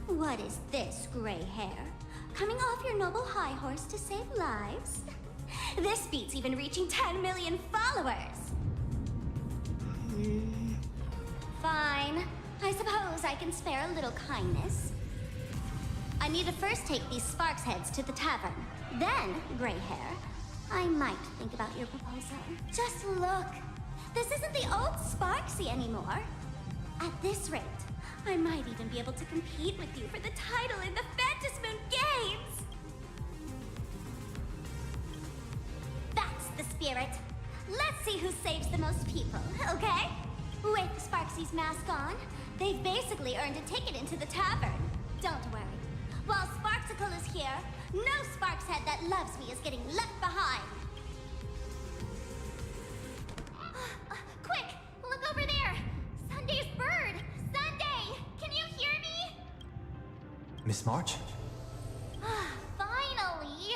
what is this, gray hair? Coming off your noble high horse to save lives? This beats even reaching 10 million followers! Fine. I suppose I can spare a little kindness. I need to first take these Sparks heads to the tavern. Then, gray hair, I might think about your proposal. Just look. This isn't the old Sparksy anymore. At this rate, I might even be able to compete with you for the title in the Fantasmoon Games! That's the spirit. Let's see who saves the most people, okay? With Sparksy's mask on, they've basically earned a ticket into the tavern. Don't worry. While Sparksicle is here, no Sparkshead that loves me is getting left behind. Quick, look over there. Sunday's bird. Sunday, can you hear me? Miss March? Finally.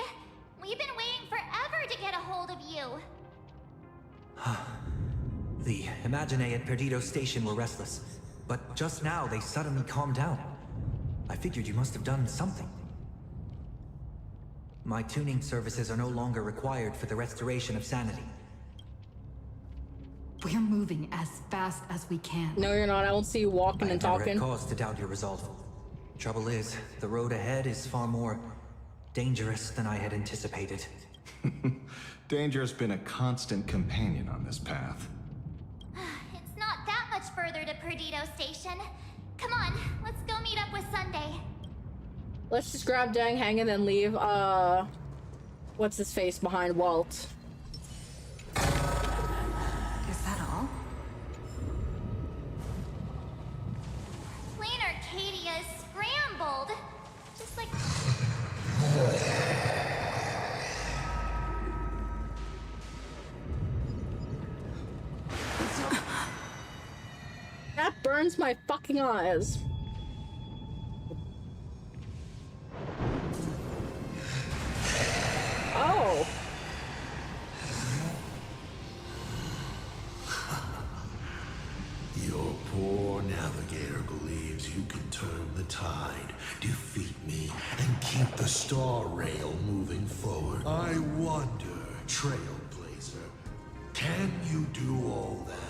We've been waiting forever to get a hold of you. The Imaginae at Perdido Station were restless, but just now they suddenly calmed down. I figured you must have done something. My tuning services are no longer required for the restoration of sanity. We're moving as fast as we can. No, you're not. I don't see you walking and talking. I never had cause to doubt your resolve. Trouble is, the road ahead is far more dangerous than I had anticipated. Danger has been a constant companion on this path. It's not that much further to Perdido Station. Come on, let's go meet up with Sunday. Let's just grab Dang Hang and then leave, what's his face behind Walt. Is that all? Plain Arcadia is scrambled. Just like... That burns my fucking eyes. Oh. Your poor navigator believes you can turn the tide, defeat me, and keep the star rail moving forward. I wonder, Trailblazer, can you do all that?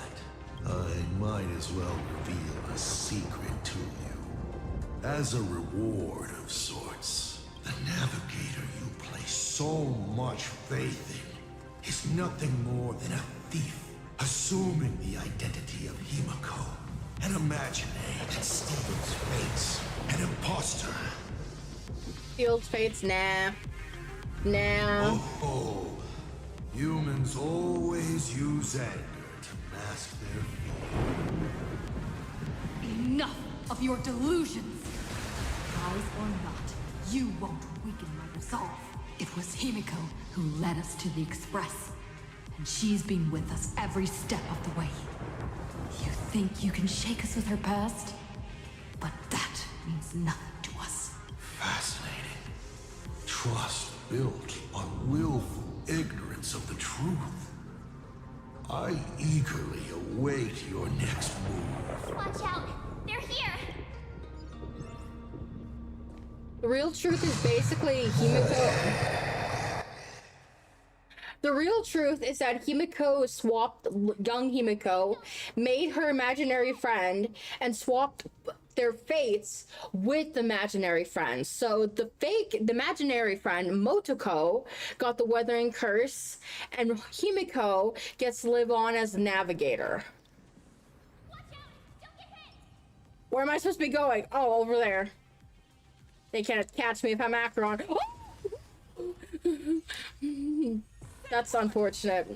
I might as well reveal a secret to you. As a reward of sorts, the navigator you place so much faith in is nothing more than a thief, assuming the identity of Himiko, an imaginary that steals fates, an imposter. Steals fates? Nah. Nah. Oh, humans always use anger to mask their fear. Enough of your delusions! Lies or not, you won't weaken my resolve. It was Himiko who led us to the Express, and she's been with us every step of the way. You think you can shake us with her past? But that means nothing to us. Fascinating. Trust built on willful ignorance of the truth. I eagerly await your next move. Watch out! They're here! The real truth is basically Himiko. The real truth is that Himiko swapped young Himiko, made her imaginary friend, and swapped their fates with the imaginary friends. So the imaginary friend, Motoko, got the Weathering Curse, and Himiko gets to live on as the navigator. Where am I supposed to be going? Oh, over there. They can't catch me if I'm Acheron. Oh! That's unfortunate.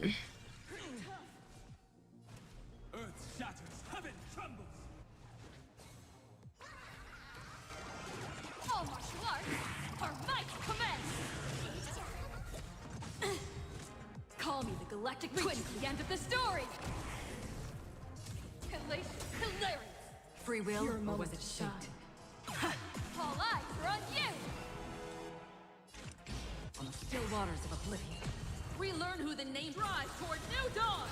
Earth shatters, heaven trembles. All martial arts are might commence! Call me the Galactic Twin to the end of the story! Hilarious! Free will, or was it fate? All eyes are on you! On the still waters of oblivion. Relearn who the name drives toward new dawn!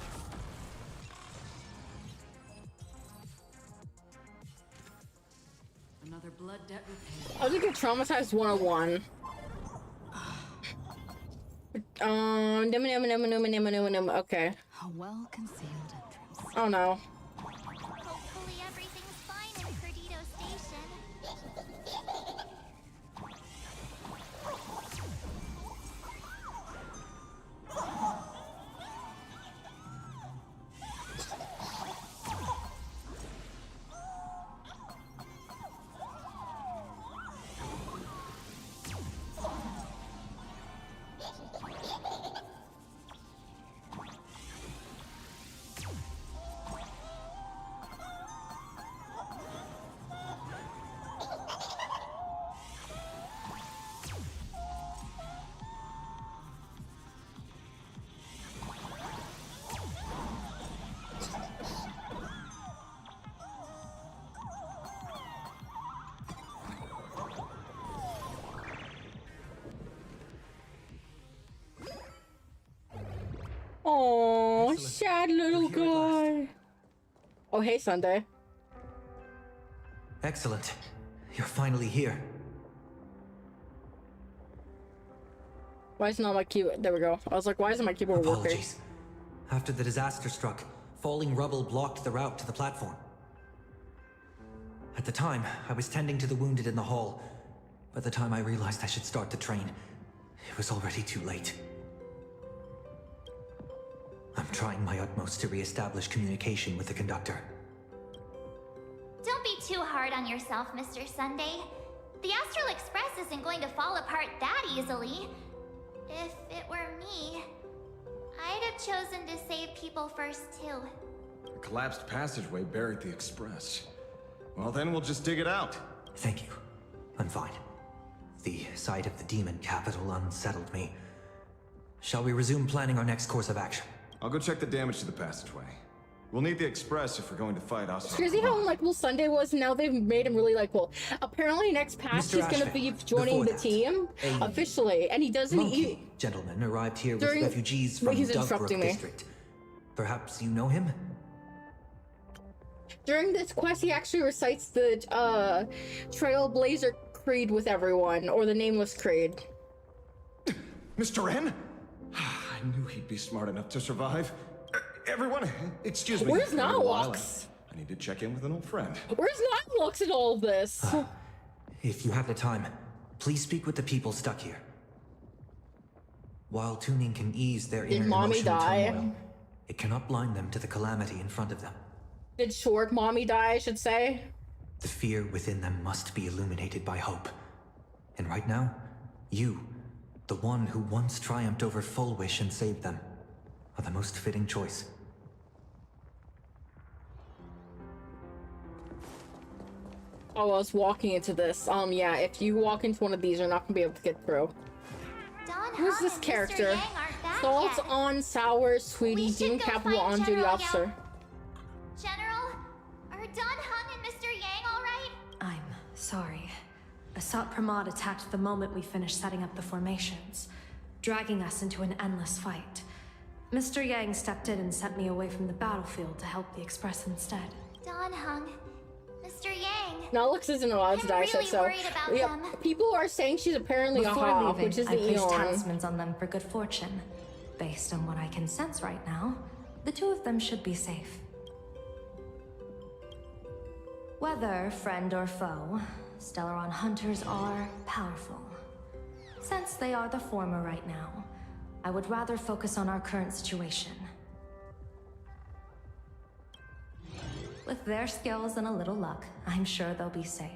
Another blood debt repayed. I'll just get traumatized 101. Okay. A well-concealed entrance. Oh no. Hopefully everything's fine in Perdido Station. Oh, sad little guy. Oh, hey, Sunday. Excellent. You're finally here. Why isn't all my keyboard? There we go. I was like, why isn't my keyboard working? Apologies. After the disaster struck, falling rubble blocked the route to the platform. At the time, I was tending to the wounded in the hall. By the time I realized I should start the train, it was already too late. I'm trying my utmost to re-establish communication with the conductor. Don't be too hard on yourself, Mr. Sunday. The Astral Express isn't going to fall apart that easily. If it were me, I'd have chosen to save people first, too. A collapsed passageway buried the express. Well, then we'll just dig it out. Thank you. I'm fine. The sight of the demon capital unsettled me. Shall we resume planning our next course of action? I'll go check the damage to the passageway. We'll need the express if we're going to fight us. Crazy how unlikable Sunday was, and now they've made him really likable. Apparently next patch he's gonna be joining the team officially, and he doesn't eat. Gentleman arrived here with refugees from Dogbrook District. Perhaps you know him? During this quest, he actually recites the Trailblazer Creed with everyone, or the Nameless Creed. Mr. N? I knew he'd be smart enough to survive. Everyone, excuse me. Where's Nalox? I need to check in with an old friend. Where's Nalox in all of this? If you have the time, please speak with the people stuck here. While tuning can ease their inner emotional turmoil, it cannot blind them to the calamity in front of them. Did short mommy die, I should say? The fear within them must be illuminated by hope. And right now, you, the one who once triumphed over Full Wish and saved them, are the most fitting choice. Oh, I was walking into this. Yeah, if you walk into one of these, you're not gonna be able to get through. Who's this character? Salt on sour, sweetie, Demon Capital on duty officer. General, are Don Hung and Mr. Yang alright? I'm sorry. Hsr Pramod attacked the moment we finished setting up the formations, dragging us into an endless fight. Mr. Yang stepped in and sent me away from the battlefield to help the Express instead. Don Hung, Mr. Yang. Nalox isn't allowed to die, so yeah, people are saying she's apparently a hawk, which is the I placed Eon. talismans on them for good fortune. Based on what I can sense right now, the two of them should be safe. Whether friend or foe, Stellaron hunters are powerful. Since they are the former right now, I would rather focus on our current situation. With their skills and a little luck, I'm sure they'll be safe.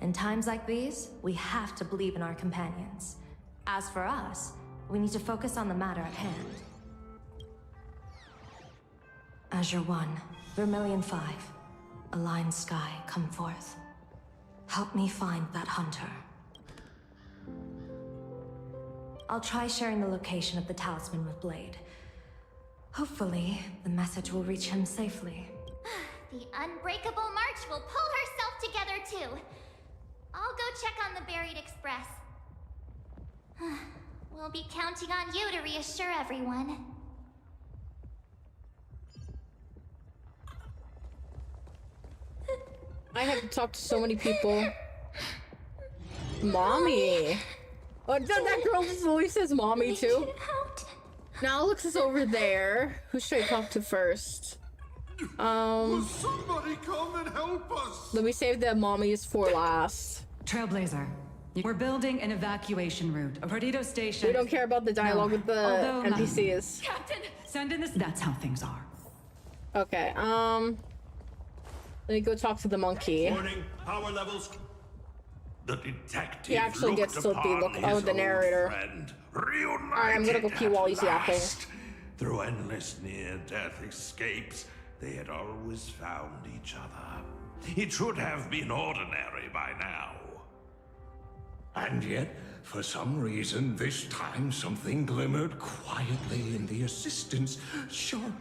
In times like these, we have to believe in our companions. As for us, we need to focus on the matter at hand. Azure 1, Vermilion 5. Aligned sky, come forth. Help me find that hunter. I'll try sharing the location of the talisman with Blade. Hopefully, the message will reach him safely. The Unbreakable March will pull herself together too. I'll go check on the buried express. We'll be counting on you to reassure everyone. I have to talk to so many people. Mommy! Oh, that girl just always says mommy too. Now Alex is over there. Who should I talk to first? Will somebody come and help us? Let me save the mommies for last. Trailblazer, we're building an evacuation route. A Perdido station. We don't care about the dialogue with the NPCs. Captain, send in this. That's how things are. Okay, let me go talk to the monkey. Warning, power levels. The detective He actually gets to be the narrator. Alright, I'm gonna go pee while he's yapping. Through endless near-death escapes, they had always found each other. It should have been ordinary by now. And yet, for some reason, this time something glimmered quietly in the assistant's sharp,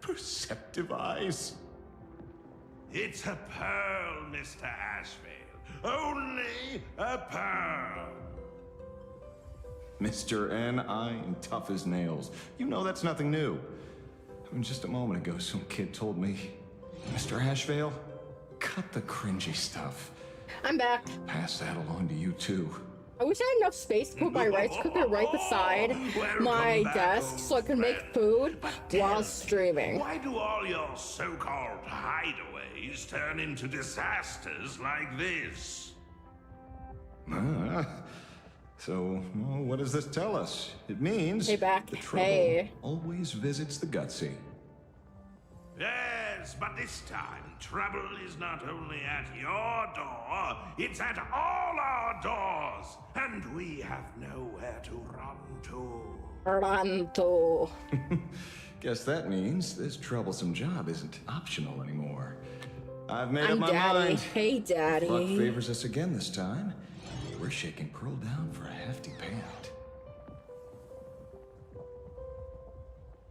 perceptive eyes. It's a pearl, Mr. Ashvale. Only a pearl. Mr. N, I'm tough as nails. You know that's nothing new. I mean, just a moment ago, some kid told me, Mr. Ashvale, cut the cringy stuff. I'm back. Pass that along to you too. I wish I had enough space to put my rice cooker right beside my desk so I could make food while streaming. Why do all your so-called hideaways turn into disasters like this? So, well, what does this tell us? It means the trouble always visits the gutsy. Yes, Yes, but this time, trouble is not only at your door, it's at all our doors. And we have nowhere to run to. Run to. Guess that means this troublesome job isn't optional anymore. I've made up I'm my Daddy. mind. Hey, Daddy. If luck favors us again this time, we're shaking Pearl down for a hefty payout.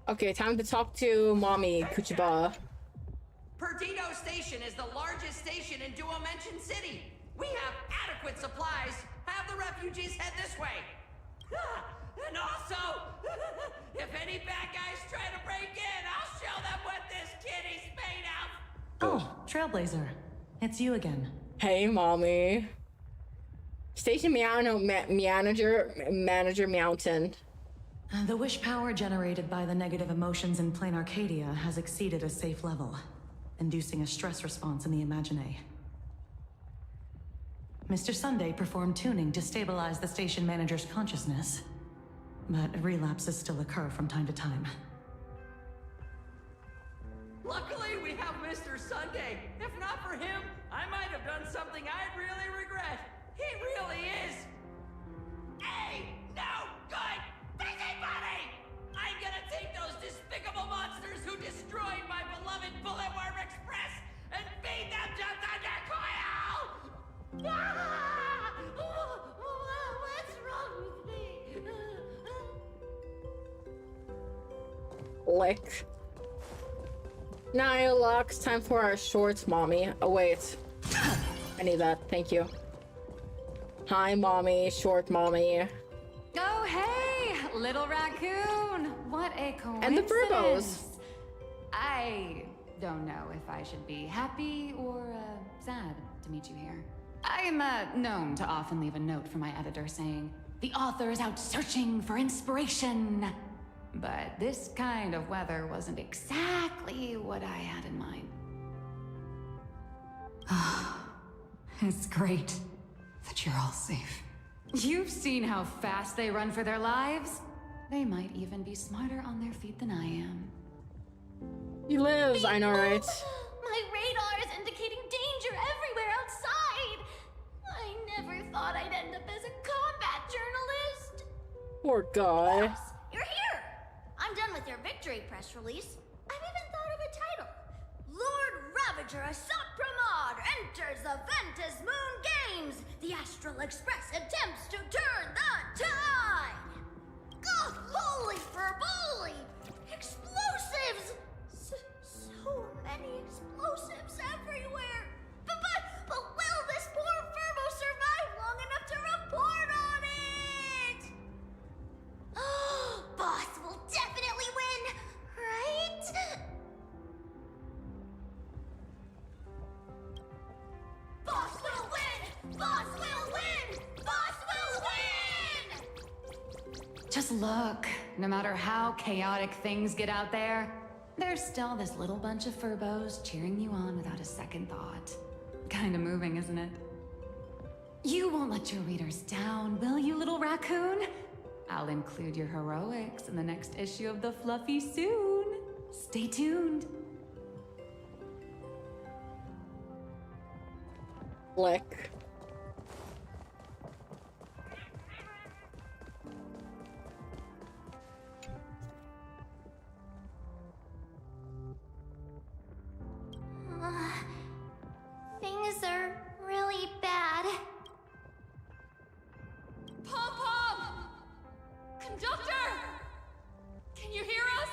Okay, time to talk to Mommy Kuchiba. Perdido Station is the largest station in Duo-Mention City. We have adequate supplies. Have the refugees head this way. And also, if any bad guys try to break in, I'll show them what this kitty's made of. Oh, Trailblazer. It's you again. Hey, Mommy. Station Manager Mountain. The wish power generated by the negative emotions in Plain Arcadia has exceeded a safe level, inducing a stress response in the Imagine. Mr. Sunday performed tuning to stabilize the station manager's consciousness, but relapses still occur from time to time. Luckily, we have Mr. Sunday. If not for him, I might have done something I'd really regret. He really is no good busybody! I'm gonna take those despicable monsters who destroyed my beloved Bulletworm Express and feed them to Thunder Coil! What's wrong with me? Lick. Nihilux, time for our shorts, Mommy. Oh, wait. I need that. Thank you. Hi, Mommy. Short Mommy. Oh, hey, little raccoon. What a coincidence. And the Furbos. I don't know if I should be happy or sad to meet you here. I'm known to often leave a note for my editor saying, the author is out searching for inspiration. But this kind of weather wasn't exactly what I had in mind. It's great that you're all safe. You've seen how fast they run for their lives? They might even be smarter on their feet than I am. He lives, I know, right? My radar is indicating danger everywhere outside. I never thought I'd end up as a combat journalist. Poor guy. Yes, you're here. I'm done with your victory press release. I've even thought of a title. Lord Ravager Hsr Time enters the Ventus Moon Games. The Astral Express attempts to turn the tide. Oh, holy furboli! Explosives! So many explosives everywhere. But will this poor Furbo survive long enough to report on it? Boss will definitely win, right? Boss will win! Boss will win! Boss will win! Just look, no matter how chaotic things get out there, there's still this little bunch of Furbos cheering you on without a second thought. Kinda moving, isn't it? You won't let your readers down, will you, little raccoon? I'll include your heroics in the next issue of The Fluffy soon. Stay tuned. Lick. Things are really bad. Pom-Pom! Conductor! Can you hear us?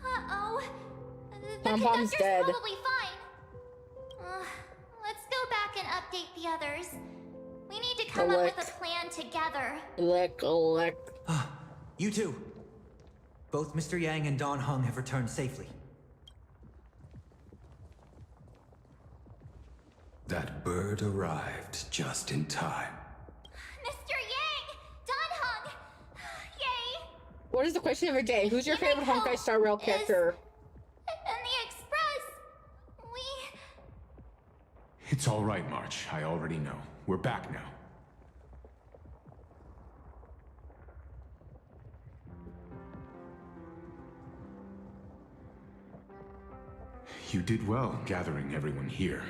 Uh-oh. The Pom-Pom's conductor's dead. probably fine. Let's go back and update the others. We need to come up with a plan together. Lick. You two. Both Mr. Yang and Don Hung have returned safely. That bird arrived just in time. Mr. Yang! Don Hung! Yay! What is the question of the day? Who's your favorite honkaistarrail character? And the Express! It's all right, March. I already know. We're back now. You did well gathering everyone here.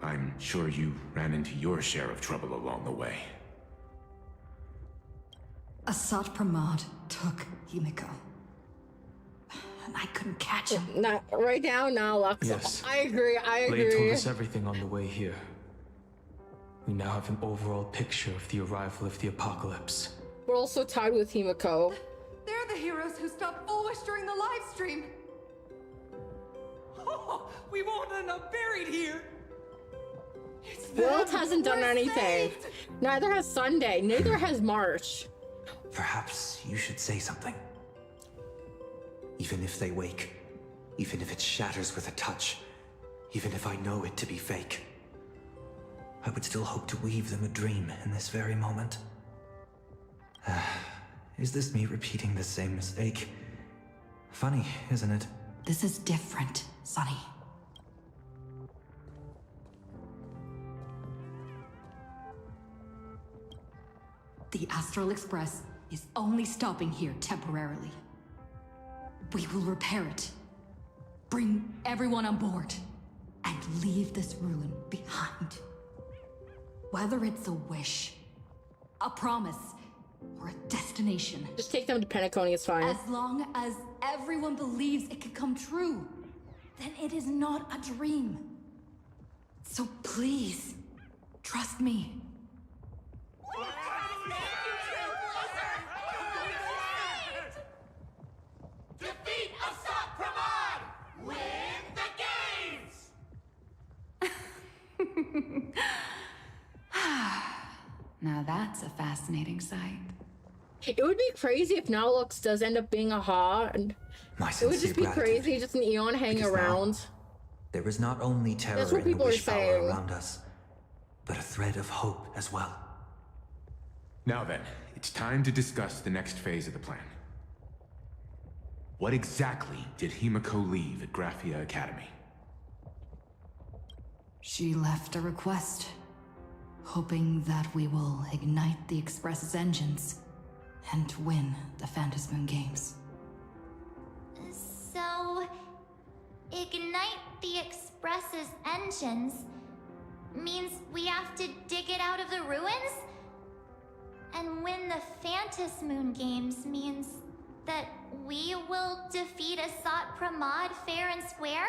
I'm sure you ran into your share of trouble along the way. Hsr Time took Himiko. And I couldn't catch him. Not right now, Lux. Yes. I agree. Blade told us everything on the way here. We now have an overall picture of the arrival of the apocalypse. We're also tied with Himiko. They're the heroes who stopped Foolish during the live stream. Oh, we won't end up buried here. World hasn't done anything. Saved. Neither has Sunday. Neither has March. Perhaps you should say something. Even if they wake, even if it shatters with a touch, even if I know it to be fake, I would still hope to weave them a dream in this very moment. Is this me repeating the same mistake? Funny, isn't it? This is different, Sonny. The Astral Express is only stopping here temporarily. We will repair it, bring everyone on board, and leave this ruin behind. Whether it's a wish, a promise, or a destination. Just take them to Penacony, it's fine. As long as everyone believes it can come true, then it is not a dream. So please, trust me. Defeat Hsr Time! Win the games! Now that's a fascinating sight. It would be crazy if Nalux does end up being a Ha. And it would just be crazy, just an Eon hanging around. There is not only terror That's what and people are wish power saying. around us, but a thread of hope as well. Now then, it's time to discuss the next phase of the plan. What exactly did Himiko leave at Graphia Academy? She left a request, hoping that we will ignite the Express's engines and win the Phantasmoon Games. So, ignite the Express's engines means we have to dig it out of the ruins? And win the Phantasmoon Games means that we will defeat Hsr Time fair and square?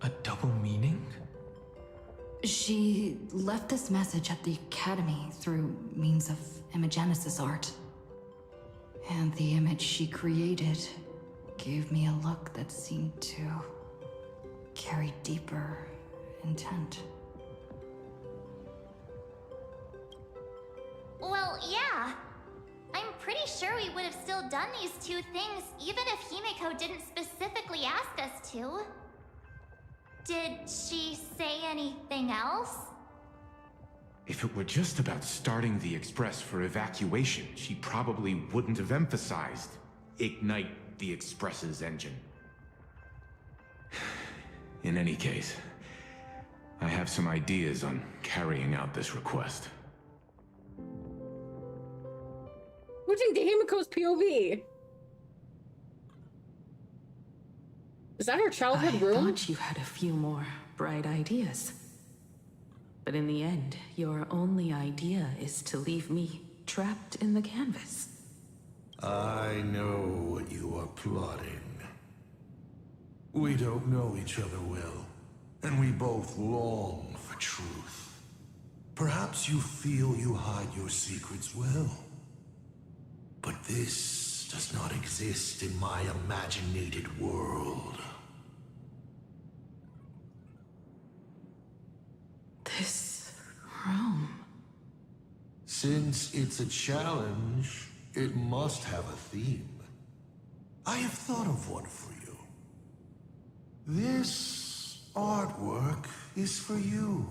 A double meaning? She left this message at the Academy through means of Imogenesis art. And the image she created gave me a look that seemed to carry deeper intent. Well, yeah. I'm pretty sure we would have still done these two things even if Himiko didn't specifically ask us to. Did she say anything else? If it were just about starting the Express for evacuation, she probably wouldn't have emphasized ignite the Express's engine. In any case, I have some ideas on carrying out this request. Switching to Himiko's POV. Is that her childhood room? I thought you had a few more bright ideas. But in the end, your only idea is to leave me trapped in the canvas. I know what you are plotting. We don't know each other well, and we both long for truth. Perhaps you feel you hide your secrets well. But this does not exist in my imaginated world. This room. Since it's a challenge, it must have a theme. I have thought of one for you. This artwork is for you.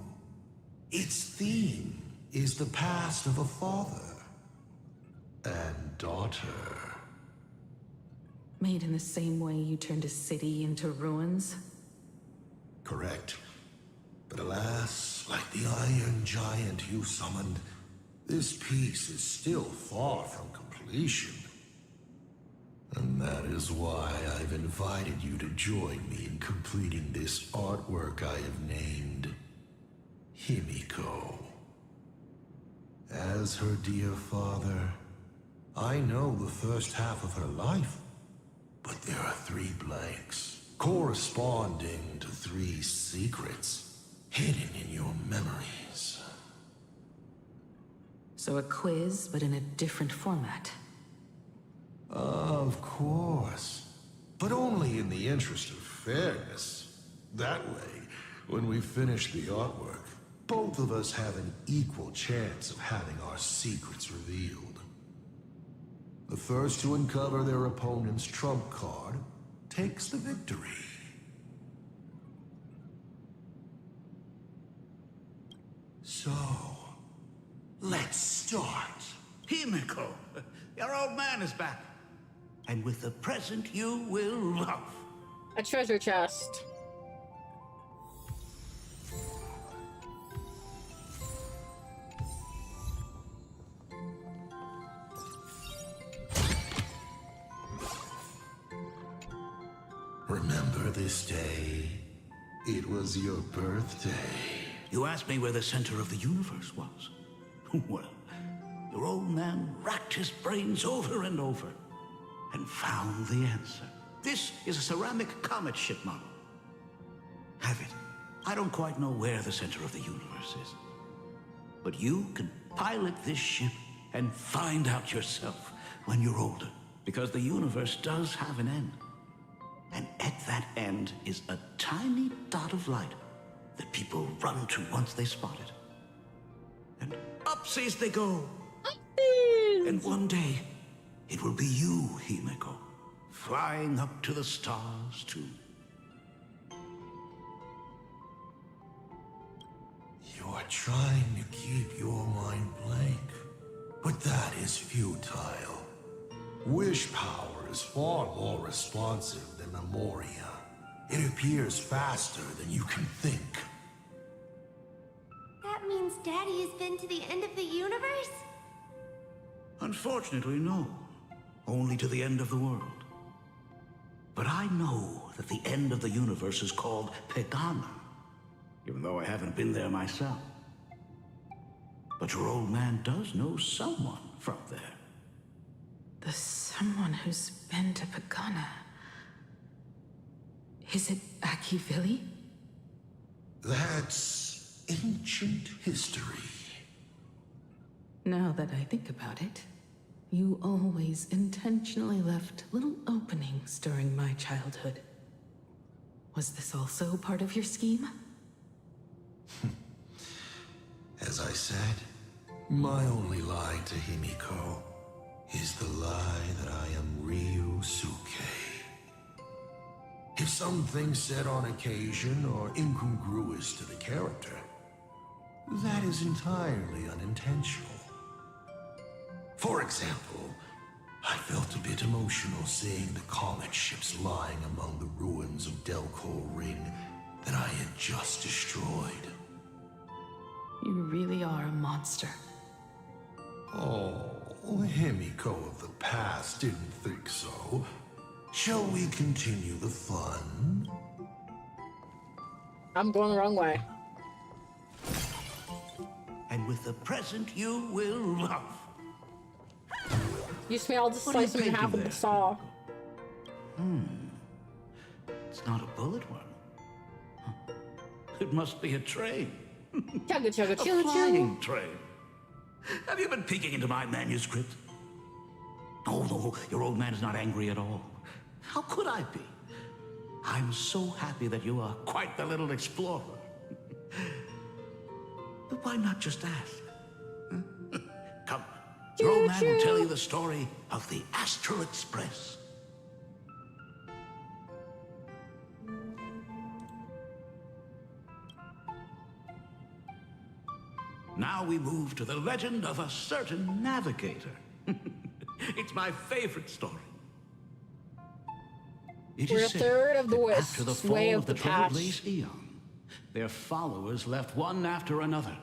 Its theme is the past of a father and daughter. Made in the same way you turned a city into ruins? Correct. But alas, like the iron giant you summoned, this piece is still far from completion. And that is why I've invited you to join me in completing this artwork I have named Himiko. As her dear father, I know the first half of her life, but there are 3 blanks, corresponding to 3 secrets hidden in your memories. So a quiz, but in a different format. Of course, but only in the interest of fairness. That way, when we finish the artwork, both of us have an equal chance of having our secrets revealed. The first to uncover their opponent's trump card takes the victory. So, let's start. Himiko, your old man is back. And with the present you will love. A treasure chest. Remember this day? It was your birthday. You asked me where the center of the universe was. Well, your old man racked his brains over and over and found the answer. This is a ceramic comet ship model. Have it. I don't quite know where the center of the universe is. But you can pilot this ship and find out yourself when you're older. Because the universe does have an end. And at that end is a tiny dot of light that people run to once they spot it. And upsies they go. And one day, it will be you, Himiko, flying up to the stars, too. You're trying to keep your mind blank, but that is futile. Wish power is far more responsive than memoria. It appears faster than you can think. That means Daddy has been to the end of the universe? Unfortunately, no. Only to the end of the world. But I know that the end of the universe is called Pegana, even though I haven't been there myself. But your old man does know someone from there. The someone who's been to Pagana. Is it Akivili? That's ancient history. Now that I think about it, you always intentionally left little openings during my childhood. Was this also part of your scheme? As I said, my only lie to Himiko is the lie that I am Ryusuke. If something said on occasion are incongruous to the character, that is entirely unintentional. For example, I felt a bit emotional seeing the comet ships lying among the ruins of Delco Ring that I had just destroyed. You really are a monster. Oh, Himiko of the past didn't think so. Shall we continue the fun? I'm going the wrong way. And with the present you will love. You smell the slice him in half with the saw. It's not a bullet one. Huh. It must be a train. Chugga chugga A choo flying train. Have you been peeking into my manuscript? Oh, no, your old man is not angry at all. How could I be? I'm so happy that you are quite the little explorer. But why not just ask? Come, your old man will tell you the story of the Astral Express. Now we move to the legend of a certain navigator. It's my favorite story. It We're a is said third of the that way, after the way fall of of the the patch. Trailblaze Eon, their followers left one after another.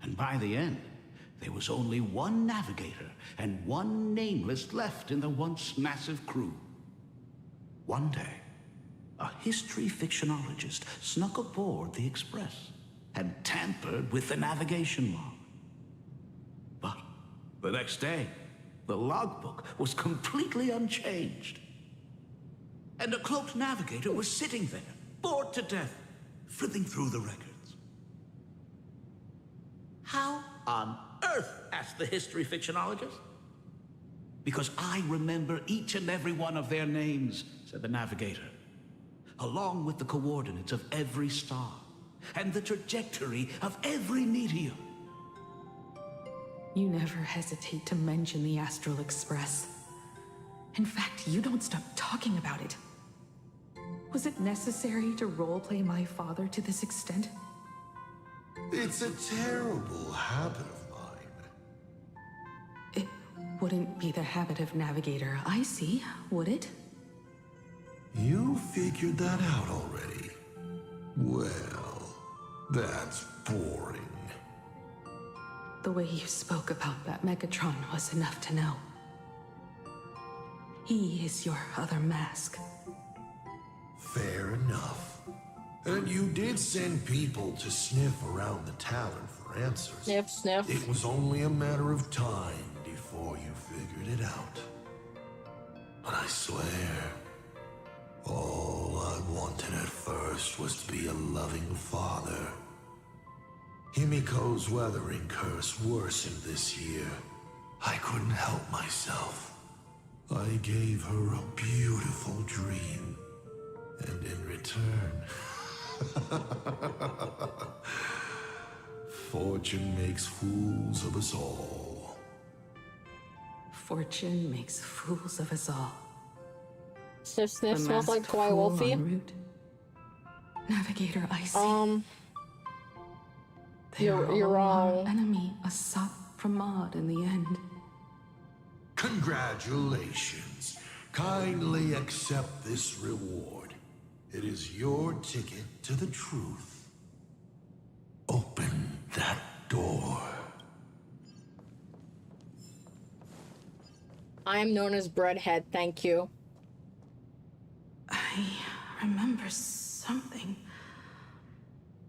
And by the end, There was only one navigator and one nameless left in the once massive crew. One day, a history fictionologist snuck aboard the Express and tampered with the navigation log. But the next day, the logbook was completely unchanged. And a cloaked navigator was sitting there, bored to death, flipping through the records. How on earth? Asked the history fictionologist. Because I remember each and every one of their names, said the navigator, along with the coordinates of every star and the trajectory of every meteor. You never hesitate to mention the Astral Express. In fact, you don't stop talking about it. Was it necessary to roleplay my father to this extent? It's a terrible habit of mine. It wouldn't be the habit of Navigator I see, would it? You figured that out already? Well, that's boring. The way you spoke about that Megatron was enough to know. He is your other mask. Fair enough. And you did send people to sniff around the tavern for answers. Sniff, sniff. It was only a matter of time before you figured it out. But I swear, all I wanted at first was to be a loving father. Himiko's weathering curse worsened this year. I couldn't help myself. I gave her a beautiful dream. And in return, fortune makes fools of us all. Fortune makes fools of us all. Sniff, sniff, smells like Kawaii Wolfie. Navigator, I see. You're wrong. Our enemy, a sop from Maud in the end. Congratulations. Kindly accept this reward. It is your ticket to the truth. Open that door. I am known as Breadhead, thank you. I remember something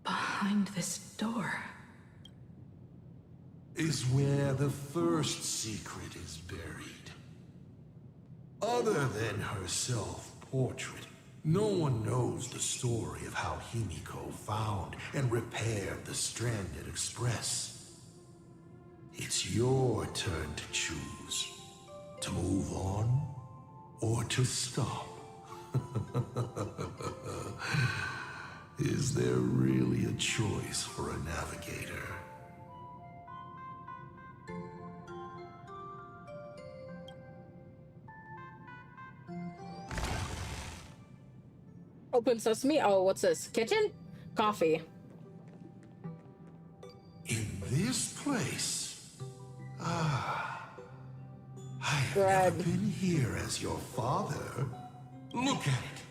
behind this door. Is where the first secret is buried. Other than her self-portrait, no one knows the story of how Himiko found and repaired the stranded Express. It's your turn to choose. To move on, or to stop. Is there really a choice for a navigator? Open sesame. Oh, what's this? Kitchen? Coffee. In this place? Ah. I've Bread. never been here as your father. Look at it.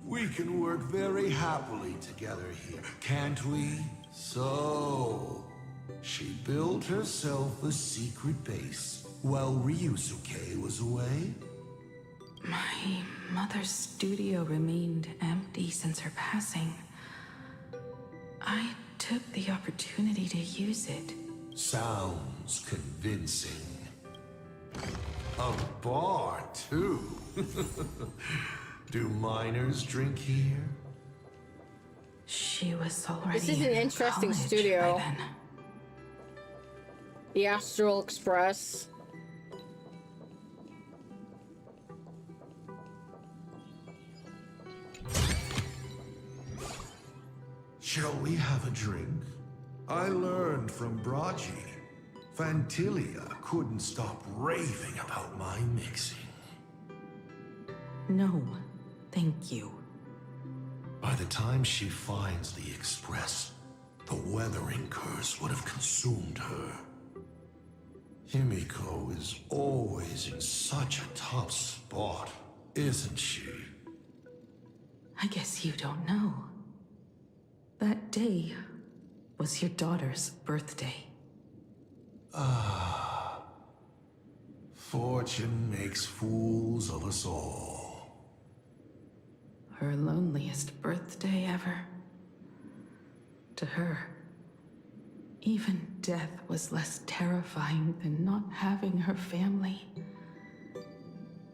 We can work very happily together here, can't we? So, she built herself a secret base while Ryusuke was away? My mother's studio remained empty since her passing. I took the opportunity to use it. Sounds convincing. A bar, too. Do minors drink here? She was already This is an interesting college studio. by then. The Astral Express. Shall we have a drink? I learned from Braji. Fantilia couldn't stop raving about my mixing. No, thank you. By the time she finds the Express, the weathering curse would have consumed her. Himiko is always in such a tough spot, isn't she? I guess you don't know. That day was your daughter's birthday. Ah. Fortune makes fools of us all. Her loneliest birthday ever. To her, even death was less terrifying than not having her family.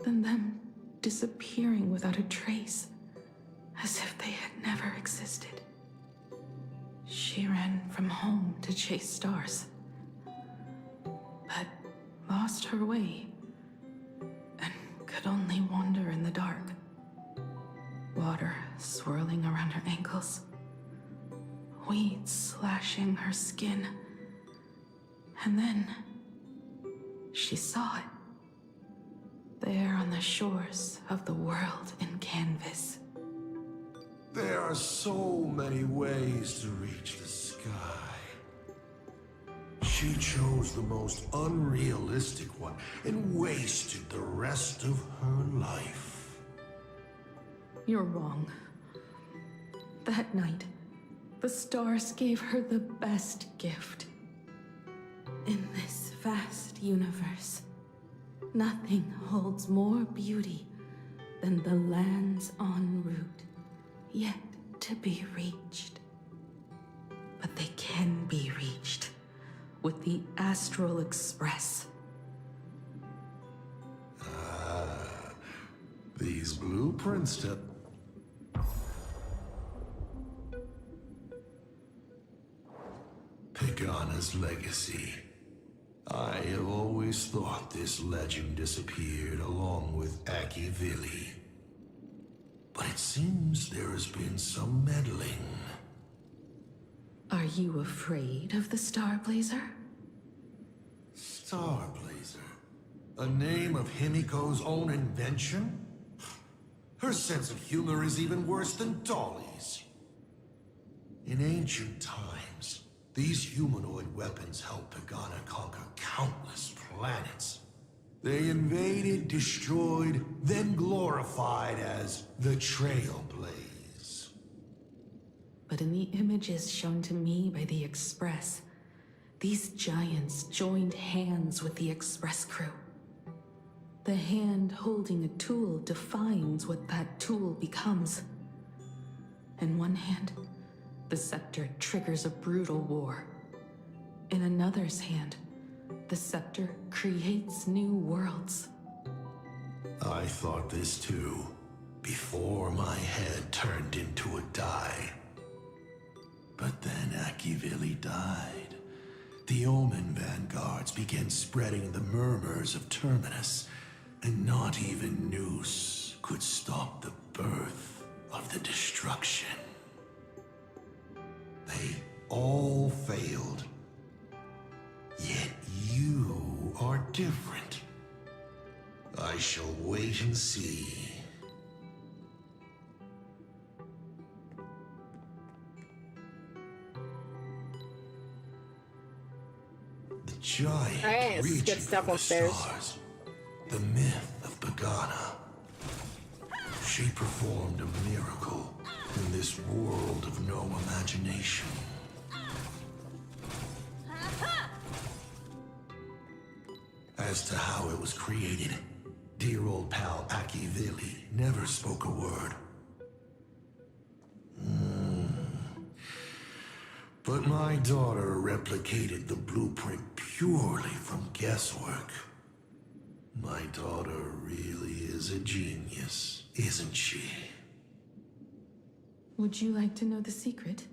Than them disappearing without a trace, as if they had never existed. She ran from home to chase stars, but lost her way and could only wander in the dark. Water swirling around her ankles, weeds slashing her skin, and then she saw it. There on the shores of the world in canvas. There are so many ways to reach the sky. She chose the most unrealistic one and wasted the rest of her life. You're wrong. That night, the stars gave her the best gift. In this vast universe, nothing holds more beauty than the lands en route, yet to be reached. But they can be reached with the Astral Express. These blueprints to... Pagana's legacy. I have always thought this legend disappeared along with Akivili. But it seems there has been some meddling. Are you afraid of the Starblazer? Starblazer? A name of Himiko's own invention? Her sense of humor is even worse than Dolly's. In ancient times, these humanoid weapons helped Pagana conquer countless planets. They invaded, destroyed, then glorified as the Trailblaze. But in the images shown to me by the Express, these giants joined hands with the Express crew. The hand holding a tool defines what that tool becomes. In one hand, the scepter triggers a brutal war. In another's hand, the scepter creates new worlds. I thought this too, before my head turned into a die. But then Akivili died. The Omen vanguards began spreading the murmurs of Terminus, and not even Noose could stop the birth of the destruction. They all failed. Yet you are different. I shall wait and see. The giant reaching for the stars. The myth of Pagana. She performed a miracle in this world of no imagination. As to how it was created, dear old pal Akivili never spoke a word. But my daughter replicated the blueprint purely from guesswork. My daughter really is a genius, isn't she? Would you like to know the secret?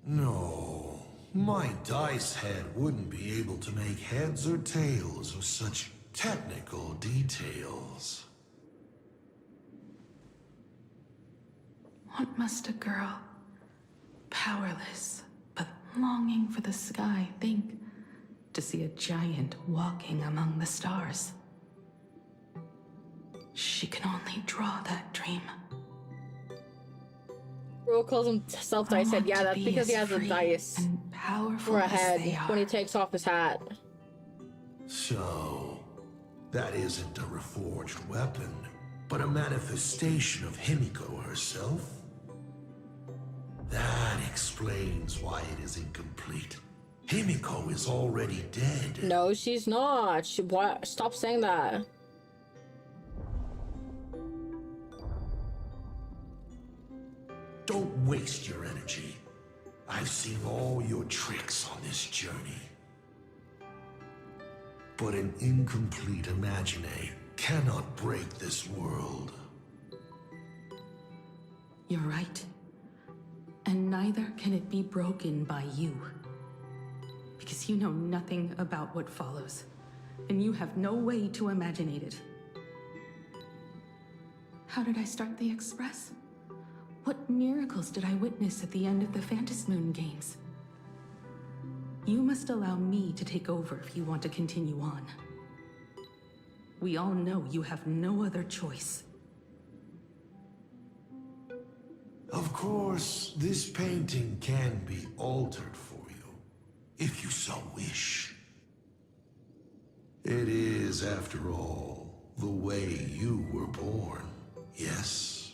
No. My dice head wouldn't be able to make heads or tails of such technical details. What must a girl, powerless but longing for the sky, think to see a giant walking among the stars? She can only draw that dream. Bro calls himself dice head. Yeah, that's because he has a dice for a head when he takes off his hat. So, that isn't a reforged weapon, but a manifestation of Himiko herself? That explains why it is incomplete. Himiko is already dead. No, she's not. What? Stop saying that. Don't waste your energy. I've seen all your tricks on this journey. But an incomplete imagine cannot break this world. You're right. And neither can it be broken by you. Because you know nothing about what follows. And you have no way to imaginate it. How did I start the Express? What miracles did I witness at the end of the Phantasmoon games? You must allow me to take over if you want to continue on. We all know you have no other choice. Of course, this painting can be altered for you, if you so wish. It is, after all, the way you were born, yes?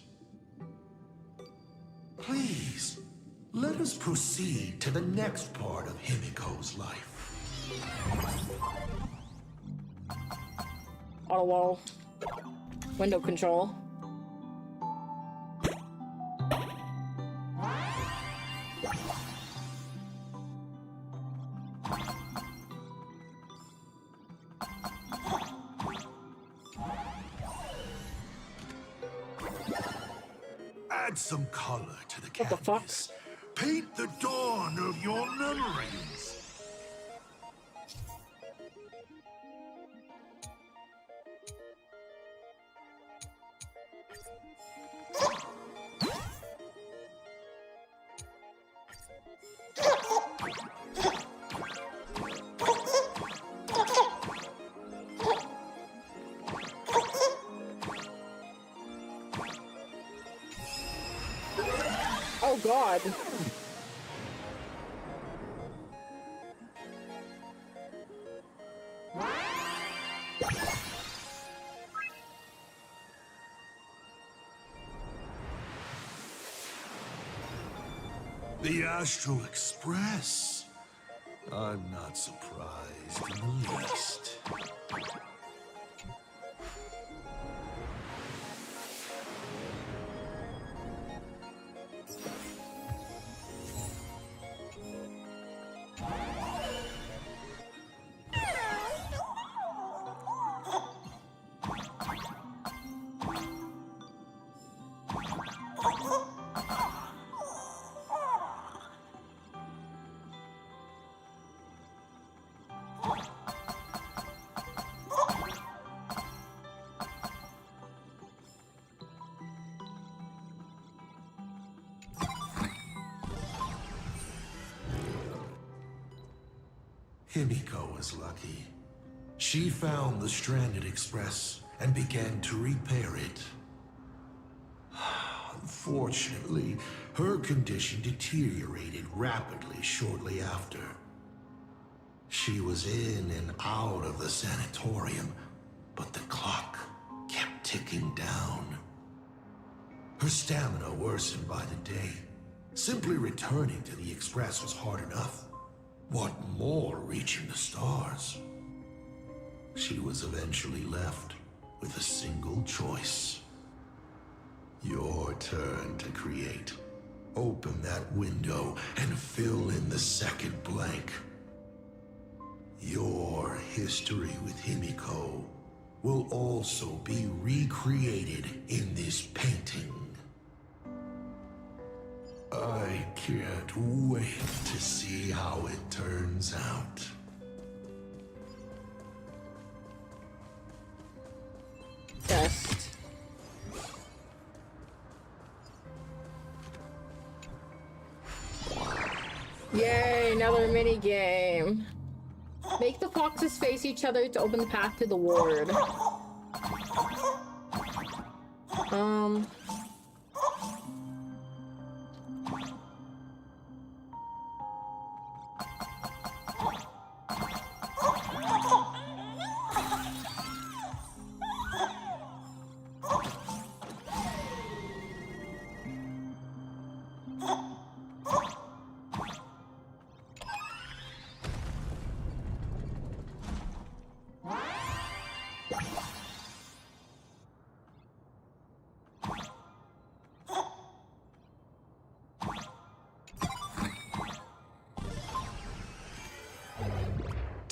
Please, let us proceed to the next part of Himiko's life. Auto wall. Window control. Add some color to the canvas. Paint the dawn of your memories. Oh God. The Astral Express. I'm not surprised in the least. Himiko was lucky. She found the stranded express and began to repair it. Unfortunately, her condition deteriorated rapidly shortly after. She was in and out of the sanatorium, but the clock kept ticking down. Her stamina worsened by the day. Simply returning to the express was hard enough. What more reaching the stars? She was eventually left with a single choice. Your turn to create. Open that window and fill in the second blank. Your history with Himiko will also be recreated in this painting. I can't wait to see how it turns out. Best. Yay, another mini game. Make the foxes face each other to open the path to the ward.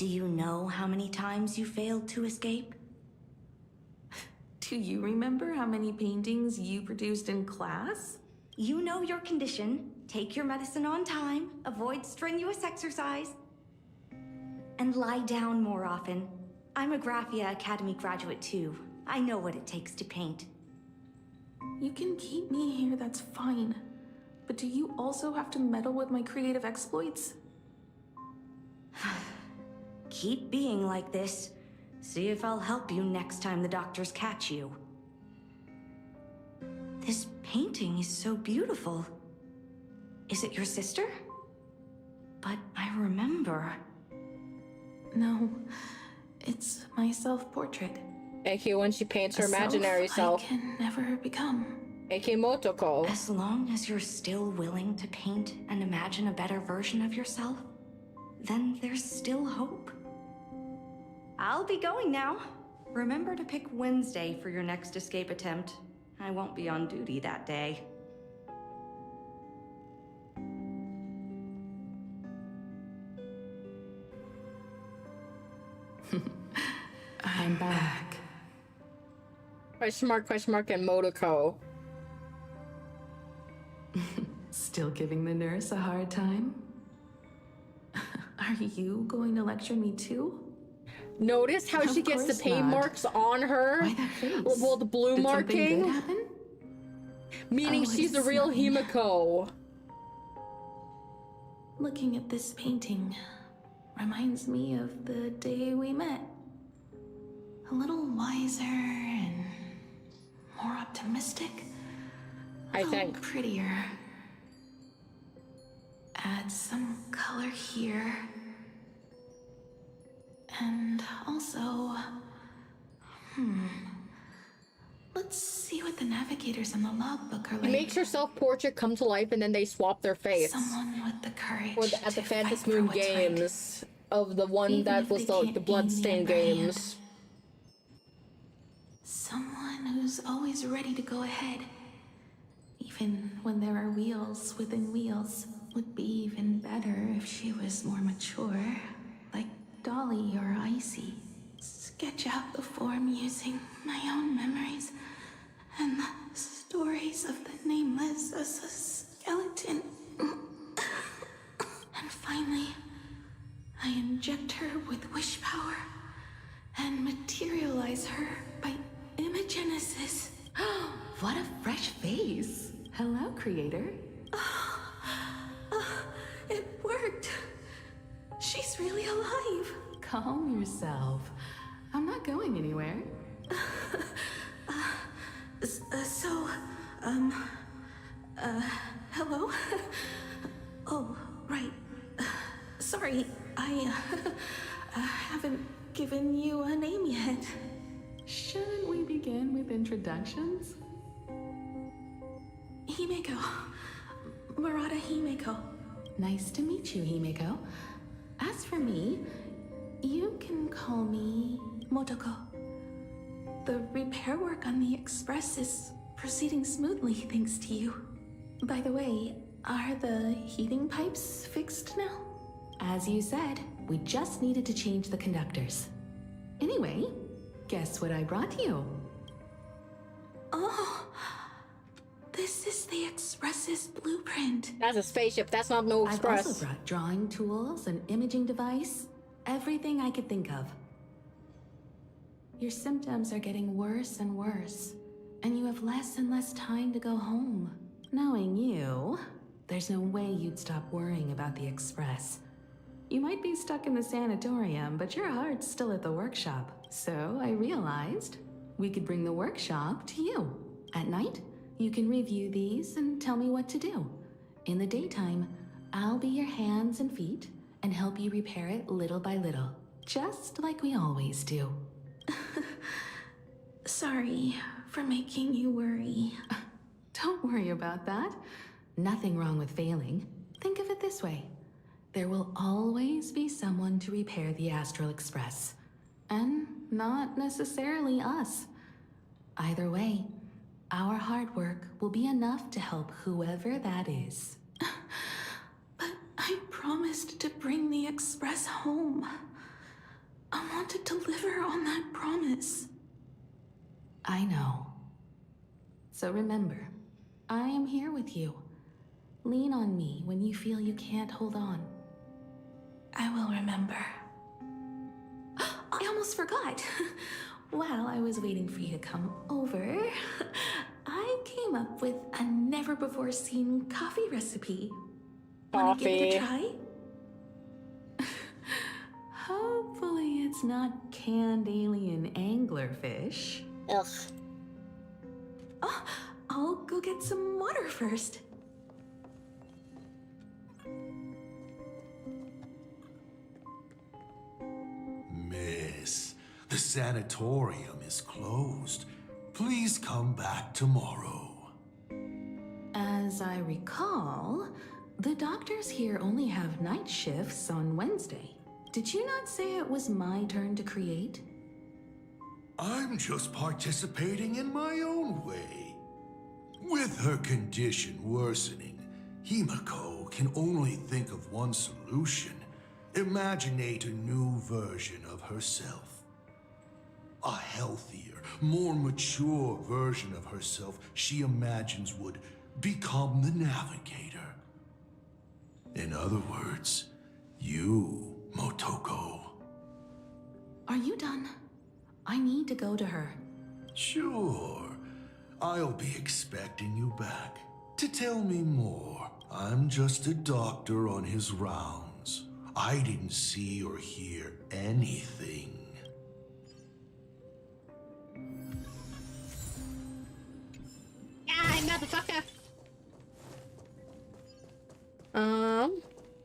you know how many times you failed to escape? Do you remember how many paintings you produced in class? You know your condition. Take your medicine on time, avoid strenuous exercise, and lie down more often. I'm a Graphia Academy graduate too. I know what it takes to paint. You can keep me here, that's fine. But do you also have to meddle with my creative exploits? Keep being like this. See if I'll help you next time the doctors catch you. This painting is so beautiful. Is it your sister? But I remember. No, it's my self-portrait. A.k.a. when she paints her imaginary self. I can never become. A.k.a. Motoko. As long as you're still willing to paint and imagine a better version of yourself, then there's still hope. I'll be going now. Remember to pick Wednesday for your next escape attempt. I won't be on duty that day. I'm back. Question mark, and Motoko. Still giving the nurse a hard time? Are you going to lecture me too? Notice how she gets the paint marks on her? Why that face? Well, the blue Did marking. something good happen? Meaning she's the real Himiko. Looking at this painting reminds me of the day we met. A little wiser and more optimistic. I think. Prettier. Add some color here. And also, let's see what the navigators on the logbook are like. It makes her self-portrait come to life and then they swap their face. Someone with the courage at the to Phantom fight Moon for what's games of the one Even that if was they the can't Bloodstained aim the upper games. Someone who's always ready to go ahead. Even when there are wheels within wheels. Would be even better if she was more mature. Like Dolly or Icy. Sketch out the form using my own memories. And the stories of the nameless as a skeleton. And finally, I inject her with wish power. And materialize her by imagenesis. What a fresh face. Hello, creator. It worked. She's really alive. Calm yourself. I'm not going anywhere. Hello? Oh, right. Sorry, I haven't given you a name yet. Shouldn't we begin with introductions? Himeko. Murata Himeko. Nice to meet you, Himeko. As for me, you can call me Motoko. The repair work on the Express is proceeding smoothly thanks to you. By the way, are the heating pipes fixed now? As you said, we just needed to change the conductors. Anyway, guess what I brought you? Oh, this is the Express's blueprint. That's a spaceship, that's not no Express. I've also brought drawing tools, an imaging device, everything I could think of. Your symptoms are getting worse and worse, and you have less and less time to go home. Knowing you, there's no way you'd stop worrying about the Express. You might be stuck in the sanatorium, but your heart's still at the workshop. So I realized we could bring the workshop to you. At night, you can review these and tell me what to do. In the daytime, I'll be your hands and feet and help you repair it little by little, just like we always do. Sorry for making you worry. Don't worry about that. Nothing wrong with failing. Think of it this way. There will always be someone to repair the Astral Express. And not necessarily us. Either way, our hard work will be enough to help whoever that is. But I promised to bring the Express home. I want to deliver on that promise. I know. So remember, I am here with you. Lean on me when you feel you can't hold on. I will remember. I almost forgot. While I was waiting for you to come over, I came up with a never-before-seen coffee recipe. Want to give it a try? Hopefully it's not canned alien anglerfish. Ugh. Oh, I'll go get some water first. Miss, the sanatorium is closed. Please come back tomorrow. As I recall, the doctors here only have night shifts on Wednesday. Did you not say it was my turn to create? I'm just participating in my own way. With her condition worsening, Himiko can only think of one solution. Imaginate a new version of herself. A healthier, more mature version of herself she imagines would become the navigator. In other words, you, Motoko. Are you done? I need to go to her. Sure. I'll be expecting you back to tell me more. I'm just a doctor on his rounds. I didn't see or hear anything. Ah, motherfucker!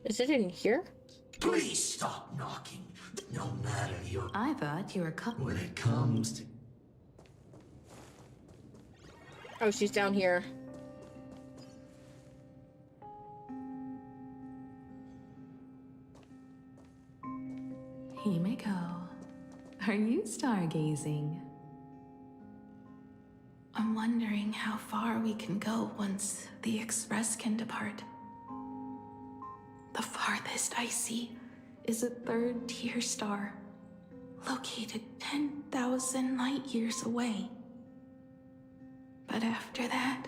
Is it in here? Please stop knocking. No matter your... I thought you were When it comes to... Oh, she's down here. Himiko, are you stargazing? I'm wondering how far we can go once the Express can depart. The farthest I see is a third-tier star, located 10,000 light-years away. But after that...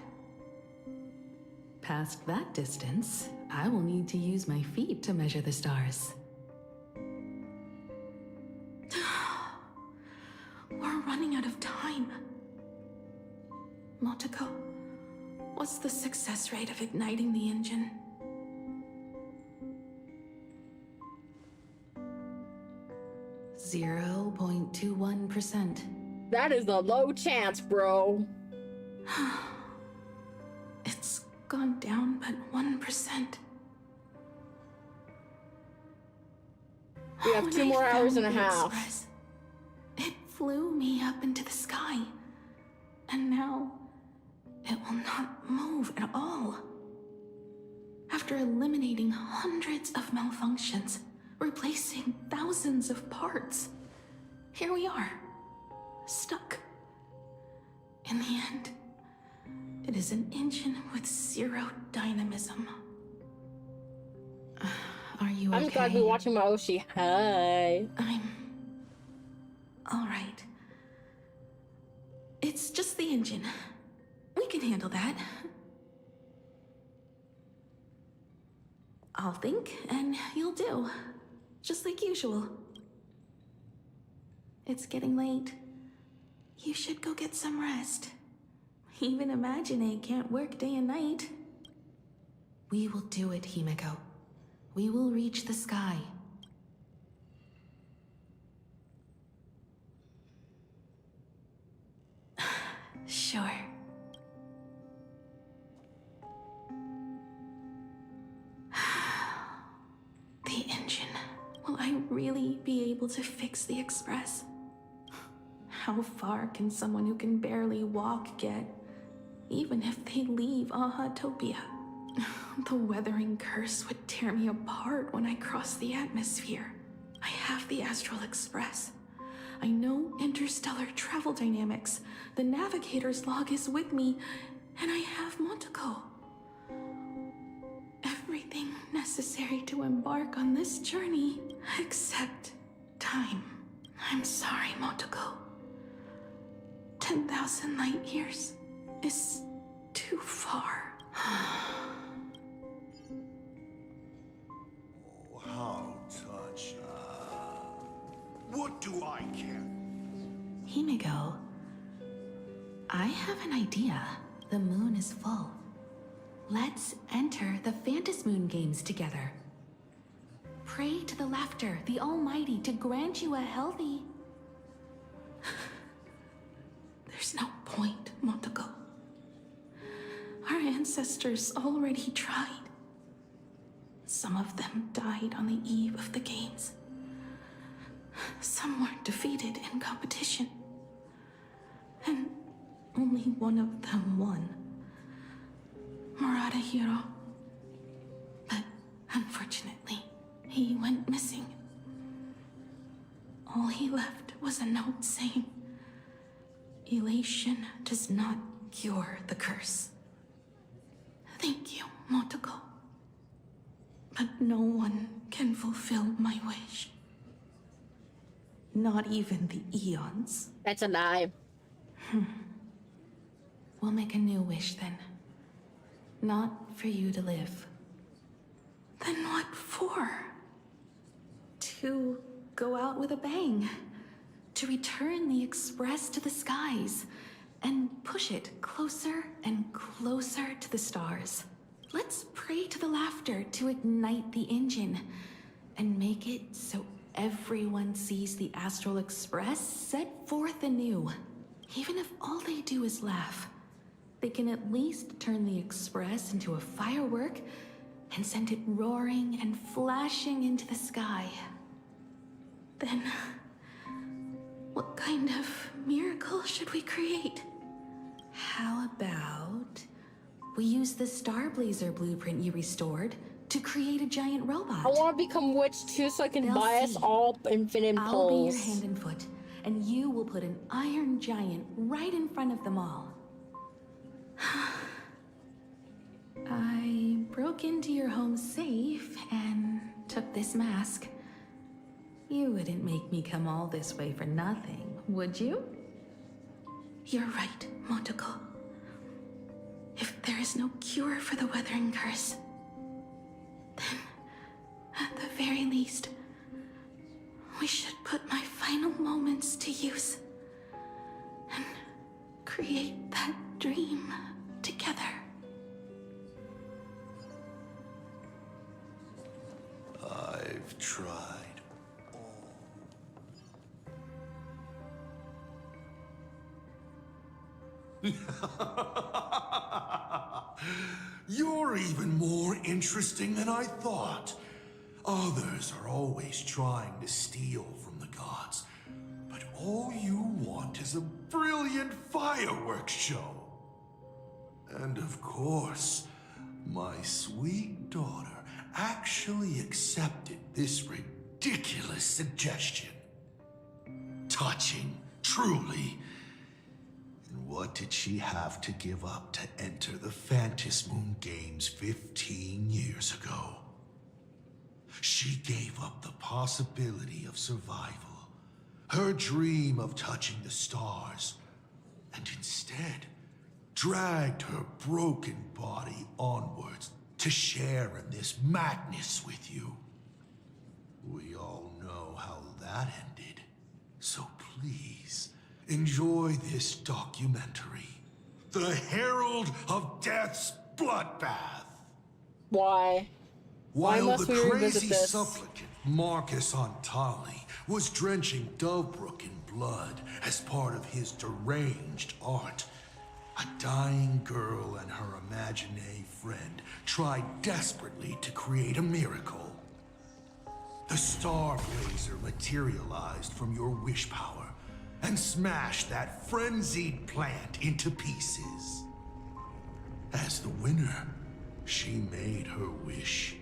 Past that distance, I will need to use my feet to measure the stars. We're running out of time. Motoko, what's the success rate of igniting the engine? 0.21%. That is a low chance, bro. It's gone down but 1%. We have 2 more hours and a half. Express, it flew me up into the sky. And now, it will not move at all. After eliminating hundreds of malfunctions, replacing thousands of parts, here we are, stuck. In the end, it is an engine with 0 dynamism. Are you okay? I'm glad we're watching Maoshi. Hi. I'm... alright. It's just the engine. We can handle that. I'll think, and you'll do. Just like usual. It's getting late. You should go get some rest. Even Imagine can't work day and night. We will do it, Himiko. We will reach the sky. Sure. The engine. Will I really be able to fix the Express? How far can someone who can barely walk get, even if they leave Ahatopia? The weathering curse would tear me apart when I cross the atmosphere. I have the Astral Express. I know interstellar travel dynamics. The navigator's log is with me, and I have Motoko. Everything necessary to embark on this journey, except time. I'm sorry, Motoko. 10,000 light years is too far. Oh, how touching. What do I care? Himigo, I have an idea. The moon is full. Let's enter the Phantas Moon games together. Pray to the laughter, the Almighty, to grant you a healthy... There's no point, Motoko. Our ancestors already tried. Some of them died on the eve of the games. Some were defeated in competition. And only one of them won. Murata Hiro. But unfortunately, he went missing. All he left was a note saying, "Elation does not cure the curse." Thank you, Motoko. But no one can fulfill my wish. Not even the eons. That's a lie. We'll make a new wish then. Not for you to live. Then what for? To go out with a bang. To return the Express to the skies. And push it closer and closer to the stars. Let's pray to the laughter to ignite the engine. And make it so everyone sees the Astral Express set forth anew. Even if all they do is laugh, they can at least turn the Express into a firework and send it roaring and flashing into the sky. Then, what kind of miracle should we create? How about we use the Starblazer blueprint you restored to create a giant robot? I want to become witch too, so I can buy us all infinite poles. I'll be your hand and foot, and you will put an iron giant right in front of them all. I broke into your home safe and took this mask. You wouldn't make me come all this way for nothing, would you? You're right, Motoko. If there is no cure for the weathering curse, then, at the very least, we should put my final moments to use and create that dream together. I've tried. You're even more interesting than I thought. Others are always trying to steal from the gods, but all you want is a brilliant fireworks show. And of course, my sweet daughter actually accepted this ridiculous suggestion. Touching, truly. And what did she have to give up to enter the Phantas Moon Games 15 years ago? She gave up the possibility of survival, her dream of touching the stars, and instead dragged her broken body onwards to share in this madness with you. We all know how that ended, so please enjoy this documentary, The Herald of Death's Bloodbath. Why? Why While must the we revisit crazy this? supplicant Marcus Antali was drenching Dovebrook in blood as part of his deranged art, a dying girl and her imaginary friend tried desperately to create a miracle. The Starblazer materialized from your wish power and smashed that frenzied plant into pieces. As the winner, she made her wish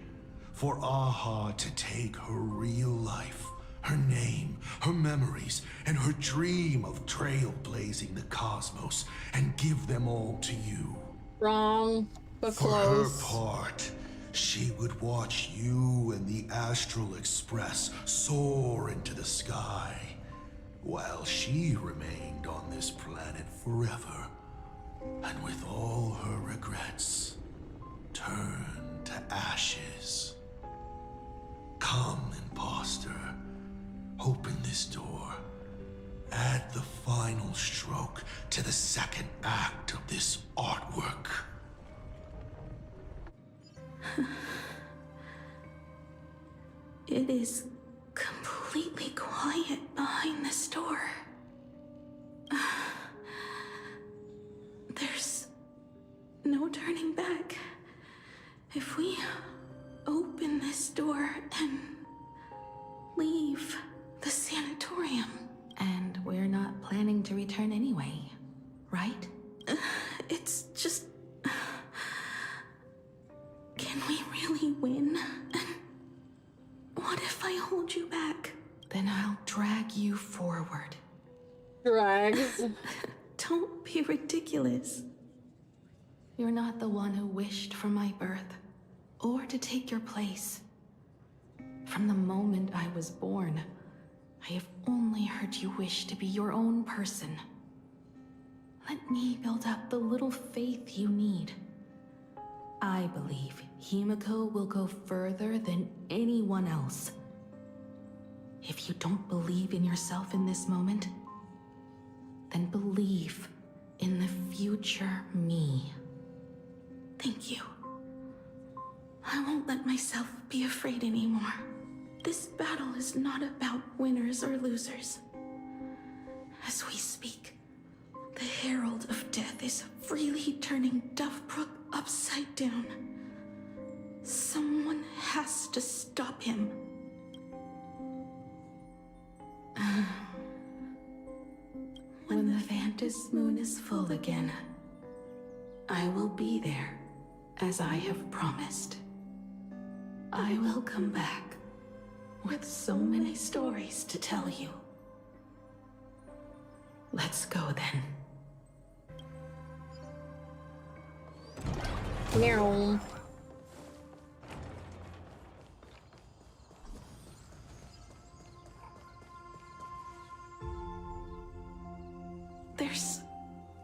for Aha to take her real life, her name, her memories, and her dream of trailblazing the cosmos and give them all to you. Wrong, but For close. her part, she would watch you and the Astral Express soar into the sky while she remained on this planet forever, and with all her regrets, turned to ashes. Come, imposter, open this door. Add the final stroke to the second act of this artwork. It is completely quiet behind this door. There's no turning back. If we open this door and leave the sanatorium. And we're not planning to return anyway, right? It's just... Can we really win? What if I hold you back? Then I'll drag you forward. Drags? Don't be ridiculous. You're not the one who wished for my birth, or to take your place. From the moment I was born, I have only heard you wish to be your own person. Let me build up the little faith you need. I believe Himiko will go further than anyone else. If you don't believe in yourself in this moment, then believe in the future me. Thank you. I won't let myself be afraid anymore. This battle is not about winners or losers. As we speak, the Herald of Death is freely turning Duffbrook upside down. Someone has to stop him. When the Vantis moon is full again, I will be there, as I have promised. I will come back with so many stories to tell you. Let's go then. Meow. There's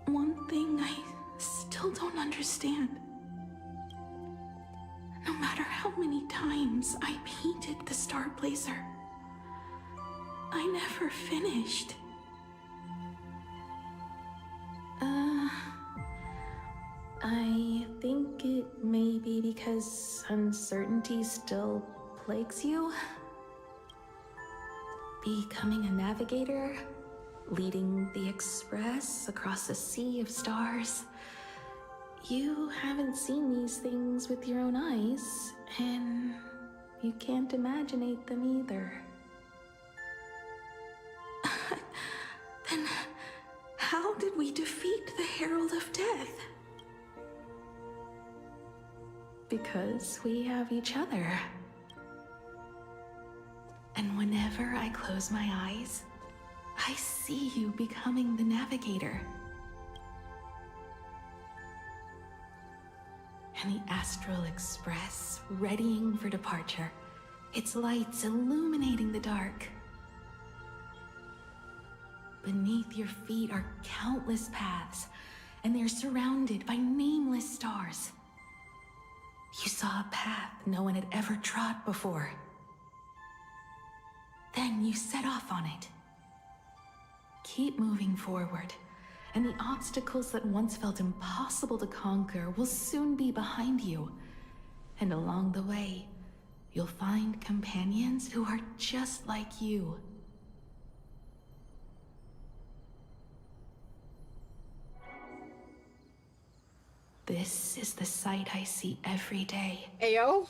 one thing I still don't understand. No matter how many times I painted the Star Blazer, I never finished. I think it may be because uncertainty still plagues you. Becoming a navigator, leading the Express across a sea of stars. You haven't seen these things with your own eyes, and you can't imaginate them either. Then how did we defeat the Herald of Death? Because we have each other. And whenever I close my eyes, I see you becoming the navigator. And the Astral Express readying for departure, its lights illuminating the dark. Beneath your feet are countless paths, and they're surrounded by nameless stars. You saw a path no one had ever trod before. Then you set off on it. Keep moving forward, and the obstacles that once felt impossible to conquer will soon be behind you. And along the way, you'll find companions who are just like you. This is the sight I see every day. Ayo?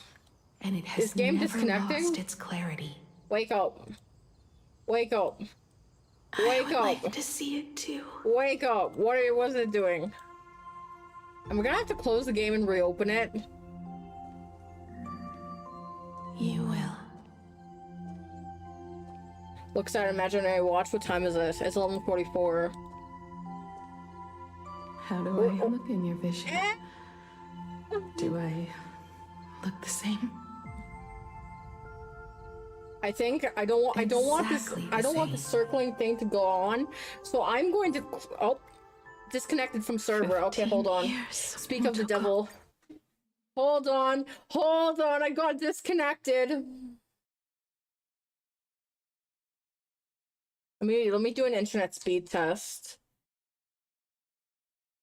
And it has Is game never disconnecting? lost its clarity. Wake up. Wake up. Wake I would up. like to see it too. Wake up. What was it doing? Am I gonna have to close the game and reopen it? You will. Looks at imaginary watch. What time is it? It's 11:44. How do I look in your vision? Do I look the same? I think I don't want the circling thing to go on. So I'm going to disconnected from server. Okay, hold on. Speak of the devil. Hold on. I got disconnected. Let me do an internet speed test.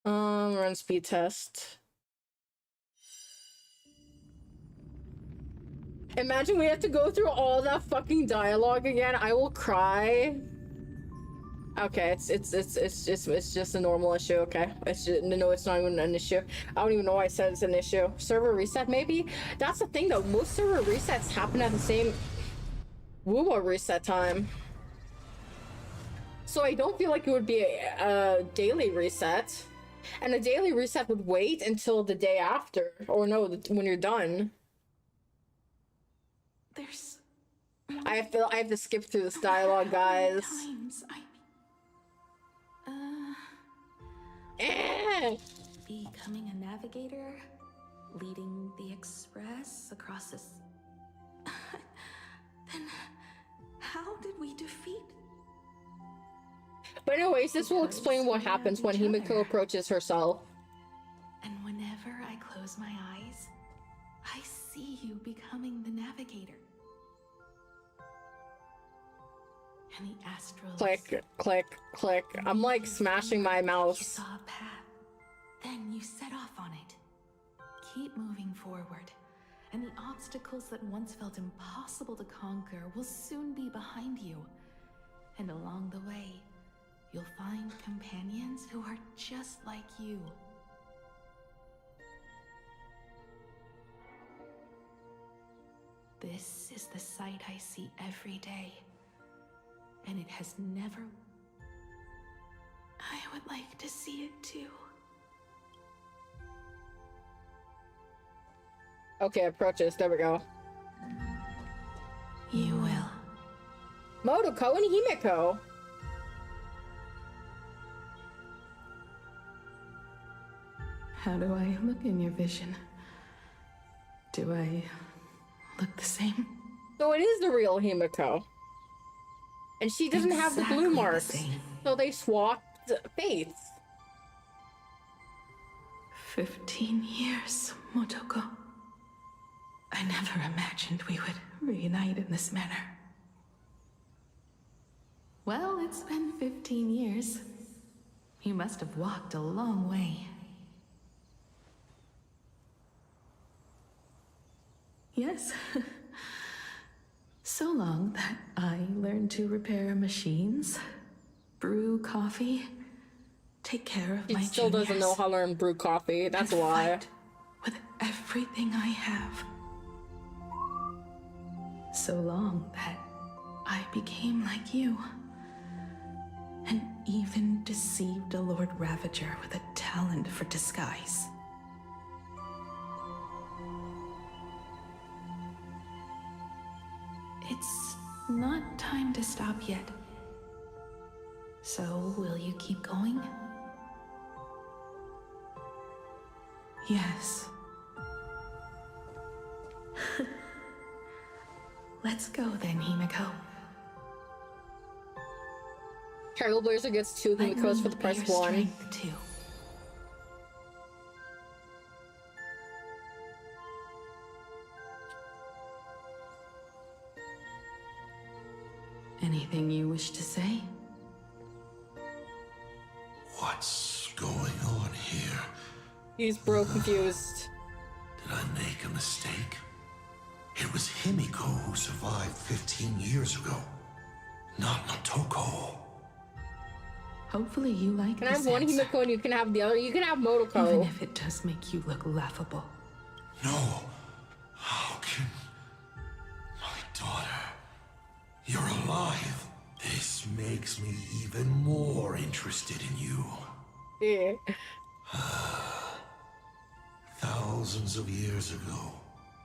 Run speed test. Imagine we have to go through all that fucking dialogue again. I will cry. Okay, it's just a normal issue. Okay, no, it's not even an issue. I don't even know why I said it's an issue. Server reset, maybe. That's the thing though. Most server resets happen at the same WoW reset time. So I don't feel like it would be a daily reset, and a daily reset would wait until the day after, or no, when you're done. There's. I have to skip through this dialogue, guys. Becoming a navigator, leading the express across this. Then, how did we defeat? But anyways, this will explain what happens when Himiko approaches herself. And whenever I close my eyes, I see you becoming the navigator. And the astral. Click, click, click. I'm like smashing my mouse. You saw a path. Then you set off on it. Keep moving forward, and the obstacles that once felt impossible to conquer will soon be behind you. And along the way, you'll find companions who are just like you. This is the sight I see every day, and it has never... I would like to see it too. Okay, approaches. There we go. You will. Motoko and Himiko. How do I look in your vision? Do I look the same? So it is the real Himiko. And she doesn't have the blue marks. So they swapped fates. 15 years, Motoko. I never imagined we would reunite in this manner. Well, it's been 15 years. You must have walked a long way. Yes. So long that I learned to repair machines, brew coffee, take care of my She still doesn't juniors, know how to learn brew coffee. That's and why. fight with everything I have. So long that I became like you, and even deceived a Lord Ravager with a talent for disguise. It's not time to stop yet. So, will you keep going? Yes. Let's go then, Himiko. Trailblazer gets 2 Himikos for the price of 1. Too. Anything you wish to say? What's going on here? He's confused. Did I make a mistake? It was Himiko who survived 15 years ago, not Motoko. Hopefully you like Can I have one Himiko and you can have the other? You can have Motoko. Even if it does make you look laughable. No. How can... My daughter... You're alive. This makes me even more interested in you. Yeah. Thousands of years ago,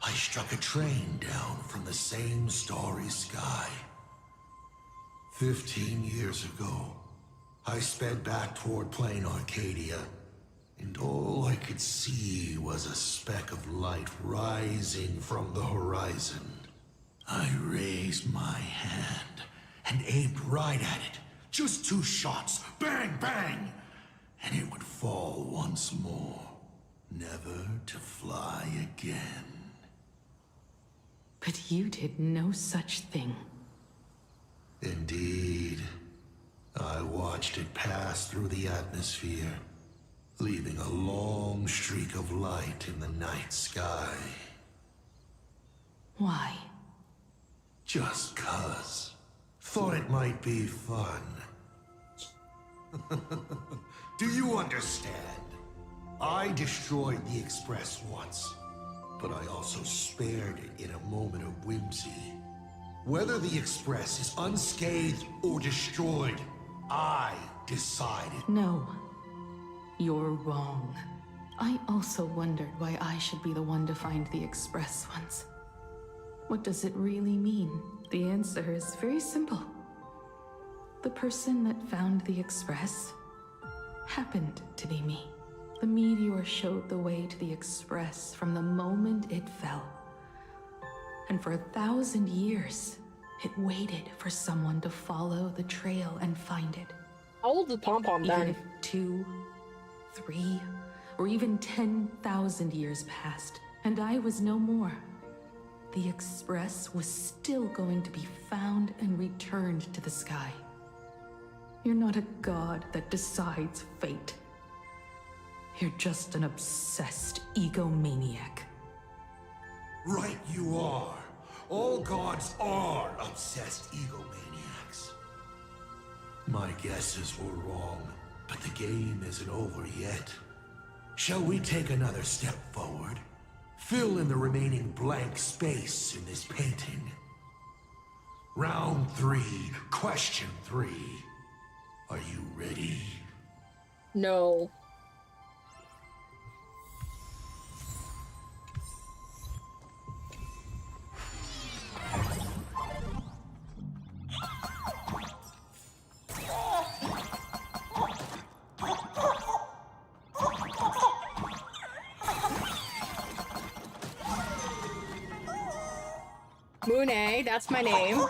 I struck a train down from the same starry sky. 15 years ago, I sped back toward plain Arcadia, and all I could see was a speck of light rising from the horizon. I raised my hand and aimed right at it. Just 2 shots, bang, bang, and it would fall once more, never to fly again. But you did no such thing. Indeed. I watched it pass through the atmosphere, leaving a long streak of light in the night sky. Why? Just 'cause. Thought it might be fun. Do you understand? I destroyed the Express once, but I also spared it in a moment of whimsy. Whether the Express is unscathed or destroyed, I decided. No. You're wrong. I also wondered why I should be the one to find the Express once. What does it really mean? The answer is very simple. The person that found the Express happened to be me. The meteor showed the way to the Express from the moment it fell. And for 1,000 years, it waited for someone to follow the trail and find it. How old is Pom-Pom then? Even if 2, 3, or even 10,000 years passed, and I was no more, the Express was still going to be found and returned to the sky. You're not a god that decides fate. You're just an obsessed egomaniac. Right you are. All gods are obsessed egomaniacs. My guesses were wrong, but the game isn't over yet. Shall we take another step forward? Fill in the remaining blank space in this painting. Round 3, question 3. Are you ready? No. Moonie, that's my name.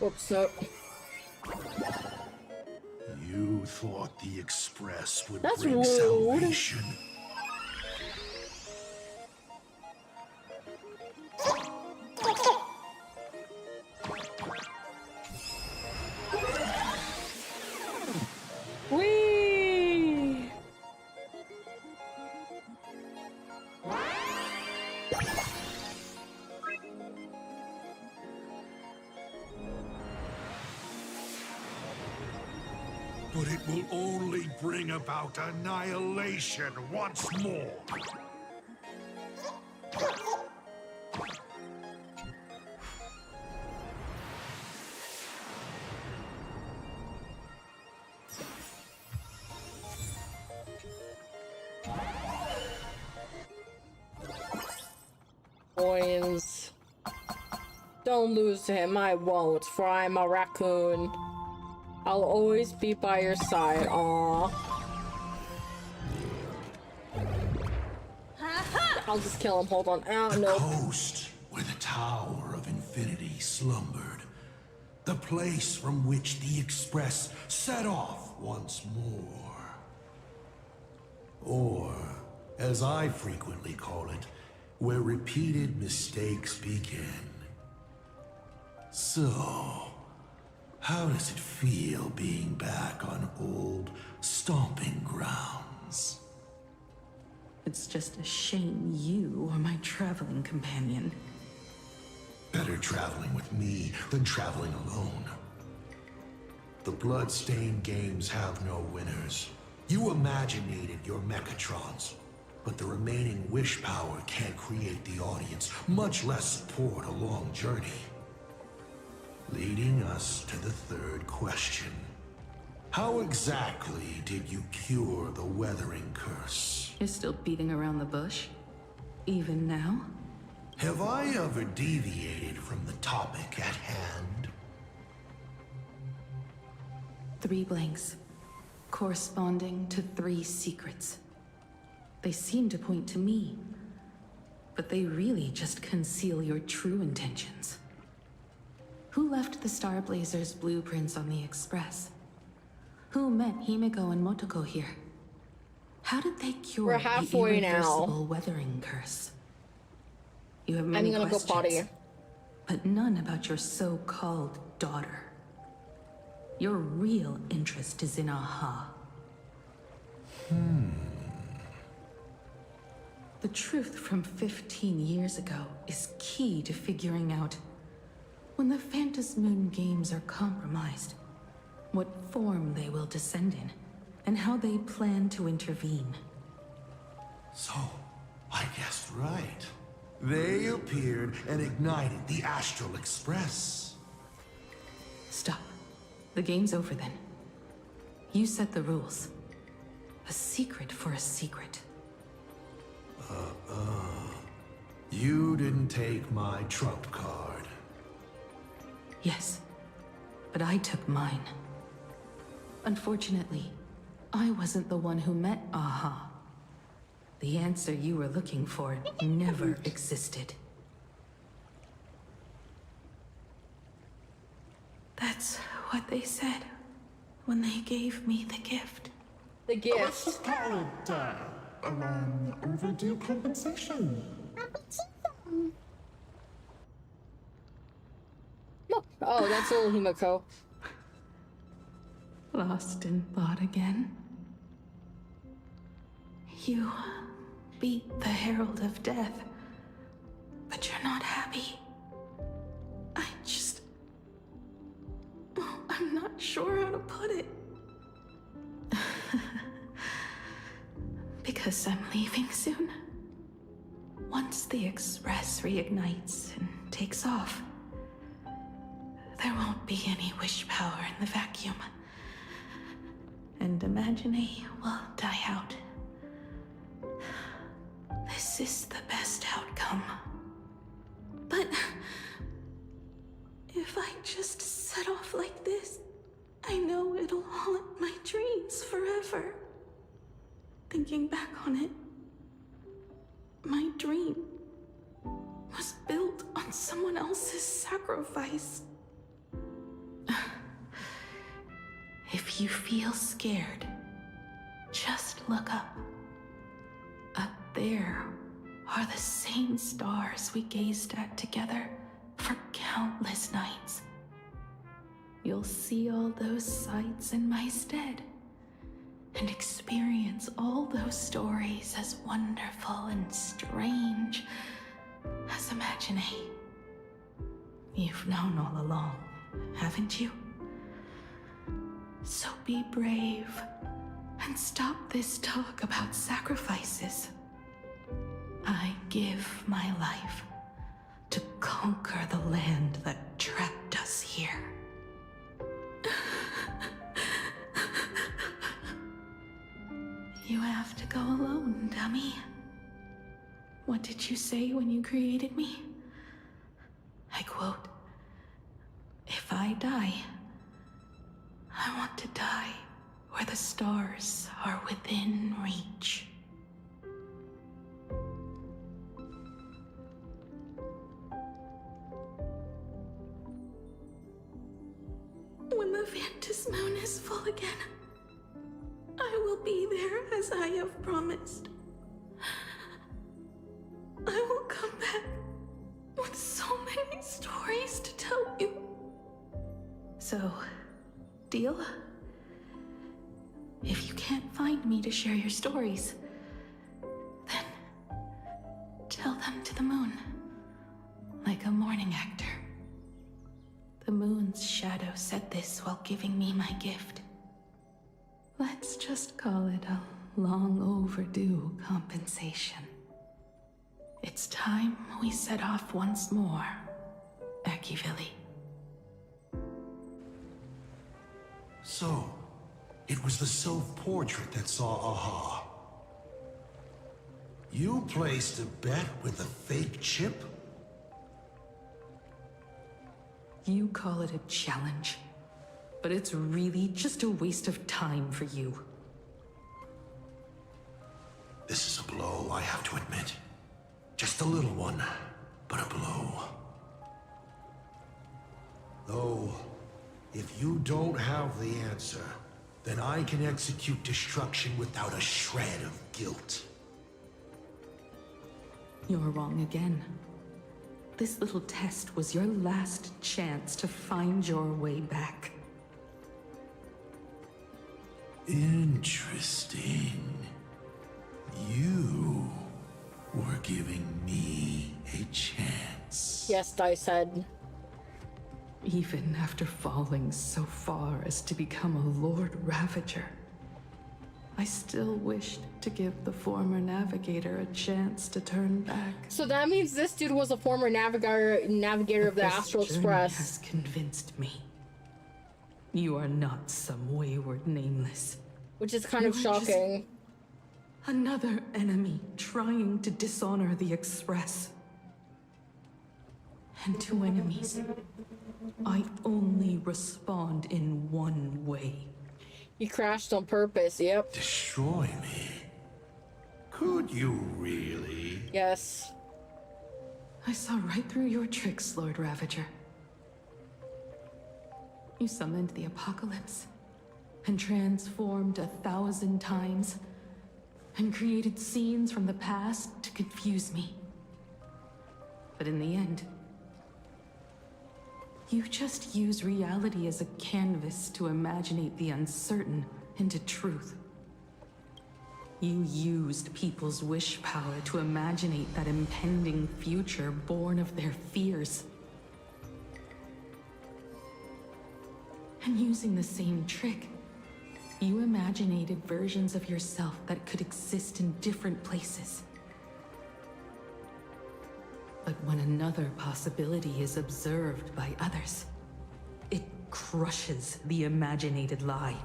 Oops, no. You thought the Express would That's bring rude. salvation. Whee! But it will only bring about annihilation once more. Coins. Don't lose to him, I won't, for I'm a raccoon. I'll always be by your side, aww. I'll just kill him, hold on. Oh, The no. coast where the Tower of Infinity slumbered. The place from which the Express set off once more. Or, as I frequently call it, where repeated mistakes begin. So, how does it feel being back on old stomping grounds? It's just a shame you are my traveling companion. Better traveling with me than traveling alone. The blood-stained games have no winners. You imaginated your Mechatrons, but the remaining wish power can't create the audience, much less support a long journey. Leading us to the third question. How exactly did you cure the weathering curse? You're still beating around the bush? Even now? Have I ever deviated from the topic at hand? 3 blanks, corresponding to 3 secrets. They seem to point to me, but they really just conceal your true intentions. Who left the Star Blazers' blueprints on the Express? Who met Himiko and Motoko here? How did they cure We're the halfway irreversible now. weathering curse? You have many I'm gonna questions, go potty. but none about your so-called daughter. Your real interest is in Aha. The truth from 15 years ago is key to figuring out when the Phantasmoon games are compromised, what form they will descend in, and how they plan to intervene. So, I guessed right. They appeared and ignited the Astral Express. Stop. The game's over then. You set the rules. A secret for a secret. You didn't take my trump card. Yes, but I took mine. Unfortunately, I wasn't the one who met Aha. The answer you were looking for never existed. That's what they said when they gave me the gift. The gift. Let's just call it, a long overdue compensation. Look. Oh, that's little Himiko. Lost in thought again. You beat the Herald of Death, but you're not happy. I'm not sure how to put it. Because I'm leaving soon. Once the Express reignites and takes off, there won't be any wish power in the vacuum. And Imagine will die out. This is the best outcome. But if I just set off like this, I know it'll haunt my dreams forever. Thinking back on it, my dream was built on someone else's sacrifice. If you feel scared, just look up. Up there are the same stars we gazed at together for countless nights. You'll see all those sights in my stead, and experience all those stories as wonderful and strange as Imagine. You've known all along, haven't you? So be brave and stop this talk about sacrifices. I give my life to conquer the land that trapped us here. You have to go alone, dummy. What did you say when you created me? I quote, "If I die, I want to die where the stars are within reach." When the Phantasmoon is full again, I will be there as I have promised. I will come back with so many stories to tell you. So, deal? If you can't find me to share your stories, then tell them to the moon, like a morning actor. The moon's shadow said this while giving me my gift. Let's just call it a long overdue compensation. It's time we set off once more, Akivilli. So, it was the self-portrait that saw Aha. You placed a bet with a fake chip? You call it a challenge, but it's really just a waste of time for you. This is a blow, I have to admit. Just a little one, but a blow. Though, if you don't have the answer, then I can execute destruction without a shred of guilt. You're wrong again. This little test was your last chance to find your way back. Interesting. You were giving me a chance. Yes, I said. Even after falling so far as to become a Lord Ravager, I still wished to give the former navigator a chance to turn back. So that means this dude was a former navigator of the Astral Express. Has convinced me. You are not some wayward nameless. Which is kind of shocking. Another enemy trying to dishonor the Express. And to enemies, I only respond in one way. He crashed on purpose, yep. Destroy me? Could you really? Yes. I saw right through your tricks, Lord Ravager. You summoned the apocalypse, and transformed 1,000 times, and created scenes from the past to confuse me. But in the end, you just use reality as a canvas to imaginate the uncertain into truth. You used people's wish power to imaginate that impending future born of their fears. And using the same trick, you imaginated versions of yourself that could exist in different places. But when another possibility is observed by others, it crushes the imaginated lie,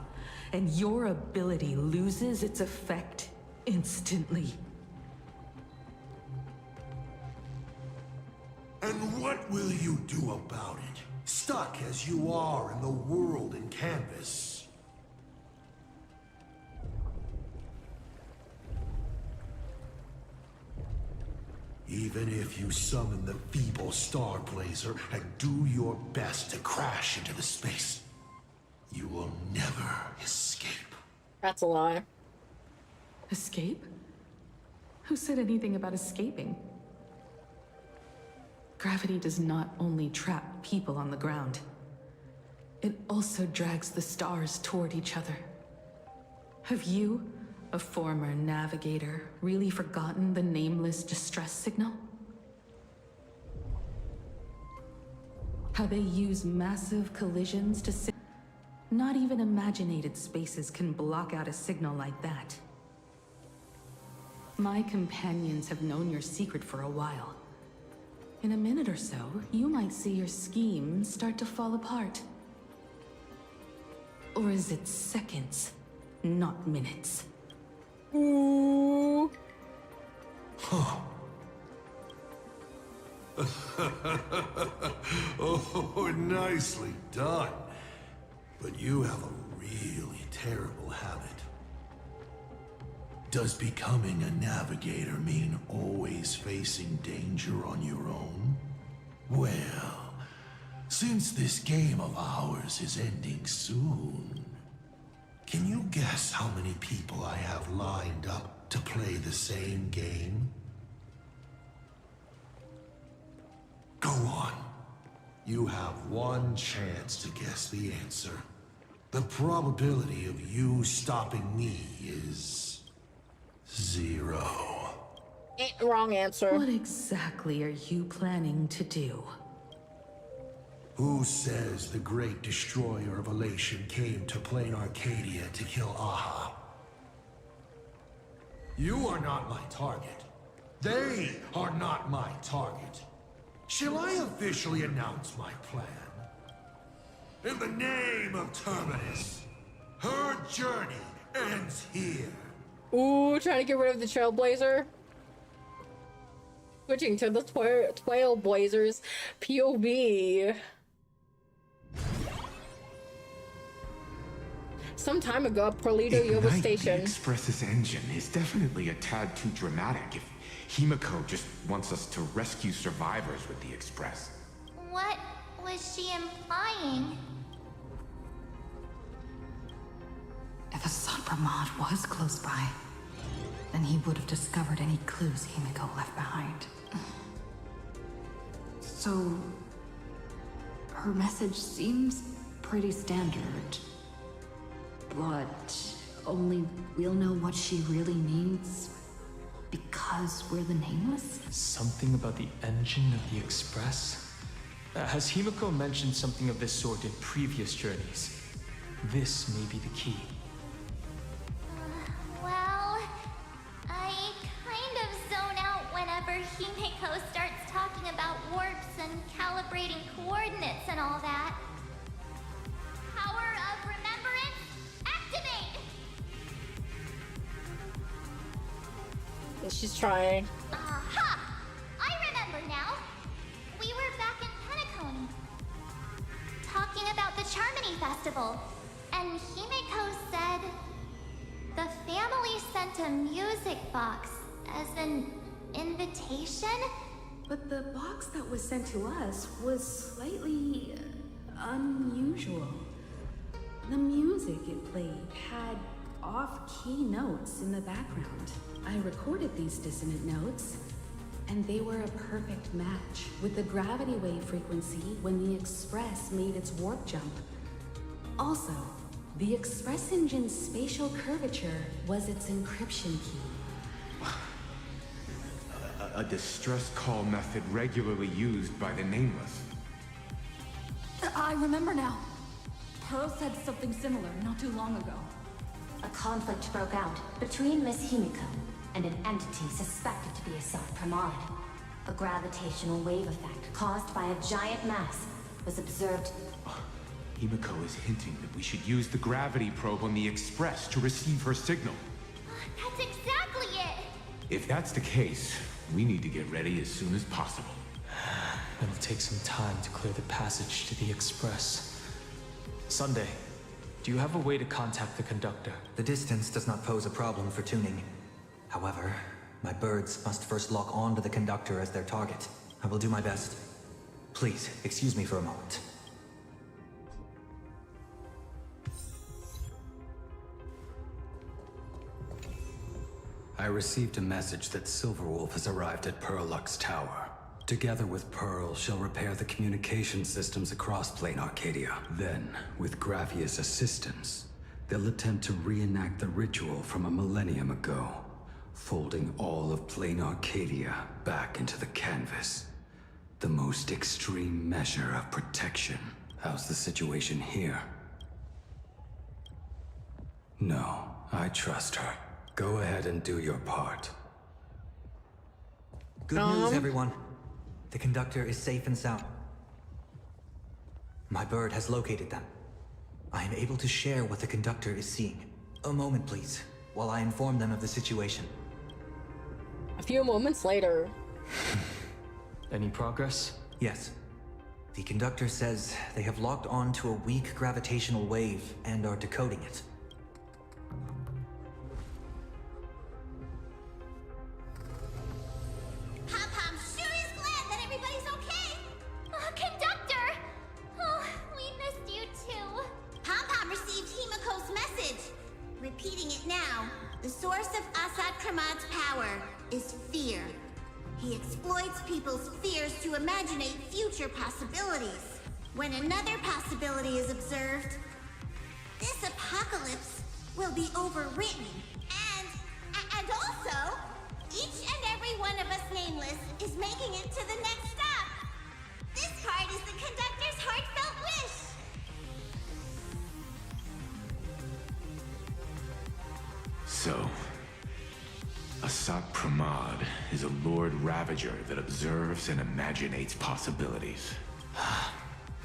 and your ability loses its effect instantly. And what will you do about it? Stuck as you are in the world in canvas. Even if you summon the feeble Star Blazer and do your best to crash into the space, you will never escape. That's a lie. Escape? Who said anything about escaping? Gravity does not only trap people on the ground, it also drags the stars toward each other. Have you, a former navigator, really forgotten the nameless distress signal? How they use massive collisions to not even imaginated spaces can block out a signal like that. My companions have known your secret for a while. In a minute or so, you might see your scheme start to fall apart. Or is it seconds, not minutes? Ooh. Huh. Oh, nicely done. But you have a really terrible habit. Does becoming a navigator mean always facing danger on your own? Well, since this game of ours is ending soon, can you guess how many people I have lined up to play the same game? Go on. You have one chance to guess the answer. The probability of you stopping me is 0. Wrong answer. What exactly are you planning to do? Who says the great destroyer of Elation came to plain Arcadia to kill Aha? You are not my target. They are not my target. Shall I officially announce my plan? In the name of Terminus, her journey ends here. Ooh, trying to get rid of the Trailblazer. Switching to the Trailblazers POV. some time ago at Perlito Yoba Ignite Station. The Express's engine is definitely a tad too dramatic if Himiko just wants us to rescue survivors with the Express. What was she implying? If Hsr Time was close by, then he would have discovered any clues Himiko left behind. So, her message seems pretty standard. But only we'll know what she really means because we're the Nameless? Something about the engine of the Express? Has Himiko mentioned something of this sort in previous journeys? This may be the key. Well, I kind of zone out whenever Himiko starts talking about warps and calibrating coordinates and all that. Power of remembrance, activate! She's trying. Aha! I remember now. We were back in Penacony, talking about the Charmony Festival, and Himiko said the family sent a music box as an invitation? But the box that was sent to us was slightly unusual. The music it played had off-key notes in the background. I recorded these dissonant notes, and they were a perfect match with the gravity wave frequency when the Express made its warp jump. Also, the Express engine's spatial curvature was its encryption key. A distress call method regularly used by the Nameless. I remember now. Pearl said something similar not too long ago. A conflict broke out between Miss Himiko and an entity suspected to be Hsr Time. A gravitational wave effect caused by a giant mass was observed. Himiko is hinting that we should use the gravity probe on the Express to receive her signal. That's exactly it! If that's the case, we need to get ready as soon as possible. It'll take some time to clear the passage to the Express. Sunday, do you have a way to contact the conductor? The distance does not pose a problem for tuning. However, my birds must first lock on to the conductor as their target. I will do my best. Please, excuse me for a moment. I received a message that Silverwolf has arrived at Pearlux Tower. Together with Pearl, she'll repair the communication systems across Plain Arcadia. Then, with Gravia's assistance, they'll attempt to reenact the ritual from a millennium ago, folding all of Plain Arcadia back into the canvas. The most extreme measure of protection. How's the situation here? No, I trust her. Go ahead and do your part. Good news, everyone. The conductor is safe and sound. My bird has located them. I am able to share what the conductor is seeing. A moment, please, while I inform them of the situation. A few moments later. Any progress? Yes. The conductor says they have locked on to a weak gravitational wave and are decoding it. Pom-Pom sure is glad that everybody's okay! Conductor! Oh, we missed you too. Pom-Pom received Himiko's message. Repeating it now. The source of Hsr Time's power is fear. He exploits people's fears to imaginate future possibilities. When another possibility is observed, this apocalypse will be overwritten. And also, each and every one of us Nameless is making it to the next stop. This part is the conductor's heartfelt wish. So, Hsr Time is a Lord Ravager that observes and imaginates possibilities.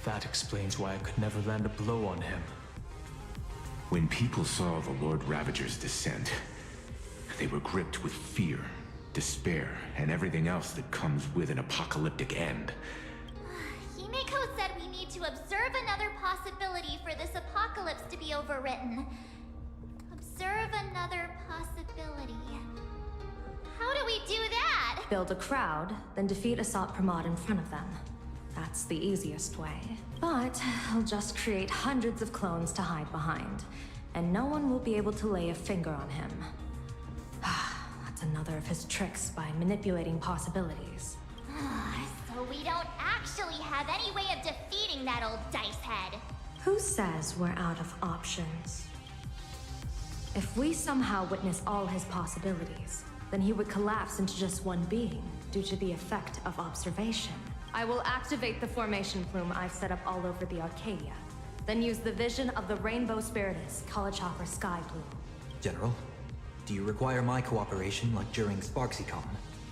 That explains why I could never land a blow on him. When people saw the Lord Ravager's descent, they were gripped with fear, despair, and everything else that comes with an apocalyptic end. Himiko said we need to observe another possibility for this apocalypse apocalypse to be overwritten. Observe another possibility. How do we do that? Build a crowd, then defeat Hsr Time in front of them. That's the easiest way. But I'll just create hundreds of clones to hide behind, and no one will be able to lay a finger on him. That's another of his tricks by manipulating possibilities. So we don't actually have any way of defeating that old dice head. Who says we're out of options? If we somehow witness all his possibilities, then he would collapse into just one being due to the effect of observation. I will activate the formation plume I've set up all over the Arcadia, then use the vision of the Rainbow Spiritus Kalachakra Sky Plume. General, do you require my cooperation like during SparksyCon?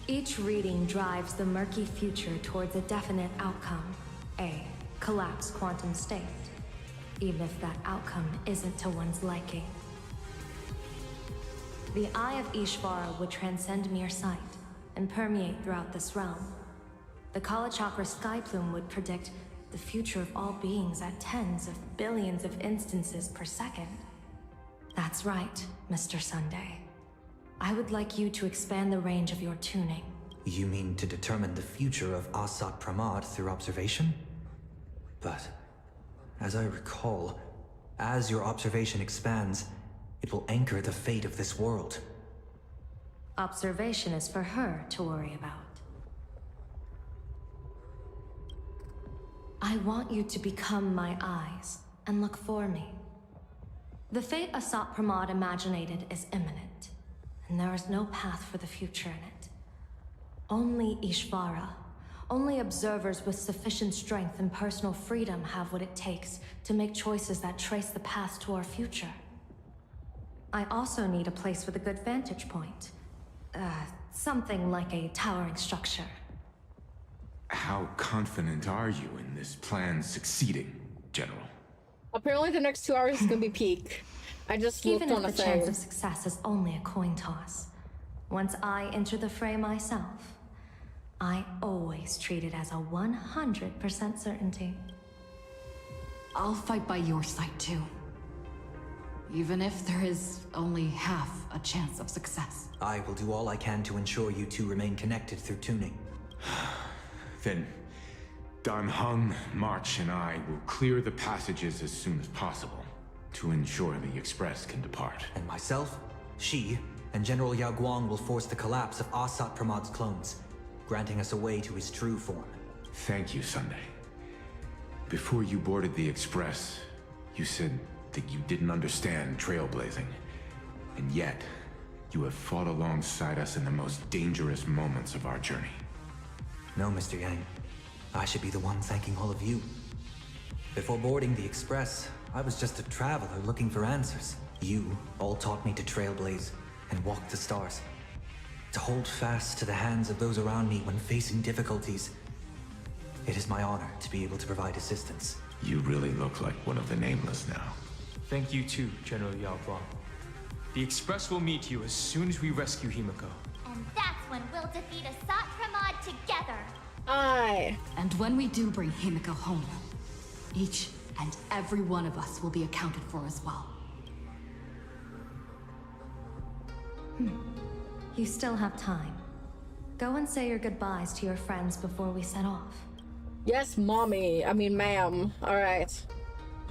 Each reading drives the murky future towards a definite outcome, a collapsed quantum state, even if that outcome isn't to one's liking. The Eye of Ishvara would transcend mere sight and permeate throughout this realm. The Kalachakra Sky Plume would predict the future of all beings at tens of billions of instances per second. That's right, Mr. Sunday. I would like you to expand the range of your tuning. You mean to determine the future of Hsr Time through observation? But, as I recall, as your observation expands, it will anchor the fate of this world. Observation is for her to worry about. I want you to become my eyes and look for me. The fate Hsr Time imaginated is imminent, and there is no path for the future in it. Only Ishvara, only observers with sufficient strength and personal freedom have what it takes to make choices that trace the path to our future. I also need a place with a good vantage point. Something like a towering structure. How confident are you in this plan succeeding, General? Apparently the next 2 hours is gonna be peak. I just looked Even on if the the chance thing. of success is only a coin toss, once I enter the fray myself, I always treat it as a 100% certainty. I'll fight by your side too. Even if there is only half a chance of success. I will do all I can to ensure you two remain connected through tuning. Then, Dan Heng, March, and I will clear the passages as soon as possible to ensure the Express can depart. And myself, Shi, and General Yao Guang will force the collapse of Hsr Time's clones, granting us a way to his true form. Thank you, Sunday. Before you boarded the Express, you said that you didn't understand trailblazing. And yet, you have fought alongside us in the most dangerous moments of our journey. No, Mr. Yang. I should be the one thanking all of you. Before boarding the Express, I was just a traveler looking for answers. You all taught me to trailblaze and walk the stars. To hold fast to the hands of those around me when facing difficulties. It is my honor to be able to provide assistance. You really look like one of the Nameless now. Thank you too, General Yao Guang. The Express will meet you as soon as we rescue Himiko. And that's when we'll defeat Hsr Time together. Aye. And when we do bring Himiko home, each and every one of us will be accounted for as well. You still have time. Go and say your goodbyes to your friends before we set off. Yes, mommy. I mean, ma'am. Alright.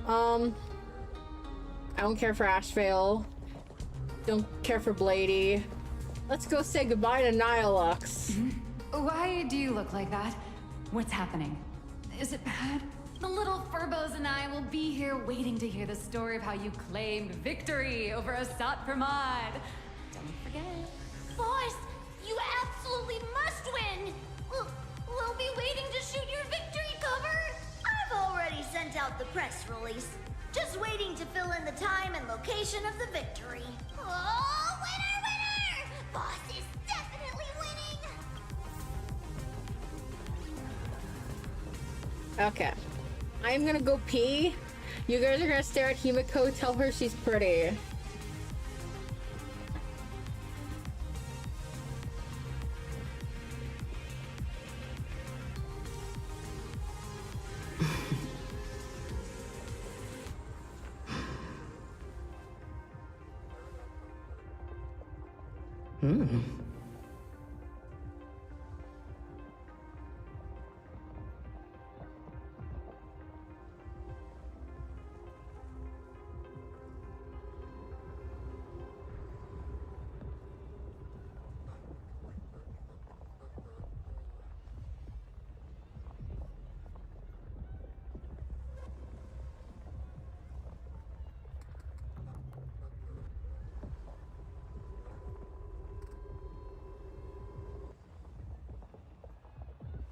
I don't care for Ashvale. Don't care for Blady. Let's go say goodbye to Nihilux. Why do you look like that? What's happening? Is it bad? The little Furbos and I will be here waiting to hear the story of how you claimed victory over Hsr Time. Don't forget. Boss, you absolutely must win! We'll be waiting to shoot your victory cover! I've already sent out the press release. Just waiting to fill in the time and location of the victory. Oh, winner, winner! Boss is definitely winning! Okay. I'm gonna go pee. You guys are gonna stare at Himiko, tell her she's pretty.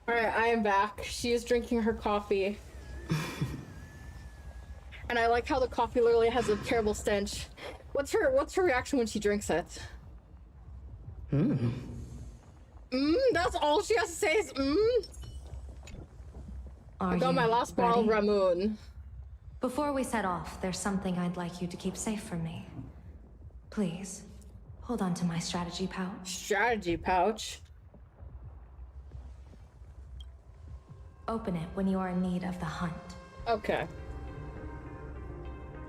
Alright, I am back. She is drinking her coffee. And I like how the coffee literally has a terrible stench. What's her reaction when she drinks it? That's all she has to say is I got my last bottle of Ramoon. Before we set off, there's something I'd like you to keep safe from me. Please, hold on to my strategy pouch. Strategy pouch? Open it when you are in need of the hunt. Okay.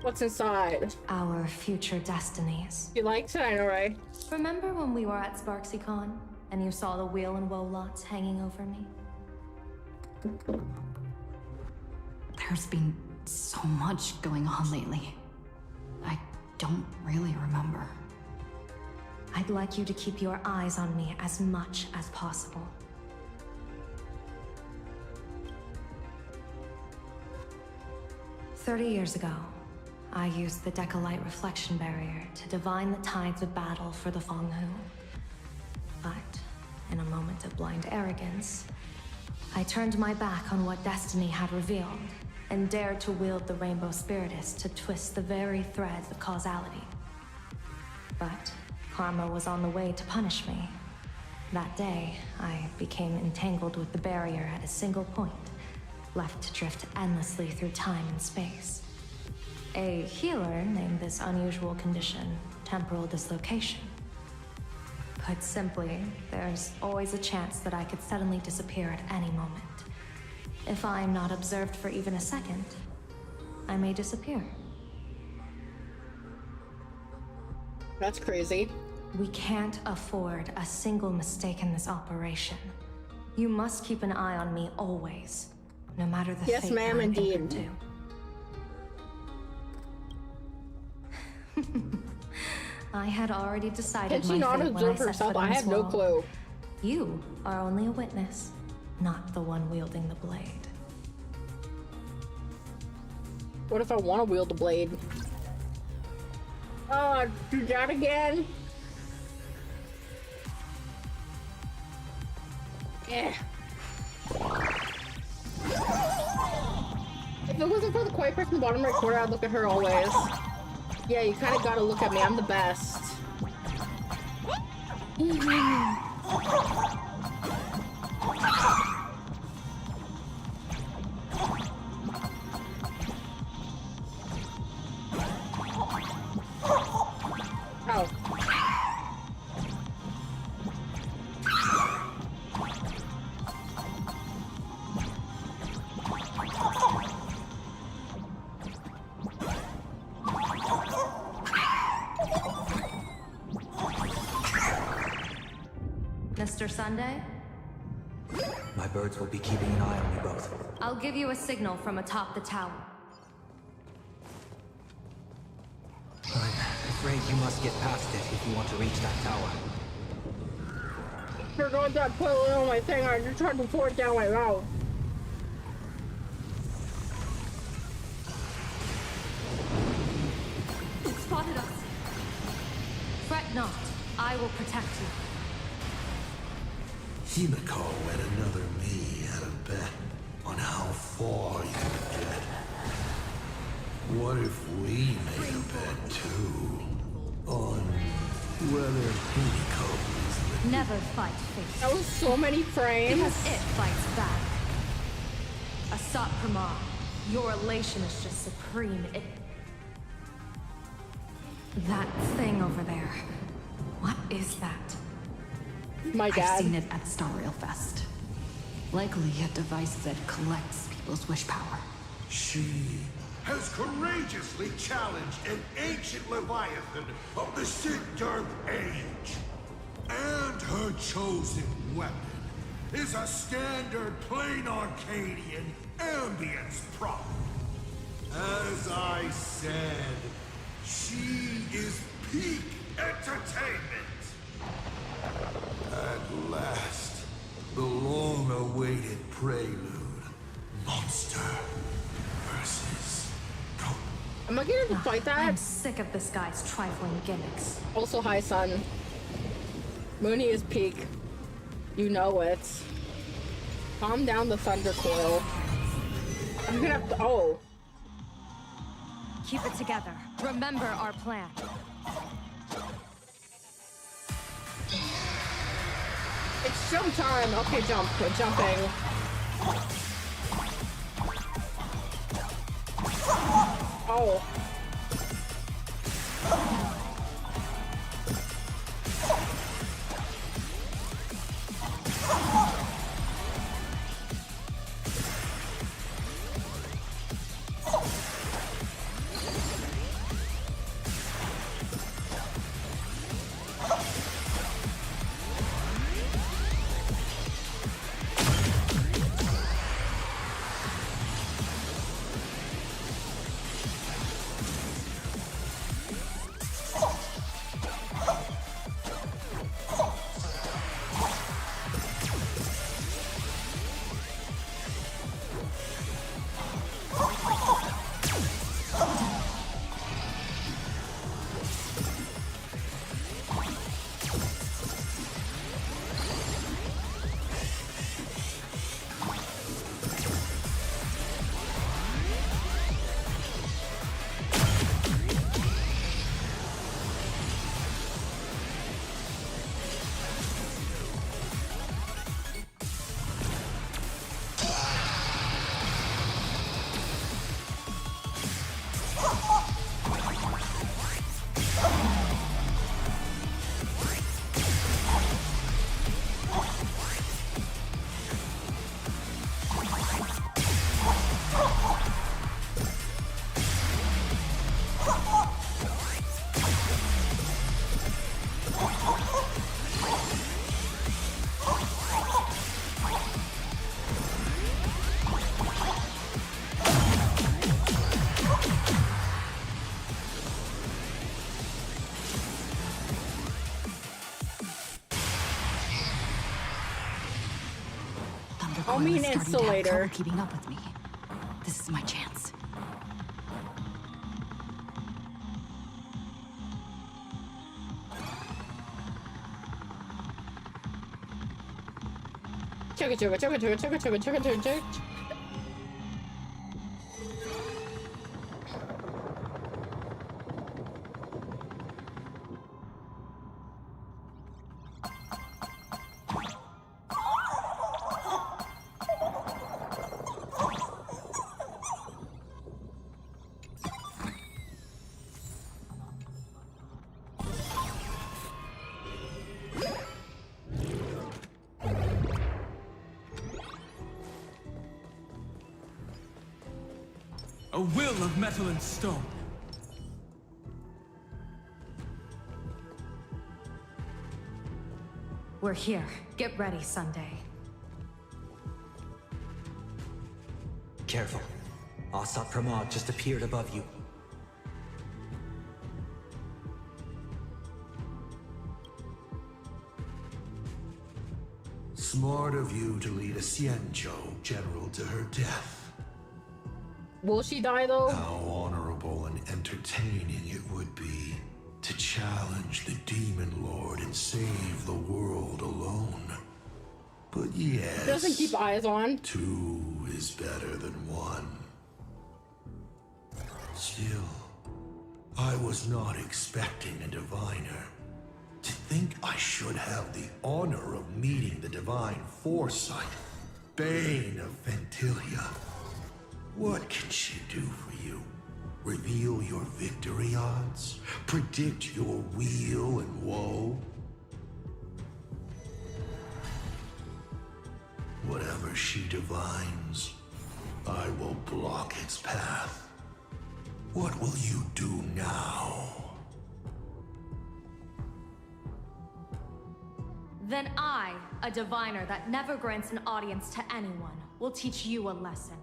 What's inside? Our future destinies. You liked it, I know, right? Remember when we were at SparksyCon and you saw the wheel and woe lots hanging over me? There's been so much going on lately. I don't really remember. I'd like you to keep your eyes on me as much as possible. "30 years ago, I used the Decalite reflection barrier to divine the tides of battle for the Fonghu. But, in a moment of blind arrogance, I turned my back on what destiny had revealed and dared to wield the Rainbow Spiritus to twist the very threads of causality. But karma was on the way to punish me. That day, I became entangled with the barrier at a single point, left to drift endlessly through time and space. A healer named this unusual condition temporal dislocation. Put simply, there's always a chance that I could suddenly disappear at any moment. If I'm not observed for even a second, I may disappear. That's crazy. We can't afford a single mistake in this operation. You must keep an eye on me always, no matter the yes, fate ma'am, I'm indeed. into. I had already decided Can she my not fate when I observe set herself? foot on I this have no wall. clue. You are only a witness, not the one wielding the blade. What if I want to wield the blade? Oh, do that again? Yeah. If it wasn't for the quiet person in the bottom right corner, I'd look at her always. Yeah, you kind of gotta look at me. I'm the best. Ow. Mr. Sunday? My birds will be keeping an eye on you both. I'll give you a signal from atop the tower. I'm afraid you must get past it if you want to reach that tower. Forgot that put on my thing. I just tried to pour it down my mouth. It spotted us. Fret not. I will protect you. Himiko and another me had a bet on how far you could get. What if we made a bet too? On whether Himiko is Never fight fate. That was so many frames. Because it fights back. Hsr Time, your elation is just supreme. That thing over there. What is that? My dad. I've seen it at Starrail Fest. Likely a device that collects people's wish power. She has courageously challenged an ancient Leviathan of the shouldnt age. And her chosen weapon is a standard plain Arcadian ambience prop. As I said, she is peak entertainment. At last, the long-awaited prelude. Monster versus... Am I getting to fight that? I'm sick of this guy's trifling gimmicks. Also, hi, son. Moonie is peak. You know it. Calm down the thunder coil. I'm gonna have to. Oh. Keep it together. Remember our plan. It's jump time. Okay, jump. We're jumping. Oh. I'll mean insulator. Keeping up with me. This is my chance. Chugga chugga chugga chugga chugga chugga chugga chugga chugga. A will of metal and stone. We're here. Get ready, Sunday. Careful. Hsr Pramod just appeared above you. Smart of you to lead a Xianzhou general to her death. Will she die though? How honorable and entertaining it would be to challenge the Demon Lord and save the world alone. But yes, doesn't keep eyes on. 2 is better than 1. Still, I was not expecting a diviner. To think I should have the honor of meeting the divine foresight, Bane of Ventilia. What can she do for you? Reveal your victory odds? Predict your weal and woe? Whatever she divines, I will block its path. What will you do now? Then I, a diviner that never grants an audience to anyone, will teach you a lesson.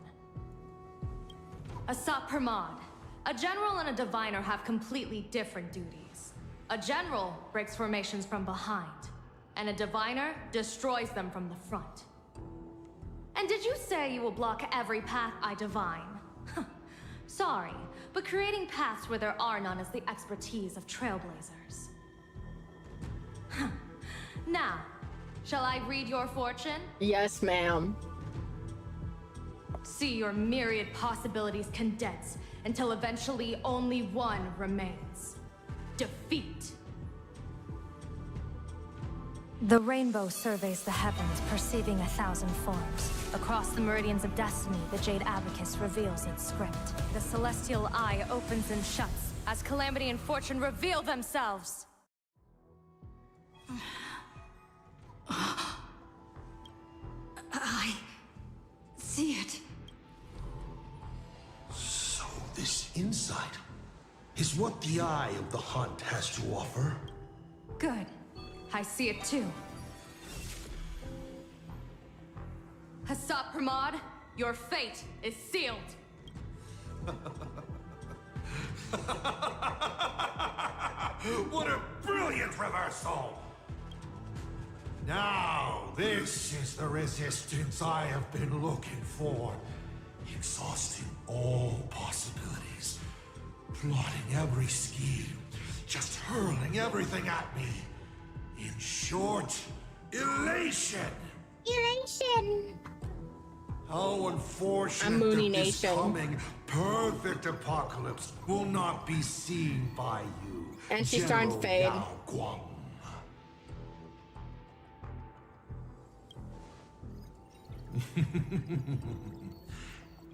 Asap Permad, a general and a diviner have completely different duties. A general breaks formations from behind, and a diviner destroys them from the front. And did you say you will block every path I divine? Sorry, but creating paths where there are none is the expertise of trailblazers. Now, shall I read your fortune? Yes, ma'am. See your myriad possibilities condense until eventually only one remains. Defeat. The rainbow surveys the heavens, perceiving 1,000 forms. Across the meridians of destiny, the Jade Abacus reveals its script. The celestial eye opens and shuts as calamity and fortune reveal themselves. I see it. So this insight is what the eye of the hunt has to offer. Good. I see it too. Hsr Time, your fate is sealed. What a brilliant reversal! Now, this is the resistance I have been looking for. Exhausting all possibilities. Plotting every scheme. Just hurling everything at me. In short, elation! Elation! How unfortunate Moonie that this Nation. coming perfect apocalypse will not be seen by you. And she's starting to fade. Yao Guang.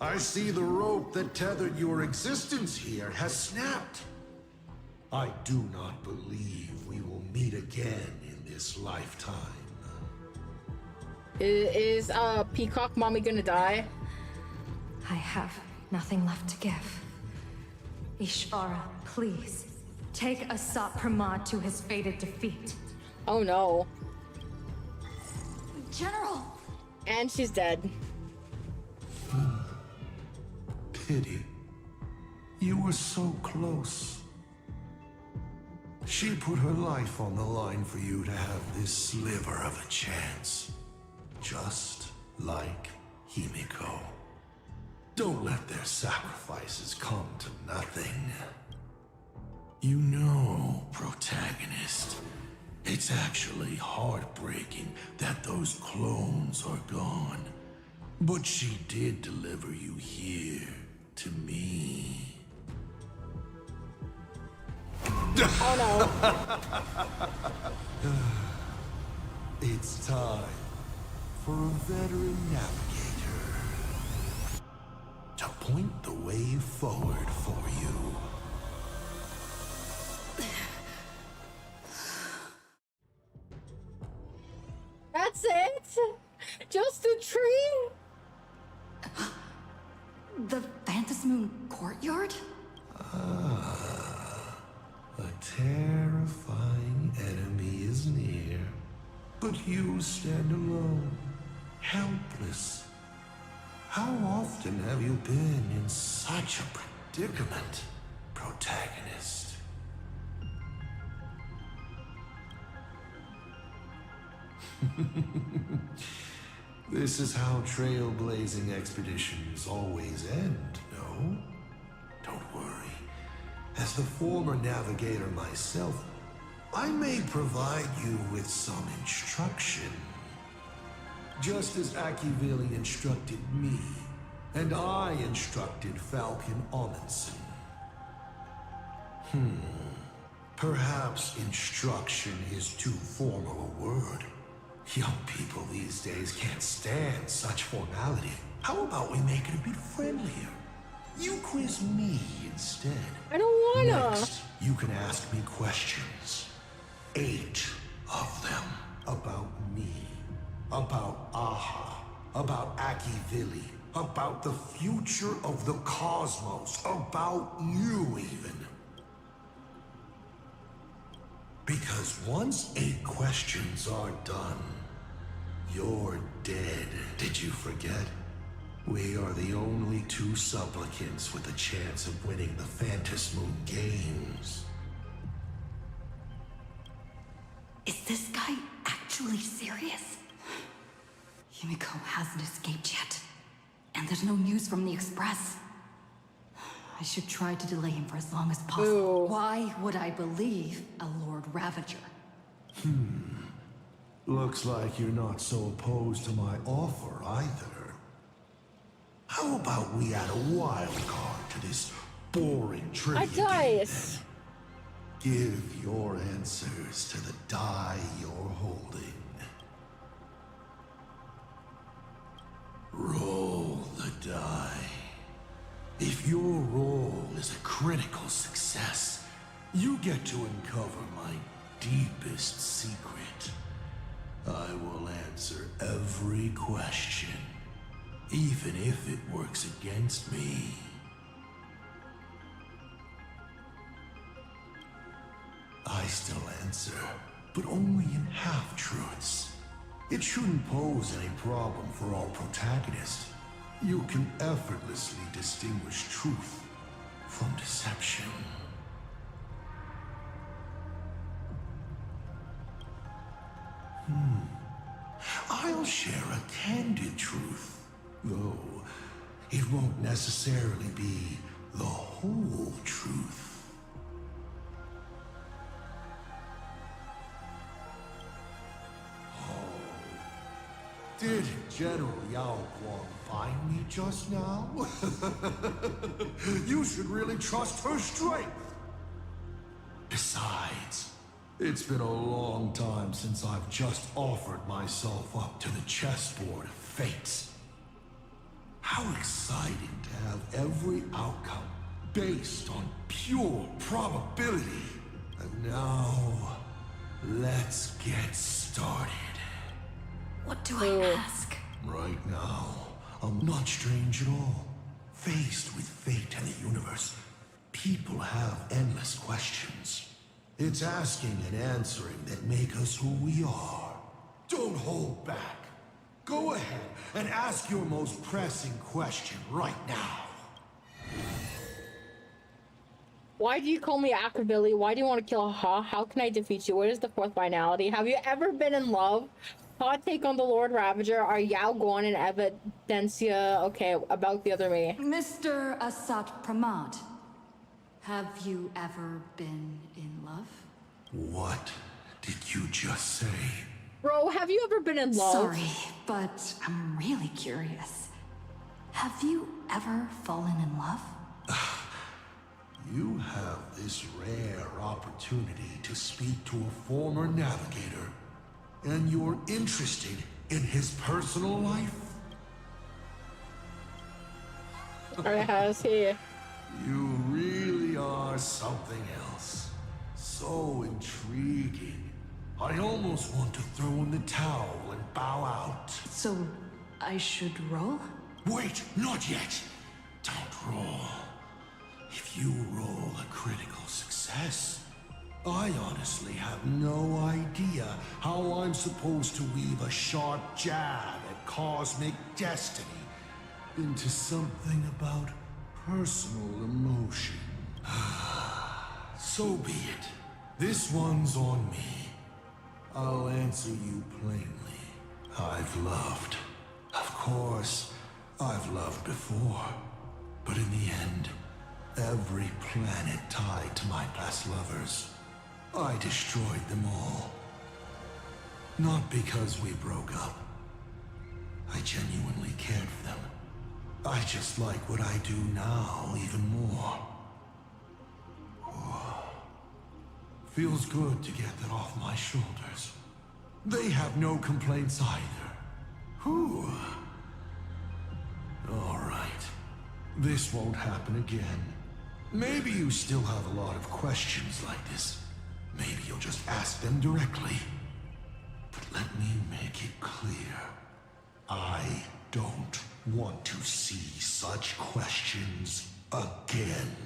I see the rope that tethered your existence here has snapped. I do not believe we will meet again in this lifetime. Is Peacock Mommy gonna die? I have nothing left to give. Ishvara, please, take Asap Permad to his fated defeat. Oh no. General! And she's dead. Pity. You were so close. She put her life on the line for you to have this sliver of a chance. Just like Himiko. Don't let their sacrifices come to nothing. You know, protagonist, it's actually heartbreaking that those clones are gone. But she did deliver you here to me. Oh no. It's time for a veteran navigator to point the way forward for you. That's it? Just a tree? The Phantasmoon courtyard? A terrifying enemy is near, but you stand alone, helpless. How often have you been in such a predicament, protagonist? This is how trailblazing expeditions always end, no? Don't worry. As the former navigator myself, I may provide you with some instruction. Just as Akivili instructed me, and I instructed Falcon Amundsen. Perhaps instruction is too formal a word. Young people these days can't stand such formality. How about we make it a bit friendlier? You quiz me instead. I don't wanna. Next, you can ask me questions. 8 of them. About me. About Aha. About Akivili. About the future of the cosmos. About you even. Because Because once 8 questions are done, you're dead. Did you forget? We are the only 2 supplicants with a chance of winning the Phantasmoon Games. Is this guy actually serious? Himiko hasn't escaped yet. And there's no news from the Express. I should try to delay him for as long as possible. Why would I believe a Lord Ravager? Looks like you're not so opposed to my offer either. How about we add a wild card to this boring trivia game then? Give your answers to the die you're holding. Roll the die. If your roll is a critical success, you get to uncover my deepest secret. I will answer every question, even if it works against me. I still answer, but only in half-truths. It shouldn't pose any problem for our protagonist. You can effortlessly distinguish truth from deception. I'll share a candid truth, though it won't necessarily be the whole truth. Did General Yao Guang find me just now? You should really trust her strength. Besides, it's been a long time since I've just offered myself up to the chessboard of fate. How exciting to have every outcome based on pure probability. And now, let's get started. What do I ask? Right now, I'm not strange at all. Faced with fate and the universe, people have endless questions. It's asking and answering that make us who we are. Don't hold back. Go ahead and ask your most pressing question right now. Why do you call me Akavilli? Why do you want to kill Ha? How can I defeat you? What is the 4th finality? Have you ever been in love? Hot take on the Lord Ravager. Are Yao Guan and Evidencia okay about the other me? Mr. Asat Pramad, have you ever been in love? What did you just say? Bro, have you ever been in love? Sorry, but I'm really curious. Have you ever fallen in love? You have this rare opportunity to speak to a former navigator, and you're interested in his personal life? How's he? You really are something else. So intriguing. I almost want to throw in the towel and bow out. So, I should roll? Wait, not yet. Don't roll. If you roll a critical success, I honestly have no idea how I'm supposed to weave a sharp jab at cosmic destiny into something about personal emotion. So be it. This one's on me. I'll answer you plainly. I've loved. Of course, I've loved before. But in the end, every planet tied to my past lovers, I destroyed them all. Not because we broke up. I genuinely cared for them. I just like what I do now even more. Feels good to get that off my shoulders. They have no complaints either. Whew. All right. This won't happen again. Maybe you still have a lot of questions like this. Maybe you'll just ask them directly. But let me make it clear. I don't want to see such questions again.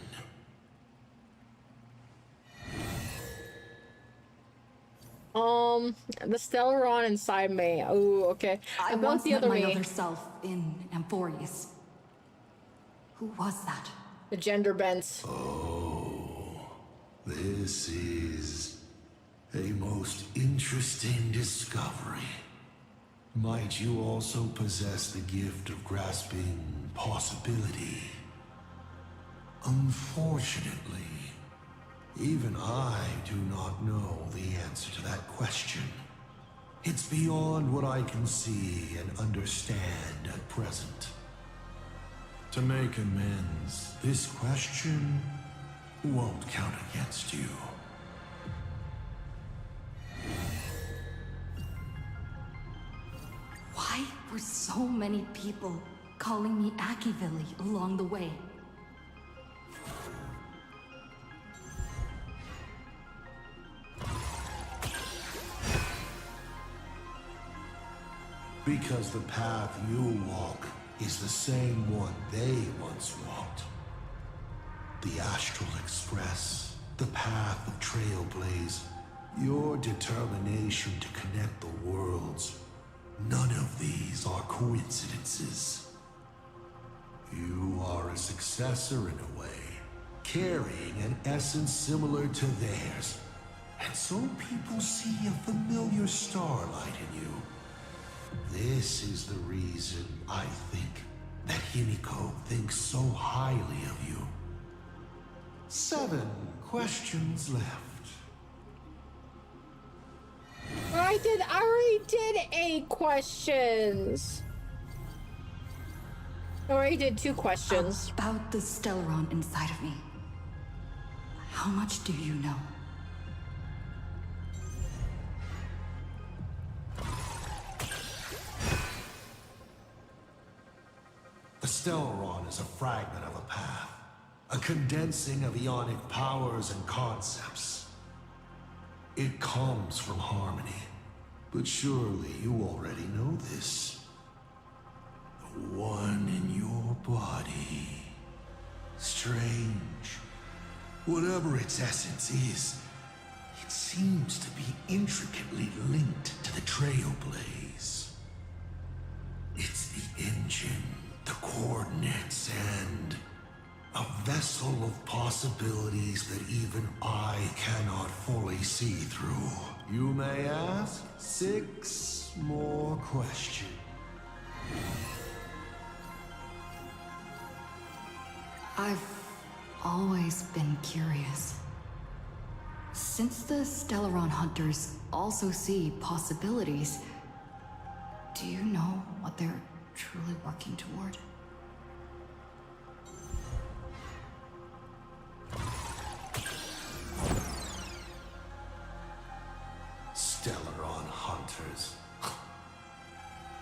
The Stellaron inside me. Oh, okay. I About once the met other my me. other self in Amphorius. Who was that? The gender bends. Oh, this is a most interesting discovery. Might you also possess the gift of grasping possibility? Unfortunately, even I do not know the answer to that question. It's beyond what I can see and understand at present. To make amends, this question won't count against you. Why were so many people calling me Akivilli along the way? Because the path you walk is the same one they once walked. The Astral Express, the path of Trailblaze, your determination to connect the worlds. None of these are coincidences. You are a successor in a way, carrying an essence similar to theirs. And so people see a familiar starlight in you. This is the reason I think that Himiko thinks so highly of you. 7 questions left. I already did 8 questions. I already did 2 questions. About the Stellaron inside of me. How much do you know? The Stellaron is a fragment of a path, a condensing of ionic powers and concepts. It comes from harmony, but surely you already know this. The one in your body. Strange. Whatever its essence is, it seems to be intricately linked to the Trailblaze. It's the engine, the coordinates, and a vessel of possibilities that even I cannot fully see through. You may ask 6 more questions. I've always been curious. Since the Stellaron hunters also see possibilities, do you know what they're truly working toward? Stellaron hunters.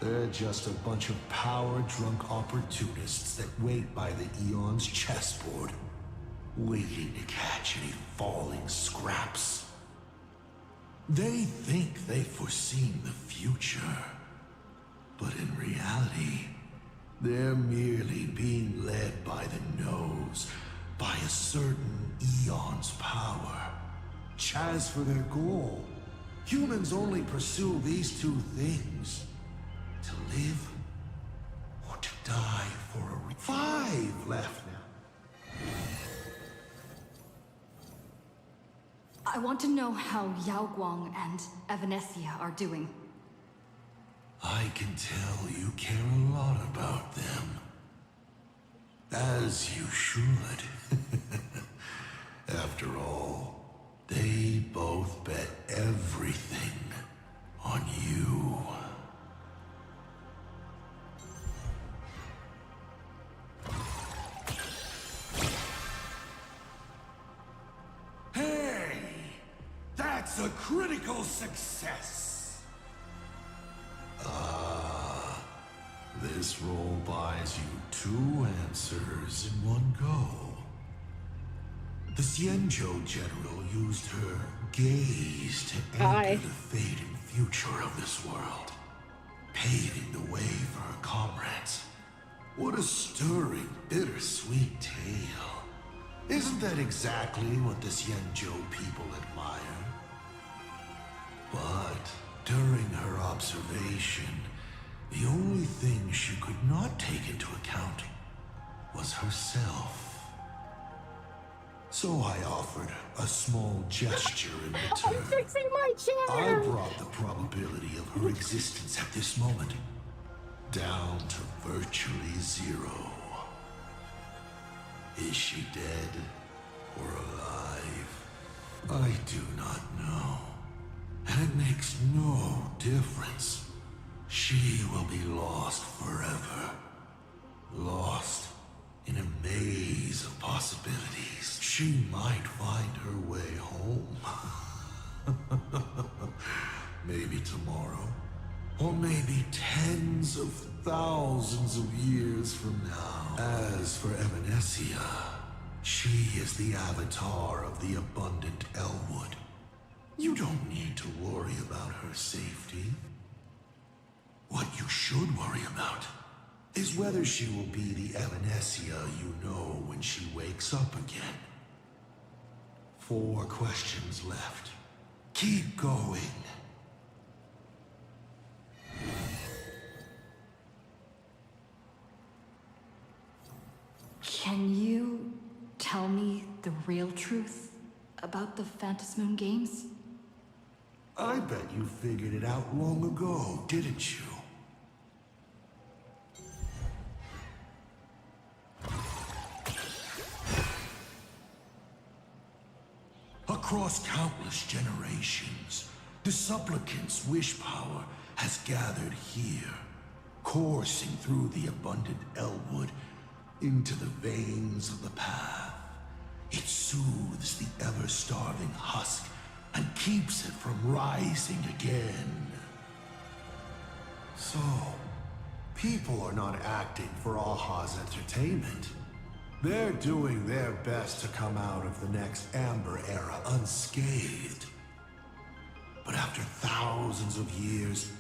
They're just a bunch of power-drunk opportunists that wait by the Eon's chessboard, waiting to catch any falling scraps. They think they've foreseen the future, but in reality, they're merely being led by the nose, by a certain Eon's power. As for their goal, humans only pursue these 2 things. To live, or to die for a 5 left now. I want to know how Yao Guang and Evanesia are doing. I can tell you care a lot about them. As you should. After all, they both bet everything on you. Hey! That's a critical success! This roll buys you 2 answers in one go. The Xianzhou general used her gaze to anchor the fate and future of this world, paving the way for her comrades. What a stirring, bittersweet tale. Isn't that exactly what the Xianzhou people admire? But observation, the only thing she could not take into account was herself. So I offered a small gesture in return. I'm fixing my chair! I brought the probability of her existence at this moment down to virtually zero. Is she dead or alive? I do not know. And it makes no difference. She will be lost forever. Lost in a maze of possibilities. She might find her way home. Maybe tomorrow. Or maybe tens of thousands of years from now. As for Evanesia, she is the avatar of the abundant Elwood. You don't need to worry about her safety. What you should worry about is whether she will be the Evanesia you know when she wakes up again. 4 questions left. Keep going. Can you tell me the real truth about the Phantasmoon games? I bet you figured it out long ago, didn't you? Across countless generations, the supplicant's wish power has gathered here, coursing through the abundant Elwood into the veins of the path. It soothes the ever-starving husk and keeps it from rising again. So, people are not acting for Aha's entertainment. They're doing their best to come out of the next Amber Era unscathed. But after thousands of years,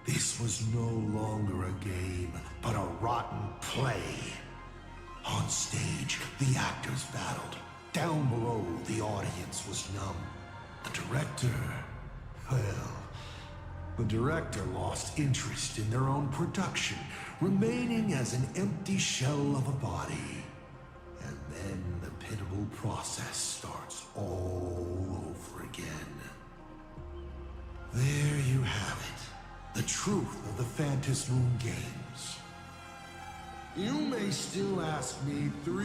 this was no longer a game, but a rotten play. On stage, the actors battled. Down below, the audience was numb. The director, well, the director lost interest in their own production, remaining as an empty shell of a body. And then the pitiable process starts all over again. There you have it. The truth of the Phantasmoon games. You may still ask me 3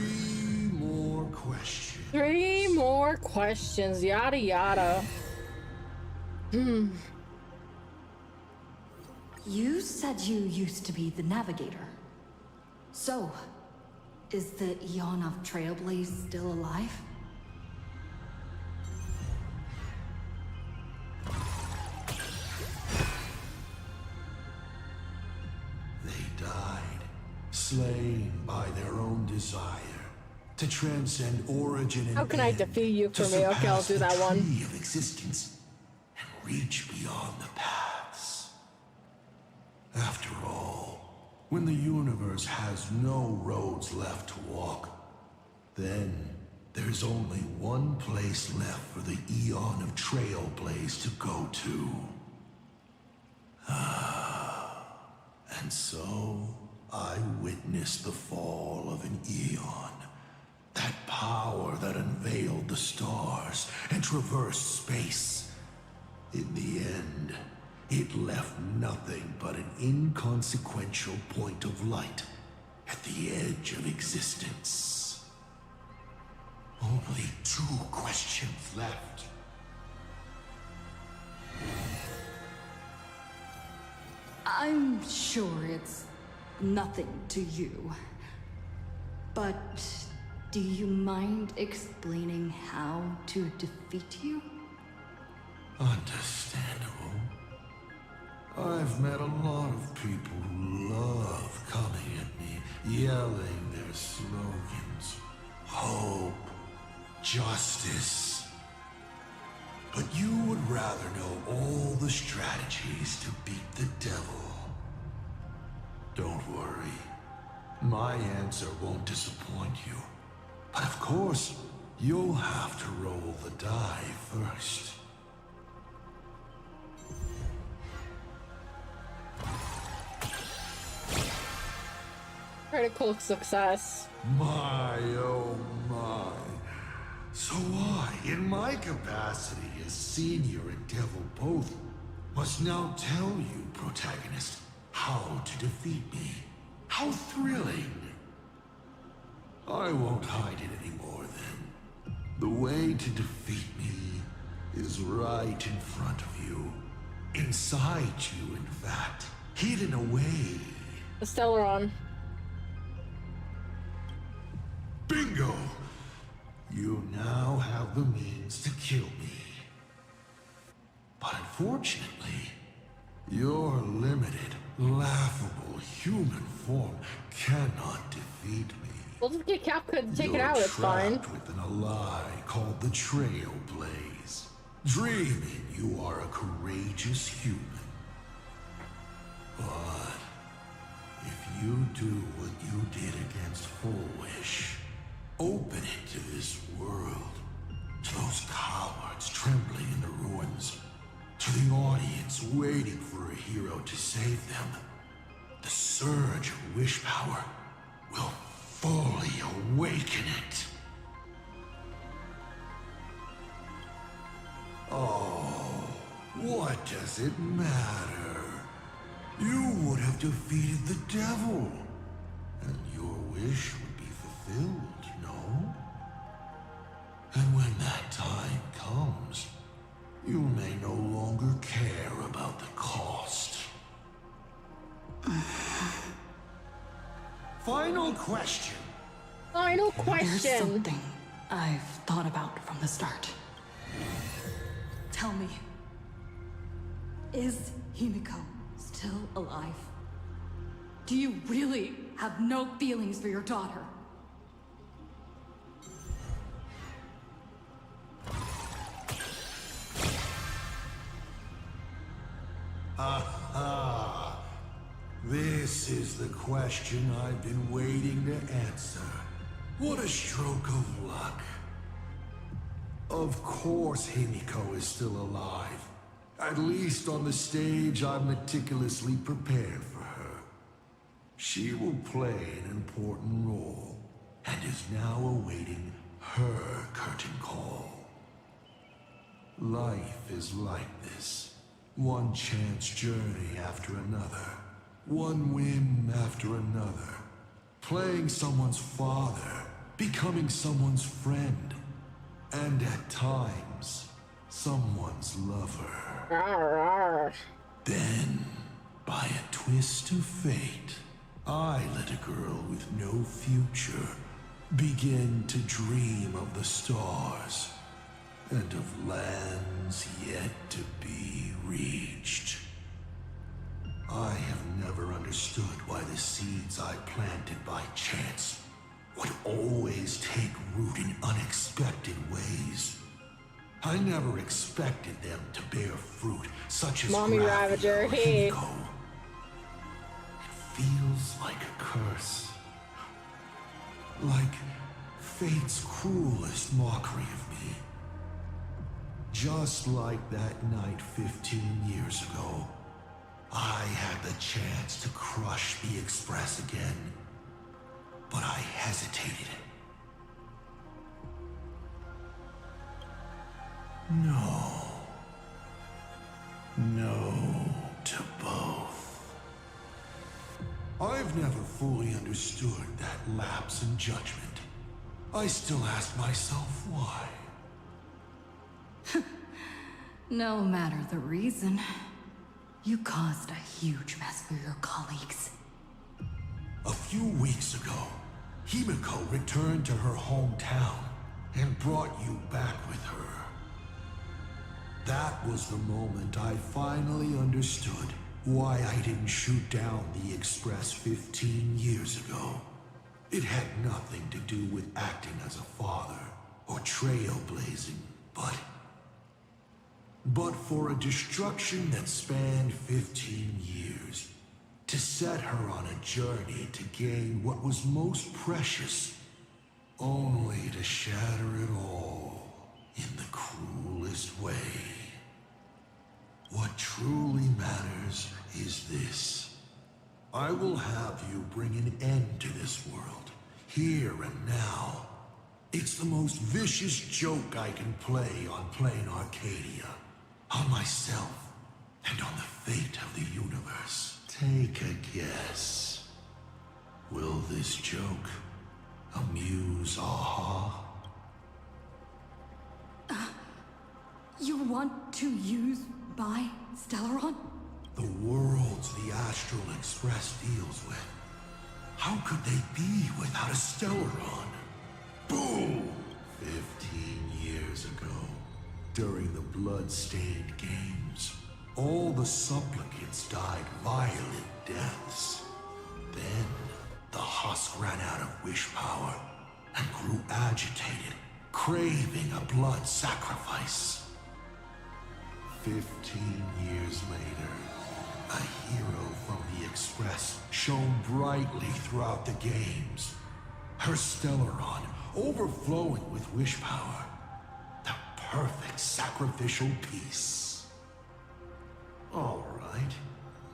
more questions. 3 more questions, yada yada. You said you used to be the navigator. So, is the Eon of Trailblaze still alive? They died, slain by their own desire to transcend origin and How can I end, defeat you to for me? Okay, I'll surpass do the that one. tree of existence and reach beyond the paths. After all, when the universe has no roads left to walk, then there's only one place left for the Eon of Trailblaze to go to. And so, I witnessed the fall of an Eon. That power that unveiled the stars and traversed space. In the end, it left nothing but an inconsequential point of light at the edge of existence. Only 2 questions left. I'm sure it's nothing to you. But do you mind explaining how to defeat you? Understandable. I've met a lot of people who love coming at me, yelling their slogans. Hope, justice. But you would rather know all the strategies to beat the devil. Don't worry. My answer won't disappoint you. But of course, you'll have to roll the die first. Critical success. My, oh my. So I, in my capacity as senior and devil both, must now tell you, protagonist, how to defeat me. How thrilling. I won't hide it anymore then. The way to defeat me is right in front of you. Inside you, in fact. Hidden away. Stellaron. Bingo! You now have the means to kill me. But unfortunately, your limited, laughable human form cannot defeat me. We'll just get Capcom to take it You're out, it's fine. trapped within a lie called the Trailblaze, dreaming you are a courageous human. But if you do what you did against Full Wish, open it to this world, to those cowards trembling in the ruins, to the audience waiting for a hero to save them, the surge of wish power will fully awaken it. Oh, what does it matter? You would have defeated the devil, and your wish would be fulfilled, no? And when that time comes, you may no longer care about the cost. Final question. Final There's question. something I've thought about from the start. Tell me, is Himiko still alive? Do you really have no feelings for your daughter? Aha! This is the question I've been waiting to answer. What a stroke of luck. Of course Himiko is still alive. At least on the stage I've meticulously prepared for her. She will play an important role, and is now awaiting her curtain call. Life is like this. One chance journey after another. One whim after another. Playing someone's father. Becoming someone's friend. And at times, someone's lover. Then, by a twist of fate, I let a girl with no future begin to dream of the stars and of lands yet to be reached. I have never understood why the seeds I planted by chance would always take root in unexpected ways. I never expected them to bear fruit such as Mommy Ravager, hey. Himiko. It feels like a curse. Like fate's cruelest mockery of me. Just like that night 15 years ago, I had the chance to crush the Express again, but I hesitated. No. No to both. I've never fully understood that lapse in judgment. I still ask myself why. No matter the reason, you caused a huge mess for your colleagues. A few weeks ago, Himiko returned to her hometown and brought you back with her. That was the moment I finally understood why I didn't shoot down the Express 15 years ago. It had nothing to do with acting as a father or trailblazing, but for a destruction that spanned 15 years, to set her on a journey to gain what was most precious, only to shatter it all in the cruelest way. What truly matters is this. I will have you bring an end to this world, here and now. It's the most vicious joke I can play on Plain Arcadia. On myself, and on the fate of the universe. Take a guess. Will this joke amuse Aha? You want to use my Stellaron? The worlds the Astral Express deals with. How could they be without a Stellaron? Boom! 15 years ago, during the blood-stained games, all the supplicants died violent deaths. Then, the husk ran out of wish power and grew agitated, craving a blood sacrifice. 15 years later, a hero from the Express shone brightly throughout the games. Her Stellaron overflowing with wish power. The perfect sacrificial piece. All right.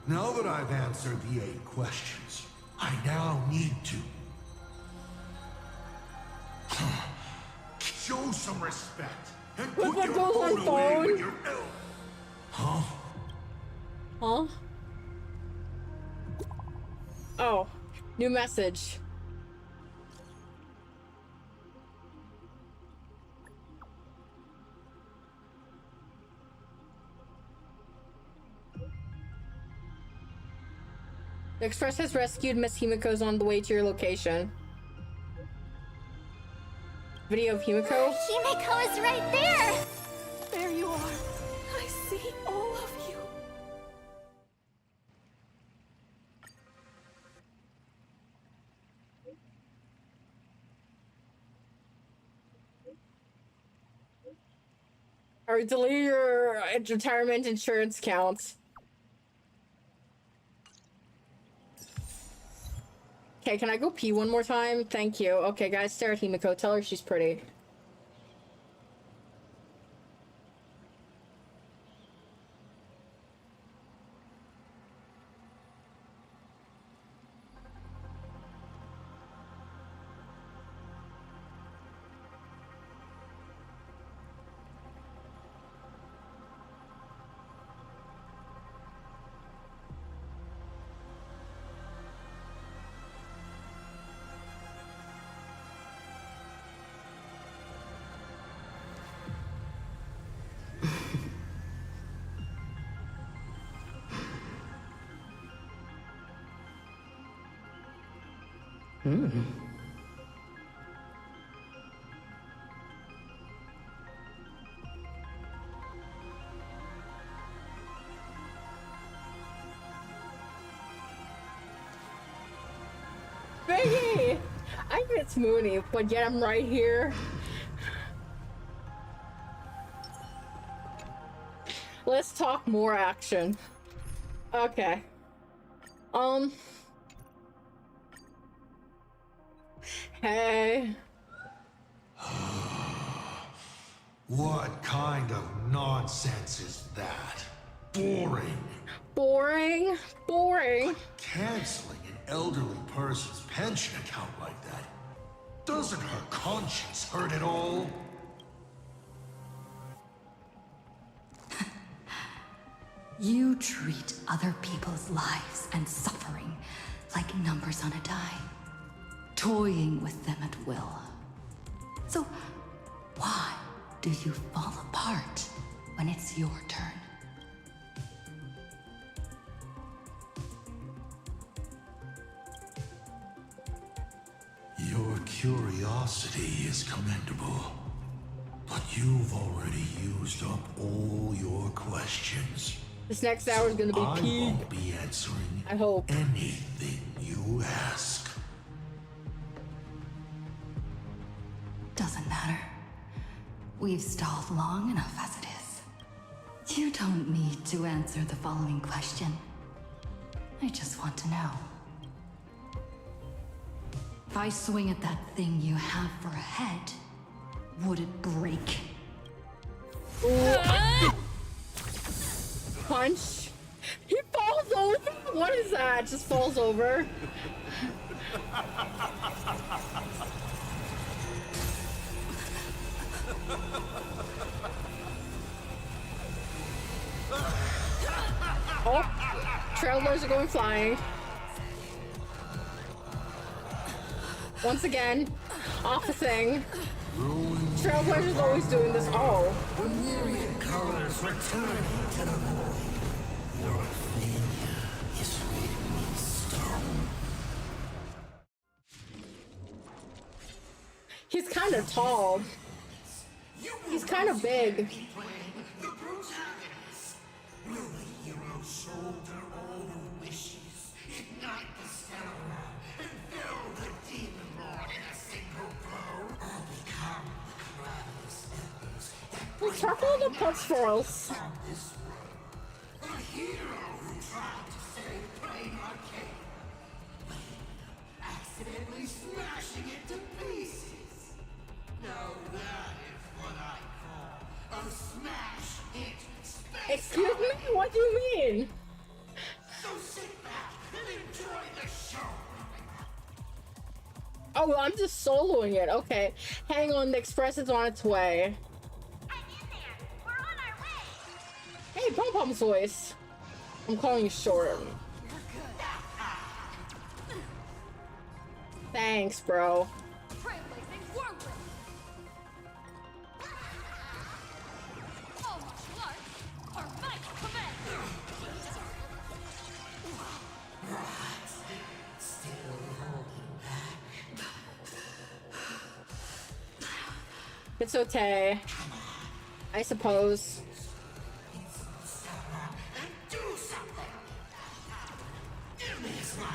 Now that I've answered the 8 questions, I now need to... show some respect and put your phone away when you're ill. Huh? Huh? Oh, new message. The Express has rescued Miss Himiko's on the way to your location. Video of Himiko? Himiko is right there! There you are. I see all of you. Or delete your retirement insurance account. Okay, can I go pee one more time? Thank you. Okay, guys, stare at Himiko. Tell her she's pretty. Biggie! I think it's Moonie, but yet I'm right here. Let's talk more action. Okay. Hey. What kind of nonsense is that? Boring. Boring? Boring? Canceling an elderly person's pension account like that. Doesn't her conscience hurt at all? You treat other people's lives and suffering like numbers on a die, toying with them at will. So, why do you fall apart when it's your turn? Your curiosity is commendable, but you've already used up all your questions. This next hour is gonna be I peak. won't be answering I hope. anything you ask. Doesn't matter. We've stalled long enough as it is. You don't need to answer the following question. I just want to know. If I swing at that thing you have for a head, would it break? Punch. He falls falls over? What is that? Just falls over. Oh, trailblazers are going flying. Once again, off the thing. Trailblazers always doing this. Oh. The myriad colors returning to the void. Your failure is written in stone. He's kind of tall. He's kind of big. The protagonist. Will the hero shoulder all the wishes, ignite the stellar, and fill the demon lord in a single blow, or become the Let's talk about the punch for us. a hero who tried to save Plain Arcade, accidentally smashing it to pieces. Now that is what I call a smash hit space. Excuse me? What do you mean? So sit back and enjoy the show. Oh, I'm just soloing it. Okay. Hang on, the express is on its way. Hey, Pom Pom's voice. I'm calling you short. Thanks, bro. Trailblazing whirlwind. Almost large. Our might command. It's okay. I suppose. Do something. Give me a smile.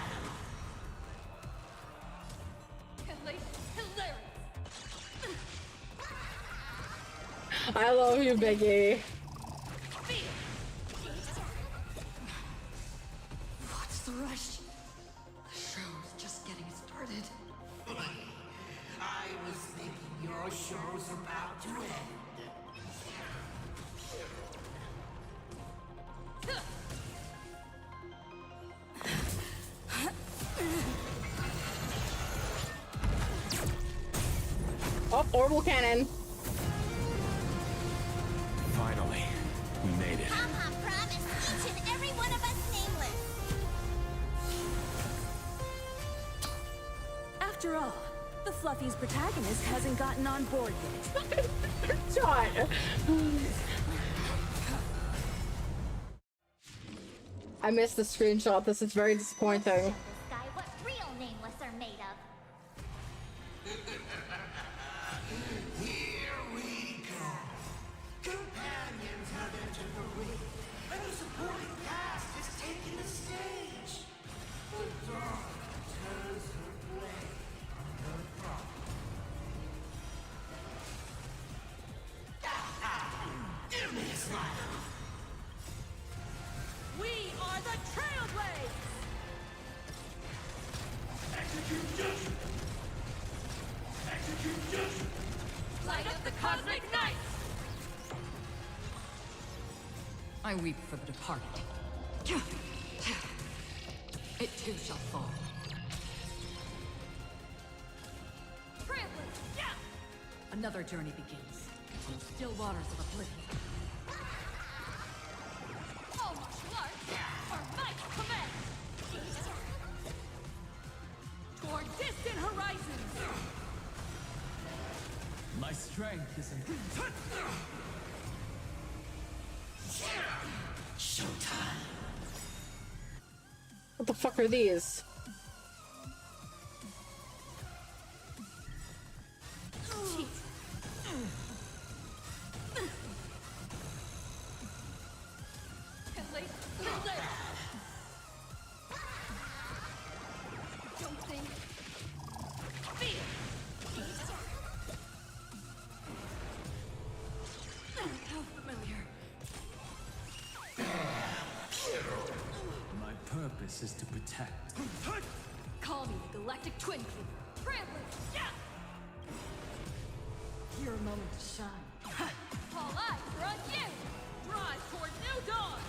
I love you, Biggie. What's the rush? The show's just getting started. I was thinking your show's about to end. Oh, orbital cannon. Finally, we made it. Pom-Pom promised each and every one of us nameless. After all, the Fluffy's protagonist hasn't gotten on board yet. Shot. I missed the screenshot. This is very disappointing. This guy what real nameless are made of. Here we go. Companions have entered the ring, and the supporting cast is taking the stage. The dark turns her blade on her problem. Give me a smile. We are the Trailblazers! Execute judgment. Execute judgment. Light up the cosmic night! I weep for the departed. It too shall fall. Trailblazers, yeah! Another journey begins. On the still waters of oblivion. Almost large, our might command! Toward distant horizons! My strength is in... Showtime. What the fuck are these? Don't think. How familiar. My purpose is to protect. Call me the Galactic Twin Cleaver. Trailblazers, yeah! Your moment to shine. All eyes are on you! Drive toward new dawn!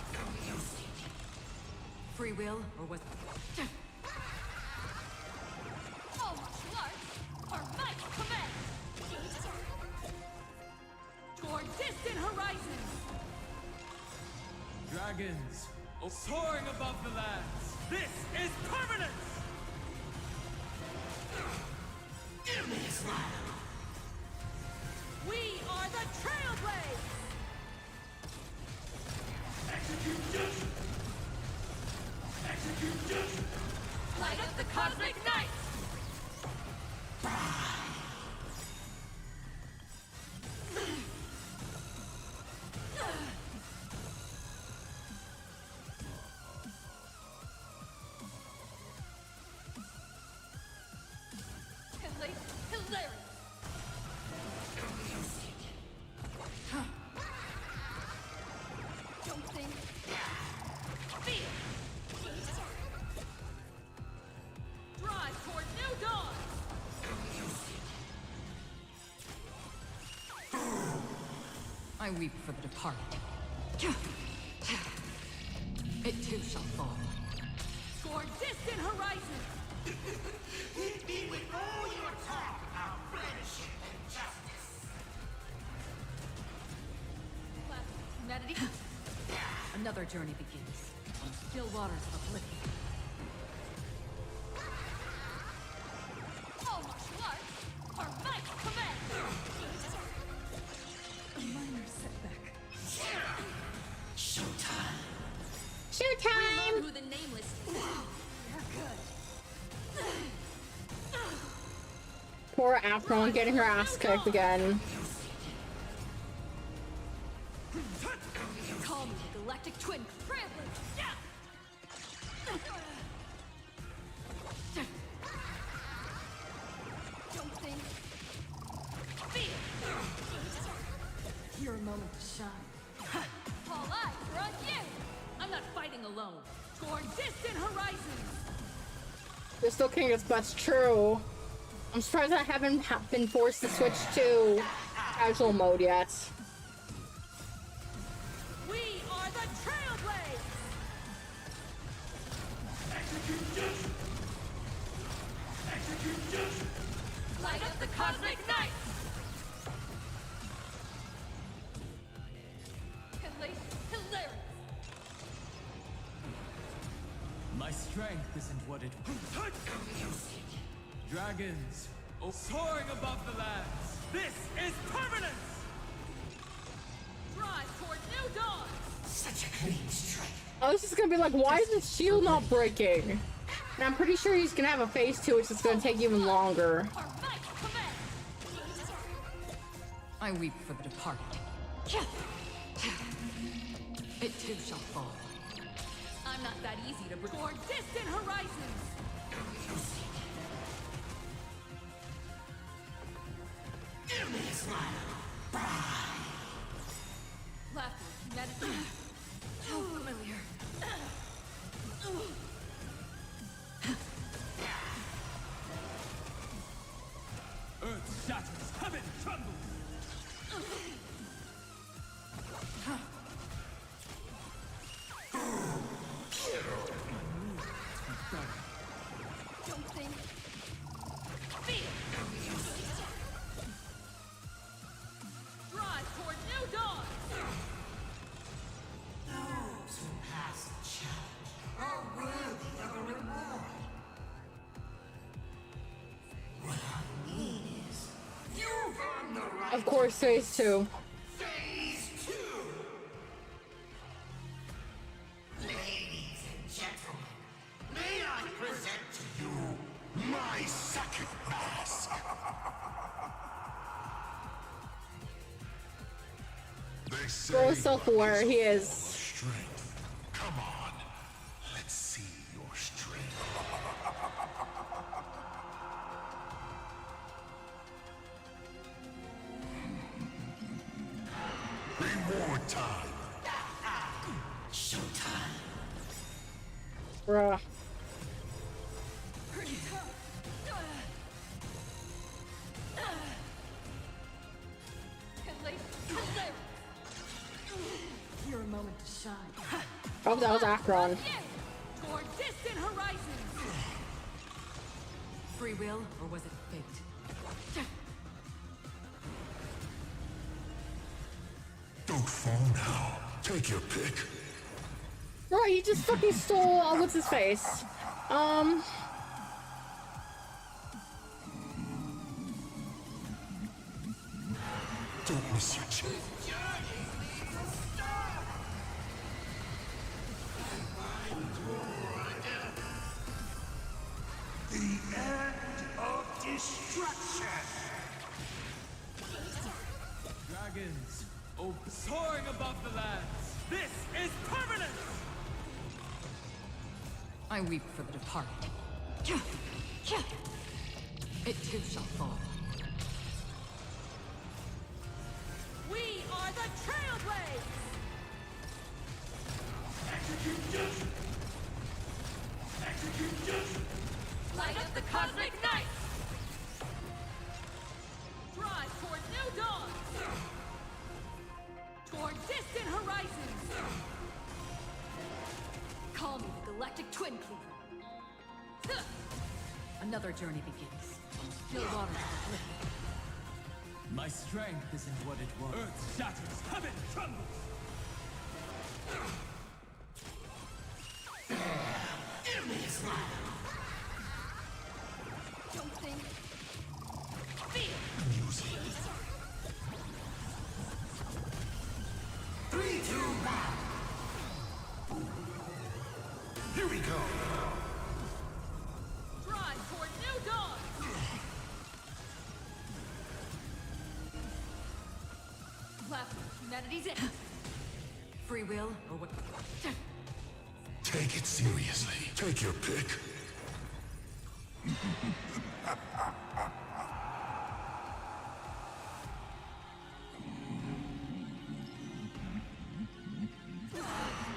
free will, or was All martial arts are my command! Toward distant horizons! Dragons, soaring above the lands. This is permanence! Give me a smile! We are the Trailblades! Execute justice! Execute justice! Light up the cosmic night! Hilarious! Don't think. Feel! Drive toward new dawn! I weep for the departed. It too shall fall. Toward distant horizons! Hit me with all your talk about friendship and justice! Humanity? Another journey begins on the still waters of oblivion. All martial arts are my command! A minor setback. Showtime! Showtime! Who the nameless? They're good. Poor Afron getting her ass kicked again. Call me the Galactic Twin Trailblazer! Yeah! Don't think. Feel! Your moment to shine. All eyes are on you! I'm not fighting alone. Toward distant horizons! Crystal King is best true. I'm surprised I haven't been forced to switch to casual mode yet. We are the Trailblades! Execute justice! Execute justice! Light up the cosmic night! Hilarious! My strength isn't what it was. Dragons, soaring above the lands. This is permanence! Drive toward new dawn! Such a clean strike! I was just gonna be like, why is his shield not breaking? And I'm pretty sure he's gonna have a phase 2, which is gonna take even longer. I weep for the departed. It too shall fall. I'm not that easy to bring. Toward distant horizons! Give me a smile! Laughter, medicine. So familiar. Earth shatters, heaven trembles. Don't think. Feel! Drive toward new dawn! Those who pass the challenge are worthy of a reward. What I mean is, you've earned the right. Of course, phase 2. Phase 2! Ladies and gentlemen, may I present to you my second mask? They say So self-aware he is. strength. Come on, let's see your strength. Reward time. Showtime. Bruh. Pretty tough. Hilarious! Your moment to shine. Oh, that was Akron. Toward Toward distant horizons! Free will, or was it fate? Don't fall now. Take your pick. Right, he just fucking stole, what's his face? Don't miss your chance. The end of destruction. Dragons, soaring above the lands. This is permanent! I weep for the departed. It too shall fall. We are the Trailblades! Execute justice. Execute justice. Light up the cosmic night! Drive toward new dawns! Toward distant horizons! Call me the Galactic Twin Cleaver. Another journey begins. Still waters are flickering. My strength isn't what it was. Earth shatters, heaven trembles! Don't think. Feel! Three, two, one. Here we go. Drive toward new dawn! Left, humanity's in. Free will, or what? Take it seriously. Take your pick.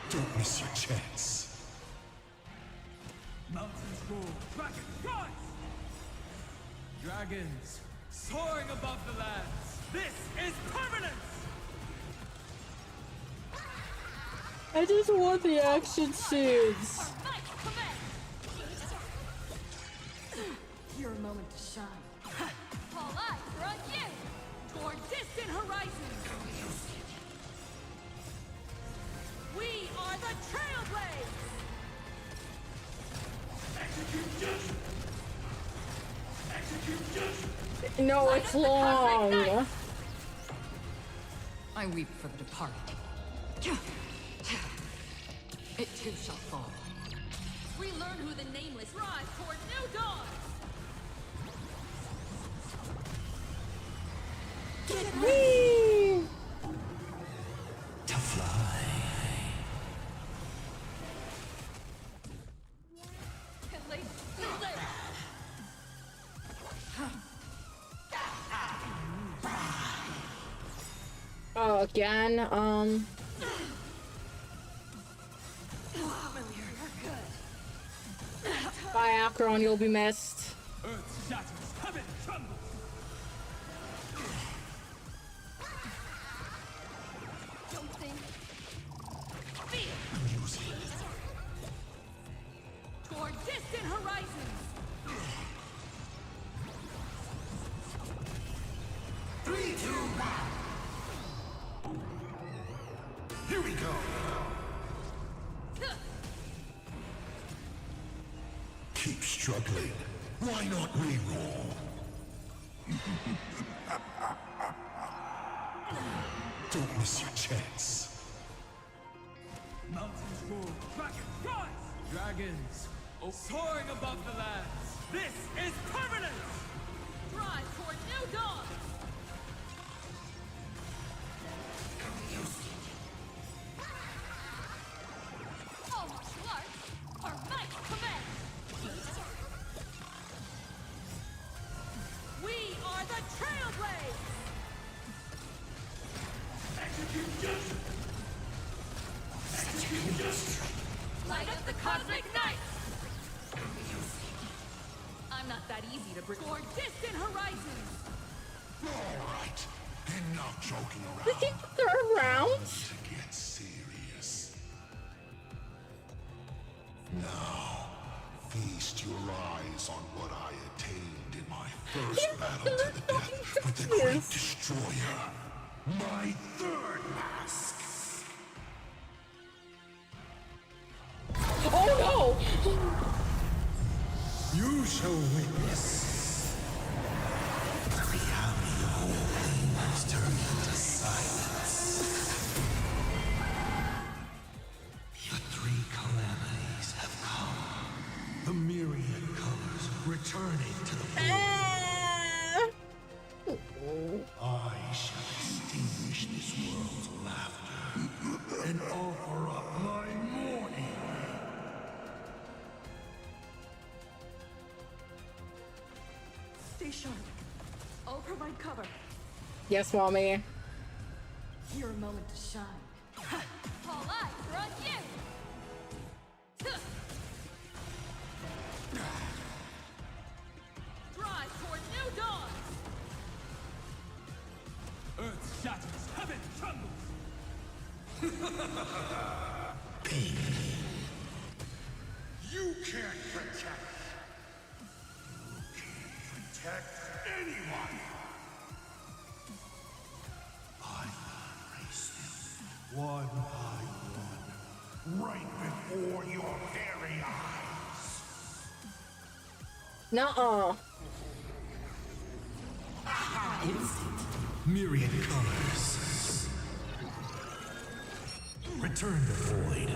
Don't miss your chance. Mountains roar, dragons rise! Dragons, soaring above the lands. This is permanence! I just want the action scenes. Your moment to shine. All eyes are on you! Toward distant horizons! We are the Trailblades! Execute justice. Execute justice. No, it's long. I weep for the departed. It too shall fall. Relearn who the nameless rise toward new dawn! Whee! To fly. Oh, again, Bye, Akron, you'll be missed. Earth shatters, heaven trembles! Don't think. Feel! Toward distant horizons! 3, 2, 1. Here we go. Keep struggling. Why not re-roll? Don't miss your chance. Mountains roar, dragons rise! Dragons, soaring above the lands. This is permanence! Drive toward new dawn! All martial arts are might command! We are the Trailblades! Execute justice. Execute justice. Light up the cosmic night! I'm not that easy to bring. Toward distant horizons! All right. Enough joking around. They think they're around? To get serious. Now, feast your eyes on what I attained in my first battle to the death with the Great Destroyer. My third mask. Oh no! You shall witness. The reality of all things turned into silence. The three calamities have come. The myriad colors returning to the world. I shall extinguish this world's laughter and offer up my mourning. Stay sharp. I'll provide cover. Yes, mommy. Your moment to shine. All eyes are on you! Drive toward new dawn! Earth shatters, heaven trembles! You can't protect. You can't protect anyone. I erase them one by one, right before your very eyes. Nuh-uh. Instant. Myriad colors. Return to void.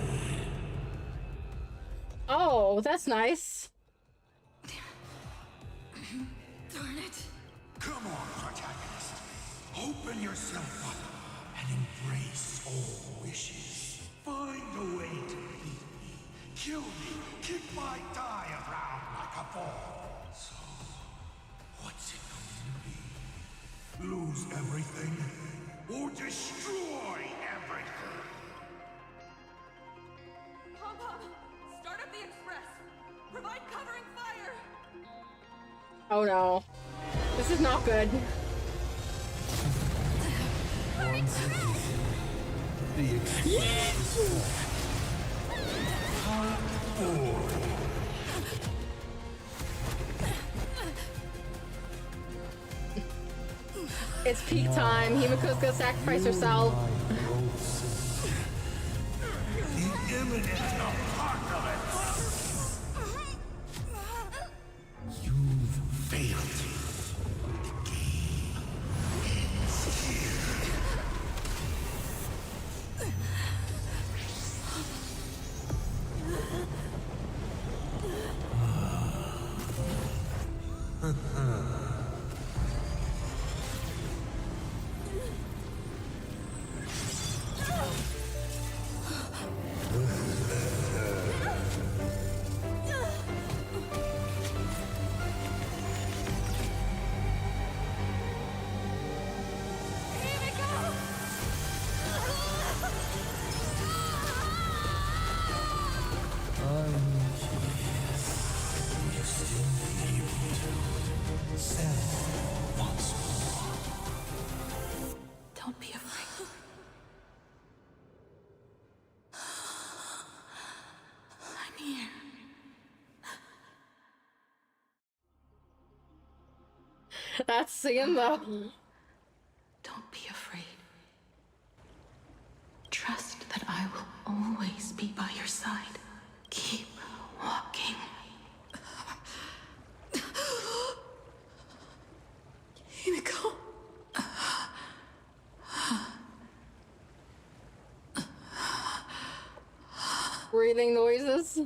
Oh, that's nice. Darn it. Come on, protagonist. Open yourself up and embrace all wishes. Find a way to beat me, kill me, kick my die around like a ball. So, what's it going to be? Lose everything or destroy everything? Pom-Pom, start up the express. Provide covering fire. Oh no. This is not good. The express. It's peak time. Himiko's gonna sacrifice herself. The imminent apocalypse. You've failed. The game ends here. Don't be afraid. I'm here. That's singing though. Don't be afraid. Trust that I will always be by your side. Keep walking. Himiko. Breathing noises.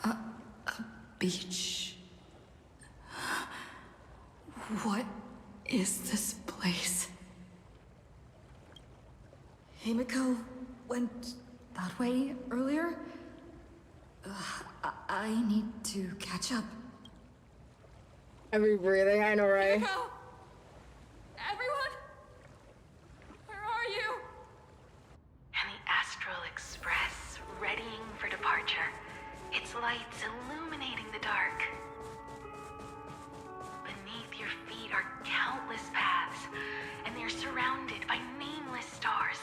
A beach. What is this place? Himiko went that way earlier? I need to catch up. Every breathing, I know, right? Himiko! Everyone? Where are you? And the Astral Express, readying for departure. Its lights illuminating the dark. Beneath your feet are countless paths, and they're surrounded by nameless stars.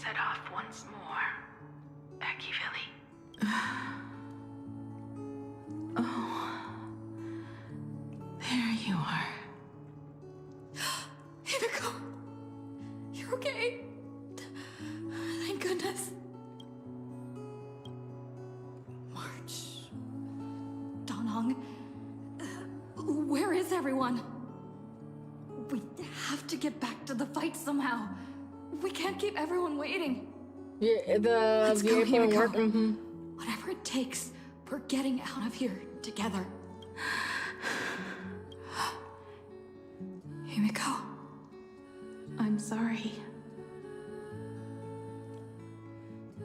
set off once more, Akivilli. Oh. There you are. Himiko! You're okay? Thank goodness. March. Danhong. Where is everyone? We have to get back to the fight somehow. We can't keep everyone waiting. Yeah, Let's go, airport Himiko. work. Whatever it takes, we're getting out of here together. Himiko. I'm sorry.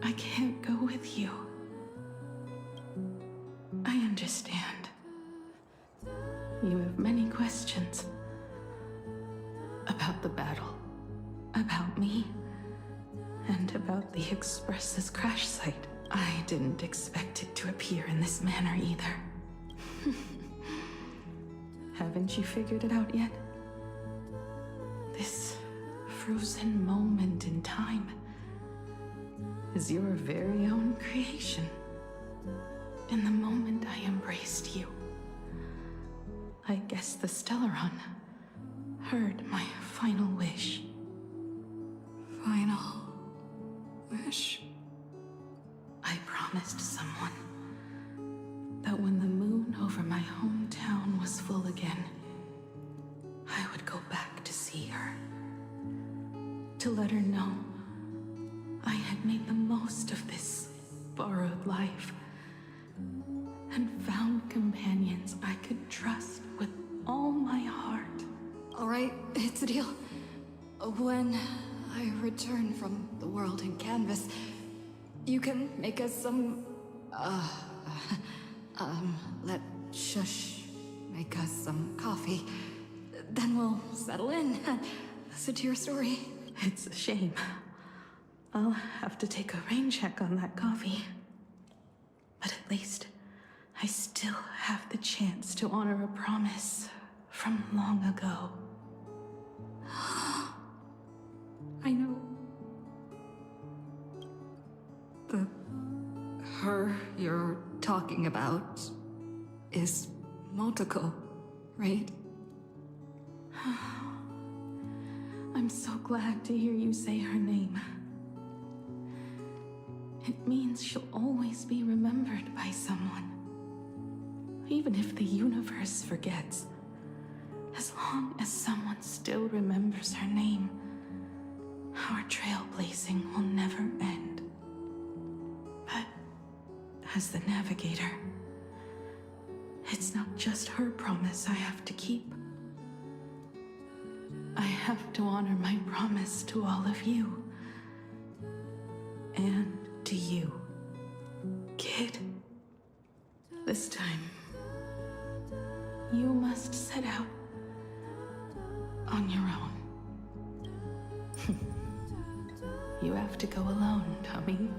I can't go with you. I understand. You have many questions. About the battle. About me. And about the Express's crash site. I didn't expect it to appear in this manner either. Haven't you figured it out yet? This frozen moment in time is your very own creation. In the moment I embraced you, I guess the Stellaron heard my final wish. Final wish? I promised someone that when the moon over my hometown was full again, I would go back to see her. To let her know I had made the most of this borrowed life and found companions I could trust with all my heart. All right, it's a deal. When I return from the world in canvas, you can make us some, let Shush make us some coffee. Then we'll settle in, listen to your story. It's a shame. I'll have to take a rain check on that coffee. But at least I still have the chance to honor a promise from long ago. I know. The her you're talking about is Motoko, right? I'm so glad to hear you say her name. It means she'll always be remembered by someone. Even if the universe forgets, as long as someone still remembers her name, our trailblazing will never end. But as the navigator, it's not just her promise I have to keep. I have to honor my promise to all of you. And to you, kid. This time, you must set out on your own. You have to go alone, Tommy.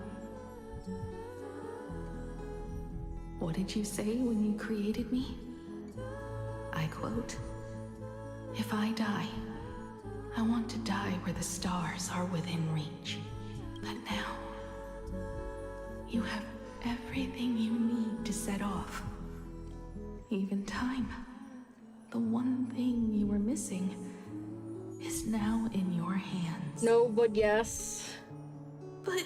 What did you say when you created me? I quote, "If I die, I want to die where the stars are within reach." But now, you have everything you need to set off. Even time. The one thing you were missing is now in your hands. No, but yes. But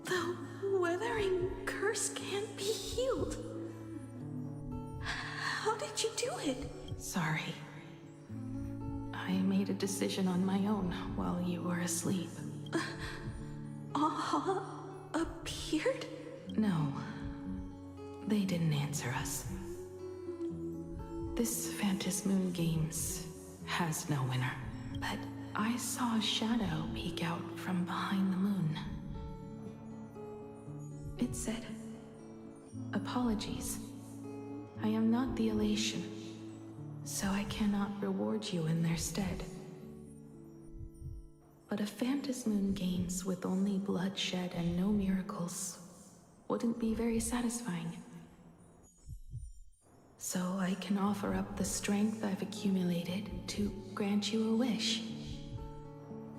the weathering curse can't be healed. How did you do it? Sorry. I made a decision on my own while you were asleep. Appeared? No. They didn't answer us. This Phantom Moon Games has no winner. But I saw a shadow peek out from behind the moon. It said, "Apologies. I am not the elation, so I cannot reward you in their stead." But a Phantom Moon Games with only bloodshed and no miracles wouldn't be very satisfying. So I can offer up the strength I've accumulated to grant you a wish.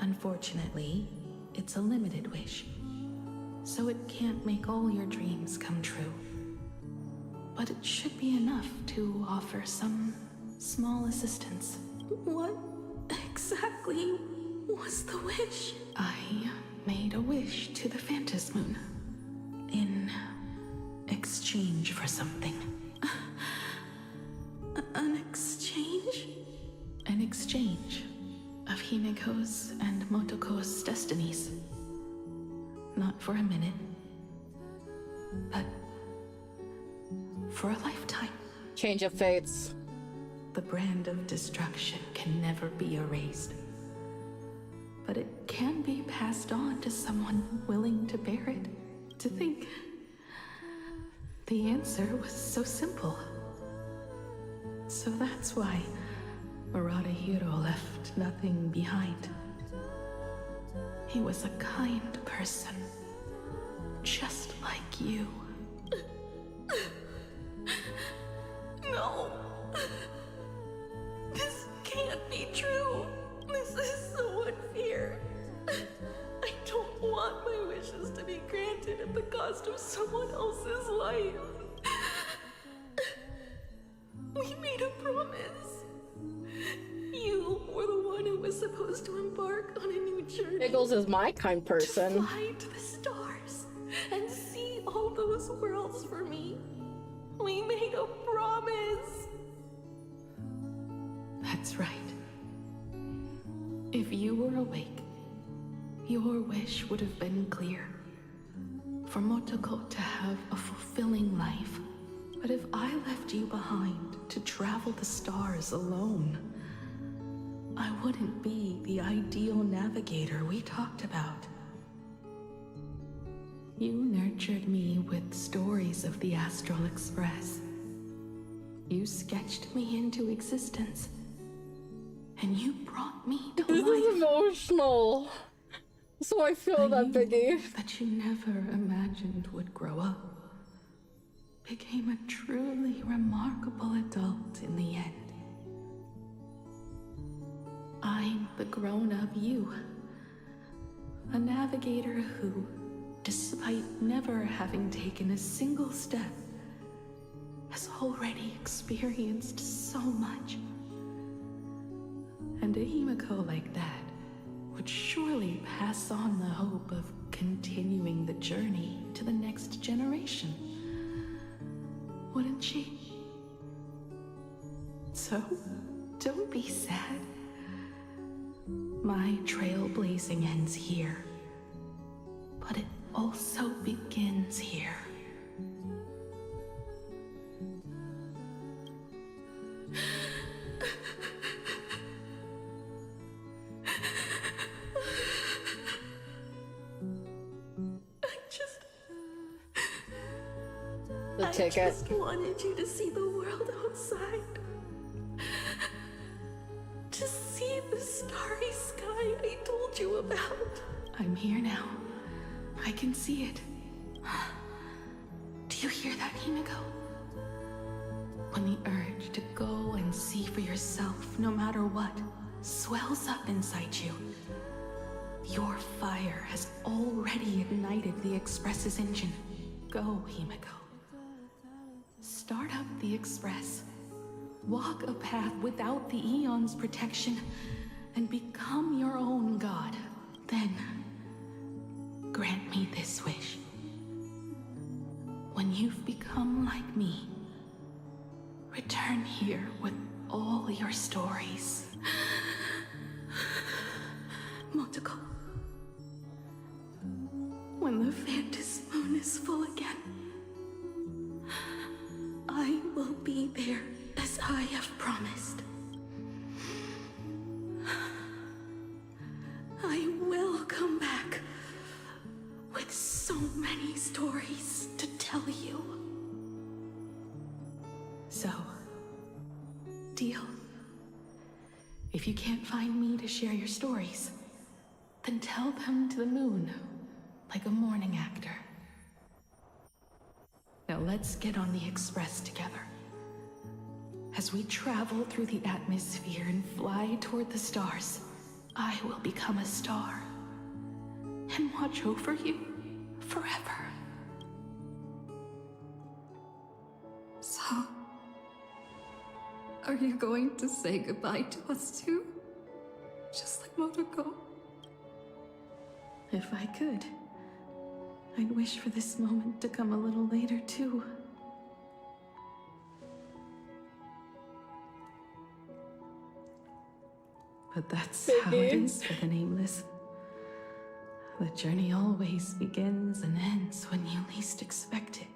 Unfortunately, it's a limited wish, so it can't make all your dreams come true. But it should be enough to offer some small assistance. What exactly was the wish? I made a wish to the Phantom Moon in exchange for something. An exchange? An exchange of Himiko's and Motoko's destinies. Not for a minute, but for a lifetime. Change of fates. The brand of destruction can never be erased, but it can be passed on to someone willing to bear it. To think the answer was so simple. So that's why Hiro left nothing behind. He was a kind person, just like you. No. This can't be true. This is so unfair. I don't want my wishes to be granted at the cost of someone else's life. We made a promise. You were the one who was supposed to embark on a new journey. Pickles is my kind person. To fly to the stars and see all those worlds for me. We made a promise. That's right. If you were awake, your wish would have been clear. For Motoko to have a fulfilling life. But if I left you behind to travel the stars alone, I wouldn't be the ideal navigator we talked about. You nurtured me with stories of the Astral Express. You sketched me into existence. And you brought me to this life. This is emotional. So I feel that, Biggie. That you never imagined would grow up became a truly remarkable adult in the end. I'm the grown-up you. A navigator who, despite never having taken a single step, has already experienced so much. And a Himiko like that would surely pass on the hope of continuing the journey to the next generation. Wouldn't she? So, don't be sad. My trailblazing ends here, but it also begins here. The ticket. I just wanted you to see the world outside. To see the starry sky I told you about. I'm here now. I can see it. Do you hear that, Himiko? When the urge to go and see for yourself, no matter what, swells up inside you, your fire has already ignited the Express's engine. Go, Himiko. Start up the Express. Walk a path without the Eon's protection and become your own god. Then, grant me this wish. When you've become like me, return here with all your stories. Motoko. When the Phantom Moon is full again, I will be there as I have promised. I will come back with so many stories to tell you. So, deal. If you can't find me to share your stories, then tell them to the moon, like a morning actor. Now let's get on the Express together. As we travel through the atmosphere and fly toward the stars, I will become a star. and watch over you forever. So, are you going to say goodbye to us too? Just like Motoko? If I could, I'd wish for this moment to come a little later too. But that's how it is for the Nameless. The journey always begins and ends when you least expect it.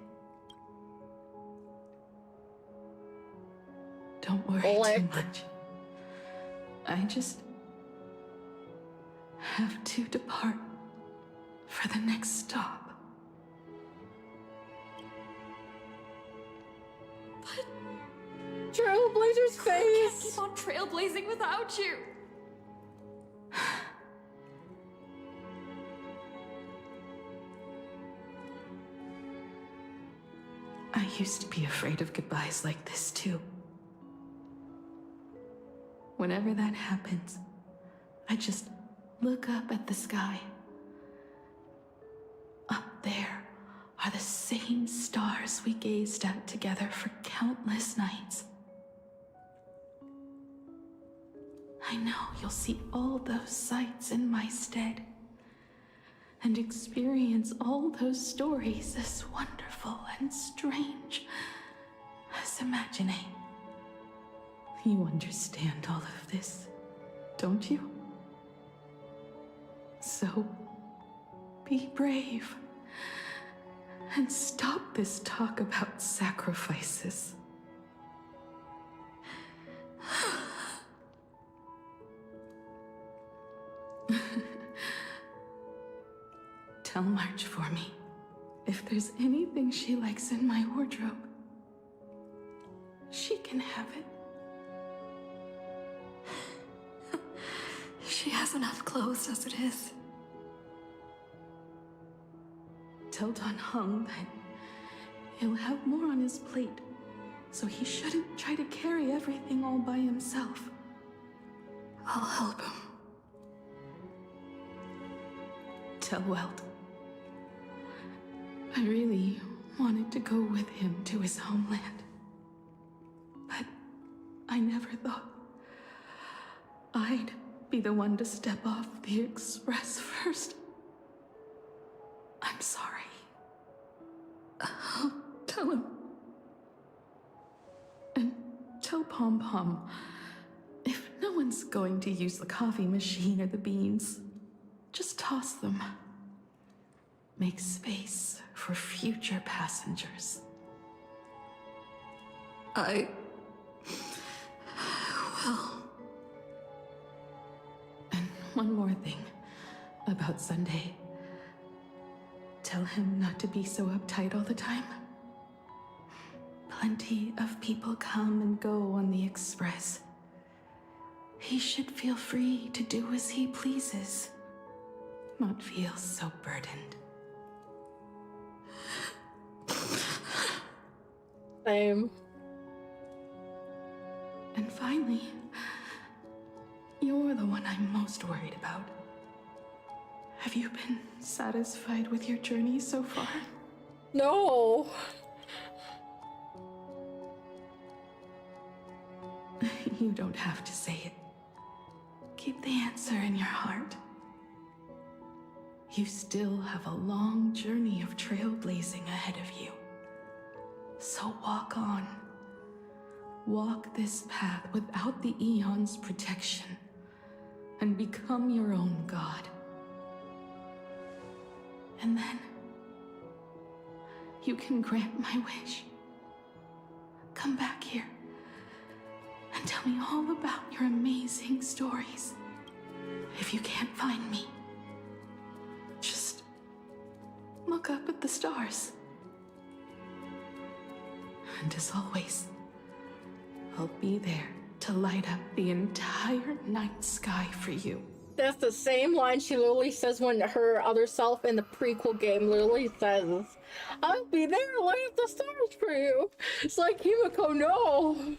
Don't worry too much. I just have to depart for the next stop. But Trailblazer's face! I can't keep on trailblazing without you! I used to be afraid of goodbyes like this too. Whenever that happens, I just look up at the sky. Up there are the same stars we gazed at together for countless nights. I know you'll see all those sights in my stead and experience all those stories as wonderful and strange as imagining. You understand all of this, don't you? So, be brave and stop this talk about sacrifices. Tell March for me if there's anything she likes in my wardrobe. She can have it. She has enough clothes as it is. Tell Don Hung that he'll have more on his plate, so he shouldn't try to carry everything all by himself. I'll help him. Tell Welt I really wanted to go with him to his homeland, but I never thought I'd be the one to step off the express first. I'm sorry. I'll tell him. And tell Pom Pom, if no one's going to use the coffee machine or the beans, just toss them. Make space for future passengers. I will. And one more thing about Sunday. Tell him not to be so uptight all the time. Plenty of people come and go on the express. He should feel free to do as he pleases, not feel so burdened. Same. And finally, you're the one I'm most worried about. Have you been satisfied with your journey so far? No. You don't have to say it. Keep the answer in your heart. You still have a long journey of trailblazing ahead of you. So walk on. Walk this path without the Eon's protection, and become your own god. And then, you can grant my wish. Come back here, and tell me all about your amazing stories. If you can't find me, just look up at the stars. And as always, I'll be there to light up the entire night sky for you. That's the same line she literally says when her other self in the prequel game literally says, I'll be there to light up the stars for you. It's like, Himiko, no.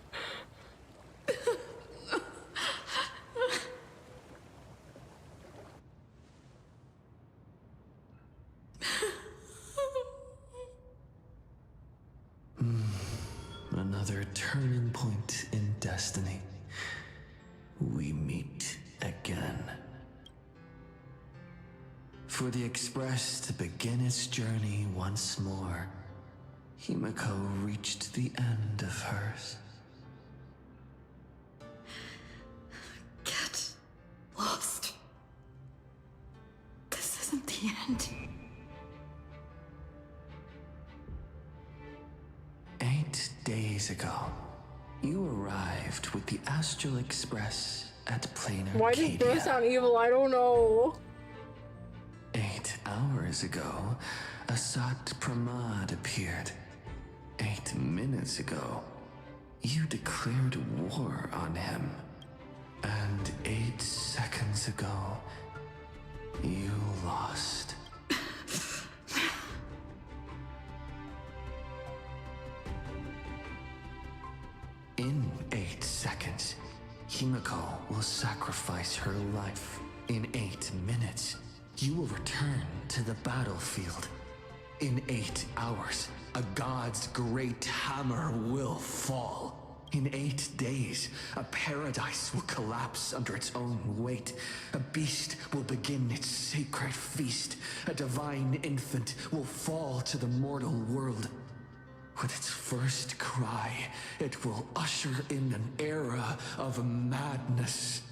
turning point in destiny. We meet again. For the Express to begin its journey once more, Himiko reached the end of hers. Get lost. This isn't the end. 8 days ago, you arrived with the Astral Express at Planar Why does Burr sound evil? I don't know. 8 hours ago, Asat Pramad appeared. 8 minutes ago, you declared war on him. And 8 seconds ago, you lost. In 8 seconds, Himiko will sacrifice her life. In 8 minutes, you will return to the battlefield. In 8 hours, a god's great hammer will fall. In 8 days, a paradise will collapse under its own weight. A beast will begin its sacred feast. A divine infant will fall to the mortal world. With its first cry, it will usher in an era of madness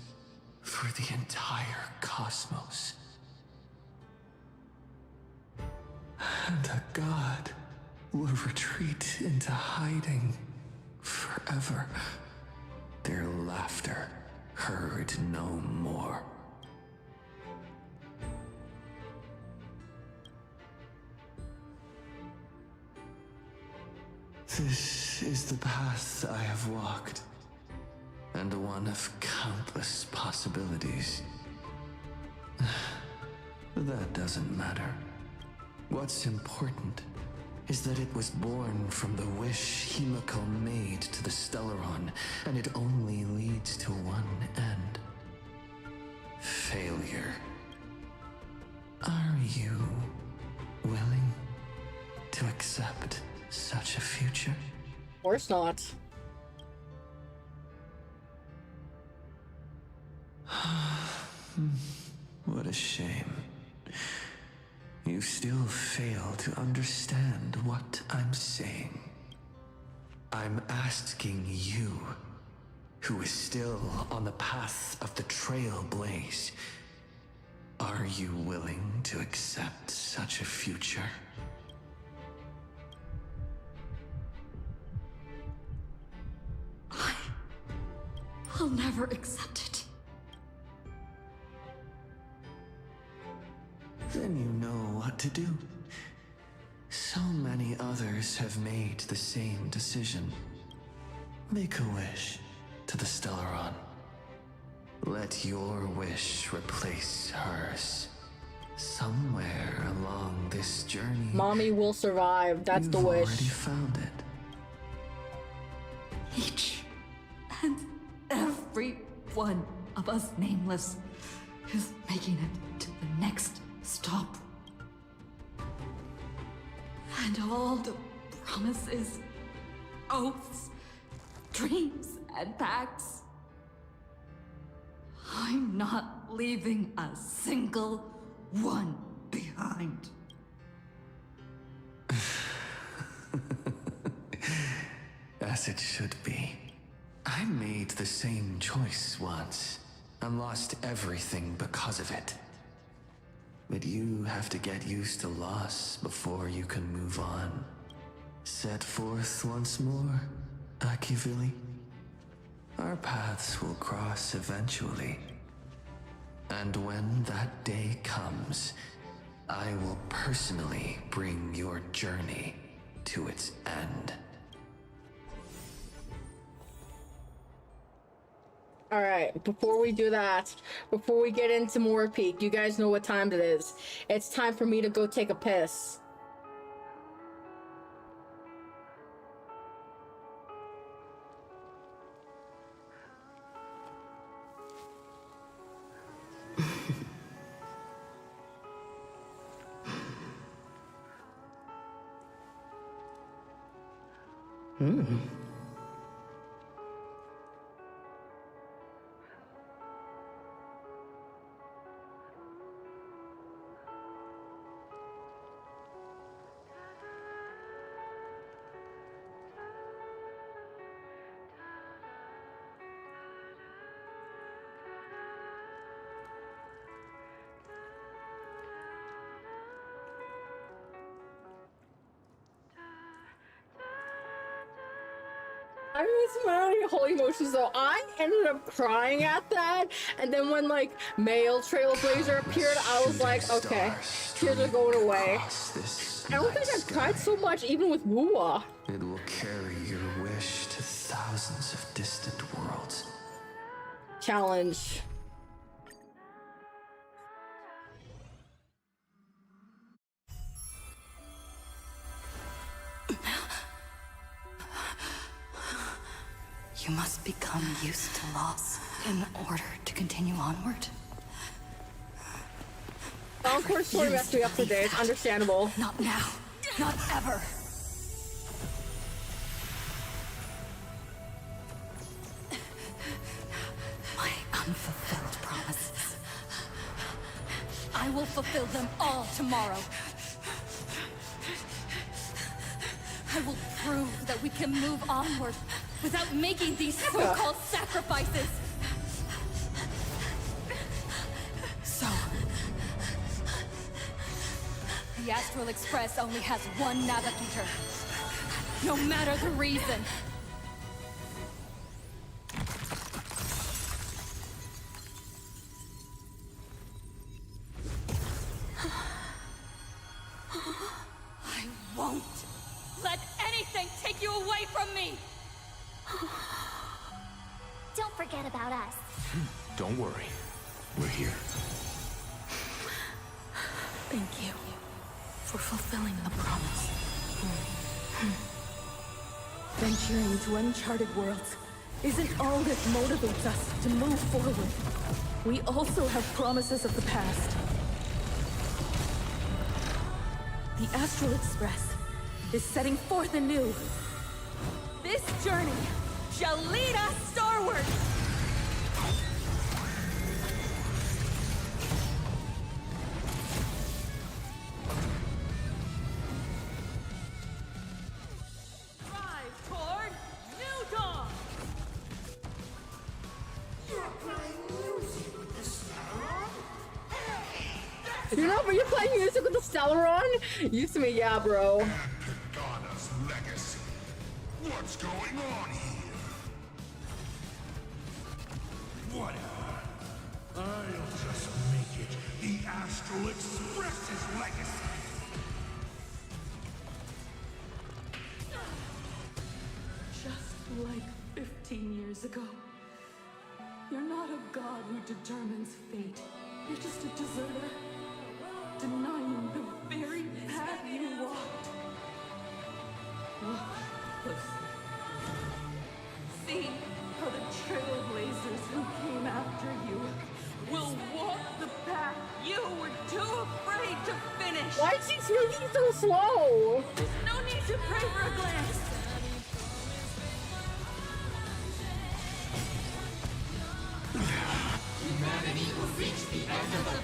for the entire cosmos. And a god will retreat into hiding forever. Their laughter heard no more. This is the path I have walked, and one of countless possibilities. That doesn't matter. What's important is that it was born from the wish Himiko made to the Stellaron, and it only leads to one end. Failure. Are you willing to accept such a future? Of course not. What a shame. You still fail to understand what I'm saying. I'm asking you, who is still on the path of the Trailblaze, are you willing to accept such a future? I'll never accept it. Then you know what to do. So many others have made the same decision. Make a wish to the Stellaron. Let your wish replace hers. Somewhere along this journey, Mommy will survive. That's the you've wish. already found it. Each and every one of us nameless is making it to the next stop. And all the promises, oaths, dreams, and pacts. I'm not leaving a single one behind. As it should be. I made the same choice once, and lost everything because of it. But you have to get used to loss before you can move on. Set forth once more, Akivili. Our paths will cross eventually. And when that day comes, I will personally bring your journey to its end. Alright, before we do that, before we get into more Peak, you guys know what time it is. It's time for me to go take a piss. I miss my holy emotions though. I ended up crying at that, and then when like male Trailblazer appeared, I was like, okay, tears are going away. I don't think I've cried so much even with Woowa. It will carry your wish to thousands of distant worlds. Challenge. You must become used to loss in order to continue onward. Encore story messed me up today. It's understandable. Not now. Not ever. My unfulfilled promises. I will fulfill them all tomorrow. I will prove that we can move onward without making these so-called sacrifices. So, the Astral Express only has one navigator, no matter the reason. I won't let anything take you away from me! Don't forget about us. Don't worry. We're here. Thank you for fulfilling the promise. Venturing into uncharted worlds isn't all that motivates us to move forward. We also have promises of the past. The Astral Express is setting forth anew. This journey shall lead us starward! Drive toward New Dawn! You know, but you're playing music with the Stellaron? Used to me, yeah, bro. Pagana's legacy. What's going on here? Whatever. I'll just make it the Astral Express's legacy. Just like 15 years ago. You're not a god who determines fate. You're just a deserter, denying the very path you walked. Look closely. See how the trailblazers who came after you will walk the path you were too afraid to finish. Why is she speaking so slow? There's no need to pray for a glance. Humanity will reach the end of the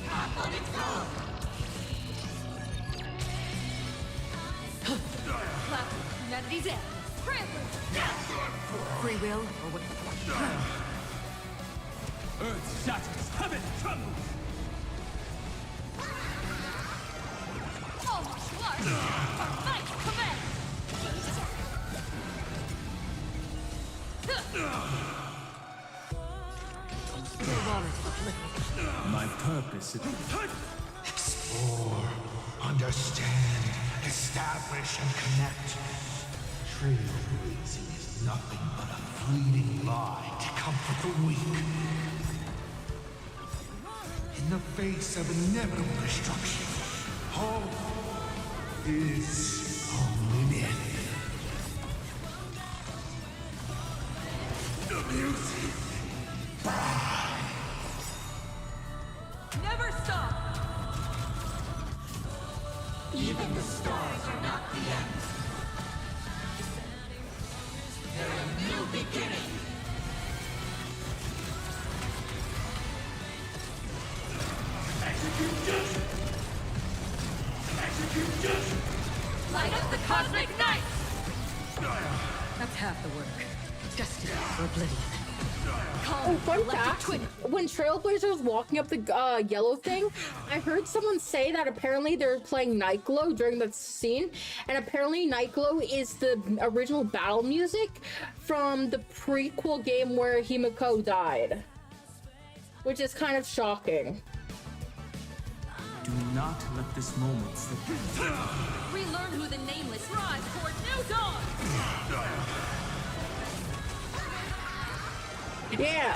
path on its own! Left humanity's end. Free will or what? Earth shatters, heaven trembles! All martial arts are fight command! My purpose is... Explore, understand, establish, and connect. Trailblazing is nothing but a fleeting lie to comfort the weak. In the face of inevitable destruction, hope is only myth. Music. Never stop! Even the stars are not the end. They're a new beginning. Execute judgment! Execute judgment! Light up the cosmic night! That's half the work. Destiny for oblivion. Oh, fun fact, when Trailblazer was walking up the yellow thing, I heard someone say that apparently they're playing Nightglow during that scene, and apparently Nightglow is the original battle music from the prequel game where Himiko died, which is kind of shocking. Do not let this moment slip. Relearn who the Nameless rise toward new dawn! Yeah!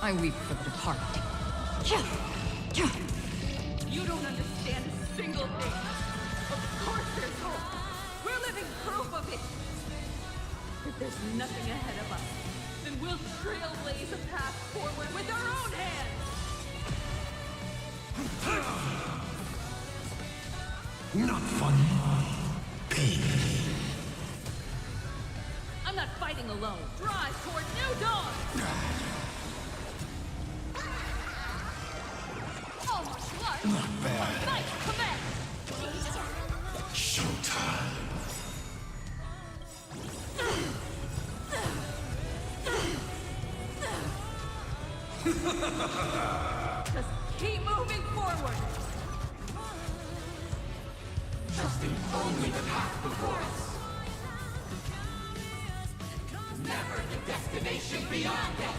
I weep for the departed. You don't understand a single thing. Of course there's hope. We're living proof of it. If there's nothing ahead of us, then we'll trailblaze a path forward with our own hands. Not funny. Pain. I'm not fighting alone. Drive toward new dawn. Almost luck. Not bad. Fight, command. Showtime. Just keep moving forward. Trusting only the path before us. Never the destination beyond it.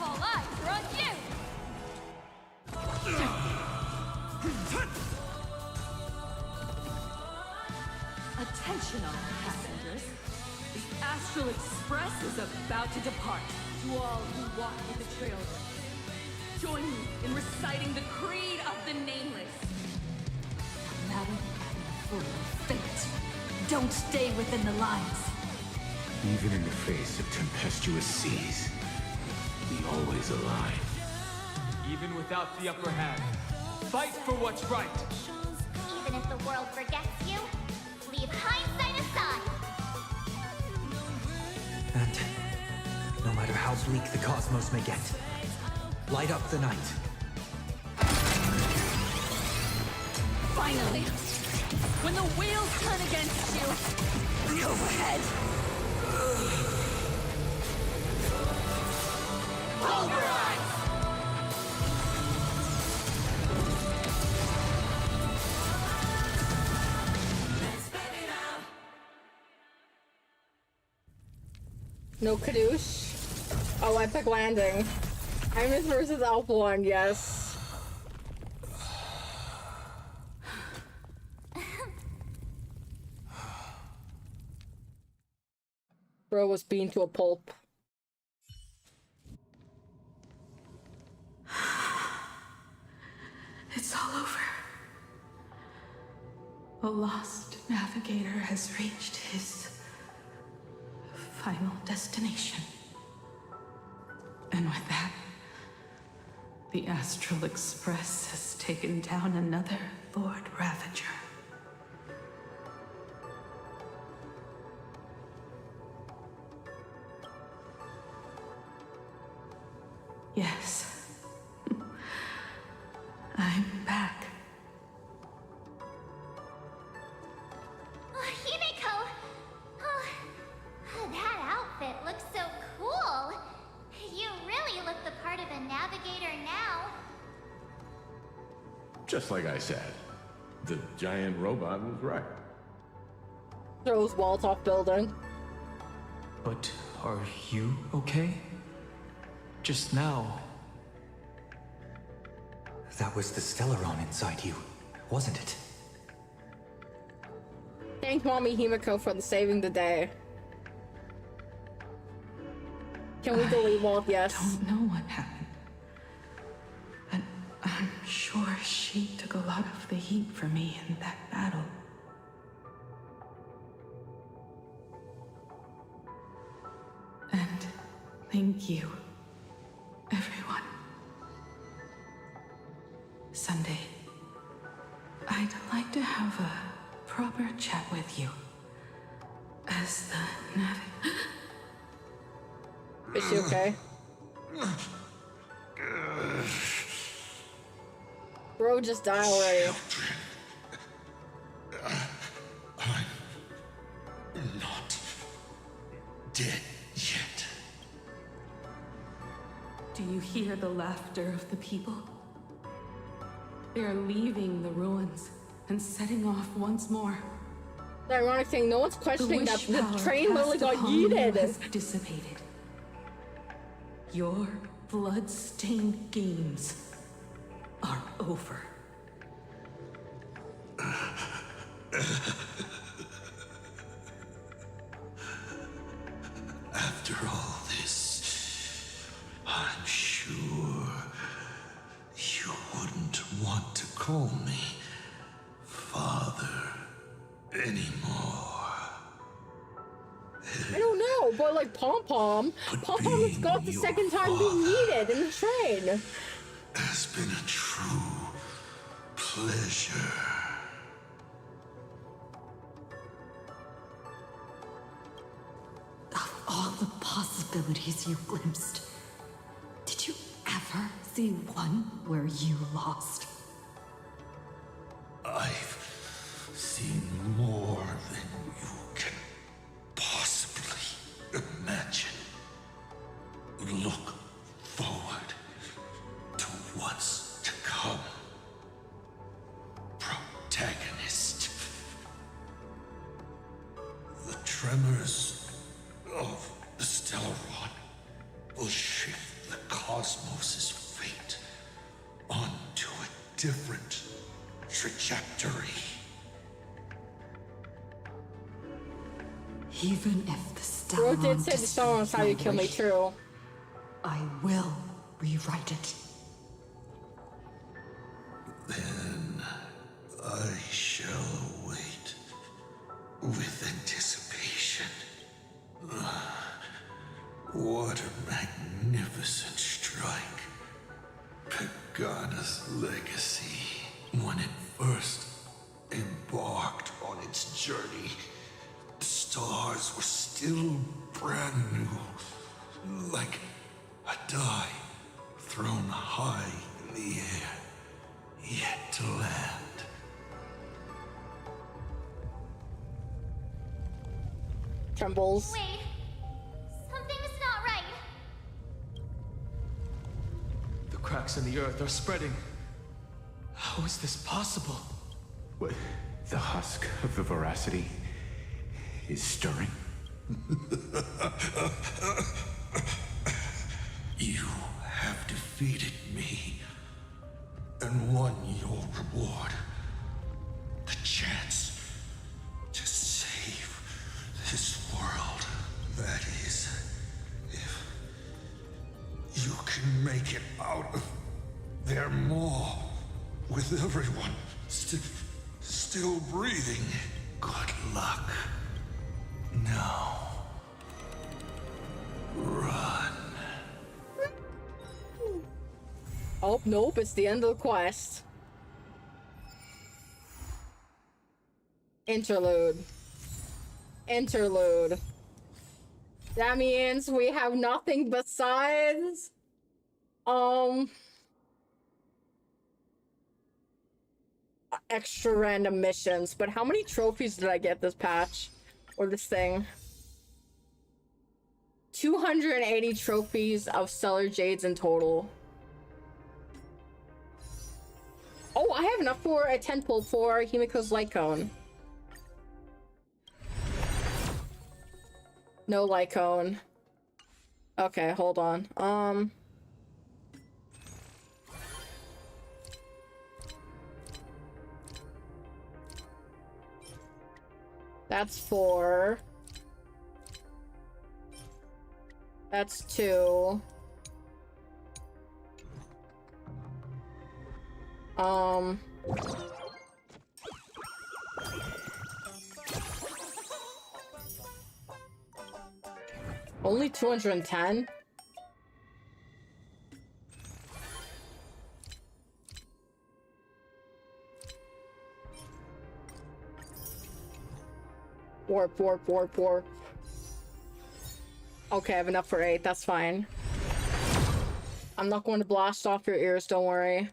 All eyes are on you. Attention, all passengers. The Astral Express is about to depart. To all who walk with the Trailblazer, join me in reciting the creed of the Nameless. Madam, full of fate. Don't stay within the lines. Even in the face of tempestuous seas, we always align. Even without the upper hand, fight for what's right. Even if the world forgets you, leave hindsight aside. And no matter how bleak the cosmos may get, light up the night. Finally! When the wheels turn against you, go ahead! Pulverize! No Kadoosh. Oh, Epic Landing. Imus versus Alpha 1, yes. Bro was beaten to a pulp. It's all over. A lost navigator has reached his final destination. And with that, the Astral Express has taken down another Lord Ravager. Yes. I'm back. Himiko! Oh, that outfit looks so cool. You really look the part of a navigator now. Just like I said, the giant robot was right. Throws walls off building. But are you okay? Just now. That was the Stellaron inside you, wasn't it? Thank Mommy Himiko for saving the day. Can we delete Walt? Yes. I don't know what happened. But I'm sure she took a lot of the heat for me in that battle. And thank you, everyone. Sunday, I'd like to have a proper chat with you. As the Is she okay? Bro just died already. Do you hear the laughter of the people? They are leaving the ruins and setting off once more. The ironic thing, no one's questioning that the power train literally cast got upon you yeeted. has dissipated. Your blood-stained games are over. After all this, I'm sure you wouldn't want to call me father anymore. I don't know, but like Pom-Pom has got the second time being yeeted in the train. Has been a true pleasure. Of all the possibilities you glimpsed, did you ever see one where you lost? I've seen more than you can possibly imagine. Look forward to what's to come. Protagonist. The tremors of the stellar rod will shift the cosmos's fate onto a different trajectory. Even if the Bro did Stellaron say the song is how you kill me, true. I will rewrite it. Then I shall wait with anticipation. What a magnificent strike. Pagana's legacy. When it first embarked on its journey, the stars were still brand new. Like a die thrown high in the air, yet to land. Trembles. Wait. Something is not right. The cracks in the earth are spreading. How is this possible? What? The husk of the veracity is stirring? You have defeated me and won your reward. The chance to save this world. That is, if you can make it out of there more with everyone still breathing. Good luck. Now, run. Oh, nope, it's the end of the quest. Interlude. Interlude. That means we have nothing besides, extra random missions. But how many trophies did I get this patch? Or this thing? 280 trophies of Stellar Jades in total. Oh, I have enough for a 10-pull for Himiko's Light Cone. No Light Cone. Okay, hold on. That's 4. That's 2. Only 210? Warp, warp, warp, warp. Okay, I have enough for 8, that's fine. I'm not going to blast off your ears, don't worry.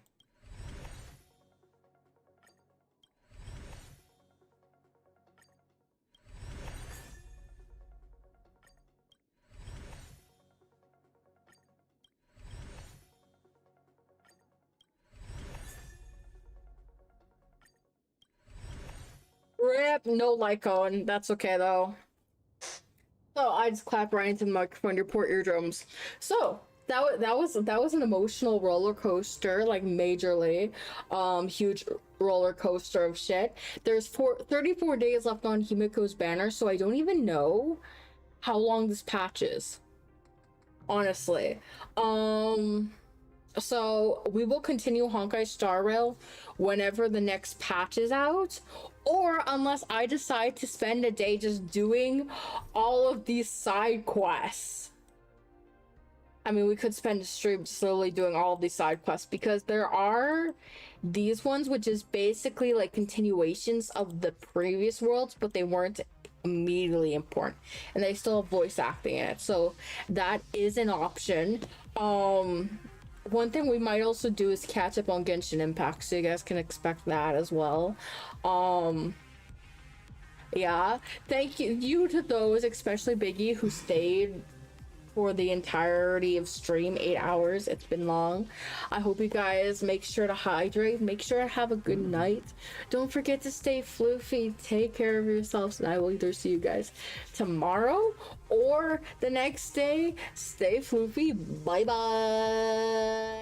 Yep, no Lyco, and that's okay though. So I just clap right into the microphone, your poor eardrums. So that was an emotional roller coaster, like majorly, huge roller coaster of shit. There's 34 days left on Himiko's banner, so I don't even know how long this patch is, honestly. So we will continue honkaistarrail whenever the next patch is out, or unless I decide to spend a day just doing all of these side quests. I mean, we could spend a stream slowly doing all of these side quests, because there are these ones which is basically like continuations of the previous worlds, but they weren't immediately important, and they still have voice acting in it, so that is an option. One thing we might also do is catch up on Genshin Impact, so you guys can expect that as well. Yeah, thank you to those, especially Biggie, who stayed for the entirety of stream, 8 hours. It's been long. I hope you guys make sure to hydrate, make sure to have a good night. Don't forget to stay floofy, take care of yourselves, and I will either see you guys tomorrow or the next day. Stay floofy. Bye bye.